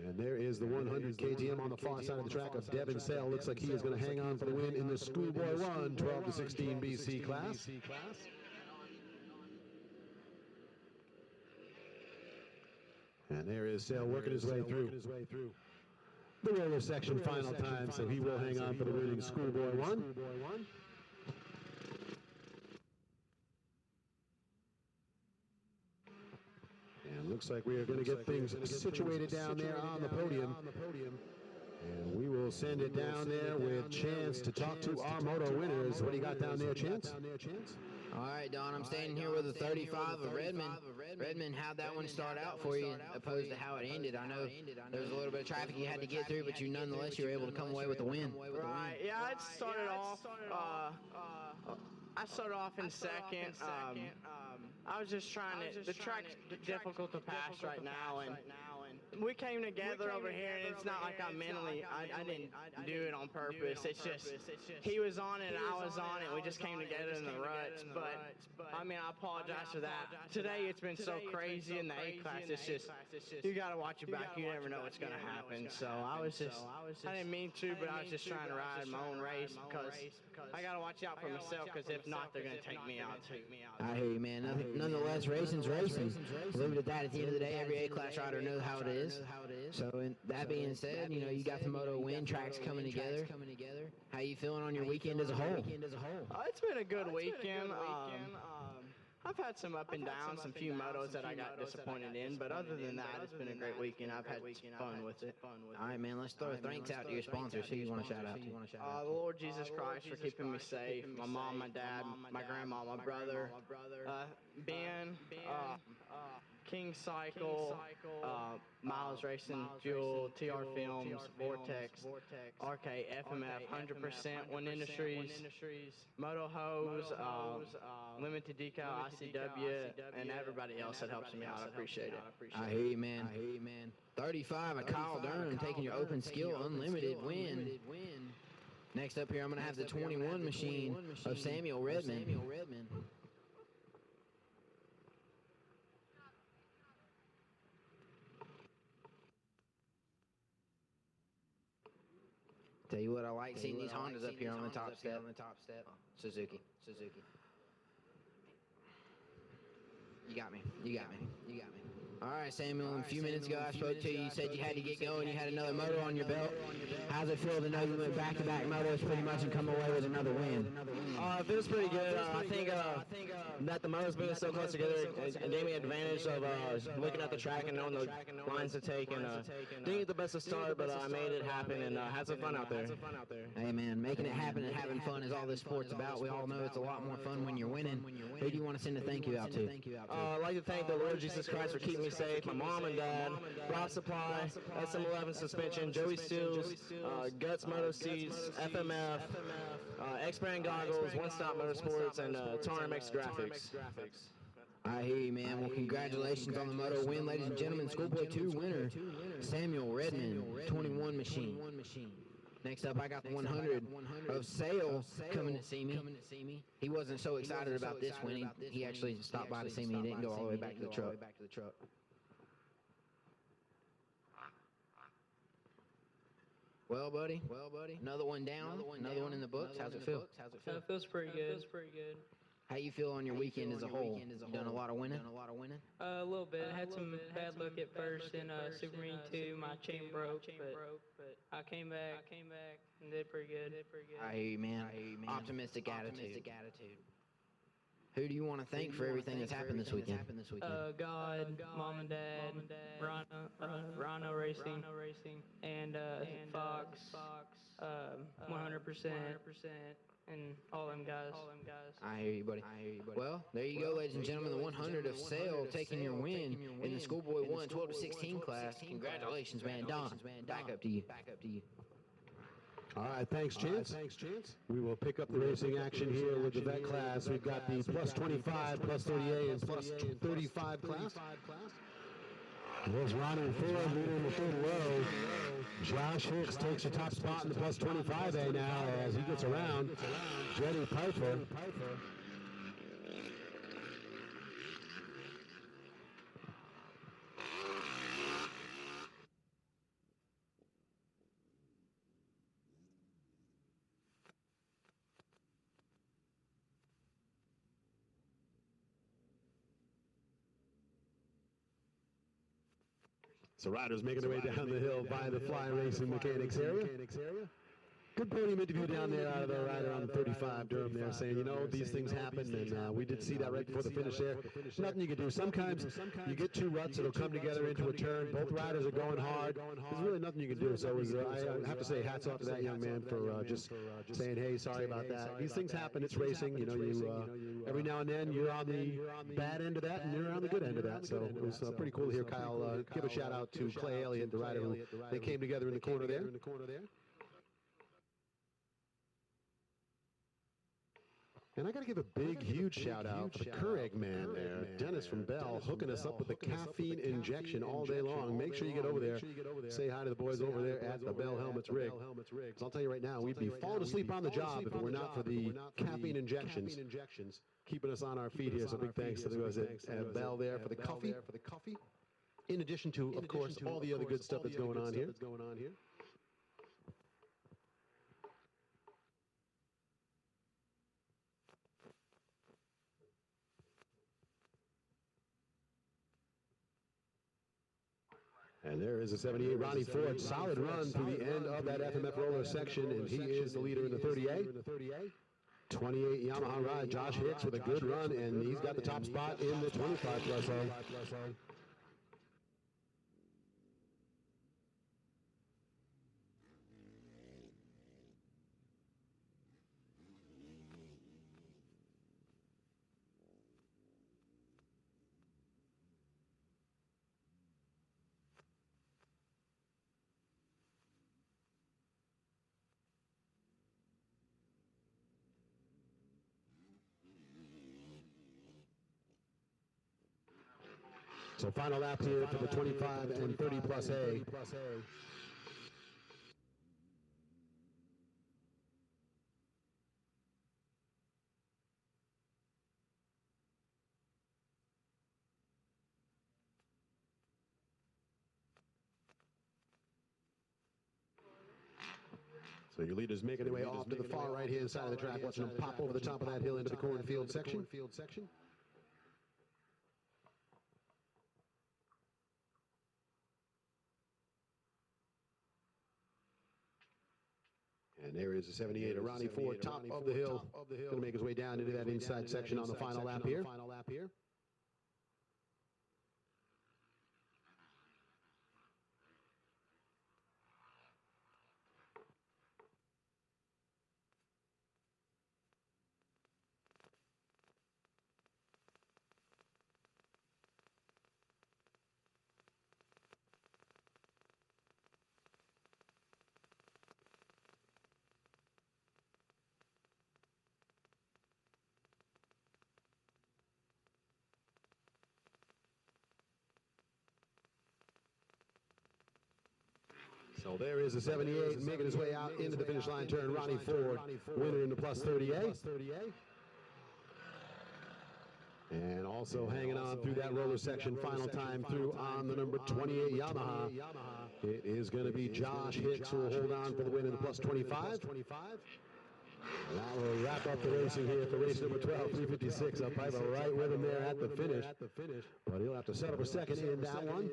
And there is the 100 KTM on the far side of the track of Devin Sale. Looks like he is going to hang on for the win in the Schoolboy 1, 12 to 16 BC class. And there is Sale working his way through the roller section final time, so he will hang on for the winning Schoolboy 1. And looks like we are going to get things situated down there on the podium. And we will send it down there with Chance to talk to our moto winners. What do you got down there, Chance? All right, Don, I'm standing here with the 35 of Redmond. Redmond, how'd that one start out for you opposed to how it ended? I know there was a little bit of traffic you had to get through, but you nonetheless, you were able to come away with the win. Right, yeah, it started off, I started off in second. I was just trying to, the track's difficult to pass right now, and we came together over here, and it's not like I didn't do it on purpose. It's just, he was on it and I was on it. We just came together in the ruts, but I mean, I apologize for that. Today it's been so crazy in the A class. It's just, you got to watch your back. You never know what's going to happen. So I didn't mean to, but I was just trying to ride my own race because I got to watch out for myself, because if not, they're going to take me out. I hear you, man. Nonetheless, racing's racing. Leave it at that. At the end of the day, every A-class rider knows how it is. So, that being said, you know, you got the moto win, tracks coming together. How you feeling on your weekend as a whole? It's been a good weekend. I've had some up and downs, some few motos that I got disappointed in, but other than that, it's been a great weekend. I've had fun with it. All right, man, let's throw thanks out to your sponsors. Who you want to shout out to? The Lord Jesus Christ for keeping me safe, my mom, my dad, my grandma, my brother, Ben, King Cycle, Miles Racing Fuel, TR Films, Vortex, RK, FMF, 100%, One Industries, Moto Hose, Limited Decal, ICW, and everybody else that helps me out. I appreciate it. I hear you, man. 35 of Kyle Durham taking your Open Skill Unlimited win. Next up here, I'm going to have the 21 machine of Samuel Redmond. Tell you what, I like seeing these Hondas up here on the top step. Suzuki. You got me. All right, Samuel, a few minutes ago I spoke to you. You said you had to get going. You had another moto on your belt. How's it feel to know you went back-to-back motos pretty much and come away with another win? It feels pretty good. I think that the motos being so close together it gave me an advantage of looking at the track and knowing the lines to take. And didn't get the best of start, but I made it happen and had some fun out there. Hey, man, making it happen and having fun is all this sport's about. We all know it's a lot more fun when you're winning. Who do you want to send a thank you out to? I'd like to thank the Lord Jesus Christ for keeping me safe, my mom and dad, Rock Supply, SM11 Suspension, Joey Steels, Guts Moto Seats, FMF, X-Brand Goggles, One Stop Motorsports, and TarMX Graphics. I hear you, man. Well, congratulations on the moto win, ladies and gentlemen. Schoolboy 2 winner, Samuel Redmond, 21 Machine. Next up, I got the 100 of Sale coming to see me. He wasn't so excited about this win. He actually stopped by to see me. He didn't go all the way back to the truck. Well, buddy, another one down, another one in the books. How's it feel? It feels pretty good. How you feel on your weekend as a whole? You done a lot of winning? A little bit. I had some bad luck at first in Super Meet 2. My chain broke, but I came back and did pretty good. I hear you, man. Optimistic attitude. Who do you want to thank for everything that's happened this weekend? God, Mom and Dad, Rhino Racing, and Fox, 100%, and all them guys. I hear you, buddy. Well, there you go, ladies and gentlemen. The 100 of Sale taking your win in the Schoolboy 1 12 to 16 class. Congratulations, man. Don, back up to you. All right, thanks, Chance. We will pick up the racing action here with the vet class. We've got the plus 25, plus 38, and plus 35 class. There's Ronnie Ford leading the third row. Josh Hicks takes the top spot in the plus 25A now as he gets around Jetty Piper. So riders making their way down the hill by the Fly Racing Mechanics area. Good podium interview down there out of the rider on the 35 Durham there saying, you know, these things happen, and we did see that right before the finish there. Nothing you can do. Sometimes you get two ruts that'll come together into a turn. Both riders are going hard. There's really nothing you can do. So it was, I have to say hats off to that young man for just saying, hey, sorry about that. These things happen. It's racing. You know, every now and then you're on the bad end of that and you're on the good end of that. So it was pretty cool to hear Kyle give a shout out to Clay Elliott, the rider who they came together in the corner there. And I got to give a big, huge shout out to the Keurig man there, Dennis from Bell, hooking us up with the caffeine injection all day long. Make sure you get over there. Say hi to the boys over there at the Bell Helmets Rig. Because I'll tell you right now, we'd be falling asleep on the job if it were not for the caffeine injections keeping us on our feet here. So big thanks to the guys at Bell there for the coffee. In addition to, of course, all the other good stuff that's going on here. And there is a 78 Ronnie Ford, solid run through the end of that FMF roller section, and he is the leader in the 38. 28 Yamaha ride, Josh Hicks with a good run, and he's got the top spot in the 25 plus A. So final lap here for the 25 and 30 plus A. So your leaders making their way off to the far right-hand side of the track, watching them pop over the top of that hill into the cornfield section. And there is the 78 of Ronnie Ford, top of the hill. Going to make his way down into that inside section on the final lap here. So there is the 78 making his way out into the finish line turn. Ronnie Ford, winner in the plus 30A. And also hanging on through that roller section, final time through on the number 28 Yamaha. It is going to be Josh Hicks who will hold on for the win in the plus 25. That will wrap up the racing here for race number 12, 356. I'll probably right with him there at the finish. But he'll have to settle for second in that one.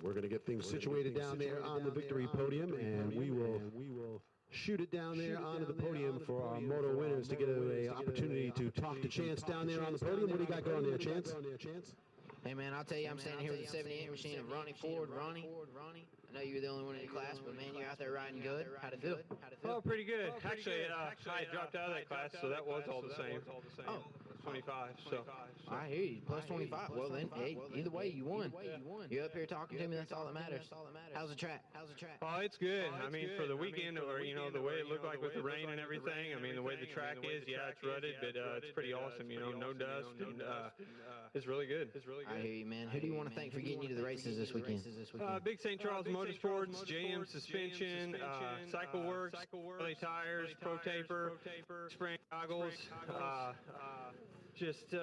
We're going to get things situated down there on the victory podium, and we will shoot it down there onto the podium for our moto winners to get an opportunity to talk to Chance down there on the podium. What do you got going there, Chance? Hey, man, I'll tell you, I'm standing here with the 78 machine of Ronnie Ford. Ronnie, I know you were the only one in your class, but, man, you're out there riding good. How'd it feel? Oh, pretty good. Actually, I dropped out of that class, so that was all the same. Oh. 25, so. I hear you, plus 25. Well, then, hey, either way, you won. You're up here talking to me, that's all that matters. How's the track? Oh, it's good. I mean, for the weekend, or, you know, the way it looked like with the rain and everything, I mean, the way the track is, yeah, it's rutted, but it's pretty awesome, you know, no dust, and it's really good. I hear you, man. Who do you want to thank for getting you to the races this weekend? Big St. Charles Motorsports, JM Suspension, Cycle Works, Early Tires, Pro Taper, Spring Goggles, just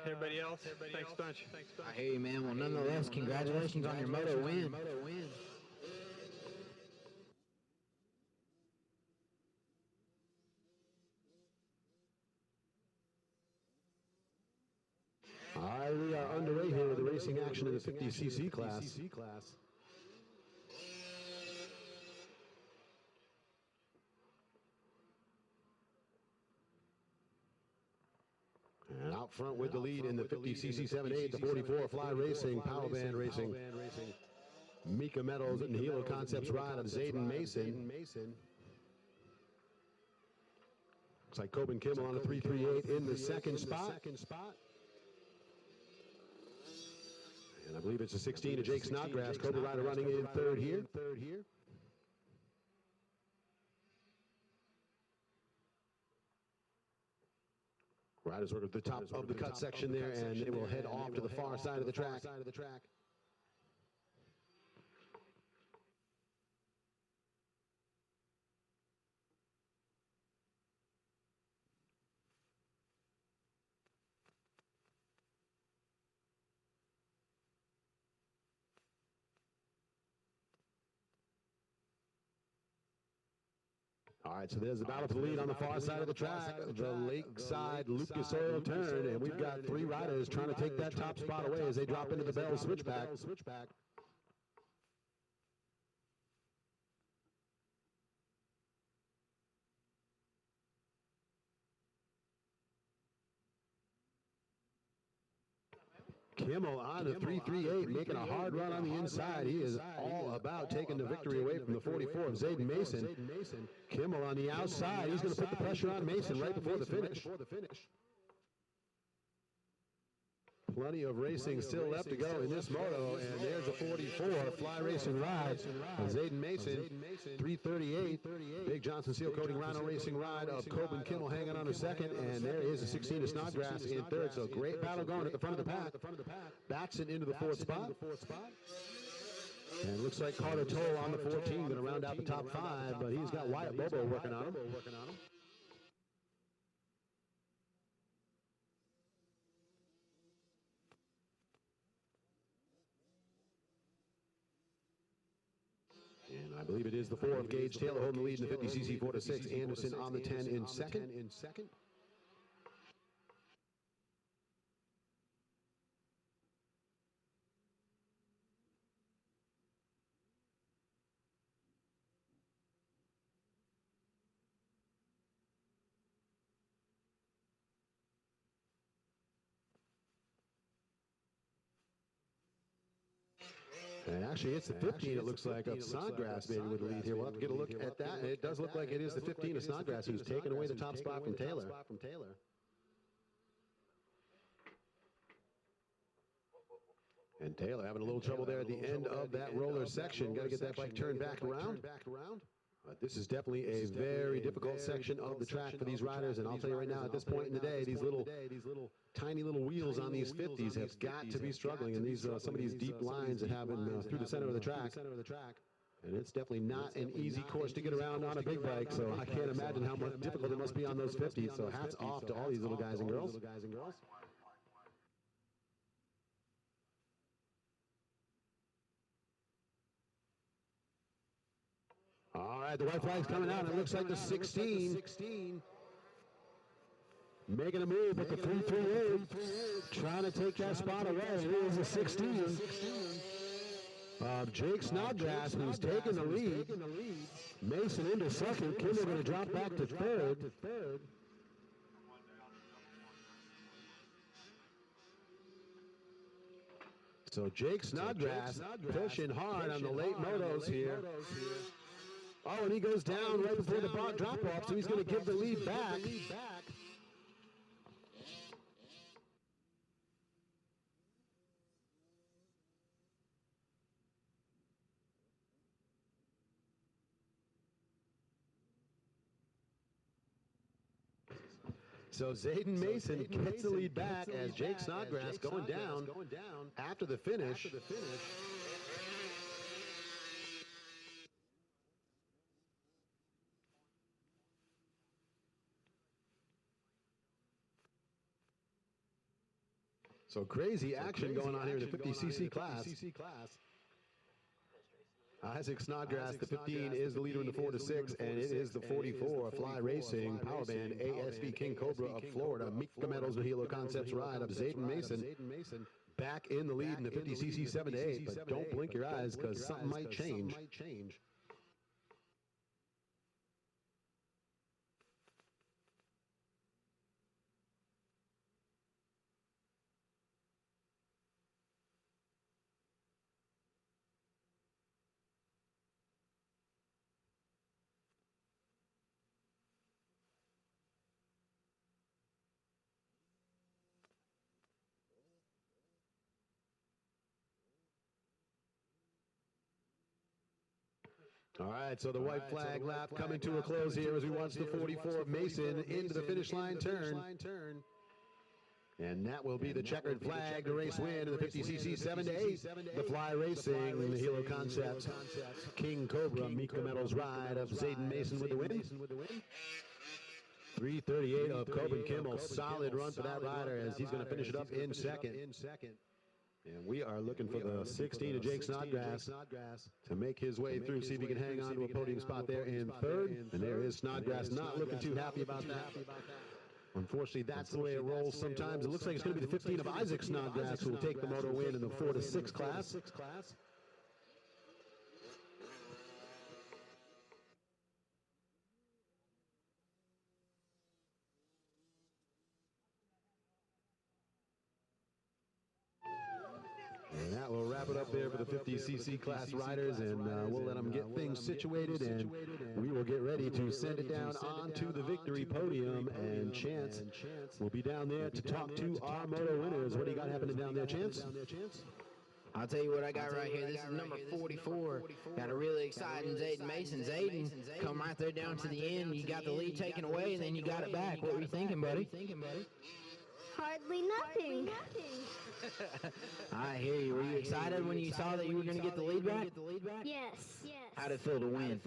everybody else. Thanks a bunch. I hear you, man. Well, nonetheless, congratulations on your moto win. All right, we are underway here with the racing action in the 50cc class. And out front with the lead in the 50cc 7.8, the 44 Fly Racing, Power Band Racing, Mika Metals and Hilo Concepts ride of Zayden Mason. Looks like Coben Kimmel on a 338 in the second spot. And I believe it's a 16 of Jake Snodgrass. Cobra Rider running in third here. Riders work at the top of the cut section there, and they will head off to the far side of the track. All right, so there's the battle for the lead on the far side of the track, the Lakeside Lucas Oil turn, and we've got three riders trying to take that top spot away as they drop into the Bell switchback. Kimmel on the 338, making a hard run on the inside. He is all about taking the victory away from the 44 of Zayden Mason. Kimmel on the outside. He's going to put the pressure on Mason right before the finish. Plenty of racing still left to go in this moto, and there's a 44 Fly Racing ride. Zayden Mason, 338. Big Johnson Seal Coating Rhino Racing ride of Coben Kimmel hanging on a second, and there is a 16 of Snodgrass in third. So great battle going at the front of the pack. Batson into the fourth spot. And it looks like Carter Toll on the 14 going to round out the top five, but he's got Wyatt Bobo working on him. I believe it is the 4 of Gage Taylor holding the lead in the 50cc 4 to 6. Anderson on the 10 in second. And actually, it's the 15, it looks like, of Snodgrass maybe with the lead here. We'll have to get a look at that. And it does look like it is the 15 of Snodgrass who's taken away the top spot from Taylor. And Taylor having a little trouble there at the end of that roller section. Got to get that bike turned back around. This is definitely a very difficult section of the track for these riders, and I'll tell you right now, at this point in the day, these little tiny little wheels on these 50s have got to be struggling, and these some of these deep lines that have been through the center of the track. And it's definitely not an easy course to get around on a big bike, so I can't imagine how much difficult it must be on those 50s. So hats off to all these little guys and girls. All right, the white flag's coming out. It looks like the 16 making a move, but the 338 trying to take that spot away. It is the 16 of Jake Snodgrass, who's taking the lead. Mason into second. Kimball going to drop back to third. So Jake Snodgrass pushing hard on the late motos here. Oh, and he goes down right before the drop-off, so he's going to give the lead back. So Zayden Mason gets the lead back as Jake Snodgrass going down after the finish. So crazy action going on here in the 50cc class. Isaac Snodgrass, the 15, is the leader in the 4 to 6, and it is the 44 Fly Racing Power Band ASV King Cobra of Florida. Mika Metals Hilo Concepts ride of Zayden Mason back in the lead in the 50cc 7 to 8, but don't blink your eyes because something might change. All right, so the white flag lap coming to a close here as we watch the 44 of Mason into the finish line turn. And that will be the checkered flag to race win in the 50cc 7 to 8. The Fly Racing, the Hilo Concepts, King Cobra, Mika Metals ride of Zayden Mason with the win. 338 of Coben Kimmel, solid run for that rider as he's going to finish it up in second. And we are looking for the 16 of Jake Snodgrass to make his way through, see if he can hang on to a podium spot there in third. And there is Snodgrass, not looking too happy about that. Unfortunately, that's the way it rolls sometimes. It looks like it's going to be the 15 of Isaac Snodgrass who will take the moto win in the 4 to 6 class. And that will wrap it up there for the 50cc class riders, and we'll let them get things situated, and we will get ready to send it down onto the victory podium, and Chance will be down there to talk to our moto winners. What do you got happening down there, Chance? I'll tell you what I got right here. This is number 44. Got a really exciting Zayden Mason. Zayden, come right there down to the end. You got the lead taken away, and then you got it back. What were you thinking, buddy? Hardly nothing. I hear you. Were you excited when you saw that you were going to get the lead back? Yes. How'd it feel to win?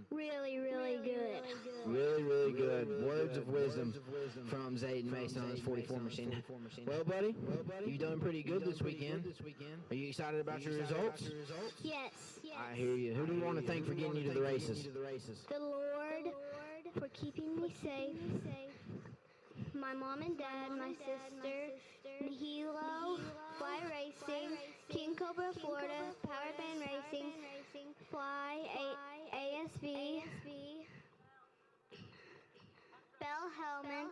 Really, really good. Really, really good. Words of wisdom from Zayden Mason on his 44 machine. Well, buddy, you've done pretty good this weekend. Are you excited about your results? Yes. I hear you. Who do you want to thank for getting you to the races? The Lord for keeping me safe. My mom and dad, my sister, Nihilo, Fly Racing, King Cobra Florida, Power Band Racing, Fly ASV, Bell Helmet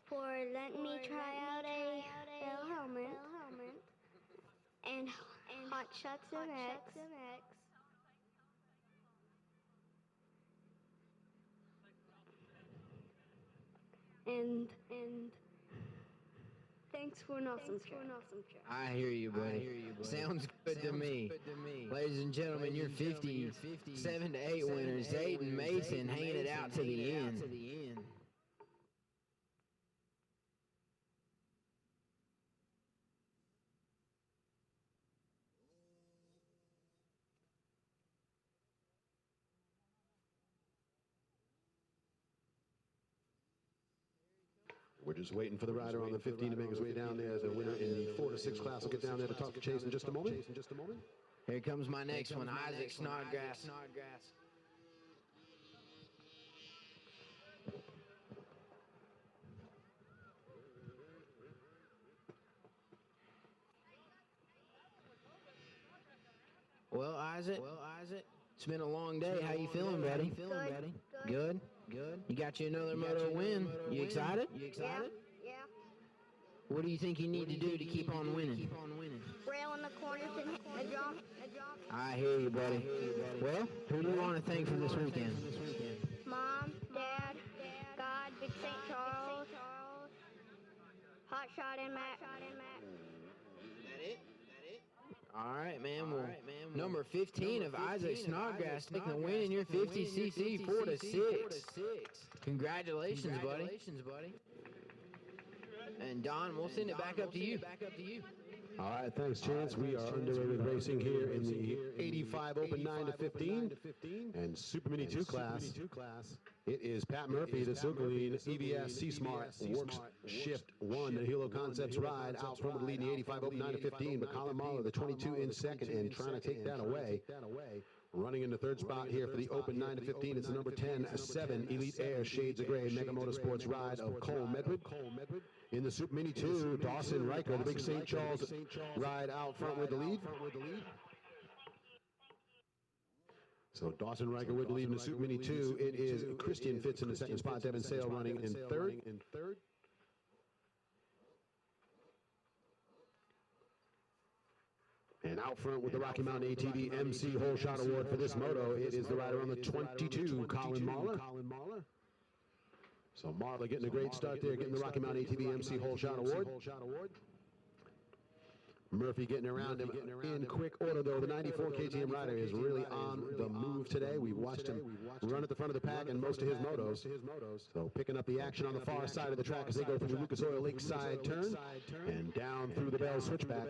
for letting me try out a Bell Helmet, and Hot Shots MX. And thanks for an awesome track. I hear you, buddy. Sounds good to me. Ladies and gentlemen, your 7 to 8 winners, Zayden Mason hanging it out to the end. We're just waiting for the rider on the 15 to make his way down there. The winner in the 4 to 6 class will get down there to talk to Chase in just a moment. Here comes my next one, Isaac Snodgrass. Well, Isaac, it's been a long day. How you feeling, buddy? Good. You got you another moto win. You excited? Yeah. What do you think you need to do to keep on winning? Rail in the corners and hit the jump. I hear you, buddy. Well, who do you want to thank for this weekend? Mom, Dad, God, Big St. Charles, Hot Shot and Matt. All right, man. Well, number 15 of Isaac Snodgrass taking the win in your 50cc 4 to 6. Congratulations, buddy. And Don, we'll send it back up to you. All right, thanks, Chance. We are underway with racing here in the 85 Open 9 to 15 and Super Mini 2 class. It is Pat Murphy, the Silverline EBS C-Smart Works Shift 1, the Hilo Concepts ride out front with the lead in the 85 Open 9 to 15, but Colin Mahler, the 22 in second, and trying to take that away. Running in the third spot here for the Open 9 to 15, it's the number 10, 7 Elite Air Shades of Gray Mega Motorsports ride of Cole Medwood. In the Super Mini 2, Dawson Riker, the big St. Charles ride out front with the lead. So Dawson Riker with the lead in the Super Mini 2. It is Christian Fitz in the second spot, Devin Sale running in third. And out front with the Rocky Mountain ATV MC Hole Shot Award for this moto, it is the rider on the 22, Colin Mahler. So Marla getting a great start there, getting the Rocky Mountain ATV MC Hole Shot Award. Murphy getting around him in quick order, though. The 94 KTM rider is really on the move today. We've watched him run at the front of the pack in most of his motos. So picking up the action on the far side of the track as they go through the Lucas Oil Lakeside turn and down through the Bell switchback.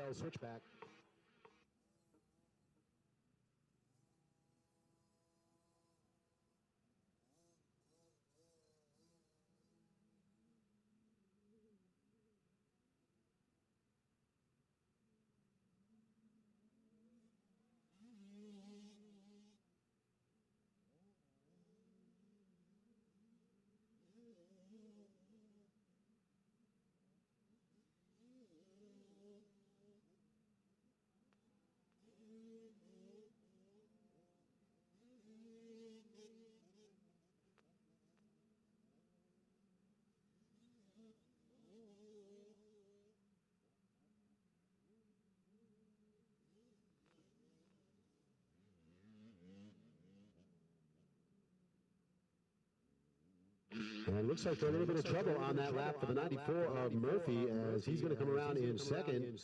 And it looks like a little bit of trouble on that lap for the 94 of Murphy as he's going to come around in second.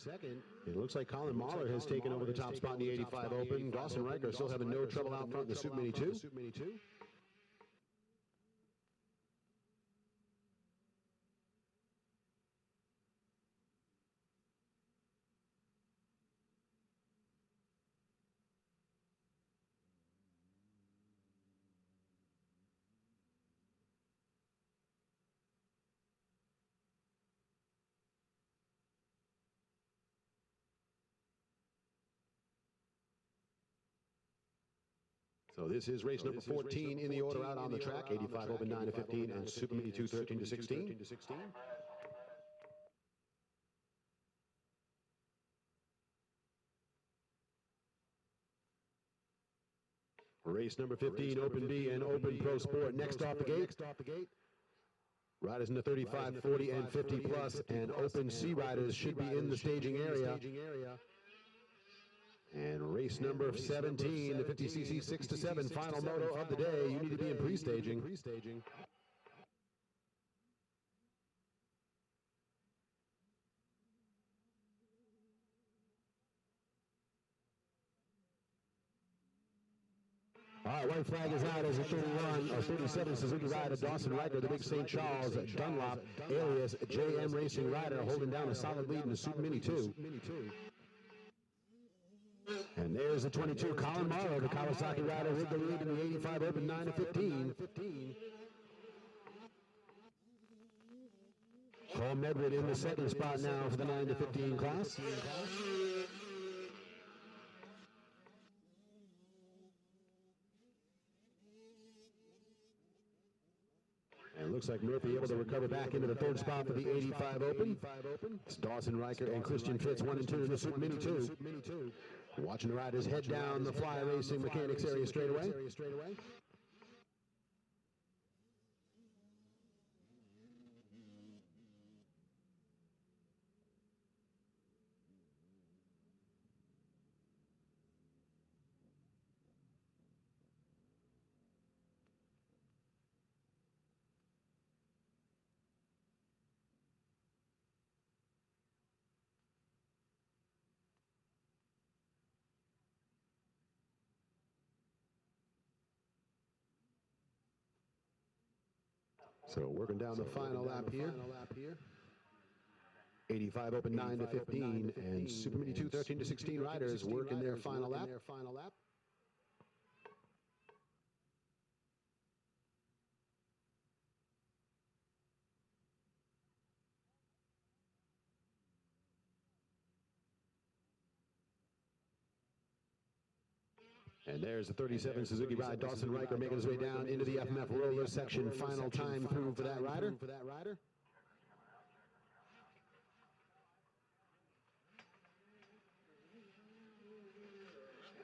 It looks like Colin Mahler has taken over the top spot in the 85 Open. Dawson Riker still having no trouble out front in the Super Mini 2. So this is race number 14 in the order out on the track. 85 Open 9 to 15 and Super Mini 2 13 to 16. Race number 15, Open B and Open Pro Sport. Next off the gate. Riders in the 35, 40, and 50 plus, and Open C riders should be in the staging area. And race number 17, the 50cc 6 to 7, final moto of the day. You need to be in pre-staging. All right, white flag is out as a 31, or 37 Suzuki rider, Dawson Riker, the big St. Charles Dunlop, alias JM Racing rider, holding down a solid lead in the Super Mini 2. And there's the 22, Colin Morrow, the Kawasaki rider, with the lead in the 85 Open 9 to 15. Cole Medward in the second spot now for the 9 to 15 class. And it looks like Murphy able to recover back into the third spot for the 85 Open. It's Dawson Riker and Christian Fitz 1 and 2 in the Super Mini 2. Watching the riders head down the Fly Racing Mechanics area straight away. So working down the final lap here. 85 Open 9 to 15 and Super Mini 2 13 to 16 riders working their final lap. And there's the 37 Suzuki ride, Dawson Riker making his way down into the FMF roller section. Final time through for that rider.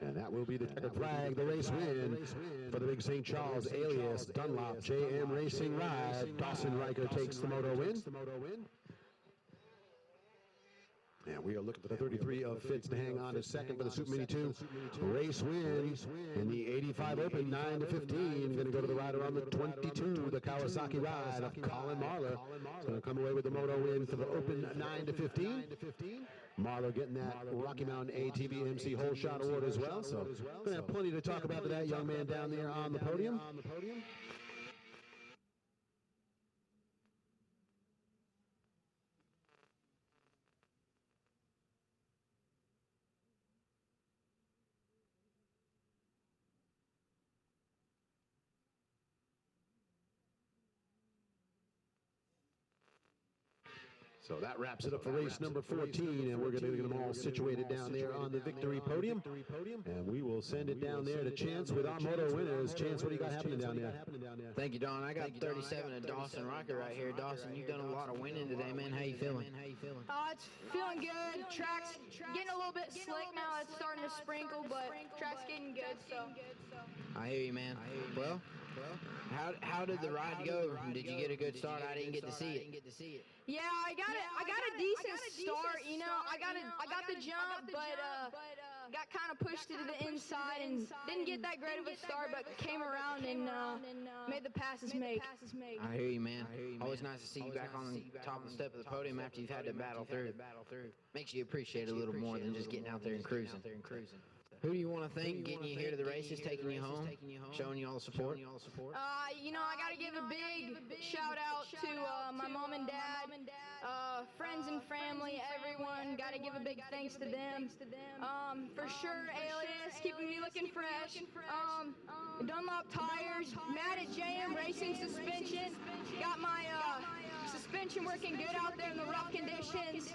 And that will be the checkered flag, the race win for the big St. Charles alias Dunlop JM Racing ride. Dawson Riker takes the moto win. And we are looking for the 33 of Fitz to hang on as second for the Super Mini 2. Race win in the 85 Open 9 to 15. Going to go to the rider on the 22, the Kawasaki ride of Colin Marler. He's going to come away with the moto win for the Open 9 to 15. Marler getting that Rocky Mountain ATV MC Whole Shot Award as well. So going to have plenty to talk about to that young man down there on the podium. So that wraps it up for race number 14, and we're going to get them all situated down there on the victory podium. And we will send it down there to Chance with our moto winners. Chance, what do you got happening down there? Thank you, Don. I got 37 of Dawson Riker right here. Dawson, you've done a lot of winning today, man. How you feeling? It's feeling good. Track's getting a little bit slick now. It's starting to sprinkle, but track's getting good, so. I hear you, man. Well, how did the ride go? Did you get a good start? I didn't get to see it. Yeah, I got a decent start. You know, I got the jump, but got kind of pushed to the inside and didn't get that great of a start, but came around and made the passes make. I hear you, man. Always nice to see you back on top of the step of the podium after you've had to battle through. Makes you appreciate it a little more than just getting out there and cruising. Who do you want to thank getting you here to the races, taking you home, showing you all the support? You know, I got to give a big shout out to my mom and dad, friends and family, everyone. Got to give a big thanks to them. For sure, Alias, keeping me looking fresh. Dunlop tires, Matt at JM Racing Suspension. Got my suspension working good out there in the rough conditions.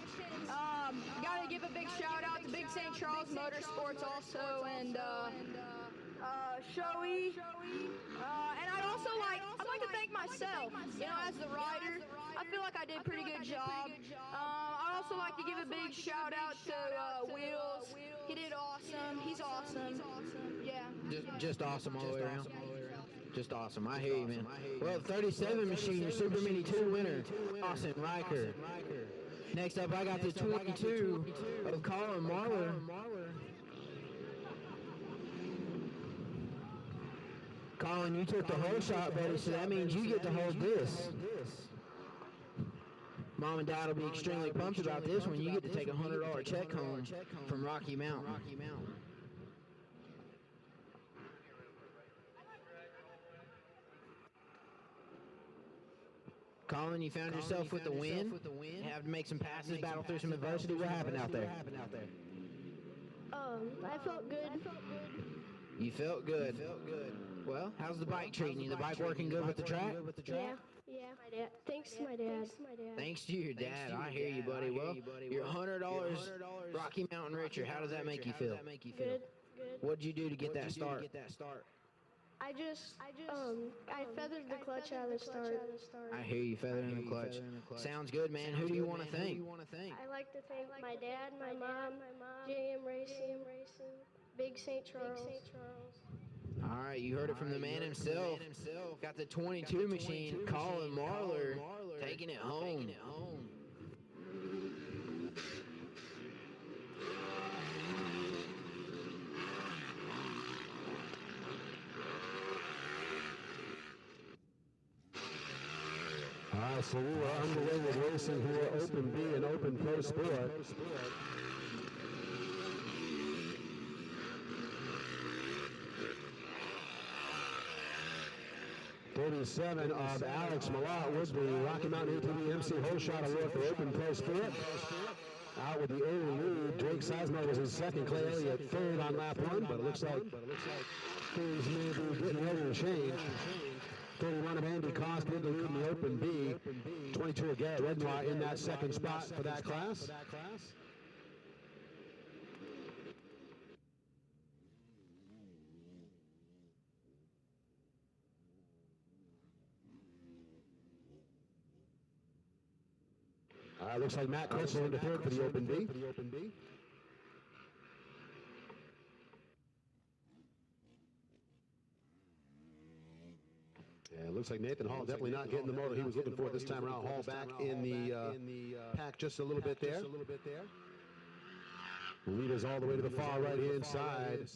Got to give a big shout out to Big St. Charles Motorsports also, and showy. And I'd like to thank myself, as the rider. I feel like I did a pretty good job. I'd also like to give a big shout out to Wheels. He did awesome. He's awesome. Yeah. Just awesome all the way around. Just awesome. I hear you, man. Well, 37 machine, your Super Mini 2 winner, Austin Riker. Next up, I got the 22 of Colin Marler. Colin, you took the whole shot, buddy, so that means you get to hold this. Mom and Dad will be extremely pumped about this when you get to take a $100 check home from Rocky Mountain. Colin, you found yourself with the win. Have to make some passes, battle through some adversity. What happened out there? I felt good. You felt good. Well, how's the bike treating you? The bike working good with the track? Yeah, my dad. Thanks to my dad. Thanks to your dad. I hear you, buddy. Well, you're $100 Rocky Mountain richer. How does that make you feel? Good. What'd you do to get that start? I feathered the clutch out of the start. I hear you feathering the clutch. Sounds good, man. Who do you want to thank? I like to thank my dad, my mom, JM Racing, Big St. Charles. All right, you heard it from the man himself. Got the 22 machine, Colin Marler, taking it home. All right, so we are underway with racing here, Open B and Open Pro Sport. 37 of Alex Malott with the Rocky Mountain ATV MC Whole Shot Award for Open Pro Sport. Out with the early lead, Drake Sizemore was in second, Clay Elliott third on lap one, but it looks like things may be getting ready to change. 31 of Andy Cost with the lead in the Open B. 22 of Garrett Redmar in that second spot for that class. Looks like Matt Kurtzler into third for the Open B. Yeah, it looks like Nathan Hall definitely not getting the motor he was looking for this time around. Hall back in the pack just a little bit there. Leaders all the way to the far right-hand side.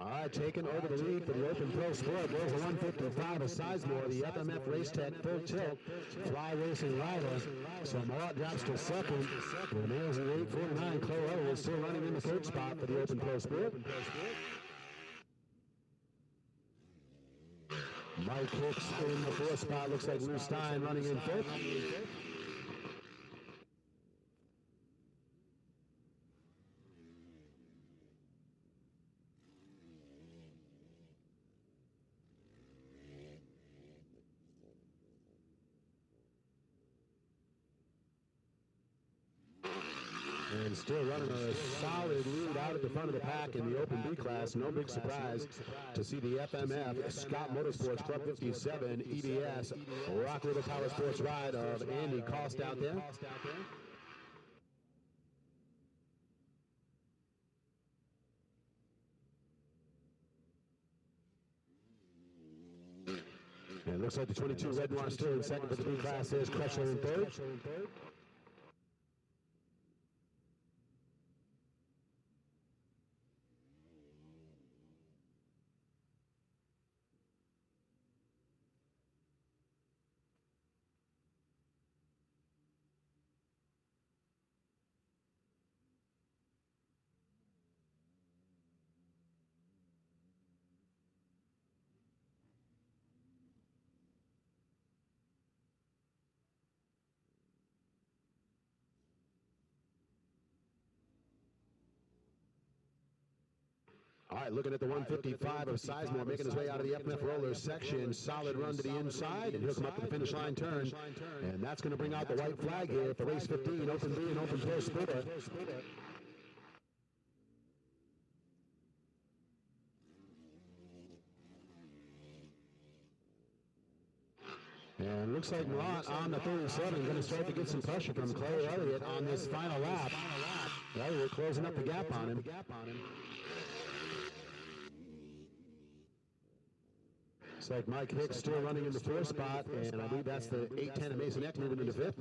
All right, taking over the lead for the Open Pro Sport. There's a 155 of Sizemore, the FMF Race Tech full tilt fly racing rider. So Malott drops to second. Remains in 849. Clay Elliott is still running in the third spot for the Open Pro Sport. Mike Hicks in the fourth spot. Looks like Lou Stein running in fifth. And still running a solid lead out at the front of the pack in the Open B class. No big surprise to see the FMF Scott Motorsports Club 57 EBS Rock River Power Sports ride of Andy Cost out there. And it looks like the 22 Red Noir still in second, but the B class is Crutchler in third. All right, looking at the 155 of Sizemore, making his way out of the FMF roller section. Solid run to the inside, and he'll come up to the finish line turn. And that's going to bring out the white flag here for race 15, Open B and Open Pro Sport. And looks like Murat on the 37 going to start to get some pressure from Clay Elliott on this final lap. Elliott closing up the gap on him. Looks like Mike Hicks still running in the 4th spot, and I believe that's the 810 of Mason Eck moving into 5th.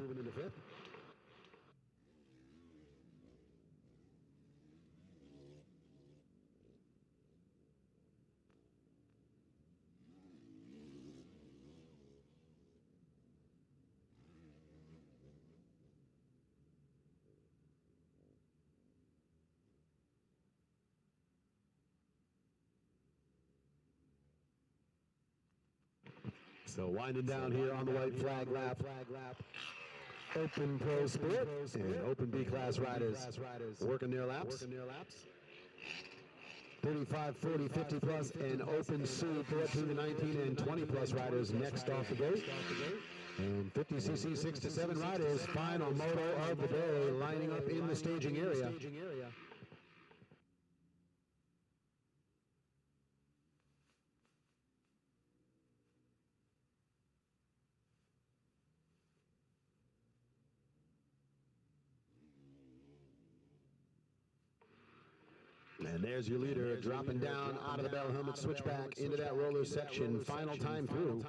So winding down here on the white flag lap. Open Pro Sport and Open B class riders working their laps. 35, 40, 50 plus and Open C 14 to 19 and 20 plus riders next off the gate. And 50cc 6 to 7 riders, final moto of the day, lining up in the staging area. And there's your leader dropping down out of the bell helmet switchback into that roller section. Final time through.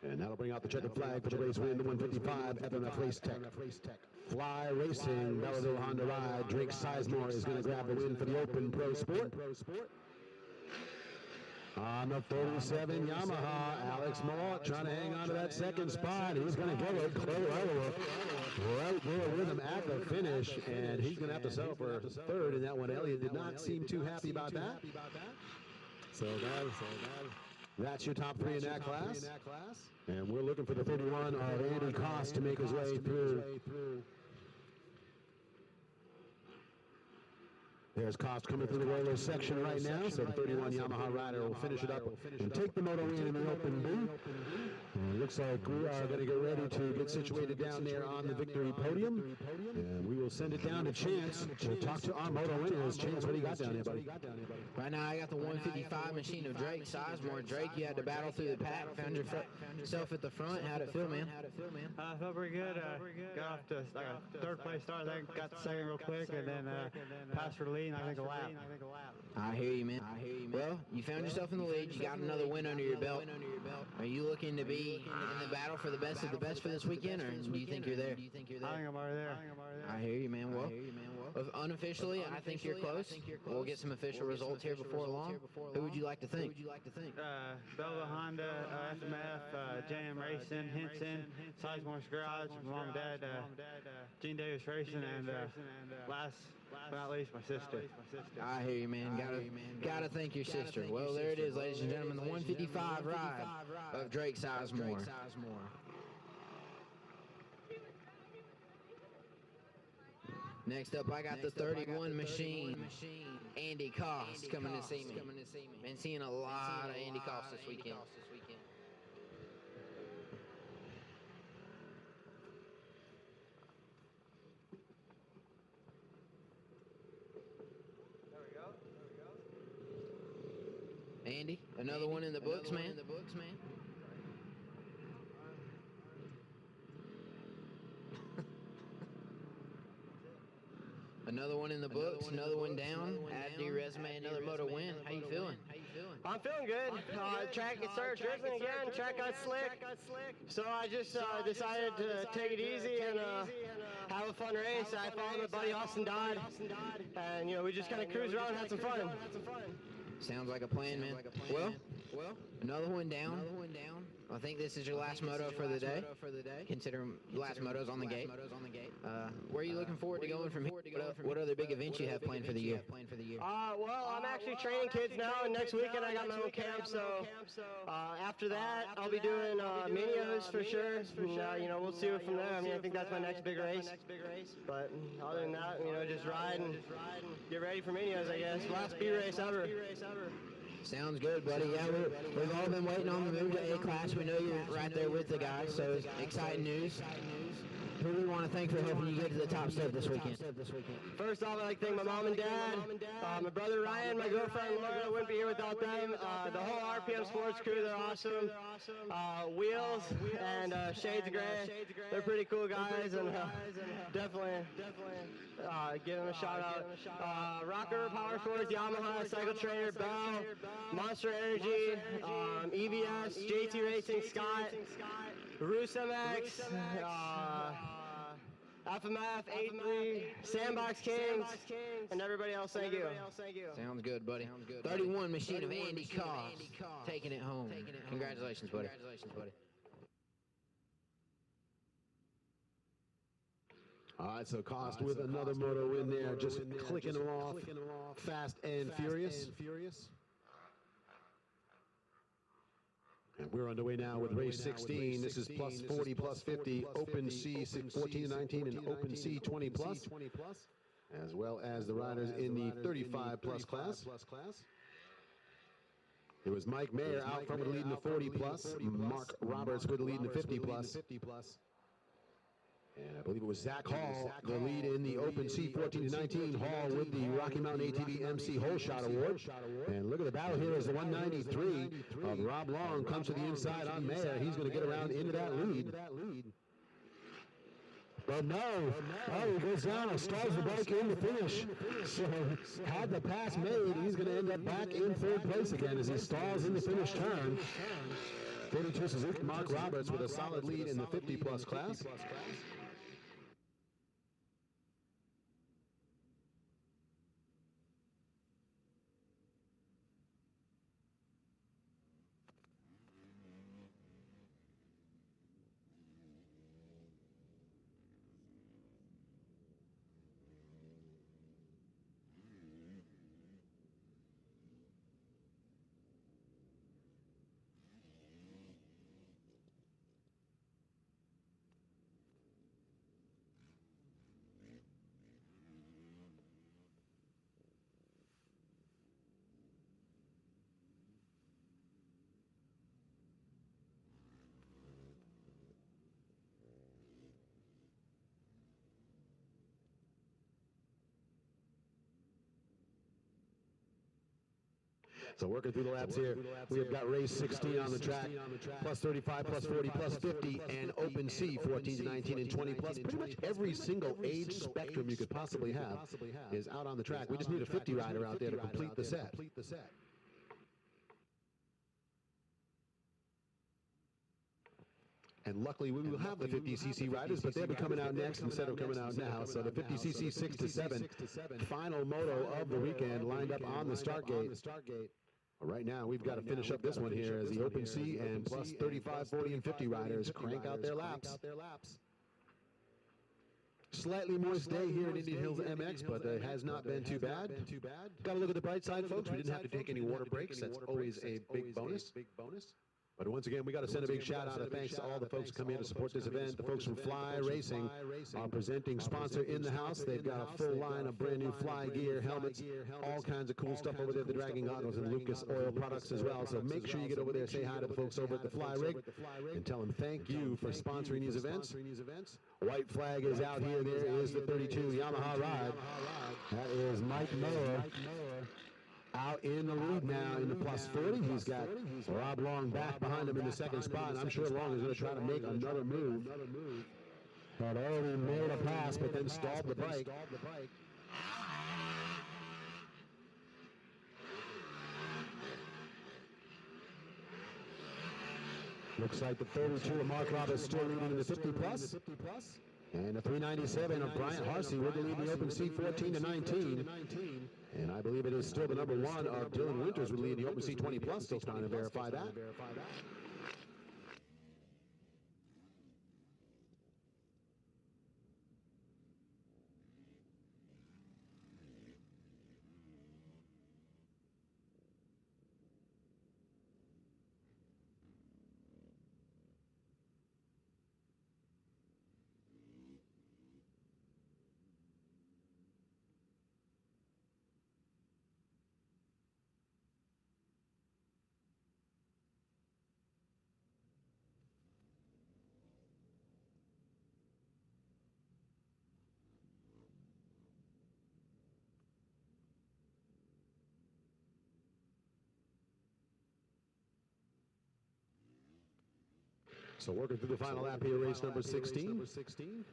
And that'll bring out the checkered flag for the race win, the 155 FMF Race Tech. Fly Racing, Belleville Honda Ride. Drake Sizemore is going to grab the win for the Open Pro Sport. On the 47 Yamaha, Alex Malott trying to hang on to that second spot. He's going to get it. Clay Elliott right there with him at the finish, and he's going to have to settle for 3rd in that one. Elliott did not seem too happy about that. So that's your top 3 in that class. And we're looking for the 31 of Andy Koss to make his way through. There's Koss coming through the roller section right now, so the 31 Yamaha rider will finish it up and take the moto win in the Open B. And it looks like we are going to get ready to get situated down there on the victory podium. And we will send it down to Chance to talk to our moto winners. Chance, what do you got down there, buddy? Right now, I got the 155 machine of Drake Sizemore. Drake, you had to battle through the pack, found yourself at the front. How'd it feel, man? Felt pretty good. Got off to like a 3rd place start. I got the 2nd real quick, and then passed for the lead. I think a lap. I hear you, man. Well, you found yourself in the lead. You got another win under your belt. Are you looking to be in the battle for the best of the best for this weekend, or do you think you're there? I think I'm already there. I hear you, man. Well, unofficially, I think you're close. We'll get some official results here before long. Who would you like to think? Belleville Honda, FMF, JM Racing, Henson, Sizemore's Garage, Mom and Dad, Gene Davis Racing, and last but not least, my sister. I hear you, man. Gotta thank your sister. Well, there it is, ladies and gentlemen, the 155 ride of Drake Sizemore. Next up, I got the 31 machine, Andy Koss, coming to see me. Been seeing a lot of Andy Koss this weekend. Andy, another one in the books, man. Another one in the books, another one down. Add to your resume, another moto win. How you feeling? I'm feeling good. Track started drizzling again. Track got slick. So I just decided to take it easy and have a fun race. I followed my buddy Austin Dodd, and we just kind of cruised around and had some fun. Sounds like a plan, man. Well, another one down. I think this is your last moto for the day. Consider last motos on the gate. Where are you looking forward to going from here? What other big events you have planned for the year? Well, I'm actually training kids now, and next weekend I got my own camp. So after that, I'll be doing minios for sure. And, we'll see it from there. I mean, I think that's my next big race. But other than that, just ride and get ready for minios, I guess. Last speed race ever. Sounds good, buddy. Yeah, we've all been waiting on the move to A-Class. We know you're right there with the guys, so exciting news. Who do we want to thank for helping you get to the top step this weekend? First off, I'd like to thank my mom and dad, my brother Ryan, my girlfriend Laura. I wouldn't be here without them. The whole RPM Sports crew, they're awesome. Wheels and Shades of Gray, they're pretty cool guys, and definitely give them a shout out. Rock River Power Sports, Yamaha, Cycle Trainer, Bell, Monster Energy, EVS, JT Racing, Scott, Roos MX, FMF, 83, Sandbox Kings, and everybody else, thank you. Sounds good, buddy. 31 machine of Andy Koss, taking it home. Congratulations, buddy. All right, so Koss with another moto in there, just clicking them off, fast and furious. And we're underway now with race 16. This is plus 40, plus 50, Open C 14 to 19, and Open C 20 plus, as well as the riders in the 35 plus class. It was Mike Mayer out front with the lead in the 40 plus, Mark Roberts with the lead in the 50 plus. And I believe it was Zach Hall, the lead in the Open C 14 to 19. Hall with the Rocky Mountain ATV MC Hole Shot Award. And look at the battle here as the 193 of Rob Long comes to the inside on Mayer. He's going to get around into that lead. But no, he goes down and stalls the bike in the finish. So had the pass made, he's going to end up back in third place again as he stalls in the finish turn. 32 Suzuki Mark Roberts with a solid lead in the 50 plus class. So working through the laps here, we have got race 16 on the track, plus 35, plus 40, plus 50, and Open C 14 to 19 and 20 plus. Pretty much every single age spectrum you could possibly have is out on the track. We just need a 50 rider out there to complete the set. And luckily, we will have the 50cc riders, but they'll be coming out next instead of coming out now. So the 50cc 6 to 7 final moto of the weekend lined up on the start gate. Right now, we've got to finish up this one here as the Open C and plus 35, 40, and 50 riders crank out their laps. Slightly moist day here at Indian Hills MX, but it has not been too bad. Got to look at the bright side, folks. We didn't have to take any water breaks. That's always a big bonus. But once again, we got to send a big shout out and thanks to all the folks who come here to support this event. The folks from Fly Racing, our presenting sponsor in the house. They've got a full line of brand new Fly gear, helmets, all kinds of cool stuff over there. The dragging goggles and Lucas Oil products as well. So make sure you get over there, say hi to the folks over at the Fly Rig, and tell them thank you for sponsoring these events. White flag is out here. There is the 32 Yamaha ride. That is Mike Mayer. Out in the lead now in the plus 40. He's got Rob Long back behind him in the second spot. And I'm sure Long is going to try to make another move. Had already made a pass, but then stalled the bike. Looks like the 32 of Mark Roberts still leading in the 50 plus. And the 397 of Bryant Harsey with the lead in the Open C 14 to 19. And I believe it is still the number 1 of Dylan Winters would lead the Open C20 Plus. Still trying to verify that. So working through the final lap here, race number 16.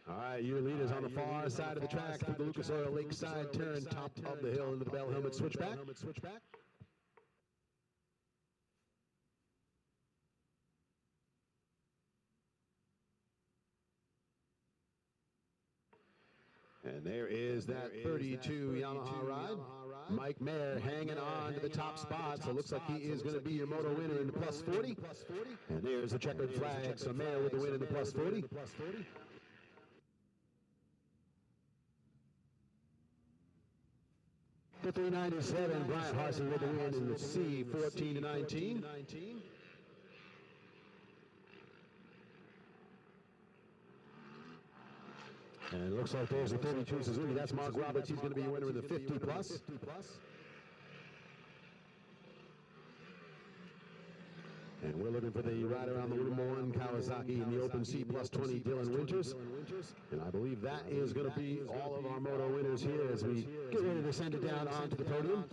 All right, your lead is on the far side of the track through the Lucas Oil Lakeside turn, top of the hill into the Bell Helmet switchback. And there is that 32 Yamaha ride. Mike Mayer hanging on to the top spot, so it looks like he is going to be your moto winner in the plus 40. And there's the checkered flag, so Mayer with the win in the plus 40. The 397, Bryant Harson with the win in the C, 14 to 19. And it looks like there's a 32 Suzuki. That's Mark Roberts. He's going to be your winner in the 50 plus. And we're looking for the rider on the number 1 Kawasaki in the Open C plus 20, Dylan Winters. And I believe that is going to be all of our moto winners here as we get ready to send it down onto the podium.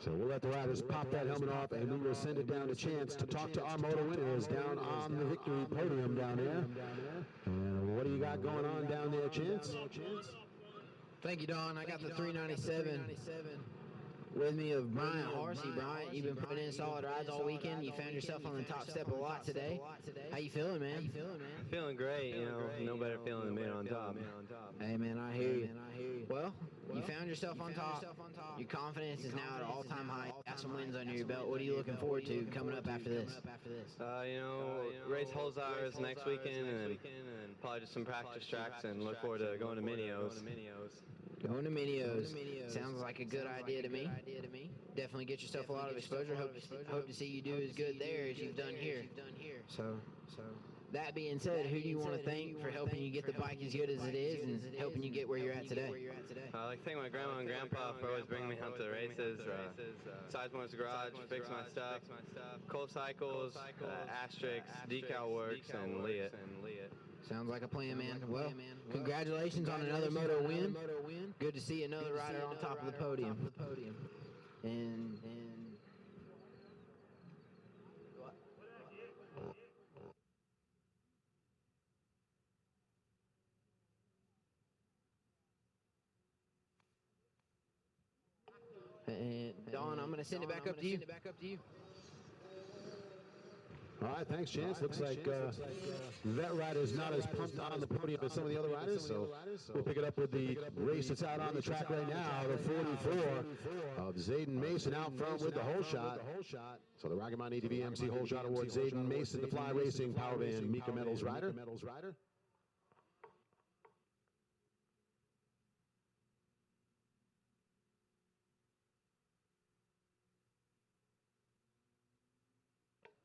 So we'll let the riders pop that helmet off, and we will send it down to Chance to talk to our moto winners down on the victory podium down there. And what do you got going on down there, Chance? Thank you, Don. I got the 397 with me of Bryant Harsey. Bryant, you've been putting in solid rides all weekend. You found yourself on the top step a lot today. How you feeling, man? Feeling great, you know, no better feeling than being on top. Hey, man, I hear you. Well, you found yourself on top. Your confidence is now at an all-time high. Got some wins under your belt. What are you looking forward to coming up after this? You know, race Holzhauer's next weekend, and probably just some practice tracks, and look forward to going to Minios. Going to Minios. Sounds like a good idea to me. Definitely get yourself a lot of exposure. Hope to see you do as good there as you've done here. So that being said, who do you want to thank for helping you get the bike as good as it is and helping you get where you're at today? I like to thank my grandma and grandpa for always bringing me out to the races. Sizemore's Garage, Fix My Stuff, Cole Cycles, Asterix, Decal Works, and Liat. Sounds like a plan, man. Well, congratulations on another moto win. Good to see another rider on top of the podium. And Don, I'm going to send it back up to you. All right, thanks, Chance. Looks like that rider's not as pumped on the podium as some of the other riders, so we'll pick it up with the race that's out on the track right now, the 44 of Zayden Mason out front with the whole shot. So the Rocket Mountain ATV MC whole shot awards Zayden Mason, the Fly Racing Power Band Mika Metals rider.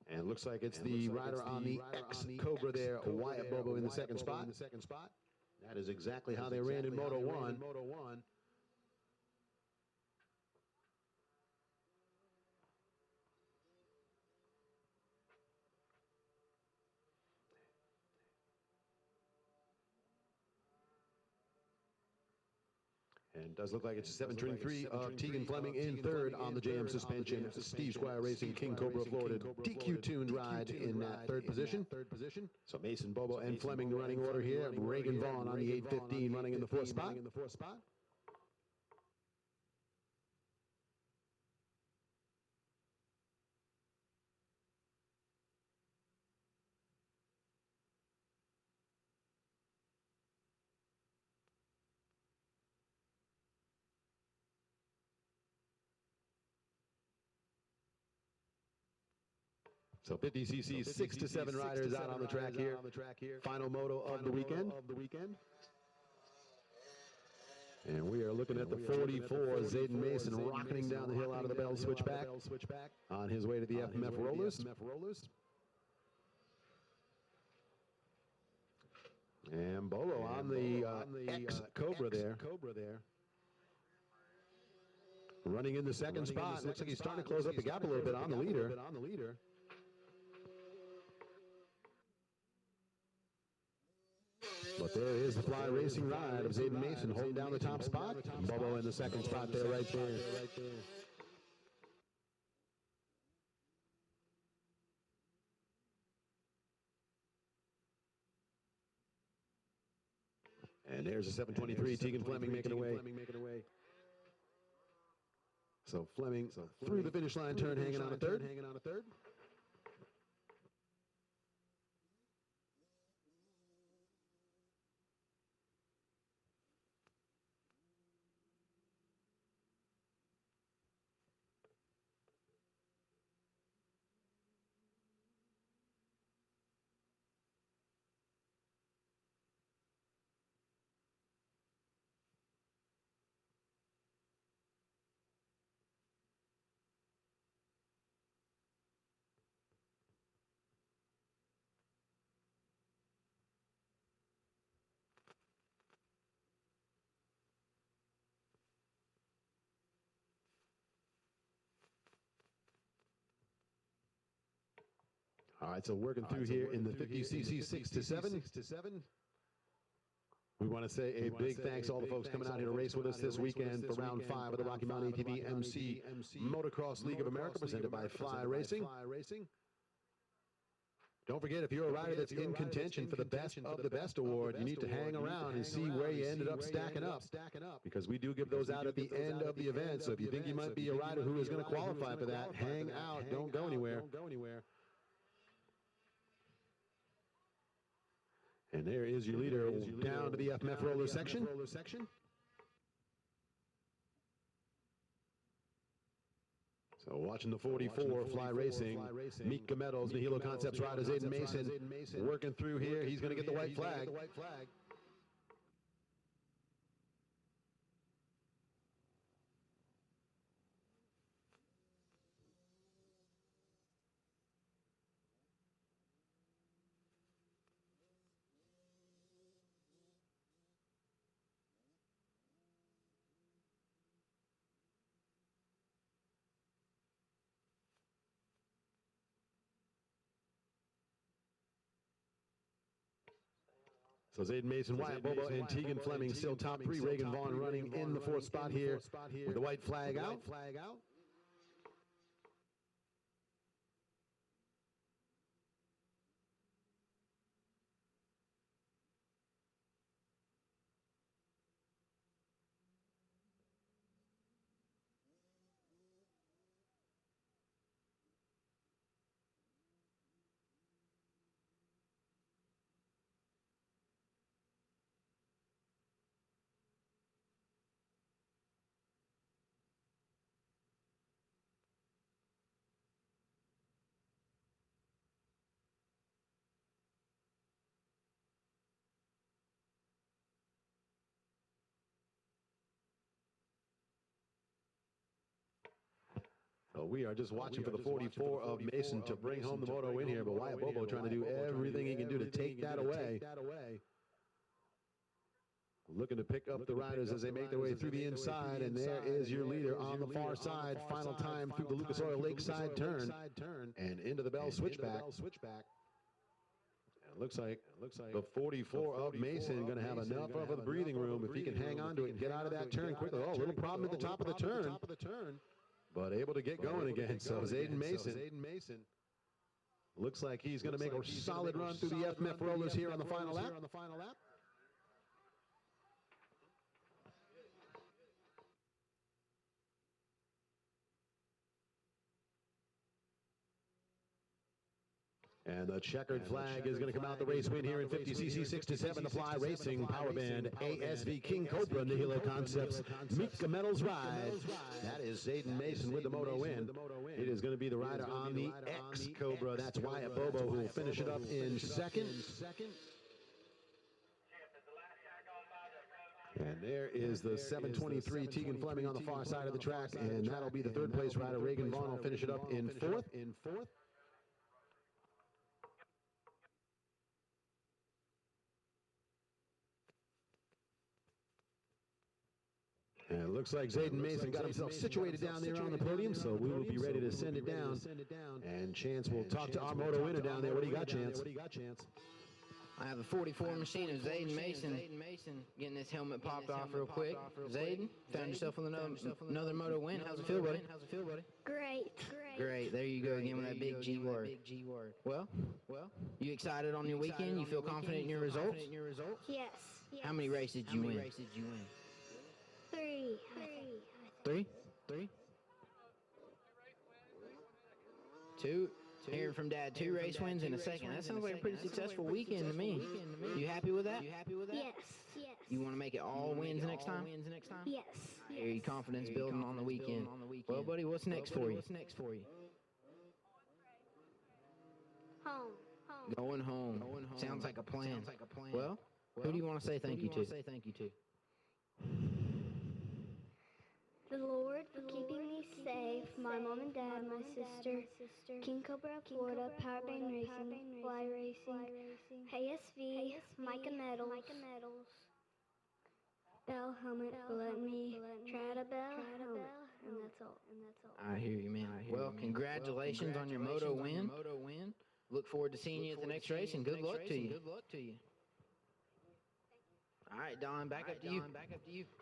And it looks like it's the rider on the X-Cobra there, Wyatt Bobo in the second spot. That is exactly how they ran in Moto 1. And does look like it's 723 of Tegan Fleming in third on the JM suspension. Steve Squire Racing, King Cobra, Florida, DQ-tuned ride in that third position. So Mason, Bobo, and Fleming, the running order here. Reagan Vaughn on the 815 running in the fourth spot. So 50cc, 6 to 7 riders out on the track here. Final moto of the weekend. And we are looking at the 44, Zayden Mason, rocketing down the hill out of the Bell switchback on his way to the FMF Rollers. And Bolo on the X-Cobra there. Running in the second spot. Looks like he's starting to close up the gap a little bit on the leader. But there is the Fly Racing ride of Zayden Mason holding down the top spot. Bubbo in the second spot there, right there. And there's a 723, Tegan Fleming making away. So Fleming through the finish line turn, hanging on a third. All right, so working through here in the 50cc 6 to 7. We want to say a big thanks to all the folks coming out here to race with us this weekend for round 5 of the Rocky Mountain ATV MC Motocross League of America, presented by Fly Racing. Don't forget, if you're a rider that's in contention for the Best of the Best award, you need to hang around and see where you ended up stacking up, because we do give those out at the end of the event. So if you think you might be a rider who is going to qualify for that, hang out, don't go anywhere. And there is your leader down to the FMF roller section. So watching the 44, Fly Racing, Mika Metals, Nihilo Concepts rider Zayden Mason working through here. He's going to get the white flag. So Zayden Mason, Wyatt Bobo, and Tegan Fleming still top 3. Reagan Vaughn running in the 4th spot here with the white flag out. So we are just watching for the 44 of Mason to bring home the moto win here, but Wyatt Bobo trying to do everything he can do to take that away. Looking to pick up the riders as they make their way through the inside, and there is your leader on the far side. Final time through the Lucas Oil Lakeside turn and into the Bell switchback. And Looks like the 44 of Mason going to have enough of the breathing room if he can hang on to it and get out of that turn quickly. Oh, a little problem at the top of the turn, but able to get going again. So Zayden Mason looks like he's going to make a solid run through the FMF rollers here on the final lap. And the checkered flag is going to come out. The race win here in 50cc 67, the Fly Racing Power Band ASV King Cobra Nihilo Concepts Mika Metals Ride. That is Zayden Mason with the moto win. It is going to be the rider on the X Cobra. That's Wyatt Bobo who will finish it up in second. And there is the 723 Tegan Fleming on the far side of the track, and that'll be the third place rider. Reagan Vaughn will finish it up in fourth. And it looks like Zayden Mason got himself situated down there on the podium, so we will be ready to send it down. And Chance will talk to our moto winner down there. What do you got, Chance? I have the 44 machine of Zayden Mason getting this helmet popped off real quick. Zayden, found yourself with another moto win. How's it feel, buddy? Great. There you go again with that big G word. Well, you excited on your weekend? You feel confident in your results? Yes. How many races did you win? 3. 3? 2? Hearing from Dad, 2 race wins in a second. That sounds like a pretty successful weekend to me. You happy with that? Yes. You want to make it all wins next time? Yes. I hear your confidence building on the weekend. Well, buddy, what's next for you? Home. Going home. Sounds like a plan. Well, who do you want to say thank you to? The Lord for keeping me safe, my mom and dad, my sister, King Cobra Florida, Power Band Racing, Fly Racing, ASV, Micah Metals, Bell Helmet for letting me try to Bell Helmet, and that's all. I hear you, man. Well, congratulations on your moto win. Look forward to seeing you at the next race, and good luck to you. All right, Don, back up to you.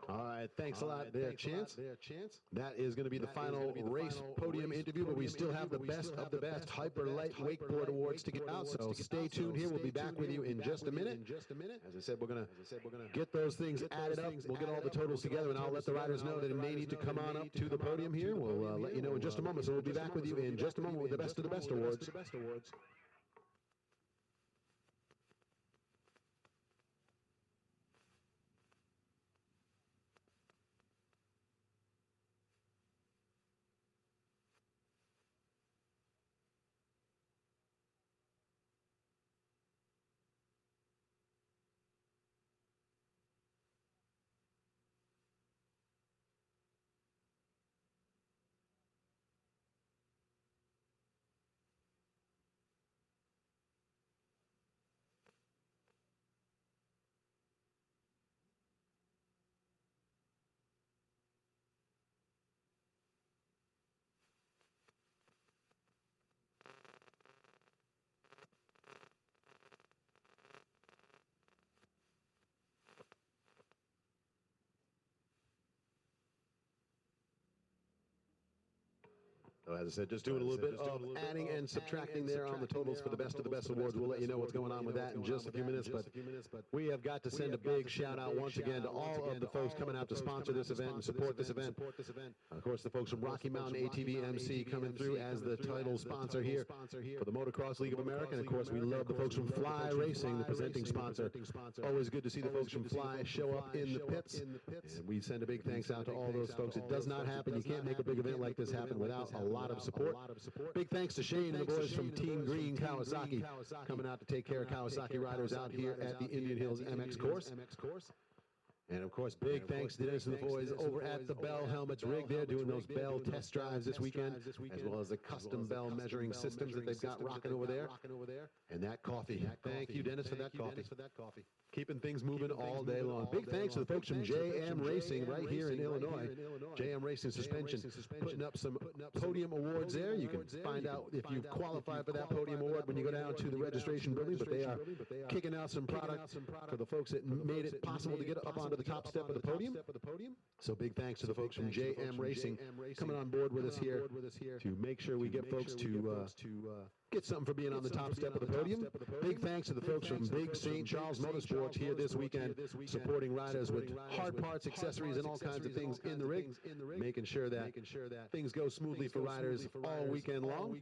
All right, thanks a lot there, Chance. That is going to be the final race podium interview, but we still have the best of the best Hyper Light Wakeboard Awards to get out, so stay tuned here. We'll be back with you in just a minute. As I said, we're going to get those things added up. We'll get all the totals together, and I'll let the riders know that they need to come on up to the podium here. We'll let you know in just a moment, so we'll be back with you in just a moment with the best of the best awards. So as I said, just doing a little bit of adding and subtracting there on the totals for the best of the best awards. We'll let you know what's going on with that in just a few minutes. But we have got to send a big shout out once again to all of the folks coming out to sponsor this event and support this event. Of course, the folks from Rocky Mountain ATV MC coming through as the title sponsor here for the Motocross League of America. And of course, we love the folks from Fly Racing, the presenting sponsor. Always good to see the folks from Fly show up in the pits. And we send a big thanks out to all those folks. It does not happen. You can't make a big event like this happen without a lot of support. Big thanks to Shane and the boys from Team Green Kawasaki coming out to take care of Kawasaki riders out here at the Indian Hills MX course. And of course, big thanks to Dennis and the boys over at the Bell Helmets rig. They're doing those Bell test drives this weekend, as well as the custom Bell measuring systems that they've got rocking over there. And that coffee. Thank you, Dennis, for that coffee. Keeping things moving all day long. Big thanks to the folks from JM Racing right here in Illinois. JM Racing Suspension putting up some podium awards there. You can find out if you've qualified for that podium award when you go down to the registration building, but they are kicking out some product for the folks that made it possible to get up onto the top step of the podium. So big thanks to the folks from JM Racing coming on board with us here to make sure we get folks to get something for being on the top step of the podium. Big thanks to the folks from Big St. Charles Motorsports here this weekend, supporting riders with hard parts, accessories, and all kinds of things in the rig, making sure that things go smoothly for riders all weekend long.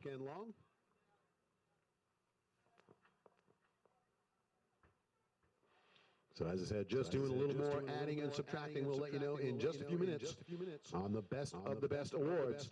So as I said, just doing a little more adding and subtracting. We'll let you know in just a few minutes on the best of the best awards.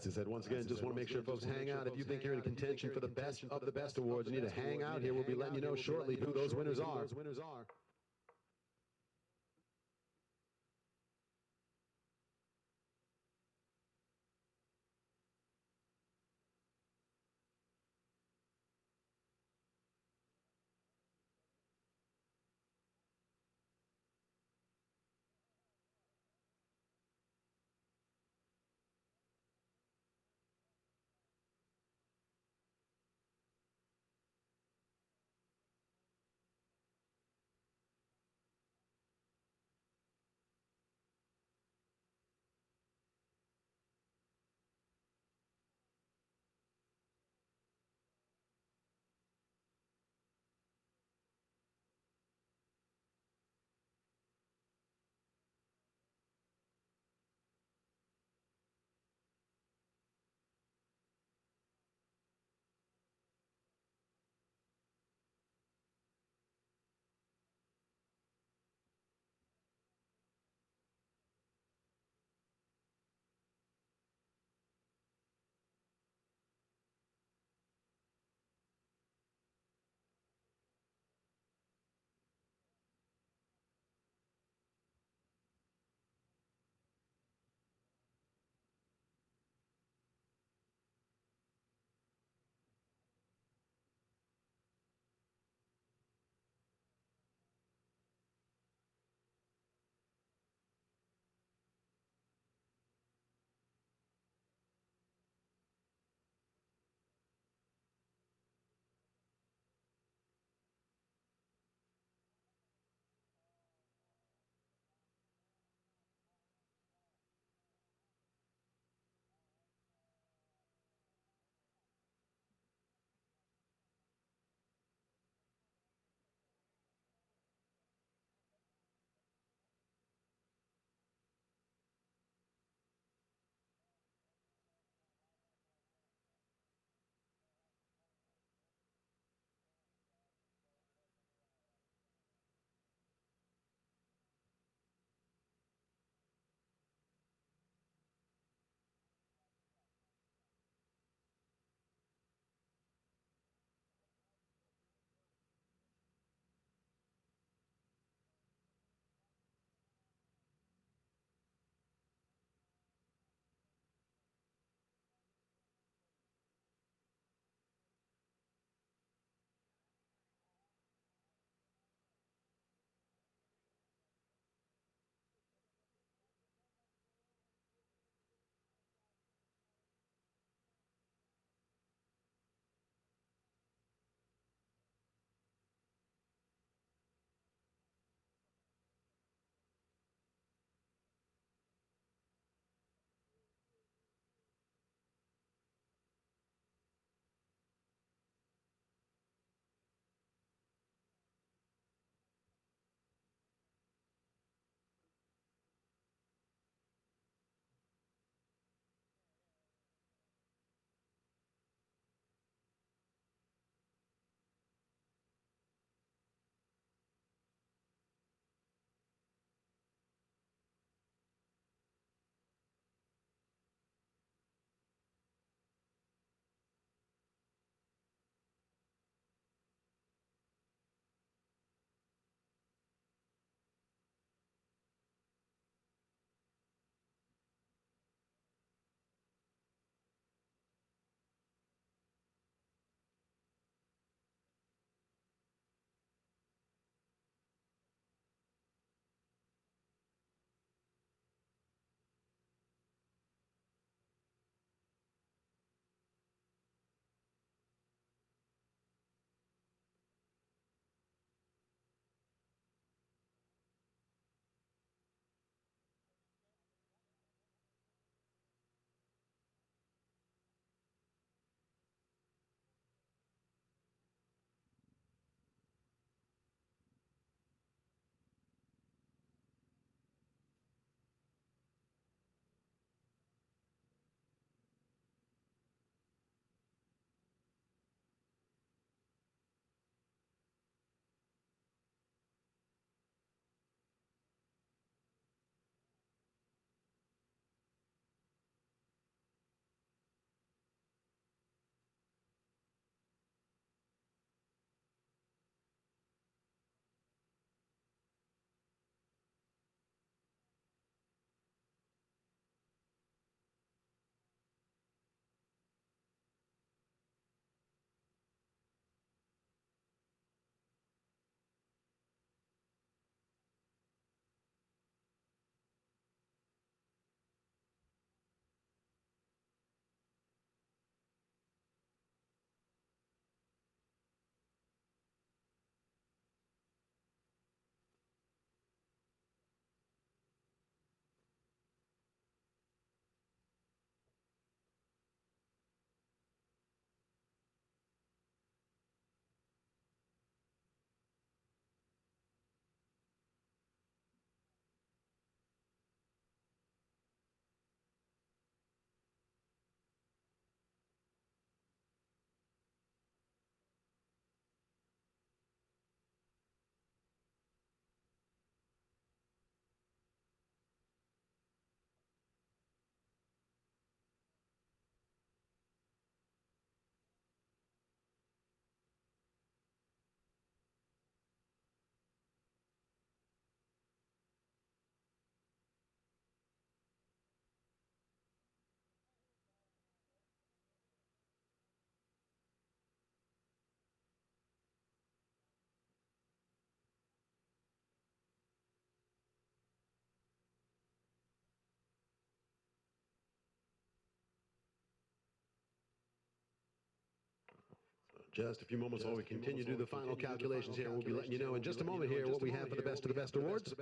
As I said, once again, just want to make sure folks hang out. If you think you're in contention for the best of the best awards, you need to hang out here. We'll be letting you know shortly who those winners are. Just a few moments while we continue to do the final calculations here. We'll be letting you know in just a moment here what we have for the best of the best awards.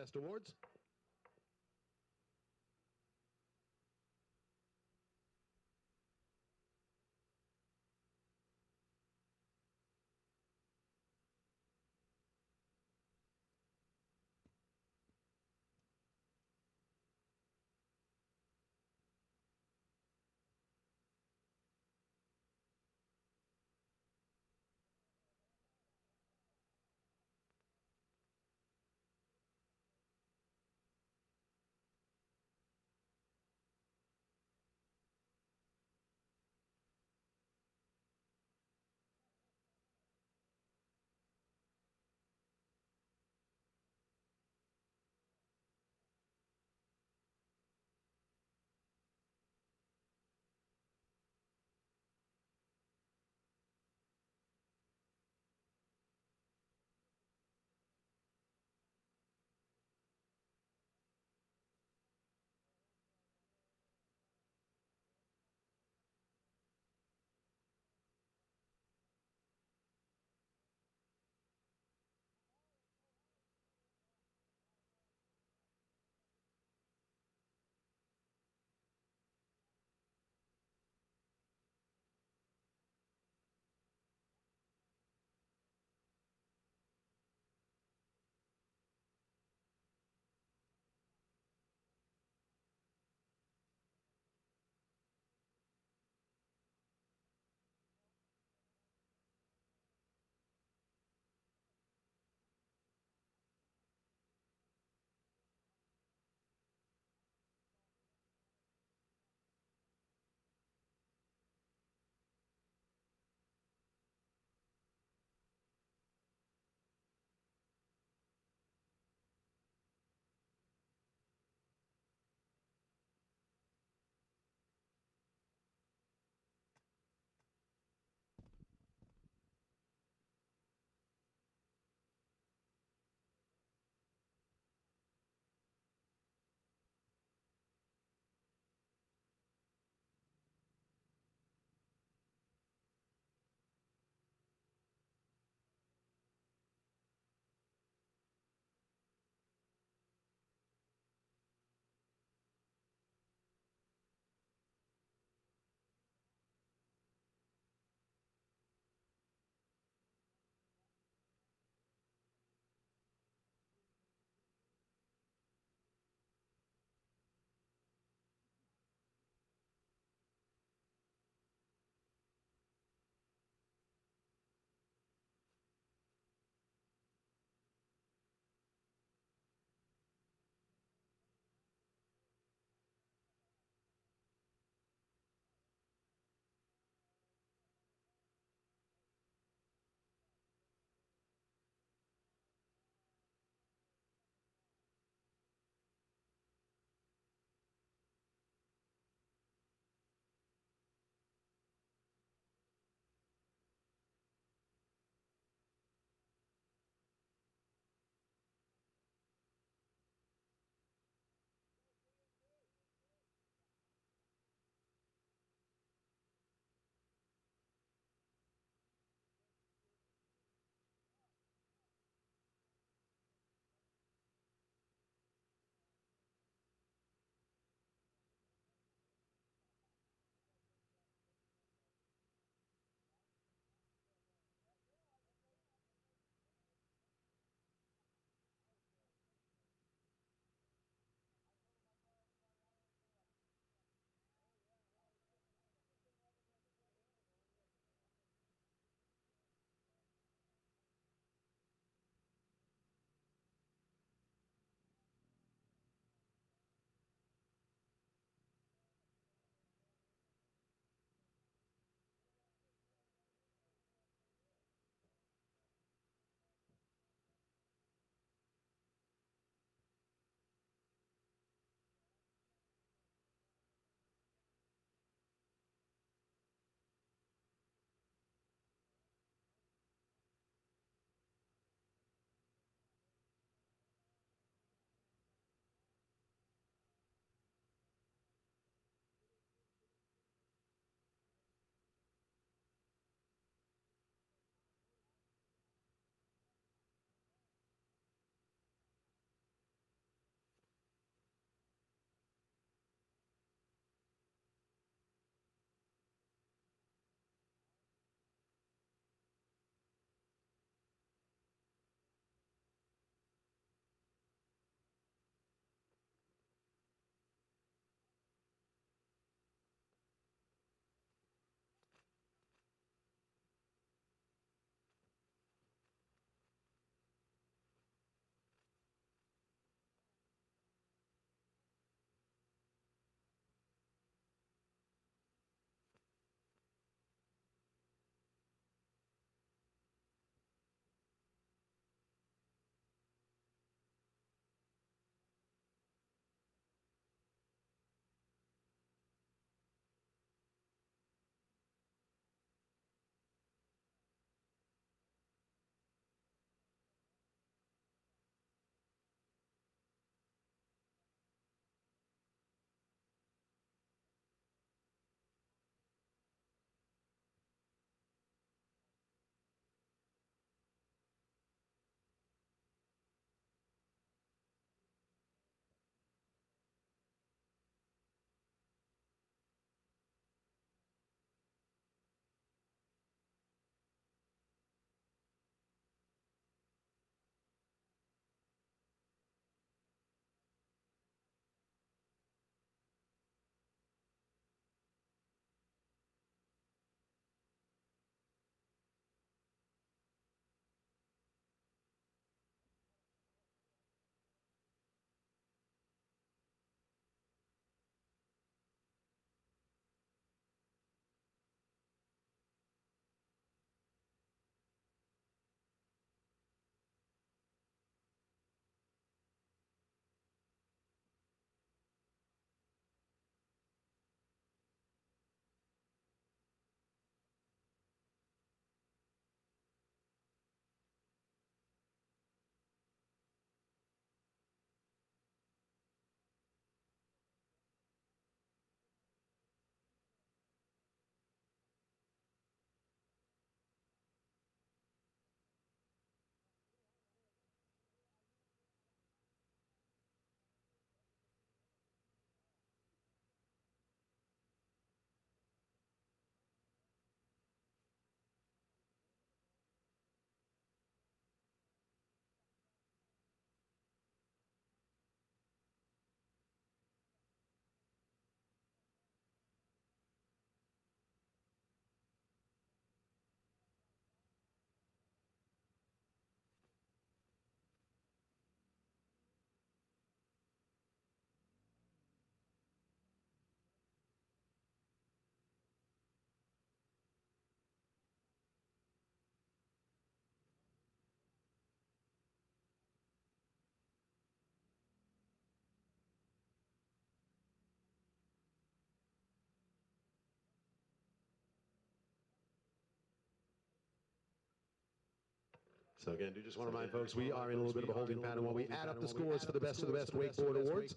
So again, do just want to remind folks, we are in a little bit of a holding pattern while we add up the scores for the best of the best wakeboard awards.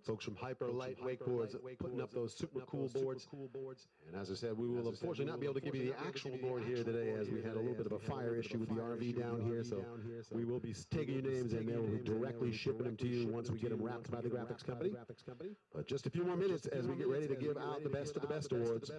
Folks from Hyper Light Wakeboards putting up those super cool boards. And as I said, we will unfortunately not be able to give you the actual board here today, as we had a little bit of a fire issue with the RV down here. So we will be taking your names and they'll be directly shipping them to you once we get them wrapped by the graphics company. But just a few more minutes as we get ready to give out the best of the best awards.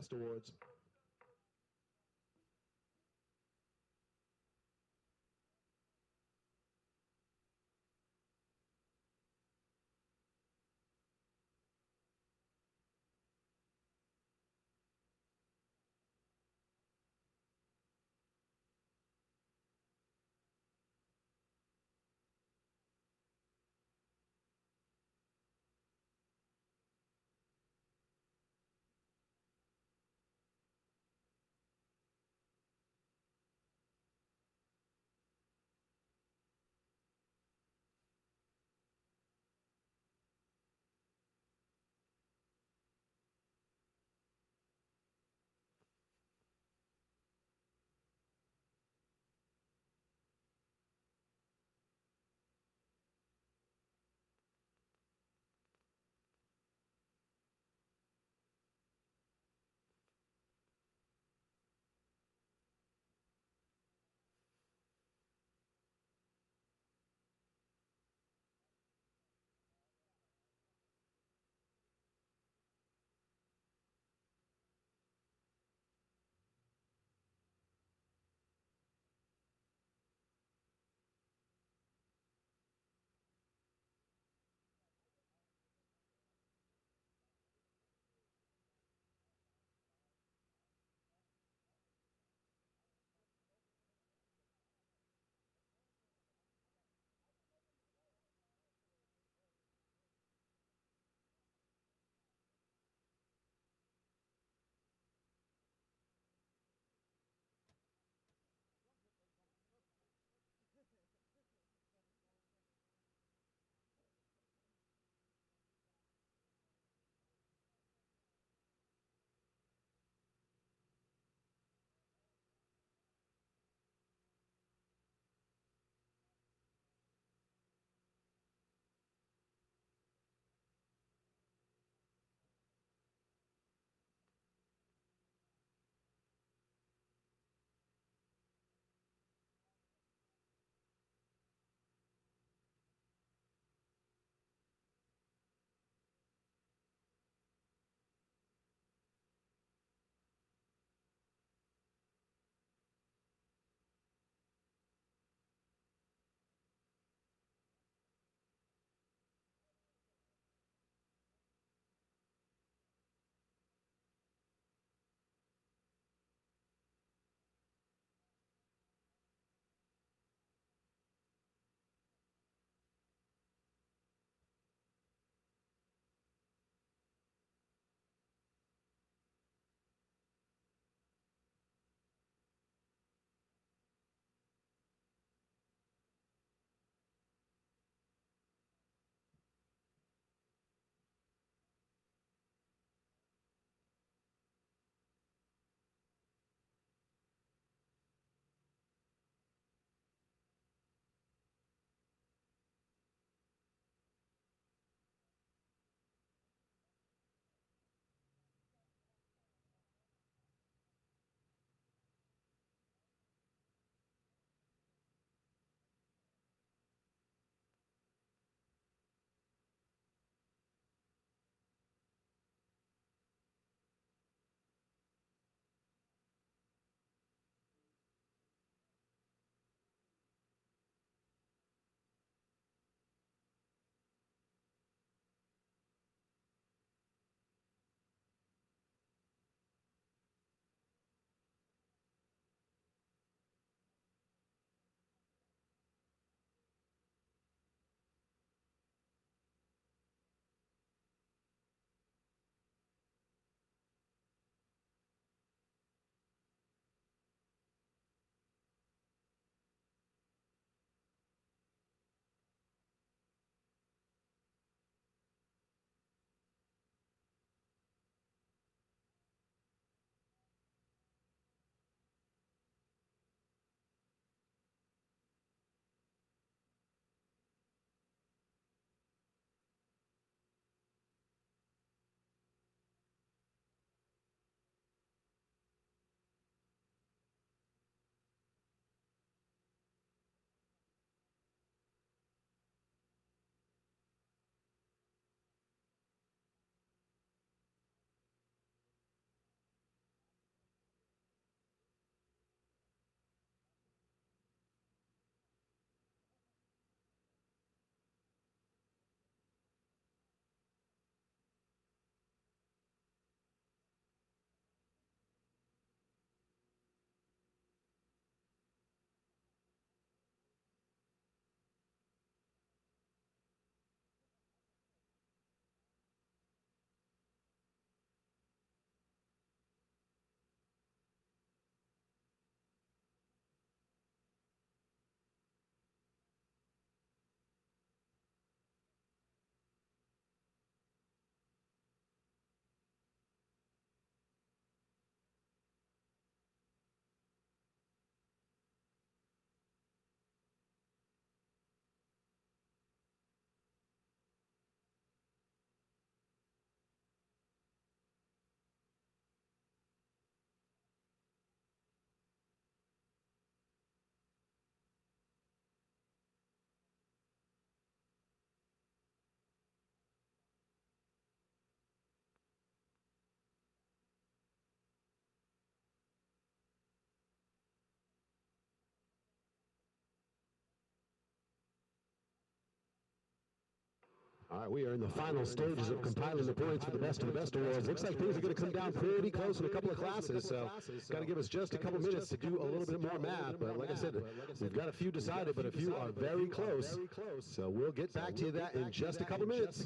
All right, we are in the final stages of compiling the points for the best of the best awards. Looks like things are going to come down pretty close in a couple of classes, so got to give us just a couple minutes to do a little bit more math. But like I said, we've got a few decided, but a few are very close. So we'll get back to that in just a couple minutes.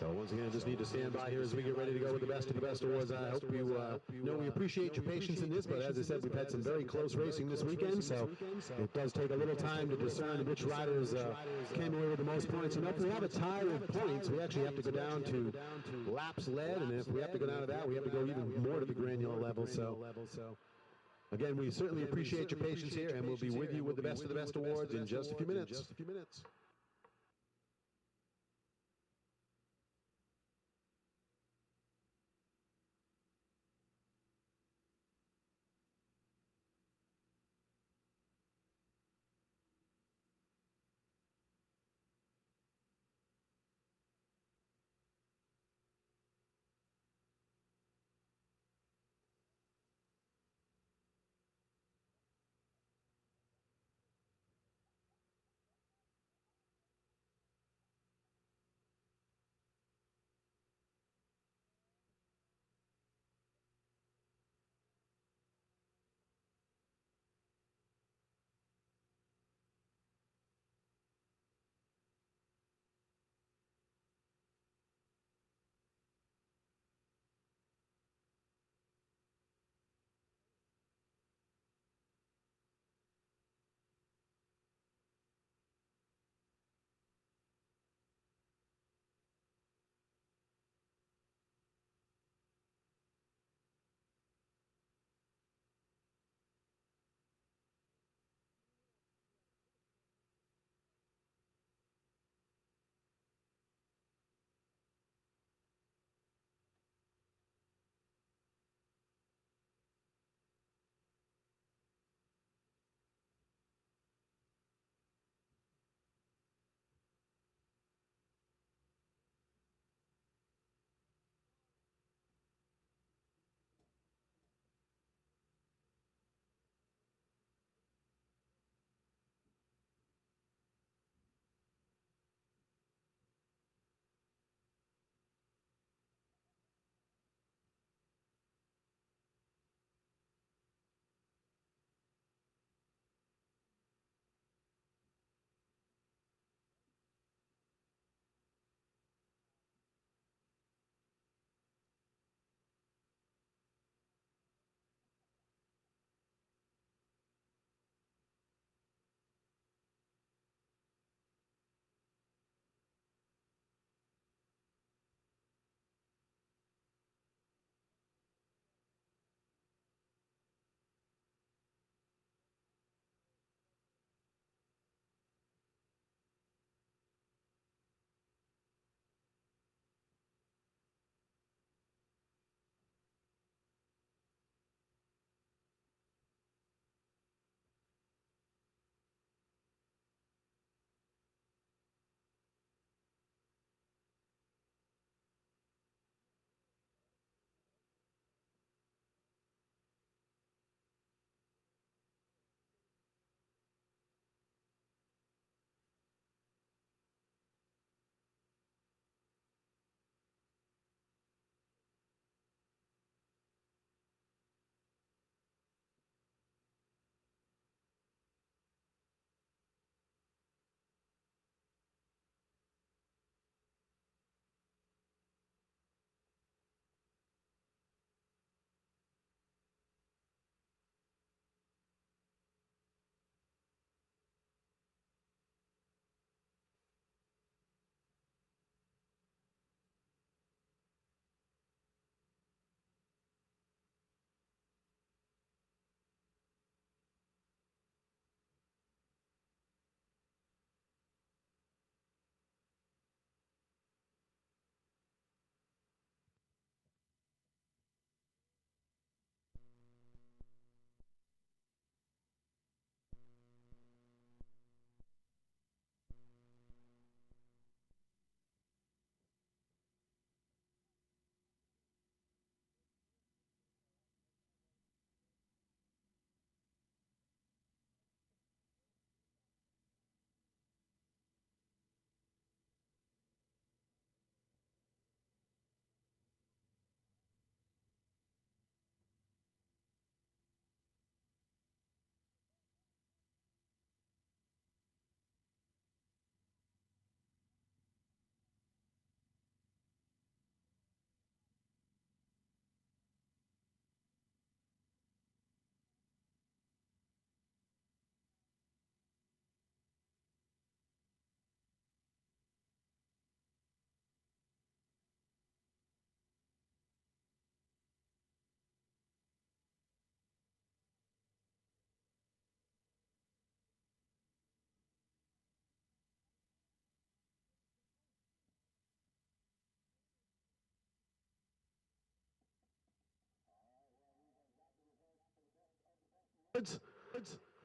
So once again, just need to stand by here as we get ready to go with the best of the best awards. I hope you know we appreciate your patience in this, but as I said, we've had some very close racing this weekend, so it does take a little time to discern which riders came away with the most points. And if we have a tie with points, we actually have to go down to laps led, and if we have to go down to that, we have to go even more to the granular level. So again, we certainly appreciate your patience here, and we'll be with you with the best of the best awards in just a few minutes.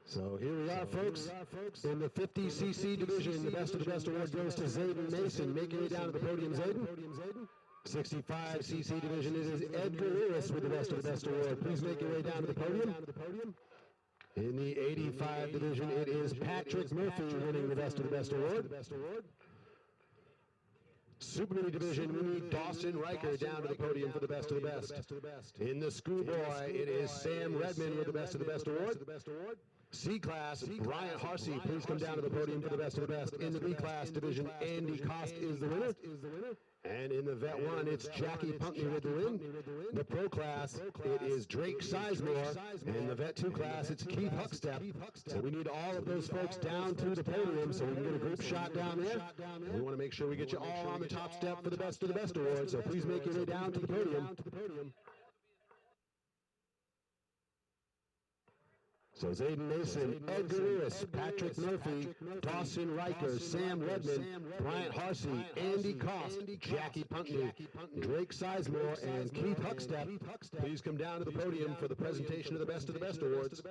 So here we are, folks. In the 50cc division, the best of the best award goes to Zayden Mason, making it down to the podium. Zayden. 65cc division, it is Edgar Lewis with the best of the best award. Please make your way down to the podium. In the 85 division, it is Patrick Murphy winning the best of the best award. Super Mini division, we need Dawson Riker down to the podium for the best of the best. In the schoolboy, it is Sam Redmond with the best of the best award. C-Class, Bryant Harsey, please come down to the podium for the best of the best. In the B-Class division, Andy Kost is the winner. And in the Vet 1, it's Jackie Punkney with the win. The Pro Class, it is Drake Sizemore. And in the Vet 2 class, it's Keith Huckstep. So we need all of those folks down to the podium so we can get a group shot down there. And we want to make sure we get you all on the top step for the best of the best award. So please make your way down to the podium. So Zayden Mason, Edgar Lewis, Patrick Murphy, Dawson Riker, Sam Redmond, Bryant Harsey, Andy Kost, Jackie Punkney, Drake Sizemore, and Keith Huckstep. Please come down to the podium for the presentation of the best awards.